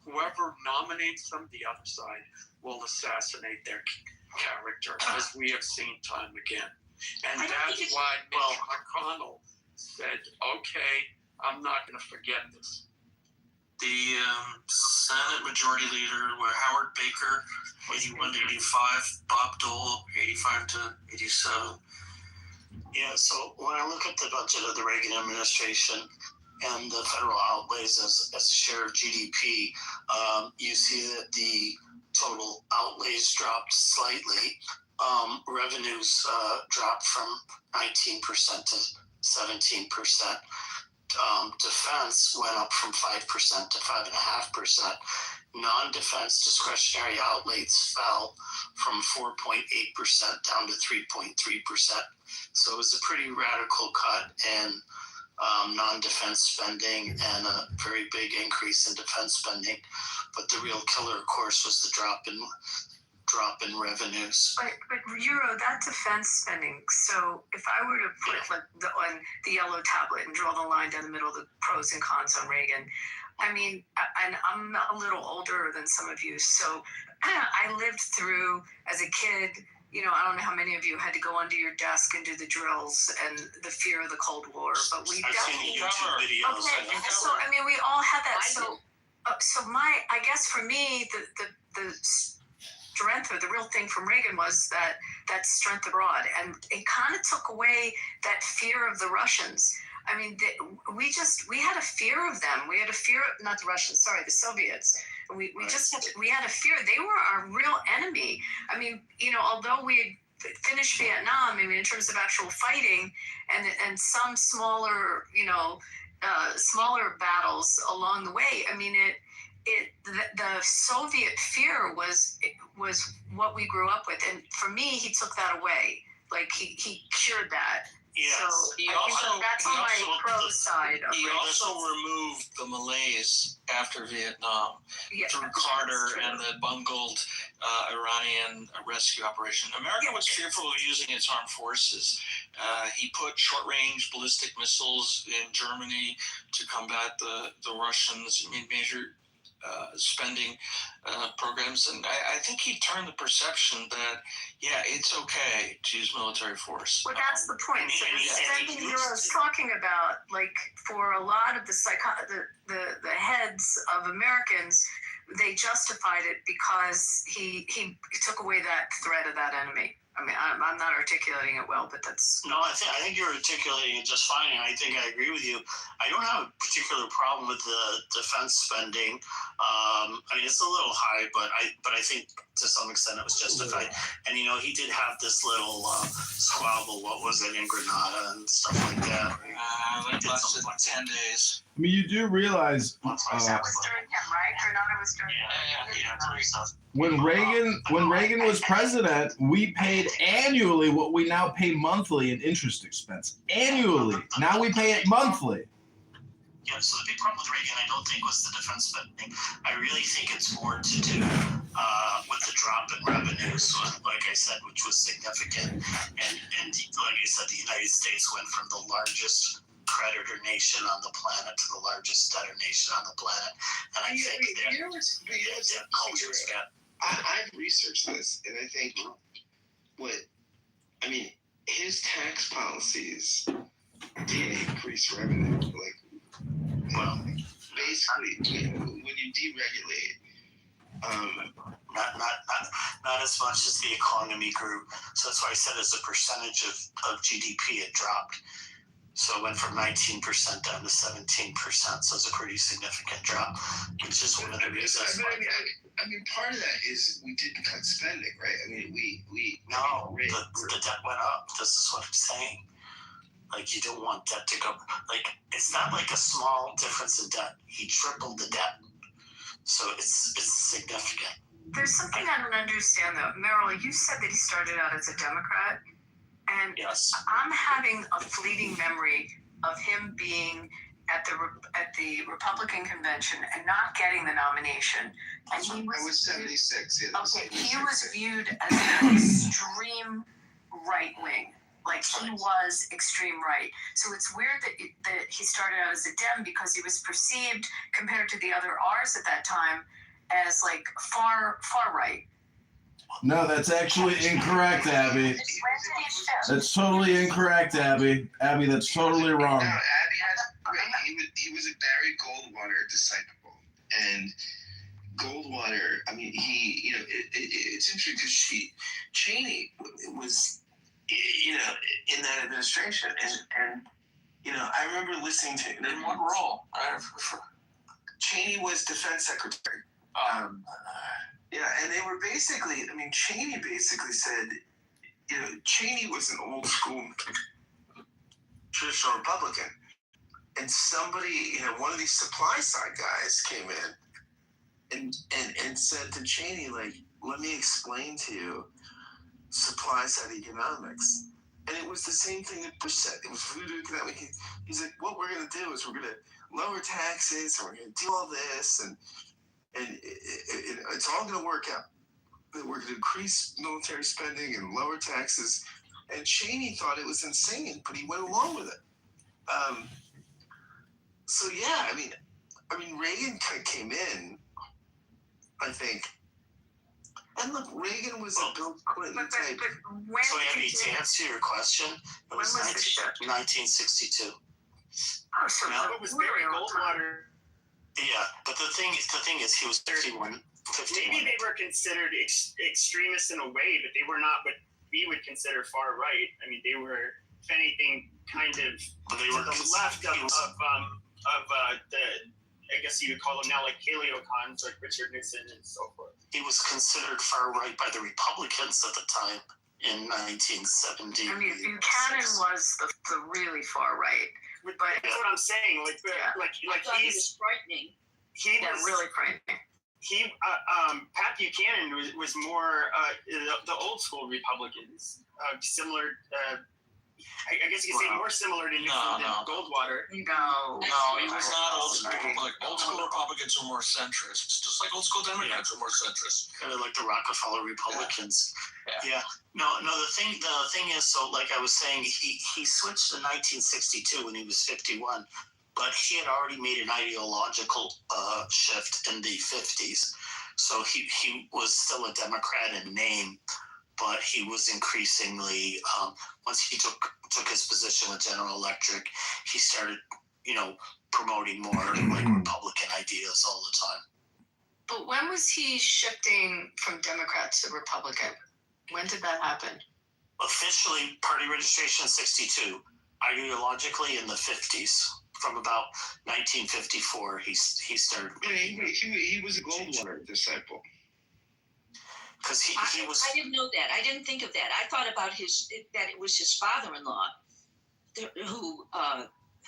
[SPEAKER 1] whoever nominates them, the other side will assassinate their character, as we have seen time again. And that's why Mitch McConnell said, okay, I'm not going to forget this.
[SPEAKER 23] The Senate Majority Leader were Howard Baker, 81 to 85, Bob Dole, 85 to 87. Yeah, so when I look at the budget of the Reagan administration and the federal outlays as a share of GDP, you see that the total outlays dropped slightly. Revenues dropped from 19% to 17%. Defense went up from 5% to 5.5%. Non-defense discretionary outlays fell from 4.8% down to 3.3%. So it was a pretty radical cut in non-defense spending and a very big increase in defense spending. But the real killer, of course, was the drop in revenues.
[SPEAKER 19] But Euro, that defense spending. So if I were to put on the yellow tablet and draw the line down the middle of the pros and cons on Reagan, I mean, and I'm a little older than some of you, so I lived through as a kid. I don't know how many of you had to go under your desk and do the drills and the fear of the Cold War, but we
[SPEAKER 23] I've seen the YouTube videos.
[SPEAKER 19] Okay, so I mean, we all had that. So I guess for me, the strength, or the real thing from Reagan, was that strength abroad, and it kind of took away that fear of the Russians. I mean, we had a fear of them. We had a fear, not the Russians, sorry, the Soviets. We had a fear. They were our real enemy. I mean, although we had finished Vietnam, I mean, in terms of actual fighting and some smaller, smaller battles along the way, I mean, the Soviet fear was what we grew up with, and for me, he took that away. Like he cured that.
[SPEAKER 23] Yes.
[SPEAKER 19] So that's on my pro side of
[SPEAKER 23] He
[SPEAKER 19] Reagan.
[SPEAKER 23] also removed the Malays after Vietnam through Carter and the bungled Iranian rescue operation. America was fearful of using its armed forces. He put short-range ballistic missiles in Germany to combat the Russians. I mean, major spending programs, and I think he turned the perception that it's okay to use military force.
[SPEAKER 19] Well, that's the point. So the spending Euro's talking about, like, for a lot of the heads of Americans, they justified it because he took away that threat of that enemy I mean, I'm not articulating it well, but that's.
[SPEAKER 9] No, I think you're articulating it just fine, and I think I agree with you. I don't have a particular problem with the defense spending. I mean, it's a little high, but I think to some extent it was justified. And you know, he did have this little squabble. What was it in Grenada and stuff like that?
[SPEAKER 23] That lasted 10 days.
[SPEAKER 12] I mean, you do realize
[SPEAKER 19] that was during him, right? Grenada was during him.
[SPEAKER 12] when Reagan was president, we paid annually what we now pay monthly in interest expense. Annually. Now we pay it monthly.
[SPEAKER 9] Yeah, so the big problem with Reagan, I don't think, was the defense spending. I really think it's more to do with the drop in revenues, like I said, which was significant. And like I said, the United States went from the largest creditor nation on the planet to the largest debtor nation on the planet. And I think their culture's got.
[SPEAKER 2] I've researched this, and I think his tax policies did increase revenue. Basically, when you deregulate,
[SPEAKER 9] not as much as the economy grew. So that's why I said as a percentage of GDP, it dropped. So it went from 19% down to 17%. So it's a pretty significant drop, which is one of the reasons.
[SPEAKER 2] I mean, part of that is we didn't cut spending, right? I mean,
[SPEAKER 9] the debt went up. This is what I'm saying. Like, you don't want debt to go. Like, it's not like a small difference in debt. He tripled the debt. So it's significant.
[SPEAKER 19] There's something I don't understand, though. Merrill, you said that he started out as a Democrat. And
[SPEAKER 9] yes.
[SPEAKER 19] I'm having a fleeting memory of him being at the Republican convention and not getting the nomination. And he
[SPEAKER 2] was 76. Yeah,
[SPEAKER 19] okay, he was viewed as an extreme right wing. Like, he was extreme right. So it's weird that he started out as a Dem because he was perceived, compared to the other R's at that time, as like far right.
[SPEAKER 12] No, that's actually incorrect, Abby. That's totally incorrect, Abby. Abby, that's totally wrong.
[SPEAKER 2] No, Abby he was a Barry Goldwater disciple, and Goldwater. I mean, it's interesting because Cheney was, in that administration, and I remember listening to him.
[SPEAKER 23] In what role?
[SPEAKER 2] Cheney was defense secretary. Yeah, and they were basically, Cheney basically said, Cheney was an old school traditional Republican. And somebody, one of these supply side guys came in and said to Cheney, like, let me explain to you supply side economics. And it was the same thing that Bush said. It was voodoo economic. He's like, what we're going to do is we're going to lower taxes and we're going to do all this and it's all going to work out. We're going to increase military spending and lower taxes. And Cheney thought it was insane, but he went along with it. So yeah, I mean, Reagan kind of came in, I think. And look, Reagan was a Bill Clinton type.
[SPEAKER 9] So Andy, to answer your question, it was 1962.
[SPEAKER 19] Oh, so it was Barry Goldwater.
[SPEAKER 9] Yeah, but the thing is, he was 51.
[SPEAKER 3] Maybe they were considered extremists in a way, but they were not what we would consider far right. I mean, they were, if anything, kind of to the left of the, I guess you would call them now like paleocons, like Richard Nixon and so forth.
[SPEAKER 9] He was considered far right by the Republicans at the time in 1970.
[SPEAKER 19] I mean, Buchanan was the really far right.
[SPEAKER 3] But that's what I'm saying. Like he's
[SPEAKER 4] frightening.
[SPEAKER 3] He was
[SPEAKER 19] really frightening.
[SPEAKER 3] Pat Buchanan was more the old school Republicans, similar. I guess you could say more similar to Nixon than Goldwater.
[SPEAKER 19] No,
[SPEAKER 23] he was not old school Republican. Old school Republicans were more centrist, just like old school Democrats were more centrist.
[SPEAKER 9] Kind of like the Rockefeller Republicans. Yeah. No. The thing is, so like I was saying, he switched in 1962 when he was 51, but he had already made an ideological shift in the 50s. So he was still a Democrat in name, but he was increasingly once he took his position with General Electric, he started, promoting more like Republican ideas all the time.
[SPEAKER 19] But when was he shifting from Democrat to Republican? When did that happen?
[SPEAKER 9] officially party registration 62, ideologically in the 50s. From about 1954, he started.
[SPEAKER 2] Yeah, he was a Goldwater disciple.
[SPEAKER 9] Because he was.
[SPEAKER 4] I didn't know that. I didn't think of that. I thought about that it was his father-in-law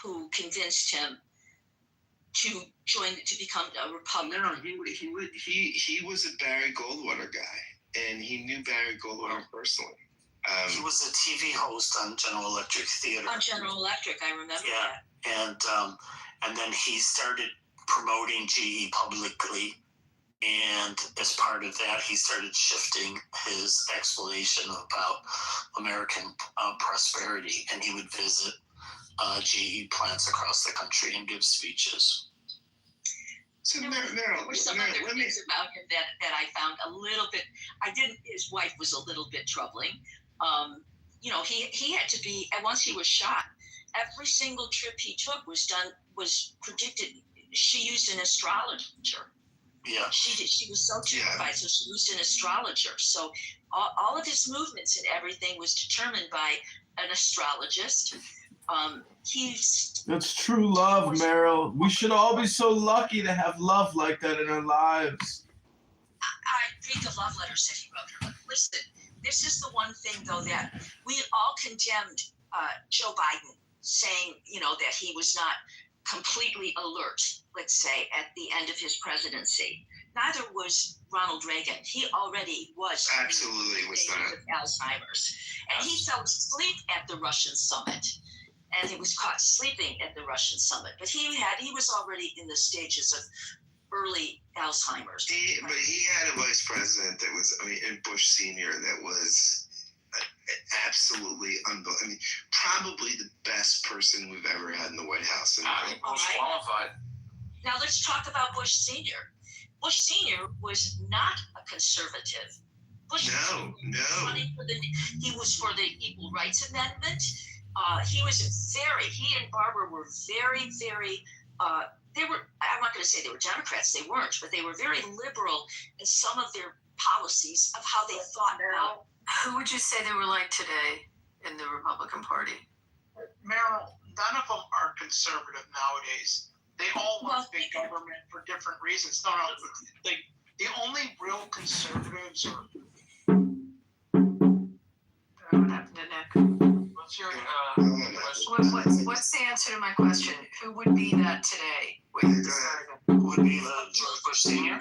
[SPEAKER 4] who convinced him to become a Republican.
[SPEAKER 2] No, he was a Barry Goldwater guy, and he knew Barry Goldwater personally.
[SPEAKER 9] He was a TV host on General Electric Theater.
[SPEAKER 4] On General Electric, I remember that.
[SPEAKER 9] And then he started promoting GE publicly, and as part of that, he started shifting his explanation about American prosperity, and he would visit GE plants across the country and give speeches.
[SPEAKER 4] So there were some other things about him that I found a little bit. His wife was a little bit troubling. He had to be, and once he was shot, every single trip he took was predicted. She used an astrologer.
[SPEAKER 9] Yeah.
[SPEAKER 4] She was so terrified, so she used an astrologer. So all of his movements and everything was determined by an astrologist.
[SPEAKER 8] That's true love, Meryl. We should all be so lucky to have love like that in our lives.
[SPEAKER 4] I read the love letters that he wrote her. Listen, this is the one thing, though, that we all condemned Joe Biden, saying, that he was not completely alert, let's say, at the end of his presidency. Neither was Ronald Reagan. He already was
[SPEAKER 2] absolutely was not
[SPEAKER 4] with Alzheimer's, and he fell asleep at the Russian summit, and he was caught sleeping at the Russian summit. But he was already in the stages of early Alzheimer's.
[SPEAKER 2] But he had a vice president that was, and Bush Sr. that was absolutely unbelievable. Probably the best person we've ever had in the White House.
[SPEAKER 9] Bush qualified.
[SPEAKER 4] Now let's talk about Bush Sr. Bush Sr. was not a conservative. Bush
[SPEAKER 2] No.
[SPEAKER 4] He was for the Equal Rights Amendment. He and Barbara were very, very, they were, I'm not going to say they were Democrats, they weren't, but they were very liberal in some of their policies of how they thought about.
[SPEAKER 19] Who would you say they were like today in the Republican Party?
[SPEAKER 13] Meryl, none of them are conservative nowadays. They all want big government for different reasons. No, the only real conservatives are.
[SPEAKER 19] What happened to Nick?
[SPEAKER 13] What's your question?
[SPEAKER 19] What's the answer to my question? Who would be that today?
[SPEAKER 9] Would be George Bush Sr.?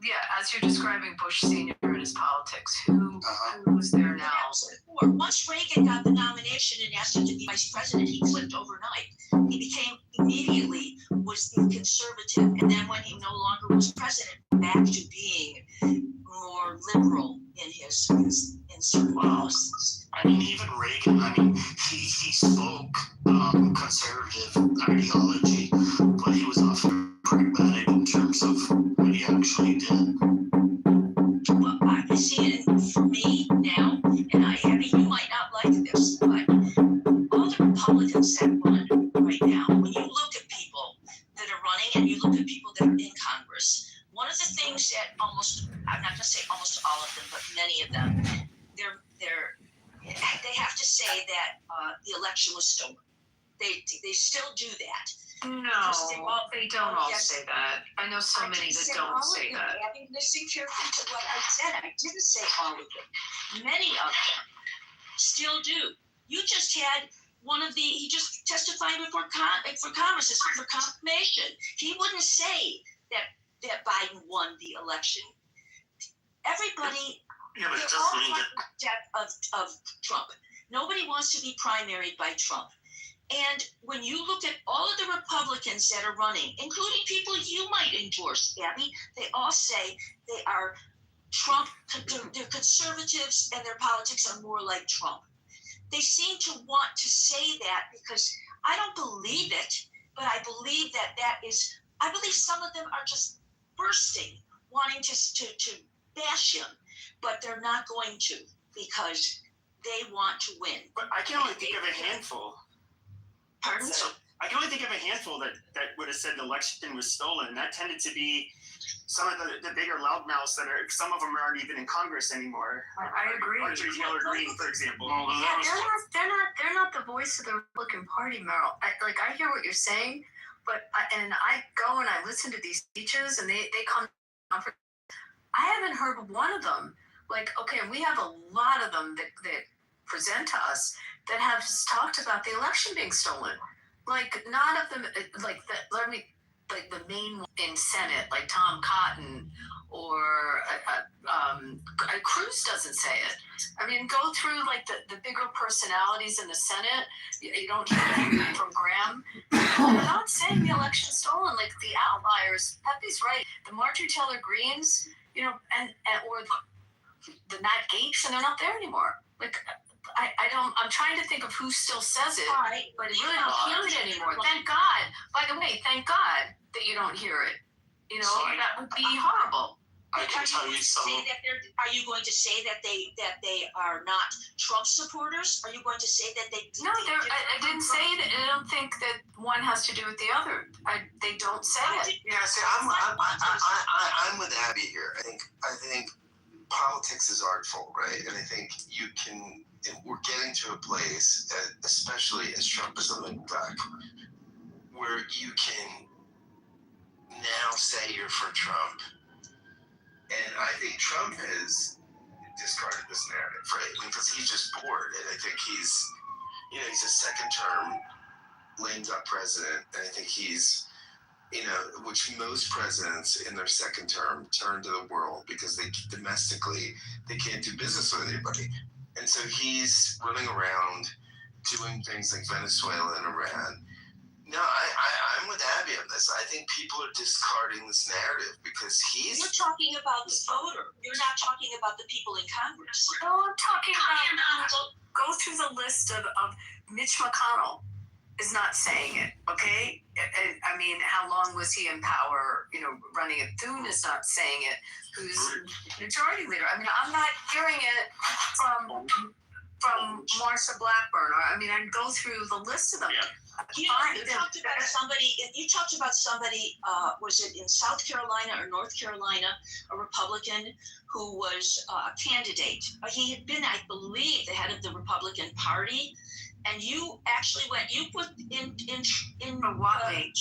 [SPEAKER 19] Yeah, as you're describing Bush Sr. and his politics, who's there now?
[SPEAKER 4] Once Reagan got the nomination and asked him to be vice president, he flipped overnight. He became immediately was the conservative, and then when he no longer was president, back to being more liberal in certain policies.
[SPEAKER 9] Even Reagan, he spoke conservative ideology, but he was often pragmatic in terms of what he actually did.
[SPEAKER 4] Well, I see it for me now, and Abby, you might not like this, but all the Republicans that run right now, when you look at people that are running and you look at people that are in Congress, one of the things that I'm not going to say almost all of them, but many of them, they have to say that the election was stolen. They still do that.
[SPEAKER 19] No, they don't all say that. I know so many that don't say that.
[SPEAKER 4] Abby, listen carefully to what I said. I didn't say all of them. Many of them still do. You just had he just testified before Congress for confirmation. He wouldn't say that Biden won the election. Everybody,
[SPEAKER 9] yeah, but it
[SPEAKER 4] they're all
[SPEAKER 9] doesn't mean
[SPEAKER 4] that of Trump. Nobody wants to be primaried by Trump. And when you look at all of the Republicans that are running, including people you might endorse, Abby, they all say they are Trump, they're conservatives and their politics are more like Trump. They seem to want to say that because I don't believe it, but I believe I believe some of them are just bursting, wanting to bash him, but they're not going to because they want to win.
[SPEAKER 13] But I can only think of a handful.
[SPEAKER 4] Pardon?
[SPEAKER 3] I can only think of a handful that would have said the election was stolen. And that tended to be some of the bigger loudmouths that are, some of them aren't even in Congress anymore.
[SPEAKER 19] I agree.
[SPEAKER 3] Marjorie Taylor Greene, for example.
[SPEAKER 19] Yeah, they're not the voice of the Republican Party, Meryl. I hear what you're saying, but I go and I listen to these speeches, and they come. I haven't heard one of them. Okay, and we have a lot of them that present to us that have talked about the election being stolen. None of them, the main one in Senate, like Tom Cotton or Cruz doesn't say it. I mean, go through the bigger personalities in the Senate. You don't hear anything from Graham. They're not saying the election's stolen. The outliers, Pepe's right. The Marjorie Taylor Greenes, or the Matt Gaetz, and they're not there anymore. I'm trying to think of who still says it, but I really don't hear it anymore. Thank God. By the way, thank God that you don't hear it. That would be horrible.
[SPEAKER 23] I can tell you something.
[SPEAKER 4] Are you going to say that they are not Trump supporters? Are you going to say that they?
[SPEAKER 19] No, I didn't say that. I don't think that one has to do with the other. They don't say it.
[SPEAKER 2] Yeah, see, I'm with Abby here. I think politics is artful, right? And I think we're getting to a place, especially as Trump is on the back, where you can now say you're for Trump. And I think Trump has discarded this narrative, right? Because he's just bored. And I think he's a second term lame duck president. And I think he's, which most presidents in their second term turn to the world because domestically they can't do business with anybody. And so he's running around doing things like Venezuela and Iran. No, I'm with Abby on this. I think people are discarding this narrative because
[SPEAKER 4] You're talking about the voter. You're not talking about the people in Congress.
[SPEAKER 19] No, I'm talking about go through the list of Mitch McConnell is not saying it, okay? I mean, how long was he in power? Running it. Thune is not saying it. Who's majority leader? I mean, I'm not hearing it from Marsha Blackburn. I go through the list of them.
[SPEAKER 4] Yeah. You talked about somebody, was it in South Carolina or North Carolina, a Republican who was a candidate. He had been, I believe, the head of the Republican Party. And you actually put in
[SPEAKER 19] Watley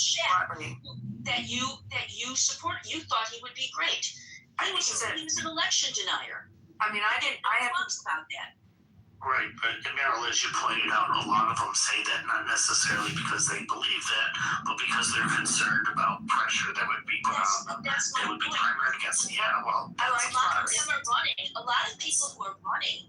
[SPEAKER 4] that you support. You thought he would be great. He was an election denier.
[SPEAKER 19] I have
[SPEAKER 4] talks about that.
[SPEAKER 9] Right, but Meryl, as you pointed out, a lot of them say that not necessarily because they believe that, but because they're concerned about pressure that would be put on them. They would be primared against. Yeah, well,
[SPEAKER 4] a lot of them are running. A lot of people who are running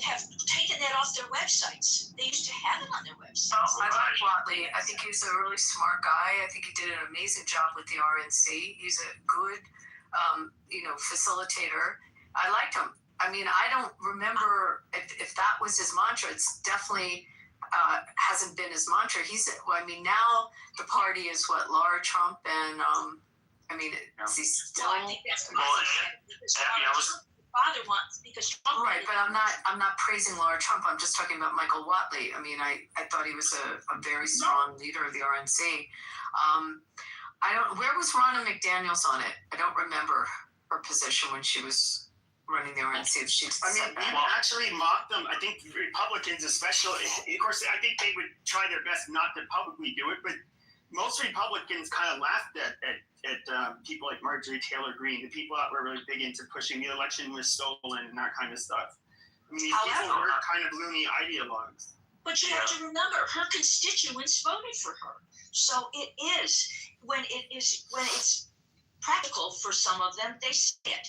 [SPEAKER 4] have taken that off their websites. They used to have it on their websites.
[SPEAKER 19] I like Watley. I think he's a really smart guy. I think he did an amazing job with the RNC. He's a good, facilitator. I liked him. I don't remember if that was his mantra. It's definitely hasn't been his mantra. Now the party is what, Laura Trump and is he still?
[SPEAKER 4] No, I think that's father wants because Trump.
[SPEAKER 19] Right, but I'm not praising Laura Trump. I'm just talking about Michael Watley. I thought he was a very strong leader of the RNC. Where was Ronna McDaniels on it? I don't remember her position when she was running the RNC.
[SPEAKER 3] People actually mocked them. I think Republicans especially. Of course, I think they would try their best not to publicly do it, but most Republicans kind of laughed at people like Marjorie Taylor Greene, the people that were really big into pushing the election was stolen and that kind of stuff. These people were kind of loony ideologues.
[SPEAKER 4] But you have to remember, her constituents voted for her. So it is when it's practical for some of them, they say it.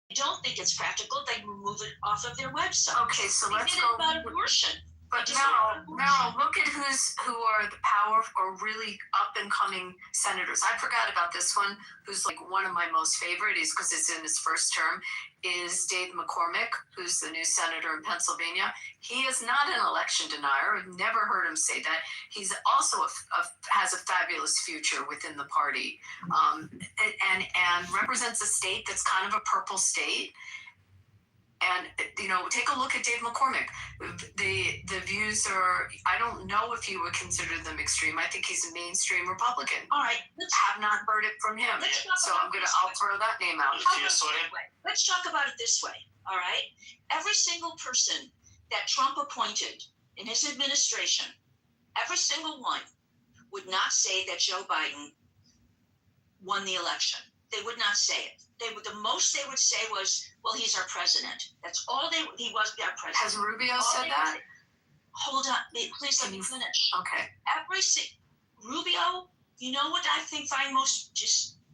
[SPEAKER 4] They don't think it's practical, they remove it off of their website.
[SPEAKER 19] Okay, so let's go
[SPEAKER 4] about abortion.
[SPEAKER 19] But Meryl, look at who are the power or really up and coming senators. I forgot about this one, who's one of my most favorite, is because it's in his first term, is Dave McCormick, who's the new senator in Pennsylvania. He is not an election denier. I've never heard him say that. He's also has a fabulous future within the party, and represents a state that's kind of a purple state. And take a look at Dave McCormick. The views are, I don't know if you would consider them extreme. I think he's a mainstream Republican.
[SPEAKER 4] All right,
[SPEAKER 19] Have not heard it from him. So I'll throw that name out.
[SPEAKER 4] Let's talk about it this way. All right, every single person that Trump appointed in his administration, every single one would not say that Joe Biden won the election. They would not say it. The most they would say was, well, he's our president. That's all he was our president.
[SPEAKER 19] Has Rubio said that?
[SPEAKER 4] Hold on, please let me finish.
[SPEAKER 19] Okay.
[SPEAKER 4] Rubio, you know what I find most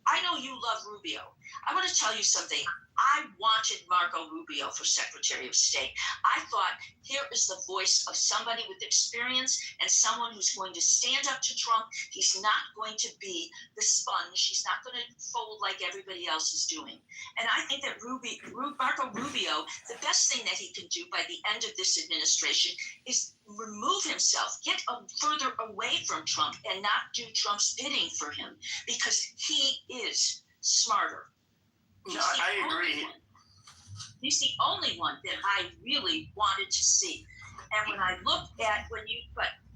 [SPEAKER 4] I know you love Rubio. I want to tell you something. I wanted Marco Rubio for Secretary of State. I thought, here is the voice of somebody with experience and someone who's going to stand up to Trump. He's not going to be the sponge. He's not going to fold like everybody else is doing. And I think that Marco Rubio, the best thing that he can do by the end of this administration is remove himself, get further away from Trump and not do Trump's bidding for him, because he is smarter.
[SPEAKER 3] No, I agree.
[SPEAKER 4] He's the only one that I really wanted to see. And when I looked at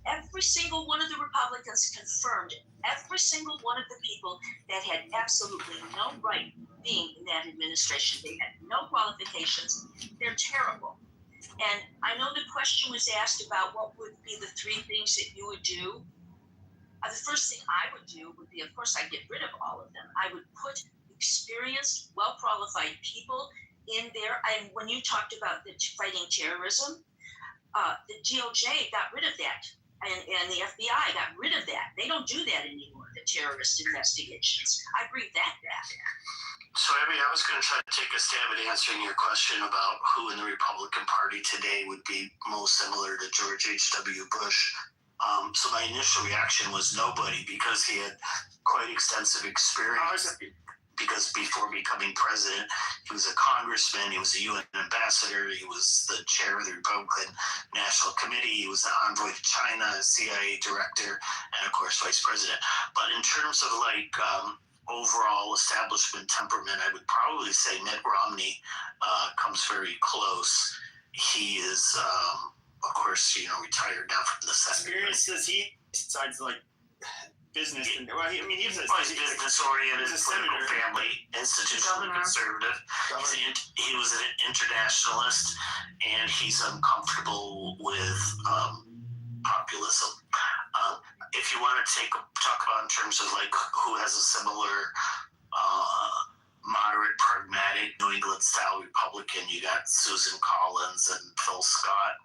[SPEAKER 4] every single one of the Republicans confirmed it. Every single one of the people that had absolutely no right being in that administration. They had no qualifications. They're terrible. And I know the question was asked about what would be the 3 things that you would do. The first thing I would do would be, of course, I'd get rid of all of them. I would put experienced, well-qualified people in there. And when you talked about the fighting terrorism, the DOJ got rid of that, and the FBI got rid of that. They don't do that anymore, the terrorist investigations. I bring that back.
[SPEAKER 9] So, Abby, I was going to try to take a stab at answering your question about who in the Republican Party today would be most similar to George H.W. Bush. So my initial reaction was nobody, because he had quite extensive experience. Because before becoming president, he was a congressman, he was a UN ambassador, he was the chair of the Republican National Committee, he was the envoy to China, CIA director, and of course, vice president. But in terms of overall establishment temperament, I would probably say Mitt Romney comes very close. He is, of course, retired now from the Senate.
[SPEAKER 3] Experience says he decides business. He's
[SPEAKER 9] business-oriented, political family, institutionally conservative. He was an internationalist, and he's uncomfortable with populism. If you want to talk about in terms of who has a similar moderate, pragmatic New England-style Republican, you got Susan Collins and Phil Scott.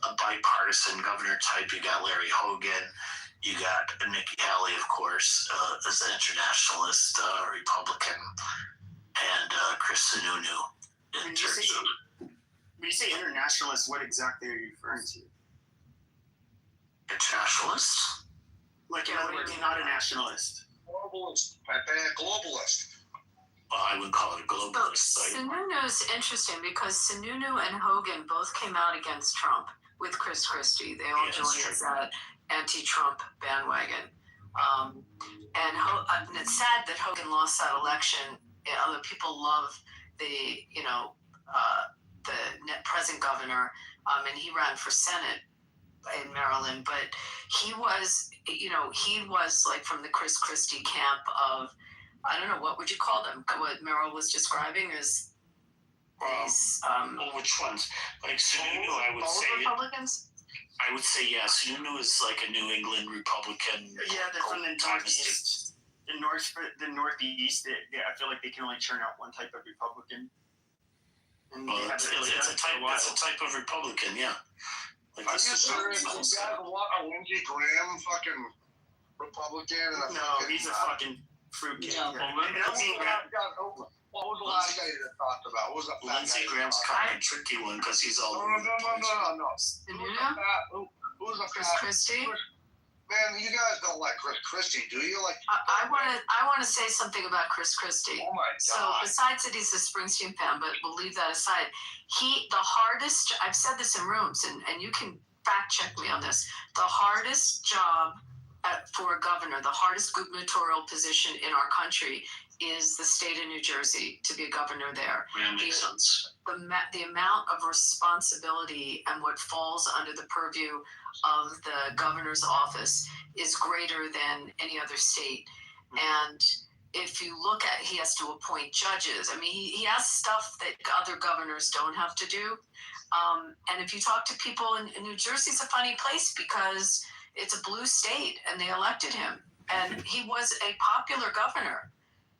[SPEAKER 9] A bipartisan governor type, you got Larry Hogan. You got Nikki Haley, of course, as an internationalist Republican, and Chris Sununu.
[SPEAKER 3] When you say internationalist, what exactly are you referring to?
[SPEAKER 9] Internationalist?
[SPEAKER 3] Not a nationalist.
[SPEAKER 10] Globalist.
[SPEAKER 9] Well, I would call it a globalist.
[SPEAKER 19] Sununu's interesting because Sununu and Hogan both came out against Trump with Chris Christie. They all joined that anti-Trump bandwagon. And it's sad that Hogan lost that election. Other people love the present governor, and he ran for Senate in Maryland, but he was from the Chris Christie camp of, I don't know, what would you call them? What Merrill was describing as these.
[SPEAKER 9] Which ones? Sununu, I would say.
[SPEAKER 19] Republicans?
[SPEAKER 9] I would say yes. Sununu is like a New England Republican.
[SPEAKER 3] Yeah, they're from the Northeast. The Northeast. I feel like they can only churn out one type of Republican. And
[SPEAKER 9] it's a type of Republican, yeah.
[SPEAKER 10] Are you serious? You got a Lindsey Graham fucking Republican?
[SPEAKER 3] No, he's a fucking fruitcake.
[SPEAKER 10] What was the last guy that talked about? What was that?
[SPEAKER 9] Lindsey Graham's kind of a tricky one because he's all.
[SPEAKER 10] No.
[SPEAKER 19] Who's the Chris Christie?
[SPEAKER 10] Man, you guys don't like Chris Christie, do you?
[SPEAKER 19] I want to say something about Chris Christie.
[SPEAKER 10] Oh my God!
[SPEAKER 19] So besides that, he's a Springsteen fan, but we'll leave that aside. The hardest. I've said this in rooms, and you can fact check me on this. The hardest job for a governor, the hardest gubernatorial position in our country, is the state of New Jersey to be a governor there.
[SPEAKER 9] Yeah, makes sense.
[SPEAKER 19] The amount of responsibility and what falls under the purview of the governor's office is greater than any other state. And if you look at, he has to appoint judges. I mean, he has stuff that other governors don't have to do. And if you talk to people in New Jersey, it's a funny place because it's a blue state and they elected him. And he was a popular governor,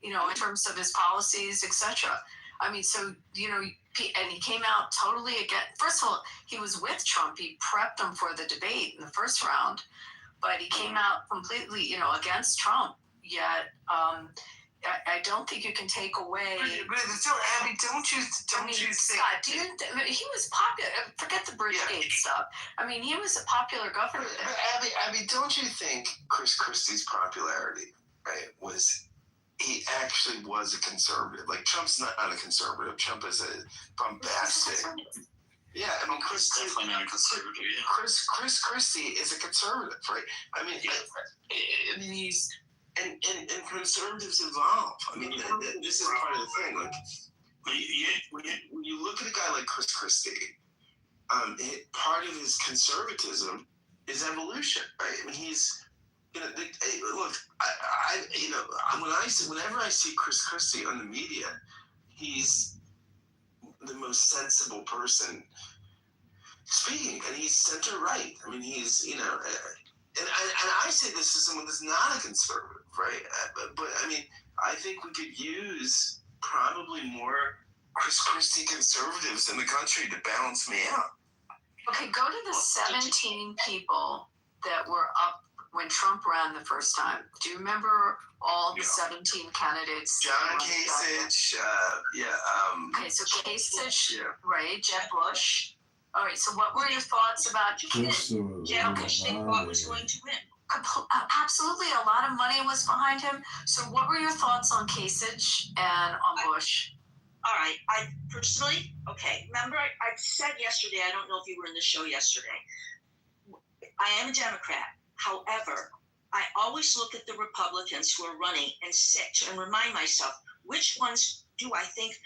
[SPEAKER 19] you know, in terms of his policies, etc. I mean, so, you know, and he came out totally against, first of all, he was with Trump. He prepped him for the debate in the first round, but he came out completely, you know, against Trump. Yet, I don't think you can take away.
[SPEAKER 2] But still, Abby, don't you think?
[SPEAKER 19] Scott, he was popular. Forget the Bridgegate stuff. I mean, he was a popular governor there.
[SPEAKER 2] But Abby, don't you think Chris Christie's popularity, right, he actually was a conservative? Like, Trump's not a conservative. Trump is a bombastic. Yeah, I mean,
[SPEAKER 9] Chris definitely not a conservative. Yeah.
[SPEAKER 2] Chris Christie is a conservative, right? I mean, he's. And conservatives evolve. I mean, this is part of the thing. Like, when you look at a guy like Chris Christie, part of his conservatism is evolution, right? I mean, he's, you know, look, whenever I see Chris Christie on the media, he's the most sensible person speaking, and he's center right. I mean, he's, you know. And I say this as someone that's not a conservative, right? But I mean, I think we could use probably more Chris Christie conservatives in the country to balance me out.
[SPEAKER 19] Okay, go to the 17 people that were up when Trump ran the first time. Do you remember all the 17 candidates?
[SPEAKER 2] John Kasich,
[SPEAKER 19] okay, so Kasich, right? Jeb Bush. All right, so what were your thoughts about
[SPEAKER 4] Jeb Bush they thought was going to win?
[SPEAKER 19] Absolutely, a lot of money was behind him. So what were your thoughts on Kasich and on Bush?
[SPEAKER 4] All right, I personally, remember I said yesterday, I don't know if you were in the show yesterday, I am a Democrat. However, I always look at the Republicans who are running and sit and remind myself, which ones do I think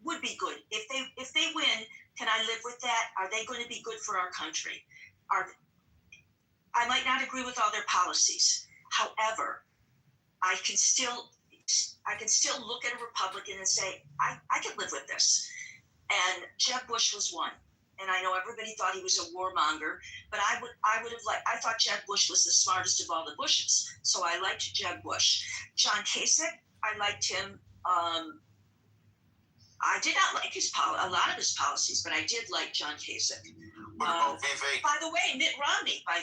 [SPEAKER 4] would be good? If they win, can I live with that? Are they going to be good for our country? I might not agree with all their policies. However, I can still look at a Republican and say, I can live with this. And Jeb Bush was one. And I know everybody thought he was a warmonger, but I thought Jeb Bush was the smartest of all the Bushes. So I liked Jeb Bush. John Kasich, I liked him. I did not like a lot of his policies, but I did like John Kasich. By the way, Mitt Romney, I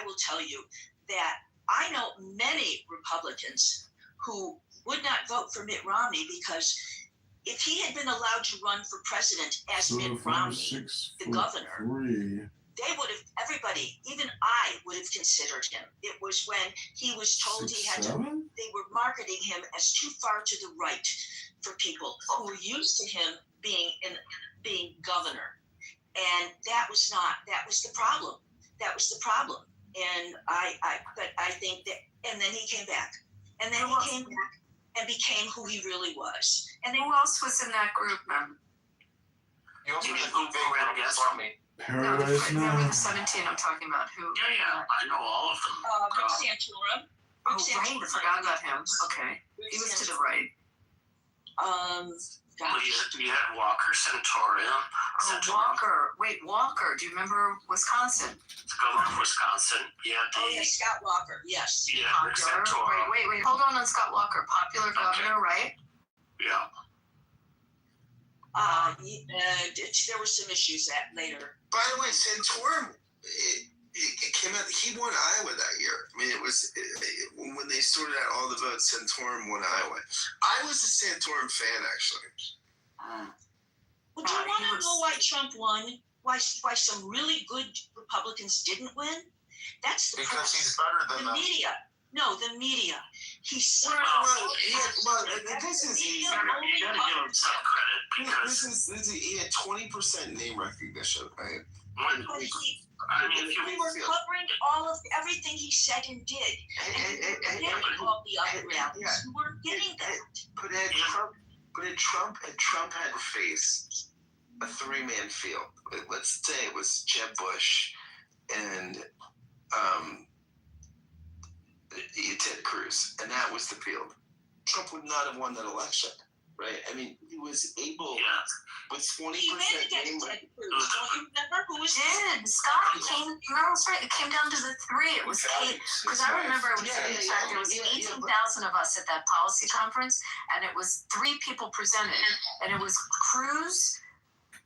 [SPEAKER 4] will tell you that I know many Republicans who would not vote for Mitt Romney because if he had been allowed to run for president as Mitt Romney, the governor, they would have, everybody, even I would have considered him. It was when he was told he had to, they were marketing him as too far to the right for people who were used to him being governor. And that was the problem. That was the problem. And but I think that, and then he came back. And then he came back and became who he really was. And then who else was in that group, man?
[SPEAKER 5] You also ran against me.
[SPEAKER 8] Paradise Now.
[SPEAKER 19] Remember the 17 I'm talking about? Who?
[SPEAKER 9] Yeah, I know all of them.
[SPEAKER 4] Rick Santorum.
[SPEAKER 19] Oh, right, I forgot about him. Okay. He was to the right.
[SPEAKER 9] You had Walker Santorum.
[SPEAKER 19] Walker. Wait, Walker. Do you remember Wisconsin?
[SPEAKER 9] The governor of Wisconsin. Yeah.
[SPEAKER 4] Scott Walker. Yes.
[SPEAKER 9] Yeah, Rick Santorum.
[SPEAKER 19] Wait. Hold on Scott Walker. Popular governor, right?
[SPEAKER 9] Yeah.
[SPEAKER 4] There were some issues later.
[SPEAKER 2] By the way, Santorum, it came out. He won Iowa that year. I mean, it was when they sorted out all the votes. Santorum won Iowa. I was a Santorum fan, actually.
[SPEAKER 4] Well, do you want to know why Trump won? Why some really good Republicans didn't win? That's the
[SPEAKER 5] because he's better than
[SPEAKER 4] the media. No, the media. He's
[SPEAKER 2] this is easy.
[SPEAKER 9] You gotta give him some credit because
[SPEAKER 2] he had 20% name recognition, right?
[SPEAKER 9] I mean, if you
[SPEAKER 4] We were covering all of everything he said and did. And we were getting all the other rallies. We weren't getting that.
[SPEAKER 2] But Trump had to face a three-man field. Let's say it was Jeb Bush and Ted Cruz, and that was the field. Trump would not have won that election, right? I mean, he was able with 20%.
[SPEAKER 4] He ran against Ted Cruz. Don't you remember who was?
[SPEAKER 14] Scott came. Meryl's right. It came down to the three. It was eight. Because I remember it was there was 18,000 of us at that policy conference, and it was three people presented, and it was Cruz,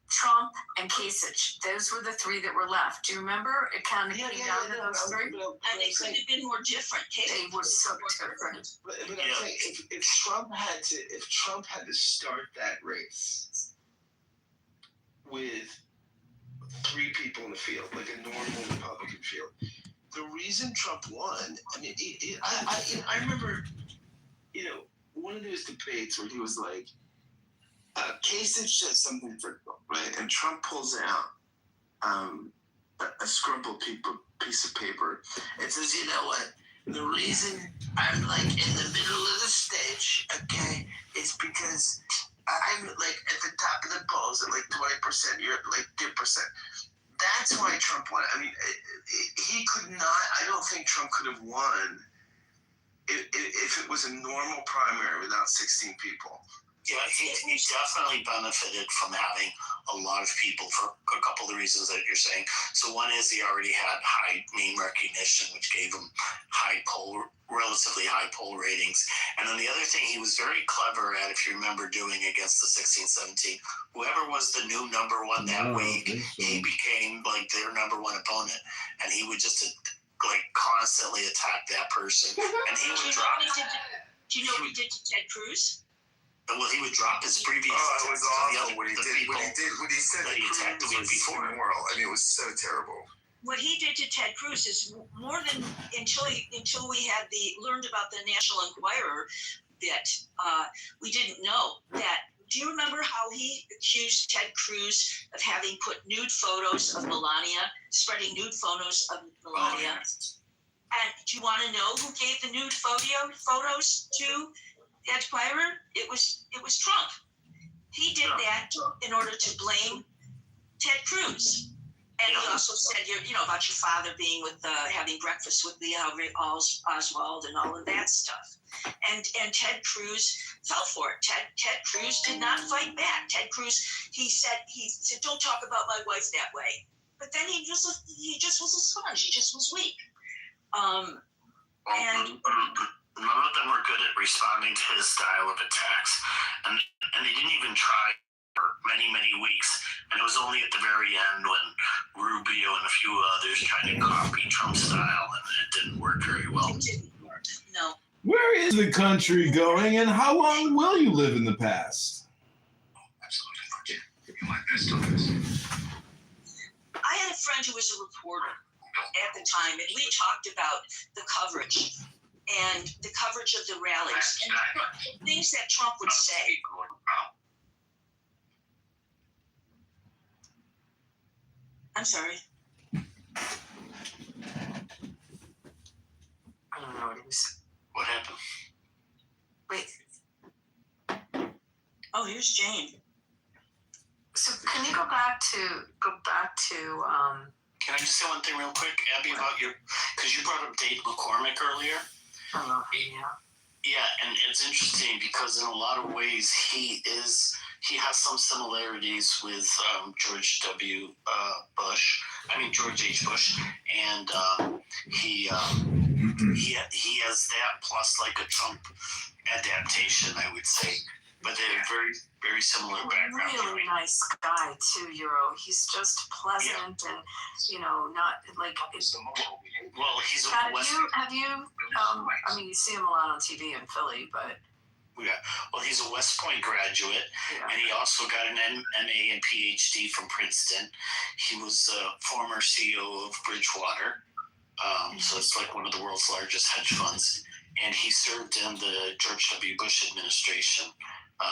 [SPEAKER 14] Trump, and Kasich. Those were the three that were left. Do you remember? It kind of came down to those three.
[SPEAKER 4] And they couldn't have been more different.
[SPEAKER 14] They were so different.
[SPEAKER 2] But I'm saying, if Trump had to start that race with three people in the field, like a normal Republican field, the reason Trump won, I mean, I remember, one of those debates where he was like, Kasich said something critical, right? And Trump pulls out a scrumpled piece of paper and says, you know what? The reason I'm like in the middle of the stage, okay, is because I'm like at the top of the polls at like 20%, you're at like 2%. That's why Trump won. I mean, he could not, I don't think Trump could have won if it was a normal primary without 16 people.
[SPEAKER 9] Yeah, he definitely benefited from having a lot of people for a couple of the reasons that you're saying. So one is he already had high name recognition, which gave him relatively high poll ratings. And then the other thing he was very clever at, if you remember doing against the 16-17, whoever was the new number one that week, he became like their number one opponent. And he would just like constantly attack that person. And he would drop.
[SPEAKER 4] Do you know what he did to Ted Cruz?
[SPEAKER 9] Well, he would drop his previous.
[SPEAKER 2] Oh, it was awful what he said
[SPEAKER 9] that he attacked the week before.
[SPEAKER 2] Immoral. I mean, it was so terrible.
[SPEAKER 4] What he did to Ted Cruz is more than until we had learned about the National Enquirer that we didn't know that. Do you remember how he accused Ted Cruz of having put nude photos of Melania, spreading nude photos of Melania? And do you want to know who gave the nude photos to the Enquirer? It was Trump. He did that in order to blame Ted Cruz. And he also said, about your father being with having breakfast with Lee Harvey Oswald and all of that stuff. And Ted Cruz fell for it. Ted Cruz did not fight back. Ted Cruz, he said, don't talk about my wife that way. But then he just was a sponge. He just was weak.
[SPEAKER 9] None of them were good at responding to his style of attacks, and they didn't even try for many weeks. And it was only at the very end when Rubio and a few others tried to copy Trump's style, and it didn't work very well.
[SPEAKER 4] It didn't work. No.
[SPEAKER 8] Where is the country going, and how long will you live in the past?
[SPEAKER 10] Absolutely. You want best on this?
[SPEAKER 4] I had a friend who was a reporter at the time, and we talked about the coverage and the coverage of the rallies and the things that Trump would say. I'm sorry.
[SPEAKER 14] I don't know what it is.
[SPEAKER 9] What happened?
[SPEAKER 14] Wait.
[SPEAKER 4] Oh, here's Jane.
[SPEAKER 19] So can you go back to
[SPEAKER 9] Can I just say one thing real quick, Abby, about because you brought up Dave McCormick earlier. Yeah, and it's interesting because in a lot of ways he has some similarities with George H. Bush, and he has that plus like a Trump adaptation, I would say. But they're very, very similar backgrounds.
[SPEAKER 19] Really nice guy too, Euro. He's just pleasant and not like.
[SPEAKER 9] Well, he's a West.
[SPEAKER 19] Have you? I mean, you see him a lot on TV in Philly, but.
[SPEAKER 9] Yeah, well, he's a West Point graduate, and he also got an MA and PhD from Princeton. He was a former CEO of Bridgewater, so it's like one of the world's largest hedge funds. And he served in the George W. Bush administration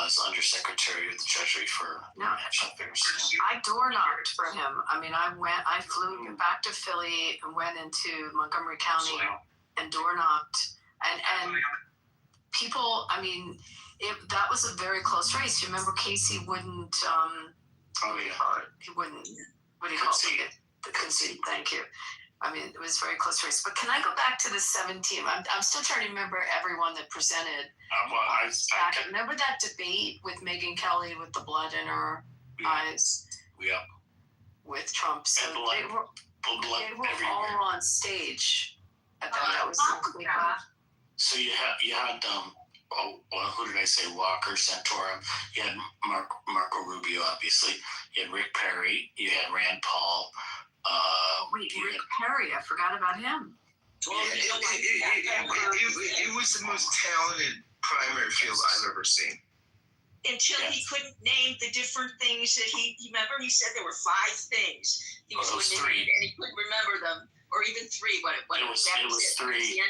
[SPEAKER 9] as Undersecretary of the Treasury for National Affairs.
[SPEAKER 14] I door knocked for him. I mean, I flew back to Philly and went into Montgomery County and door knocked. And people, I mean, that was a very close race. You remember Casey wouldn't, he wouldn't, what do you call it? The concede, thank you. I mean, it was a very close race. But can I go back to the 17? I'm still trying to remember everyone that presented. Remember that debate with Megyn Kelly with the blood in her eyes?
[SPEAKER 9] Yeah.
[SPEAKER 14] With Trump. So they were all on stage. I thought that was
[SPEAKER 9] So you had who did I say? Walker, Santorum. You had Marco Rubio, obviously. You had Rick Perry. You had Rand Paul.
[SPEAKER 14] Rick Perry, I forgot about him.
[SPEAKER 2] Well, it was the most talented primary field I've ever seen.
[SPEAKER 4] Until he couldn't name the different things that remember he said there were 5 things he was going to name, and he couldn't remember them, or even 3. It was
[SPEAKER 9] 3.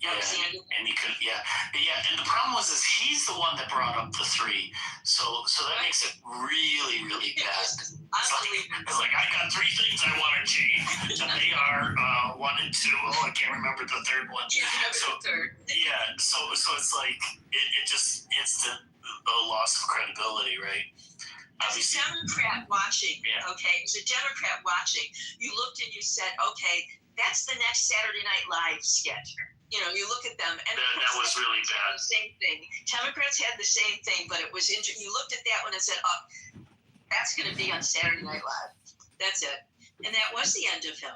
[SPEAKER 9] And he could, and the problem was is he's the one that brought up the 3, so that makes it really, really bad. It's like I got 3 things I want to change, and they are 1 and 2. Oh, I can't remember the third one. So it's like it just instant loss of credibility, right?
[SPEAKER 4] As a Democrat watching, as a Democrat watching, you looked and you said, okay, that's the next Saturday Night Live sketch. You know, you look at them, and
[SPEAKER 9] that was really bad.
[SPEAKER 4] The same thing. Democrats had the same thing, but it was interesting. You looked at that one and said, "Oh, that's going to be on Saturday Night Live." That's it, and that was the end of him.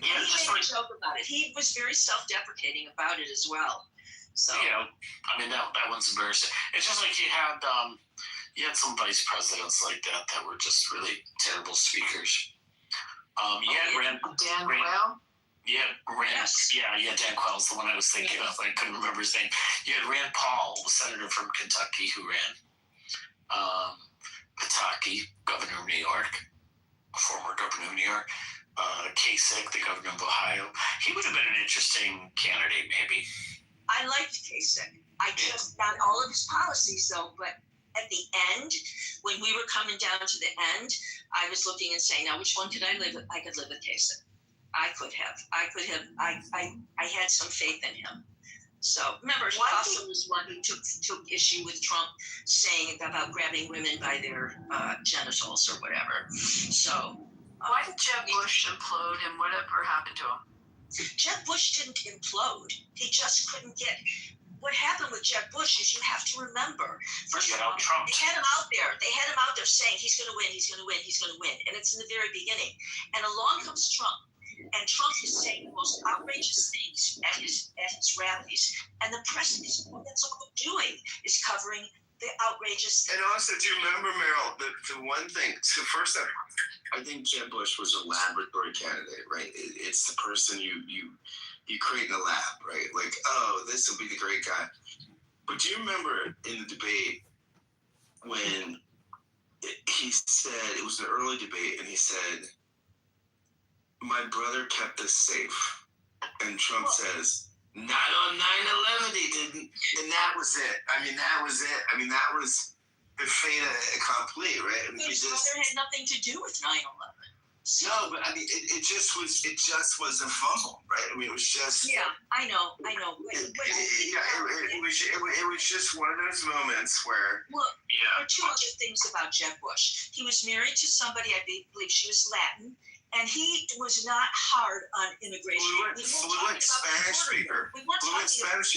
[SPEAKER 4] And he made a joke about it. He was very self-deprecating about it as well. So
[SPEAKER 9] I mean that one's embarrassing. It's just like you had some vice presidents like that were just really terrible speakers. You had
[SPEAKER 14] Dan Quayle.
[SPEAKER 9] Dan Quayle's the one I was thinking of. I couldn't remember his name. You had Rand Paul, the senator from Kentucky, who ran. Pataki, governor of New York, former governor of New York. Kasich, the governor of Ohio. He would have been an interesting candidate, maybe.
[SPEAKER 4] I liked Kasich. I just not all of his policies, though, but at the end, when we were coming down to the end, I was looking and saying, now which one could I live with? I could live with Kasich. I had some faith in him. So remember, he also was one who took issue with Trump saying about grabbing women by their genitals or whatever. So
[SPEAKER 14] why did Jeb Bush implode, and whatever happened to him?
[SPEAKER 4] Jeb Bush didn't implode. He just couldn't get. What happened with Jeb Bush is you have to remember. First of all, they had him out there. They had him out there saying he's going to win, he's going to win, he's going to win, and it's in the very beginning. And along comes Trump. And Trump is saying the most outrageous things at his rallies, and the press is that's all they're doing is covering the outrageous things.
[SPEAKER 2] And also, do you remember, Meryl, the one thing? So first, I think Jeb Bush was a laboratory candidate, right? It's the person you create in a lab, right? Like, oh, this will be the great guy. But do you remember in the debate when he said it was an early debate, and he said, "My brother kept us safe," and Trump says, "Not on 9/11, he didn't," and that was it. I mean, that was it. I mean, that was the fait accompli, right? I mean,
[SPEAKER 4] his brother had nothing to do with 9/11.
[SPEAKER 2] No, but I mean, it just was a fumble, right? I mean, it was just.
[SPEAKER 4] Yeah, I know.
[SPEAKER 2] It was just one of those moments where.
[SPEAKER 4] Well, there are 2 other things about Jeb Bush. He was married to somebody, I believe she was Latin. And he was not hard on immigration.
[SPEAKER 2] Fluent Spanish speaker. Fluent Spanish,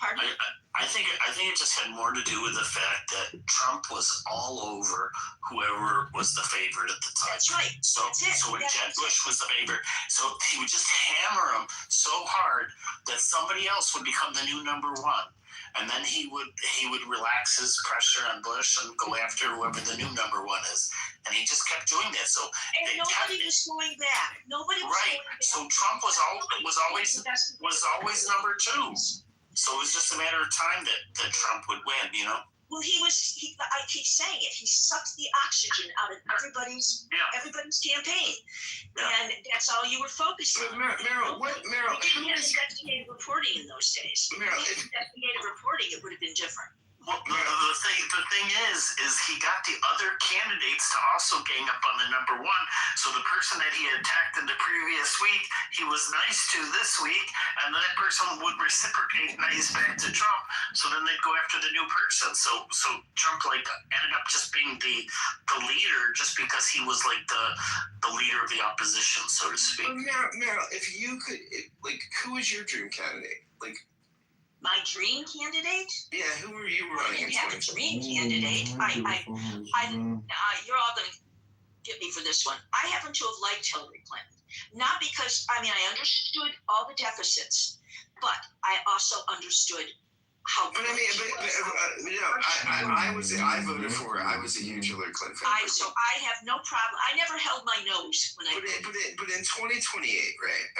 [SPEAKER 4] Pardon?
[SPEAKER 9] I think it just had more to do with the fact that Trump was all over whoever was the favorite at the time.
[SPEAKER 4] That's right.
[SPEAKER 9] So when Jeb Bush was the favorite, so he would just hammer him so hard that somebody else would become the new number 1. And then he would relax his pressure on Bush and go after whoever the new number 1 is, and he just kept doing that. So
[SPEAKER 4] nobody was going back. Nobody was going back.
[SPEAKER 9] So Trump was always number 2. So it was just a matter of time that Trump would win, you know.
[SPEAKER 4] Well, I keep saying it. He sucked the oxygen out of everybody's campaign, and that's all you were focused on.
[SPEAKER 2] Meryl,
[SPEAKER 4] We didn't have investigative reporting in those days.
[SPEAKER 2] Meryl,
[SPEAKER 4] investigative reporting, it would have been different.
[SPEAKER 9] Well, the thing is he got the other candidates to also gang up on the number one. So the person that he attacked in the previous week, he was nice to this week, and that person would reciprocate nice back to Trump. So then they'd go after the new person. So Trump like ended up just being the leader just because he was like the leader of the opposition, so to speak.
[SPEAKER 2] Well, Meryl, if you could, who is your dream candidate? Like.
[SPEAKER 4] My dream candidate?
[SPEAKER 2] Yeah, who are you
[SPEAKER 4] I
[SPEAKER 2] running
[SPEAKER 4] didn't have a dream candidate. You're all going to get me for this one. I happen to have liked Hillary Clinton. Not because, I understood all the deficits, but I also understood how good
[SPEAKER 2] I would say I voted for her. I was a huge Hillary Clinton fan.
[SPEAKER 4] So I have no problem. I never held my nose when I.
[SPEAKER 2] But in 2028, right?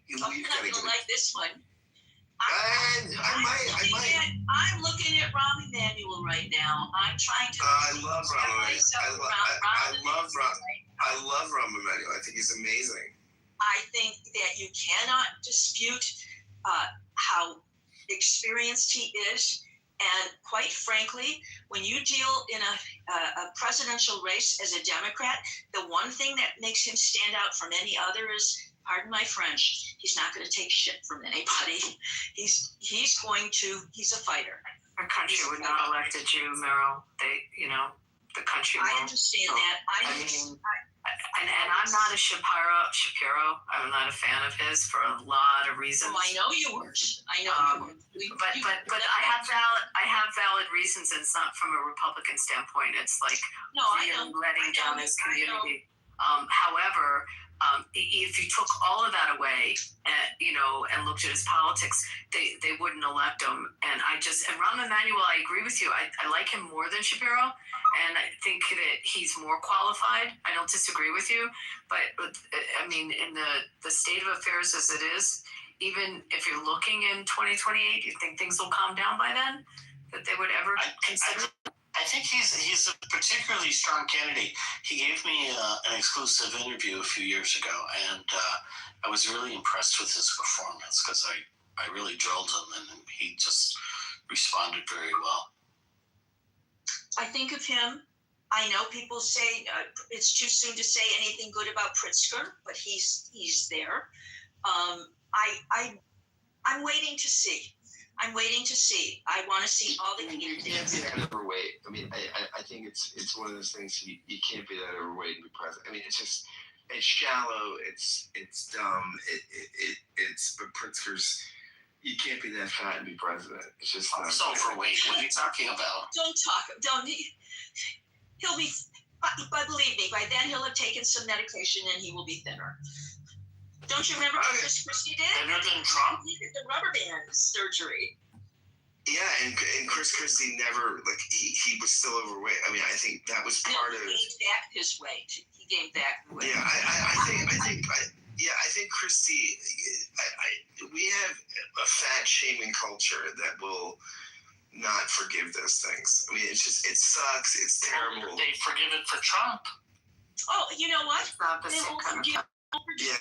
[SPEAKER 2] You're not
[SPEAKER 4] going to like this one.
[SPEAKER 2] I'm
[SPEAKER 4] looking at Rahm Emanuel right now. I'm trying to.
[SPEAKER 2] I love Rahm Emanuel. I love Rahm Emanuel. I think he's amazing.
[SPEAKER 4] I think that you cannot dispute how experienced he is, and quite frankly, when you deal in a presidential race as a Democrat, the one thing that makes him stand out from any other is, pardon my French, he's not going to take shit from anybody. He's a fighter.
[SPEAKER 14] Our country would not elect a Jew, Meryl. The country won't.
[SPEAKER 4] I understand that.
[SPEAKER 14] And I'm not a Shapiro. I'm not a fan of his for a lot of reasons.
[SPEAKER 4] I know you weren't.
[SPEAKER 14] But I have valid reasons, and it's not from a Republican standpoint. It's like letting down his community. However, if you took all of that away, and looked at his politics, they wouldn't elect him. And Rahm Emanuel, I agree with you. I like him more than Shapiro, and I think that he's more qualified. I don't disagree with you, but in the state of affairs as it is, even if you're looking in 2028, you think things will calm down by then? That they would ever consider?
[SPEAKER 9] I think he's a particularly strong candidate. He gave me an exclusive interview a few years ago, and I was really impressed with his performance because I really drilled him, and he just responded very well.
[SPEAKER 4] I think of him. I know people say it's too soon to say anything good about Pritzker, but he's there. I'm waiting to see. I want to see all the candidates.
[SPEAKER 2] You can't be that overweight. I think it's one of those things you can't be that overweight and be president. It's shallow. It's dumb. But Pritzker's. You can't be that fat and be president. It's just not.
[SPEAKER 9] So overweight. What are you talking about?
[SPEAKER 4] Don't. He'll be. But believe me, by then he'll have taken some medication and he will be thinner. Don't you remember what Chris Christie did?
[SPEAKER 9] Thinner than Trump?
[SPEAKER 4] He did the rubber band surgery.
[SPEAKER 2] Yeah, and Chris Christie never he was still overweight. I think that was part of.
[SPEAKER 4] He gained back his weight. the weight.
[SPEAKER 2] Yeah, I think Christie. We have a fat shaming culture that will not forgive those things. It sucks. It's terrible.
[SPEAKER 9] They forgive it for Trump.
[SPEAKER 4] Oh, you know what?
[SPEAKER 14] It's not the same kind of.
[SPEAKER 2] Yeah,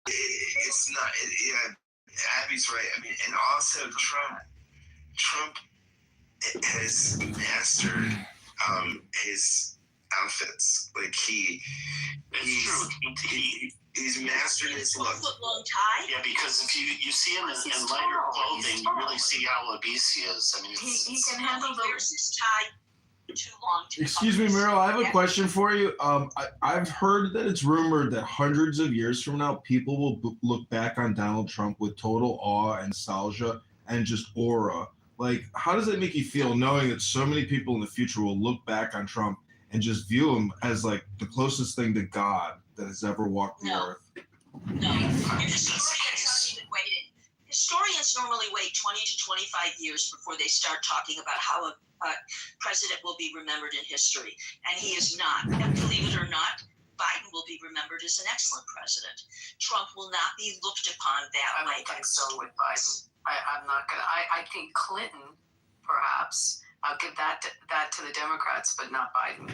[SPEAKER 2] it's not. Abby's right. And also Trump has mastered his outfits. He's mastered his look.
[SPEAKER 4] Foot-long tie.
[SPEAKER 9] Yeah, because if you see him in lighter clothing, you really see how obese he is.
[SPEAKER 14] He can handle the.
[SPEAKER 4] Wears his tie too long.
[SPEAKER 8] Excuse me, Meryl, I have a question for you. I've heard that it's rumored that hundreds of years from now, people will look back on Donald Trump with total awe and nostalgia and just aura. How does that make you feel knowing that so many people in the future will look back on Trump and just view him as the closest thing to God that has ever walked the earth?
[SPEAKER 4] No. Historians aren't even waiting. Historians normally wait 20 to 25 years before they start talking about how a president will be remembered in history. And he is not. And believe it or not, Biden will be remembered as an excellent president. Trump will not be looked upon that way.
[SPEAKER 14] I don't think so with Biden. I'm not gonna. I think Clinton, perhaps. I'll give that to the Democrats, but not Biden.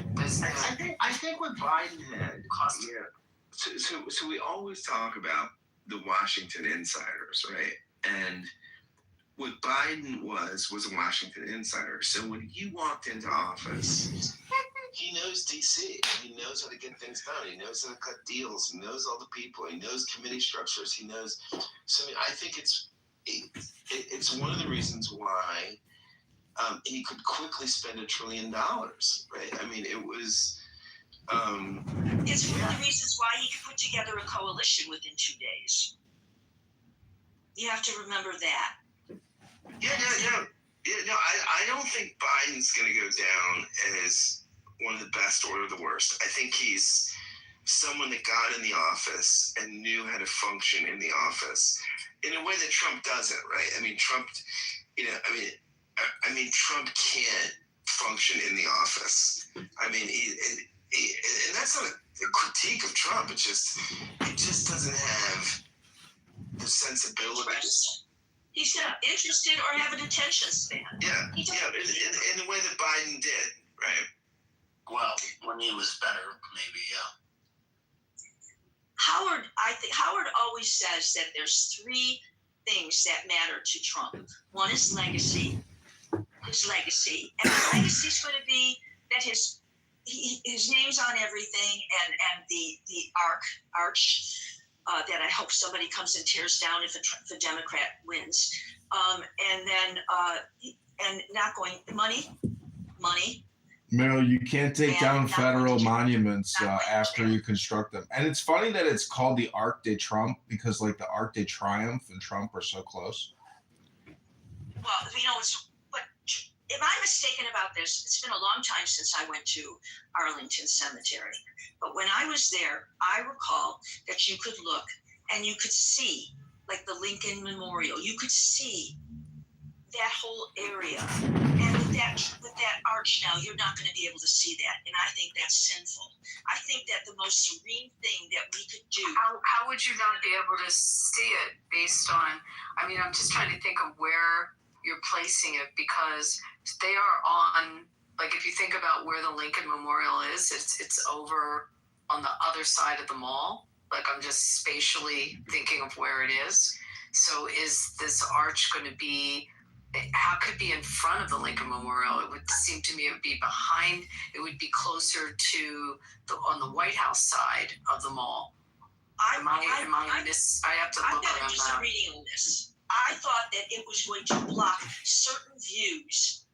[SPEAKER 2] I think what Biden had. Yeah. So we always talk about the Washington insiders, right? And what Biden was a Washington insider. So when he walked into office, he knows DC. He knows how to get things done. He knows how to cut deals. He knows all the people. He knows committee structures. He knows. So I think it's one of the reasons why he could quickly spend $1 trillion, right? I mean, it was.
[SPEAKER 4] It's one of the reasons why he could put together a coalition within 2 days. You have to remember that.
[SPEAKER 2] Yeah. No, I don't think Biden's going to go down as one of the best or the worst. I think he's someone that got in the office and knew how to function in the office in a way that Trump doesn't, right? I mean, Trump, Trump can't function in the office. I mean, and that's not a critique of Trump. It just doesn't have the sensibility.
[SPEAKER 4] He's not interested or have an attention span.
[SPEAKER 2] Yeah, in the way that Biden did, right?
[SPEAKER 9] Well, when he was better, maybe, yeah.
[SPEAKER 4] I think Howard always says that there's 3 things that matter to Trump. One is legacy, his legacy, and the legacy is going to be that his name's on everything, and the arch that I hope somebody comes and tears down if a Democrat wins, and not going money.
[SPEAKER 8] Meryl, you can't take down federal monuments after you construct them. And it's funny that it's called the Arc de Trump because, like, the Arc de Triomphe and Trump are so close.
[SPEAKER 4] Well, but am I mistaken about this? It's been a long time since I went to Arlington Cemetery. But when I was there, I recall that you could look and you could see, like, the Lincoln Memorial. You could see that whole area. And with that arch now, you're not going to be able to see that. And I think that's sinful. I think that the most serene thing that we could do.
[SPEAKER 14] How would you not be able to see it based on, I'm just trying to think of where you're placing it, because they are on, like, if you think about where the Lincoln Memorial is, it's over on the other side of the mall. Like, I'm just spatially thinking of where it is. So is this arch going to be, how could it be in front of the Lincoln Memorial? It would seem to me it would be behind, it would be closer to on the White House side of the mall. I have to look
[SPEAKER 4] I've got
[SPEAKER 14] around
[SPEAKER 4] to do some reading on this. I thought that it was going to block certain views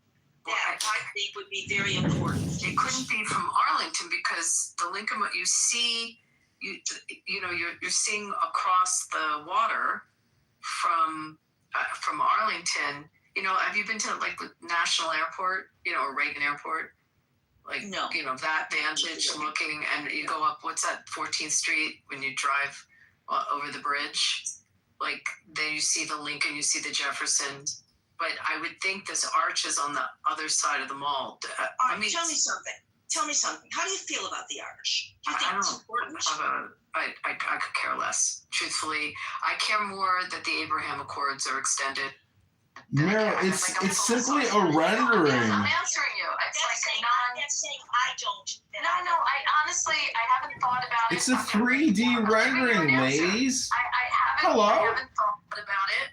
[SPEAKER 4] that I think would be very important.
[SPEAKER 14] It couldn't be from Arlington because the Lincoln, you're seeing across the water from Arlington. Have you been to, like, the National Airport, or Reagan Airport? Like,
[SPEAKER 4] no.
[SPEAKER 14] That vantage looking, and you go up, what's that, 14th Street, when you drive over the bridge? Like, then you see the Lincoln, you see the Jefferson. But I would think this arch is on the other side of the mall.
[SPEAKER 4] Tell me something. How do you feel about the arch? Do you think it's important?
[SPEAKER 14] I could care less. Truthfully, I care more that the Abraham Accords are extended.
[SPEAKER 8] Meryl, it's simply a rendering.
[SPEAKER 14] I'm answering you. It's
[SPEAKER 4] that's saying I don't.
[SPEAKER 14] No. I honestly, I haven't thought about it.
[SPEAKER 8] It's a 3D rendering, ladies.
[SPEAKER 14] I
[SPEAKER 8] Hello.
[SPEAKER 14] haven't thought about it.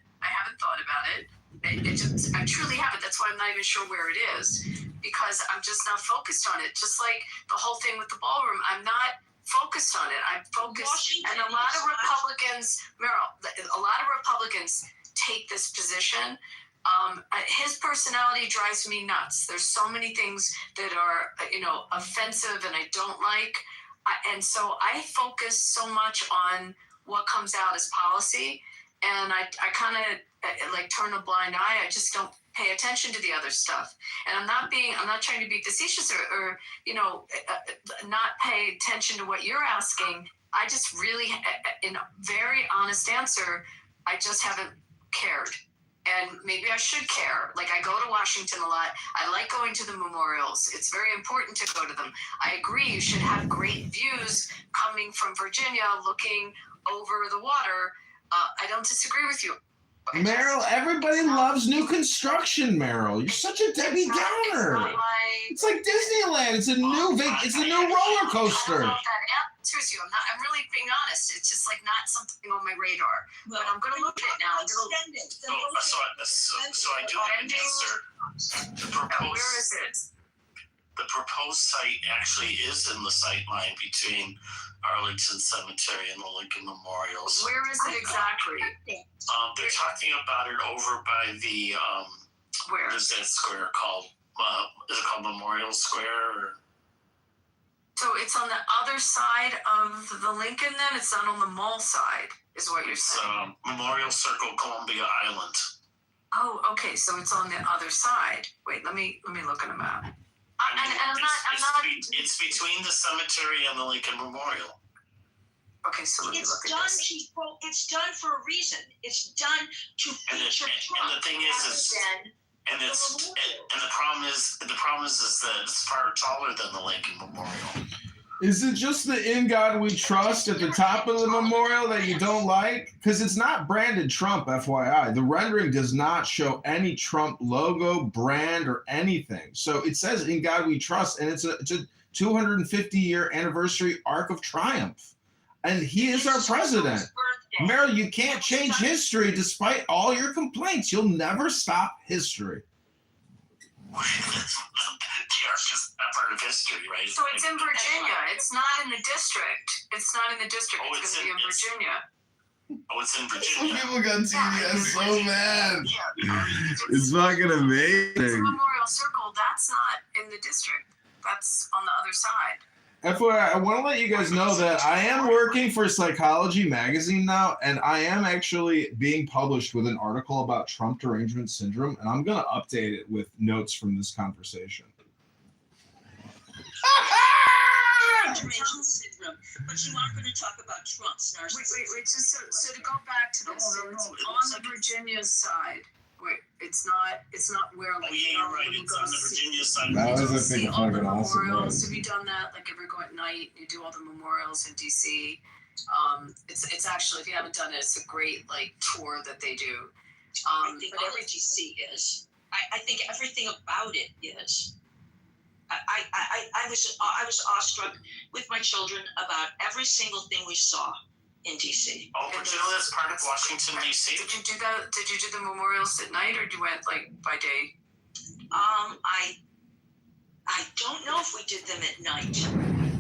[SPEAKER 14] I truly haven't. That's why I'm not even sure where it is, because I'm just not focused on it. Just like the whole thing with the ballroom, I'm not focused on it. I'm focused,
[SPEAKER 4] Washington,
[SPEAKER 14] and a lot of Republicans, Meryl, take this position. His personality drives me nuts. There's so many things that are, offensive and I don't like. And so I focus so much on what comes out as policy. And I kind of turn a blind eye. I just don't pay attention to the other stuff. And I'm not trying to be facetious or not pay attention to what you're asking. I just really, in a very honest answer, I just haven't cared. And maybe I should care. Like, I go to Washington a lot. I like going to the memorials. It's very important to go to them. I agree, you should have great views coming from Virginia looking over the water. I don't disagree with you.
[SPEAKER 8] Meryl, everybody loves new construction, Meryl. You're such a Debbie Downer. It's like Disneyland. It's a new roller coaster.
[SPEAKER 14] I don't know if that Seriously, I'm really being honest. It's just like not something on my radar. But I'm gonna look at it now.
[SPEAKER 9] So I do have an answer.
[SPEAKER 14] Where is it?
[SPEAKER 9] The proposed site actually is in the sight line between Arlington Cemetery and the Lincoln Memorials.
[SPEAKER 14] Where is it exactly?
[SPEAKER 9] They're talking about it over by the
[SPEAKER 14] where?
[SPEAKER 9] What is that square called? Is it called Memorial Square? Or?
[SPEAKER 14] So it's on the other side of the Lincoln. Then it's not on the mall side, is what you're saying.
[SPEAKER 9] Memorial Circle, Columbia Island.
[SPEAKER 14] Oh, okay. So it's on the other side. Wait, let me look at a map.
[SPEAKER 9] It's between the cemetery and the Lincoln Memorial.
[SPEAKER 14] Okay, so let me look at this.
[SPEAKER 4] It's done for a reason. It's done to feature Trump.
[SPEAKER 9] And the thing is the problem is that it's far taller than the Lincoln Memorial.
[SPEAKER 8] Is it just the "In God We Trust" at the top of the memorial that you don't like? Because it's not branded Trump, FYI. The rendering does not show any Trump logo, brand, or anything. So it says "In God We Trust," and it's a 250-year anniversary Arc of Triumph. And he is our president. Meryl, you can't change history despite all your complaints. You'll never stop history.
[SPEAKER 9] The arc is not part of history, right?
[SPEAKER 14] So it's in Virginia. It's not in the district. It's not in the district. It's going to be in Virginia.
[SPEAKER 9] It's in Virginia.
[SPEAKER 8] Some people got TBS so mad. It's fucking amazing.
[SPEAKER 14] It's a Memorial Circle. That's not in the district. That's on the other side.
[SPEAKER 8] FYI, I want to let you guys know that I am working for Psychology Magazine now, and I am actually being published with an article about Trump derangement syndrome, and I'm going to update it with notes from this conversation.
[SPEAKER 4] Derangement syndrome, but you aren't going to talk about Trump's narcissism.
[SPEAKER 14] Wait. So to go back to this, so it's on the Virginia side. Wait, it's not where like.
[SPEAKER 9] Oh yeah, you're right. It's on the Virginia side.
[SPEAKER 8] That was, I
[SPEAKER 14] See
[SPEAKER 8] think,
[SPEAKER 14] all the
[SPEAKER 8] fucking awesome.
[SPEAKER 14] memorials. Have you done that? Like every go at night, you do all the memorials in DC. It's actually, if you haven't done it, it's a great like tour that they do.
[SPEAKER 4] I think every DC is. I think everything about it is. I was awestruck with my children about every single thing we saw in DC.
[SPEAKER 9] Oh, but you know that's part of Washington DC.
[SPEAKER 14] Did you do that? Did you do the memorials at night, or you went like by day?
[SPEAKER 4] I don't know if we did them at night.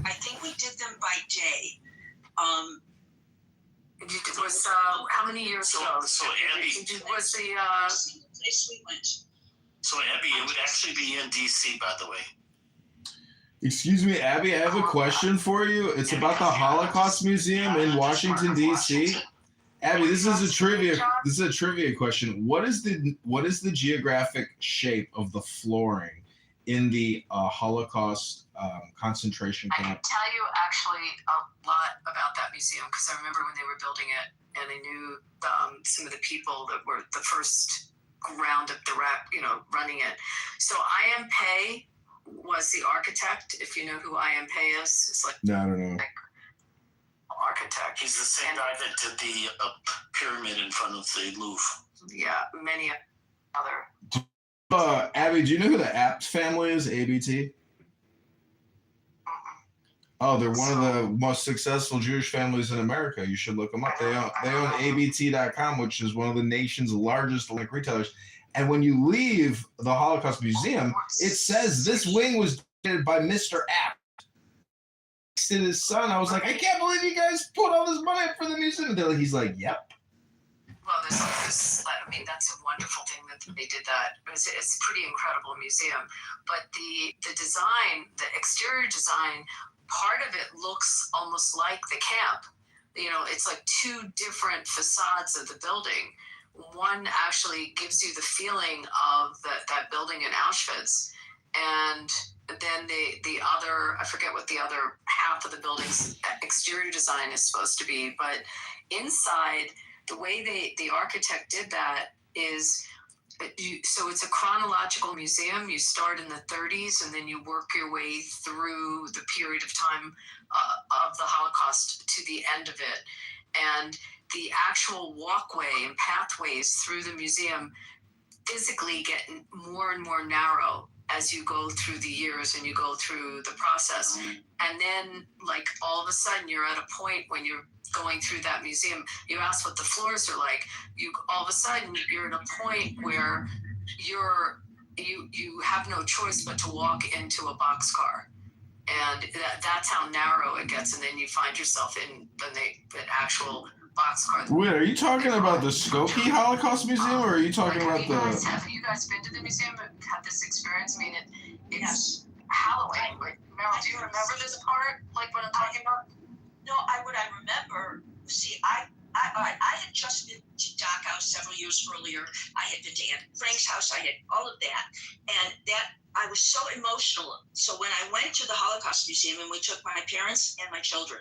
[SPEAKER 4] I think we did them by day.
[SPEAKER 14] Was how many years ago?
[SPEAKER 9] So Abby,
[SPEAKER 14] was the
[SPEAKER 4] place we went.
[SPEAKER 9] So Abby, it would actually be in DC, by the way.
[SPEAKER 8] Excuse me, Abby, I have a question for you. It's about the Holocaust Museum in Washington, D.C. Abby, this is a trivia question. What is the geographic shape of the flooring in the Holocaust concentration camp?
[SPEAKER 14] I can tell you actually a lot about that museum because I remember when they were building it, and I knew some of the people that were the first round of running it. So I.M. Pei was the architect, if you know who I.M. Pei is. It's like
[SPEAKER 8] no, I don't know.
[SPEAKER 14] Architect.
[SPEAKER 9] He's the same guy that did the pyramid in front of the Louvre.
[SPEAKER 14] Yeah, many other.
[SPEAKER 8] Abby, do you know who the Abt family is? ABT? Oh, they're one of the most successful Jewish families in America. You should look them up. They own ABT.com, which is one of the nation's largest retailers. And when you leave the Holocaust Museum, it says this wing was donated by Mr. Abt to his son. I was like, I can't believe you guys put all this money up for the museum. And he's like, yep.
[SPEAKER 14] Well, there's I mean, that's a wonderful thing that they did that. It's a pretty incredible museum. But the design, the exterior design, part of it looks almost like the camp. It's like two different facades of the building. One actually gives you the feeling of that building in Auschwitz, and then the other, I forget what the other half of the building's exterior design is supposed to be, but inside, the way the architect did that is, so it's a chronological museum. You start in the 30s and then you work your way through the period of time of the Holocaust to the end of it. And the actual walkway and pathways through the museum physically get more and more narrow as you go through the years and you go through the process. And then, like, all of a sudden, you're at a point when you're going through that museum. You ask what the floors are like. You all of a sudden you're at a point where you have no choice but to walk into a boxcar, and that's how narrow it gets. And then you find yourself in the actual boxcar.
[SPEAKER 8] Wait, are you talking about the Skokie Holocaust Museum, or are you talking about the?
[SPEAKER 14] Have you guys been to the museum and had this experience? I mean, it's Halloween. Like, Meryl, do you remember this part? Like what I'm talking about?
[SPEAKER 4] No, I remember. See, I had just been to Dachau several years earlier. I had been to Aunt Frank's house. I had all of that, and that I was so emotional. So when I went to the Holocaust Museum, and we took my parents and my children,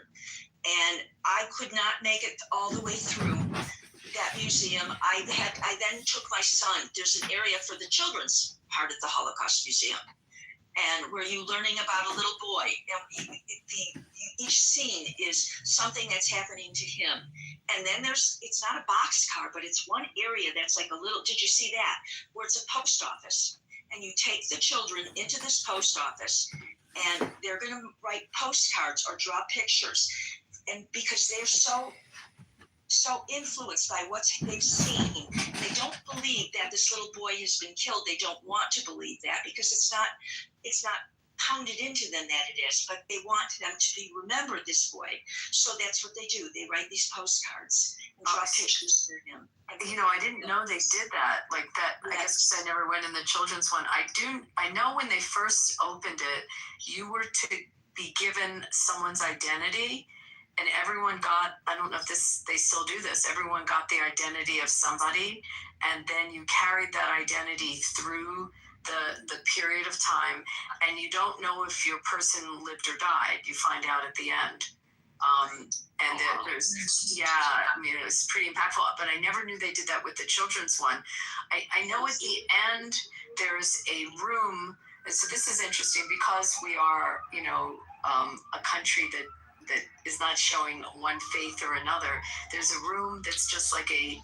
[SPEAKER 4] and I could not make it all the way through that museum. I then took my son. There's an area for the children's part of the Holocaust Museum, and where you're learning about a little boy. And each scene is something that's happening to him. And then it's not a boxcar, but it's one area that's like a little, did you see that? Where it's a post office. And you take the children into this post office, and they're going to write postcards or draw pictures. And because they're so influenced by what they've seen, they don't believe that this little boy has been killed. They don't want to believe that because it's not pounded into them that it is, but they want them to remember this boy. So that's what they do. They write these postcards and draw pictures for him.
[SPEAKER 14] You know, I didn't know they did that like that. Yes. I guess I never went in the children's one. I know when they first opened it, you were to be given someone's identity, and everyone got, I don't know if they still do this, everyone got the identity of somebody, and then you carried that identity through the period of time, and you don't know if your person lived or died. You find out at the end. And I mean, it was pretty impactful, but I never knew they did that with the children's one. I know at the end, there's a room, and so this is interesting because we are, you know, a country that is not showing one faith or another. There's a room that's just like a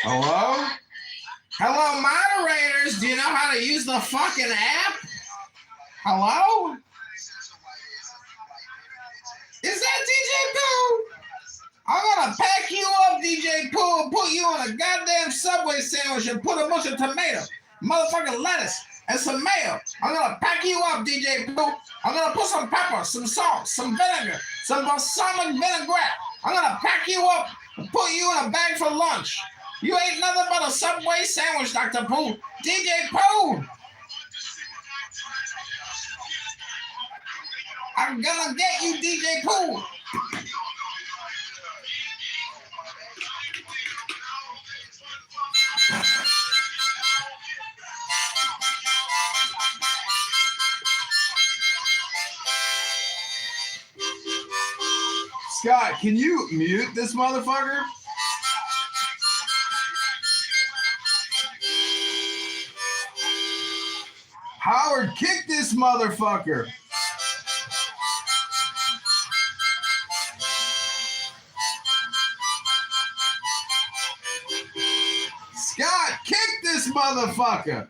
[SPEAKER 8] Hello? Hello, moderators. Do you know how to use the fucking app? Hello? Is that DJ Pooh? I'm gonna pack you up, DJ Pooh, and put you on a goddamn Subway sandwich and put a bunch of tomato, motherfucking lettuce, and some mayo. I'm gonna pack you up, DJ Pooh. I'm gonna put some pepper, some salt, some vinegar, some balsamic vinaigrette. I'm gonna pack you up and put you in a bag for lunch. You ain't nothing but a Subway sandwich, Dr. Pooh. DJ Pooh! I'm gonna get you, DJ Pooh! Scott, can you mute this motherfucker? Howard, kick this motherfucker. Scott, kick this motherfucker.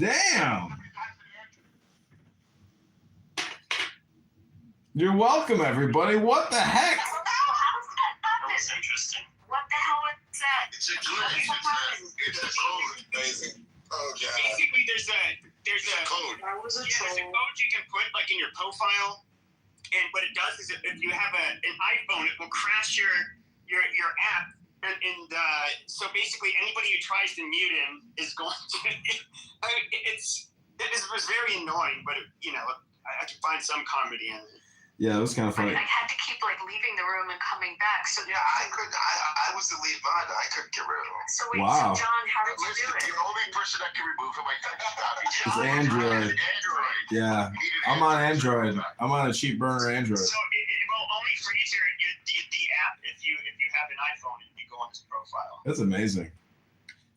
[SPEAKER 8] Damn. You're welcome, everybody. What the heck?
[SPEAKER 14] That was interesting. What the hell was that?
[SPEAKER 2] It's a glitch. It's a code. Amazing. Oh, God.
[SPEAKER 3] Basically, there's a
[SPEAKER 2] code.
[SPEAKER 4] That was a
[SPEAKER 3] there's
[SPEAKER 4] troll.
[SPEAKER 3] a code you can put like in your profile, and what it does is if you have an iPhone, it will crash your app, and so basically anybody who tries to mute him is going to. It was very annoying, but I could find some comedy in it.
[SPEAKER 8] Yeah, it was kind of funny.
[SPEAKER 14] I had to keep like leaving the room and coming back. So
[SPEAKER 2] Yeah, I couldn't. I was the lead mod. I couldn't get rid of him.
[SPEAKER 14] So wait,
[SPEAKER 8] Wow.
[SPEAKER 14] so John, how did you do it?
[SPEAKER 2] The only person that can remove him, I couldn't stop.
[SPEAKER 8] It's Android.
[SPEAKER 2] Android.
[SPEAKER 8] Yeah, I'm on Android. I'm on a cheap burner Android.
[SPEAKER 3] So it will only freeze the app if you have an iPhone and you go on his profile.
[SPEAKER 8] That's amazing.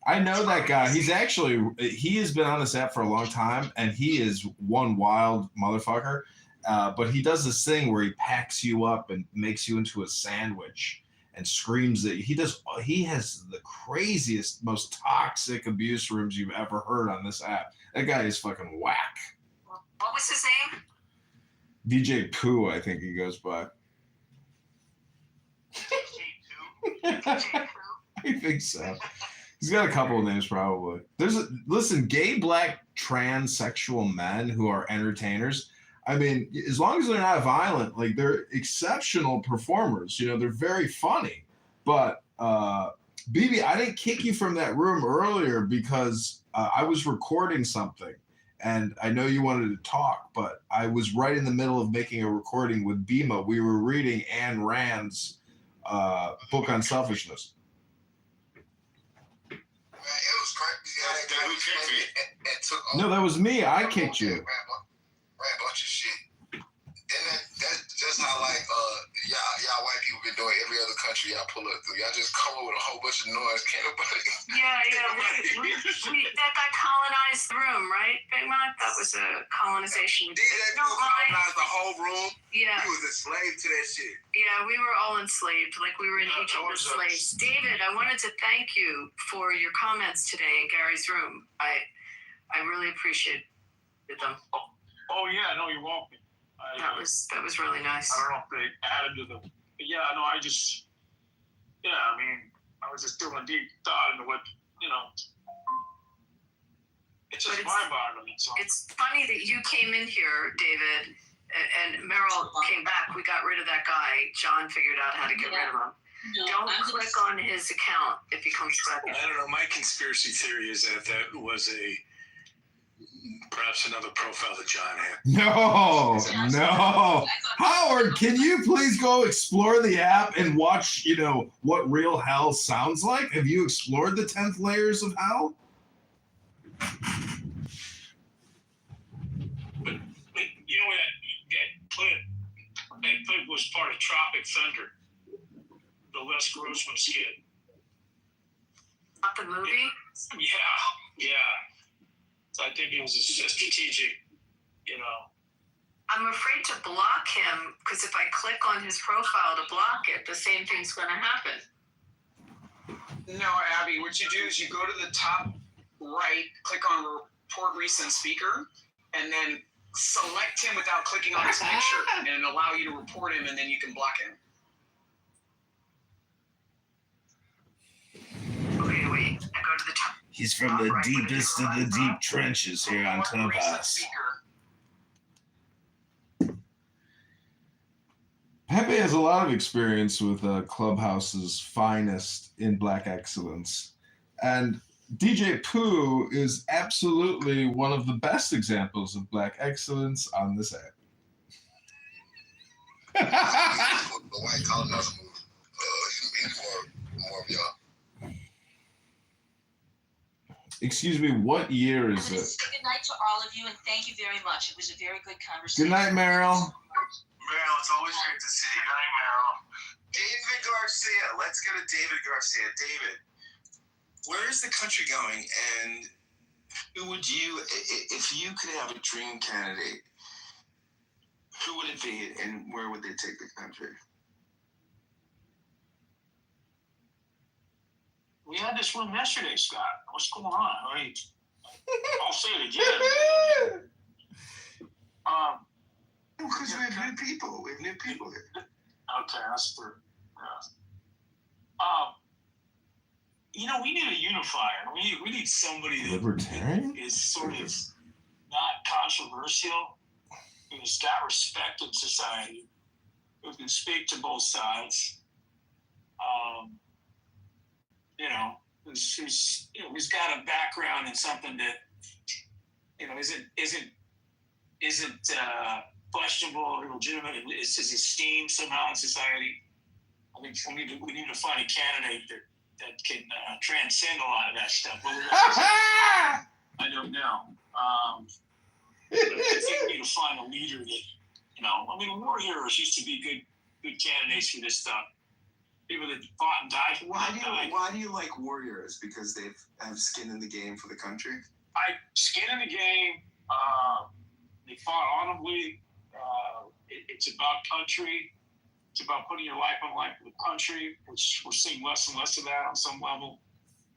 [SPEAKER 8] I know that guy. He has been on this app for a long time, and he is one wild motherfucker. But he does this thing where he packs you up and makes you into a sandwich and screams that he has the craziest, most toxic abuse rooms you've ever heard on this app. That guy is fucking whack.
[SPEAKER 14] What was his name?
[SPEAKER 8] DJ Pooh, I think he goes by. I think so. He's got a couple of names probably. Listen, gay, black, transsexual men who are entertainers. I mean, as long as they're not violent, like they're exceptional performers. They're very funny. But BB, I didn't kick you from that room earlier because I was recording something, and I know you wanted to talk, but I was right in the middle of making a recording with Bima. We were reading Ayn Rand's book on selfishness.
[SPEAKER 2] Man, it was crazy.
[SPEAKER 8] No, that was me. I kicked you.
[SPEAKER 2] Ran a bunch of shit. And that's just how y'all white people been doing every other country y'all pull up through. Y'all just come up with a whole bunch of noise. Can't nobody.
[SPEAKER 14] That guy colonized the room, right, Big Mike? That was a colonization.
[SPEAKER 2] DJ colonized the whole room.
[SPEAKER 14] Yeah.
[SPEAKER 2] He was a slave to that shit.
[SPEAKER 14] Yeah, we were all enslaved, like we were in each other's slaves. David, I wanted to thank you for your comments today in Gary's room. I really appreciated them.
[SPEAKER 15] Oh yeah, no, you're welcome.
[SPEAKER 14] That was really nice.
[SPEAKER 15] I don't know if they added to them, but yeah, no, I was just doing a deep thought into what it's just mind-boggling. So.
[SPEAKER 14] It's funny that you came in here, David, and Meryl came back. We got rid of that guy. John figured out how to get rid of him. Don't click on his account if he comes back.
[SPEAKER 22] I don't know. My conspiracy theory is that was a
[SPEAKER 6] Perhaps another profile that John had.
[SPEAKER 8] No. Howard, can you please go explore the app and watch, what real hell sounds like? Have you explored the 10th layers of hell?
[SPEAKER 15] But you know that clip was part of Tropic Thunder, the Les Grossman skit.
[SPEAKER 19] Not the movie?
[SPEAKER 15] Yeah. So I think it was a strategic,
[SPEAKER 19] I'm afraid to block him because if I click on his profile to block it, the same thing's going to happen.
[SPEAKER 16] No, Abby, what you do is you go to the top right, click on report recent speaker, and then select him without clicking on his picture, and it'll allow you to report him, and then you can block him.
[SPEAKER 19] Okay, wait. I go to the top.
[SPEAKER 8] He's from the deepest of the deep trenches here on Clubhouse. Pepe has a lot of experience with Clubhouse's finest in Black excellence. And DJ Pooh is absolutely one of the best examples of Black excellence on this app.
[SPEAKER 2] The white collar doesn't move. He's more of y'all.
[SPEAKER 8] Excuse me, what year is it?
[SPEAKER 4] Good night to all of you, and thank you very much. It was a very good conversation.
[SPEAKER 8] Good night, Meryl.
[SPEAKER 2] Meryl, it's always great to see you. Good night, Meryl. David Garcia. Let's go to David Garcia. David, where is the country going? And who would you, if you could have a dream candidate, who would it be and where would they take the country?
[SPEAKER 15] We had this room yesterday, Scott. What's going on? I'll say it again.
[SPEAKER 2] Because we have new people. We have new people here.
[SPEAKER 15] Okay, that's for. We need a unifier. We need somebody that
[SPEAKER 8] Libertarian?
[SPEAKER 15] is sort of not controversial, who's got respect in society, who can speak to both sides. Who's got a background in something that isn't questionable or legitimate. It's his esteem somehow in society. I think we need to find a candidate that can transcend a lot of that stuff. I don't know. But I think we need to find a leader that, war heroes used to be good candidates for this stuff. People that fought and died for
[SPEAKER 2] Why do you like warriors? Because they have skin in the game for the country?
[SPEAKER 15] Skin in the game. They fought honorably. It's about country. It's about putting your life on the line for the country, which we're seeing less and less of that on some level,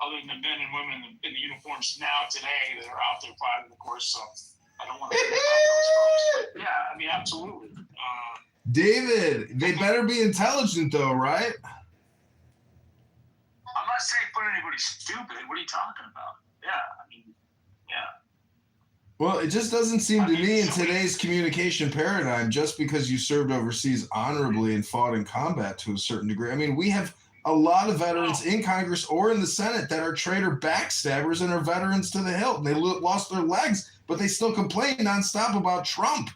[SPEAKER 15] other than the men and women in the uniforms now today that are out there fighting, of course. So I don't want to forget about those folks. But yeah, absolutely.
[SPEAKER 8] David, they better be intelligent though, right?
[SPEAKER 15] I'm not saying put anybody stupid. What are you talking about? Yeah.
[SPEAKER 8] Well, it just doesn't seem to me in today's communication paradigm, just because you served overseas honorably and fought in combat to a certain degree. We have a lot of veterans in Congress or in the Senate that are traitor backstabbers and are veterans to the hilt. They lost their legs, but they still complain nonstop about Trump.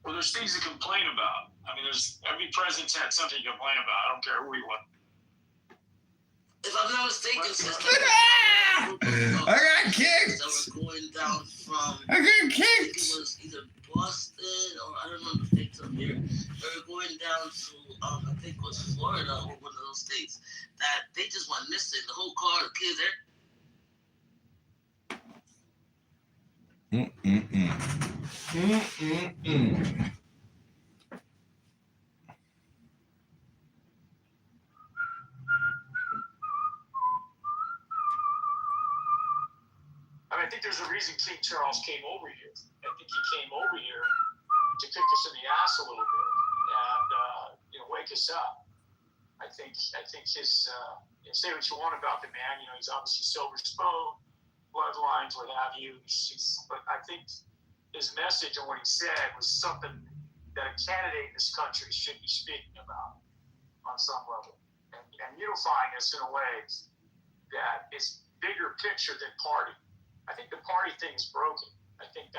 [SPEAKER 15] Well, there's things to complain about. There's every president's had something to complain about. I don't care who he was.
[SPEAKER 17] If I'm not mistaken, sister,
[SPEAKER 8] I got kicked.
[SPEAKER 17] that were going down from.
[SPEAKER 8] I got kicked.
[SPEAKER 17] It was either Boston or I don't know the states up here. They were going down to I think it was Florida or one of those states that they just went missing. The whole car, the kids there.
[SPEAKER 15] I think there's a reason King Charles came over here. I think he came over here to kick us in the ass a little bit and wake us up. I think his say what you want about the man. He's obviously silver spoon, bloodlines, what have you. But I think his message and what he said was something that a candidate in this country should be speaking about on some level and unifying us in a way
[SPEAKER 7] that is bigger picture than party. I think the party thing is broken. I think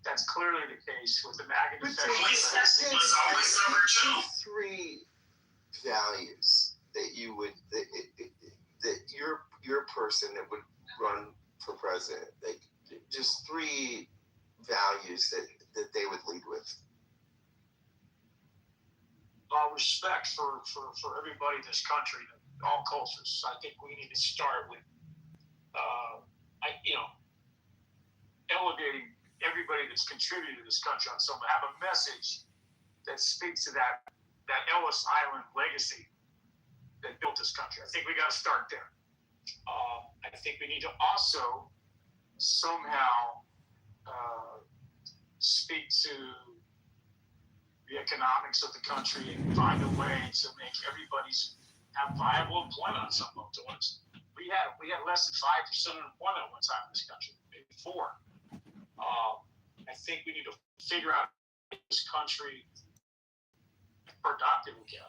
[SPEAKER 7] that's clearly the case with the MAGA defense.
[SPEAKER 2] Three values that you would that your person that would run for president, like just three values that they would lead with.
[SPEAKER 7] Respect for everybody in this country, all cultures. I think we need to start with elevating everybody that's contributed to this country on some, have a message that speaks to that Ellis Island legacy that built this country. I think we got to start there. I think we need to also somehow speak to the economics of the country and find a way to make everybody's have viable employment on some level. We had less than 5% unemployment at one time in this country, maybe 4%. I think we need to figure out this country productive again.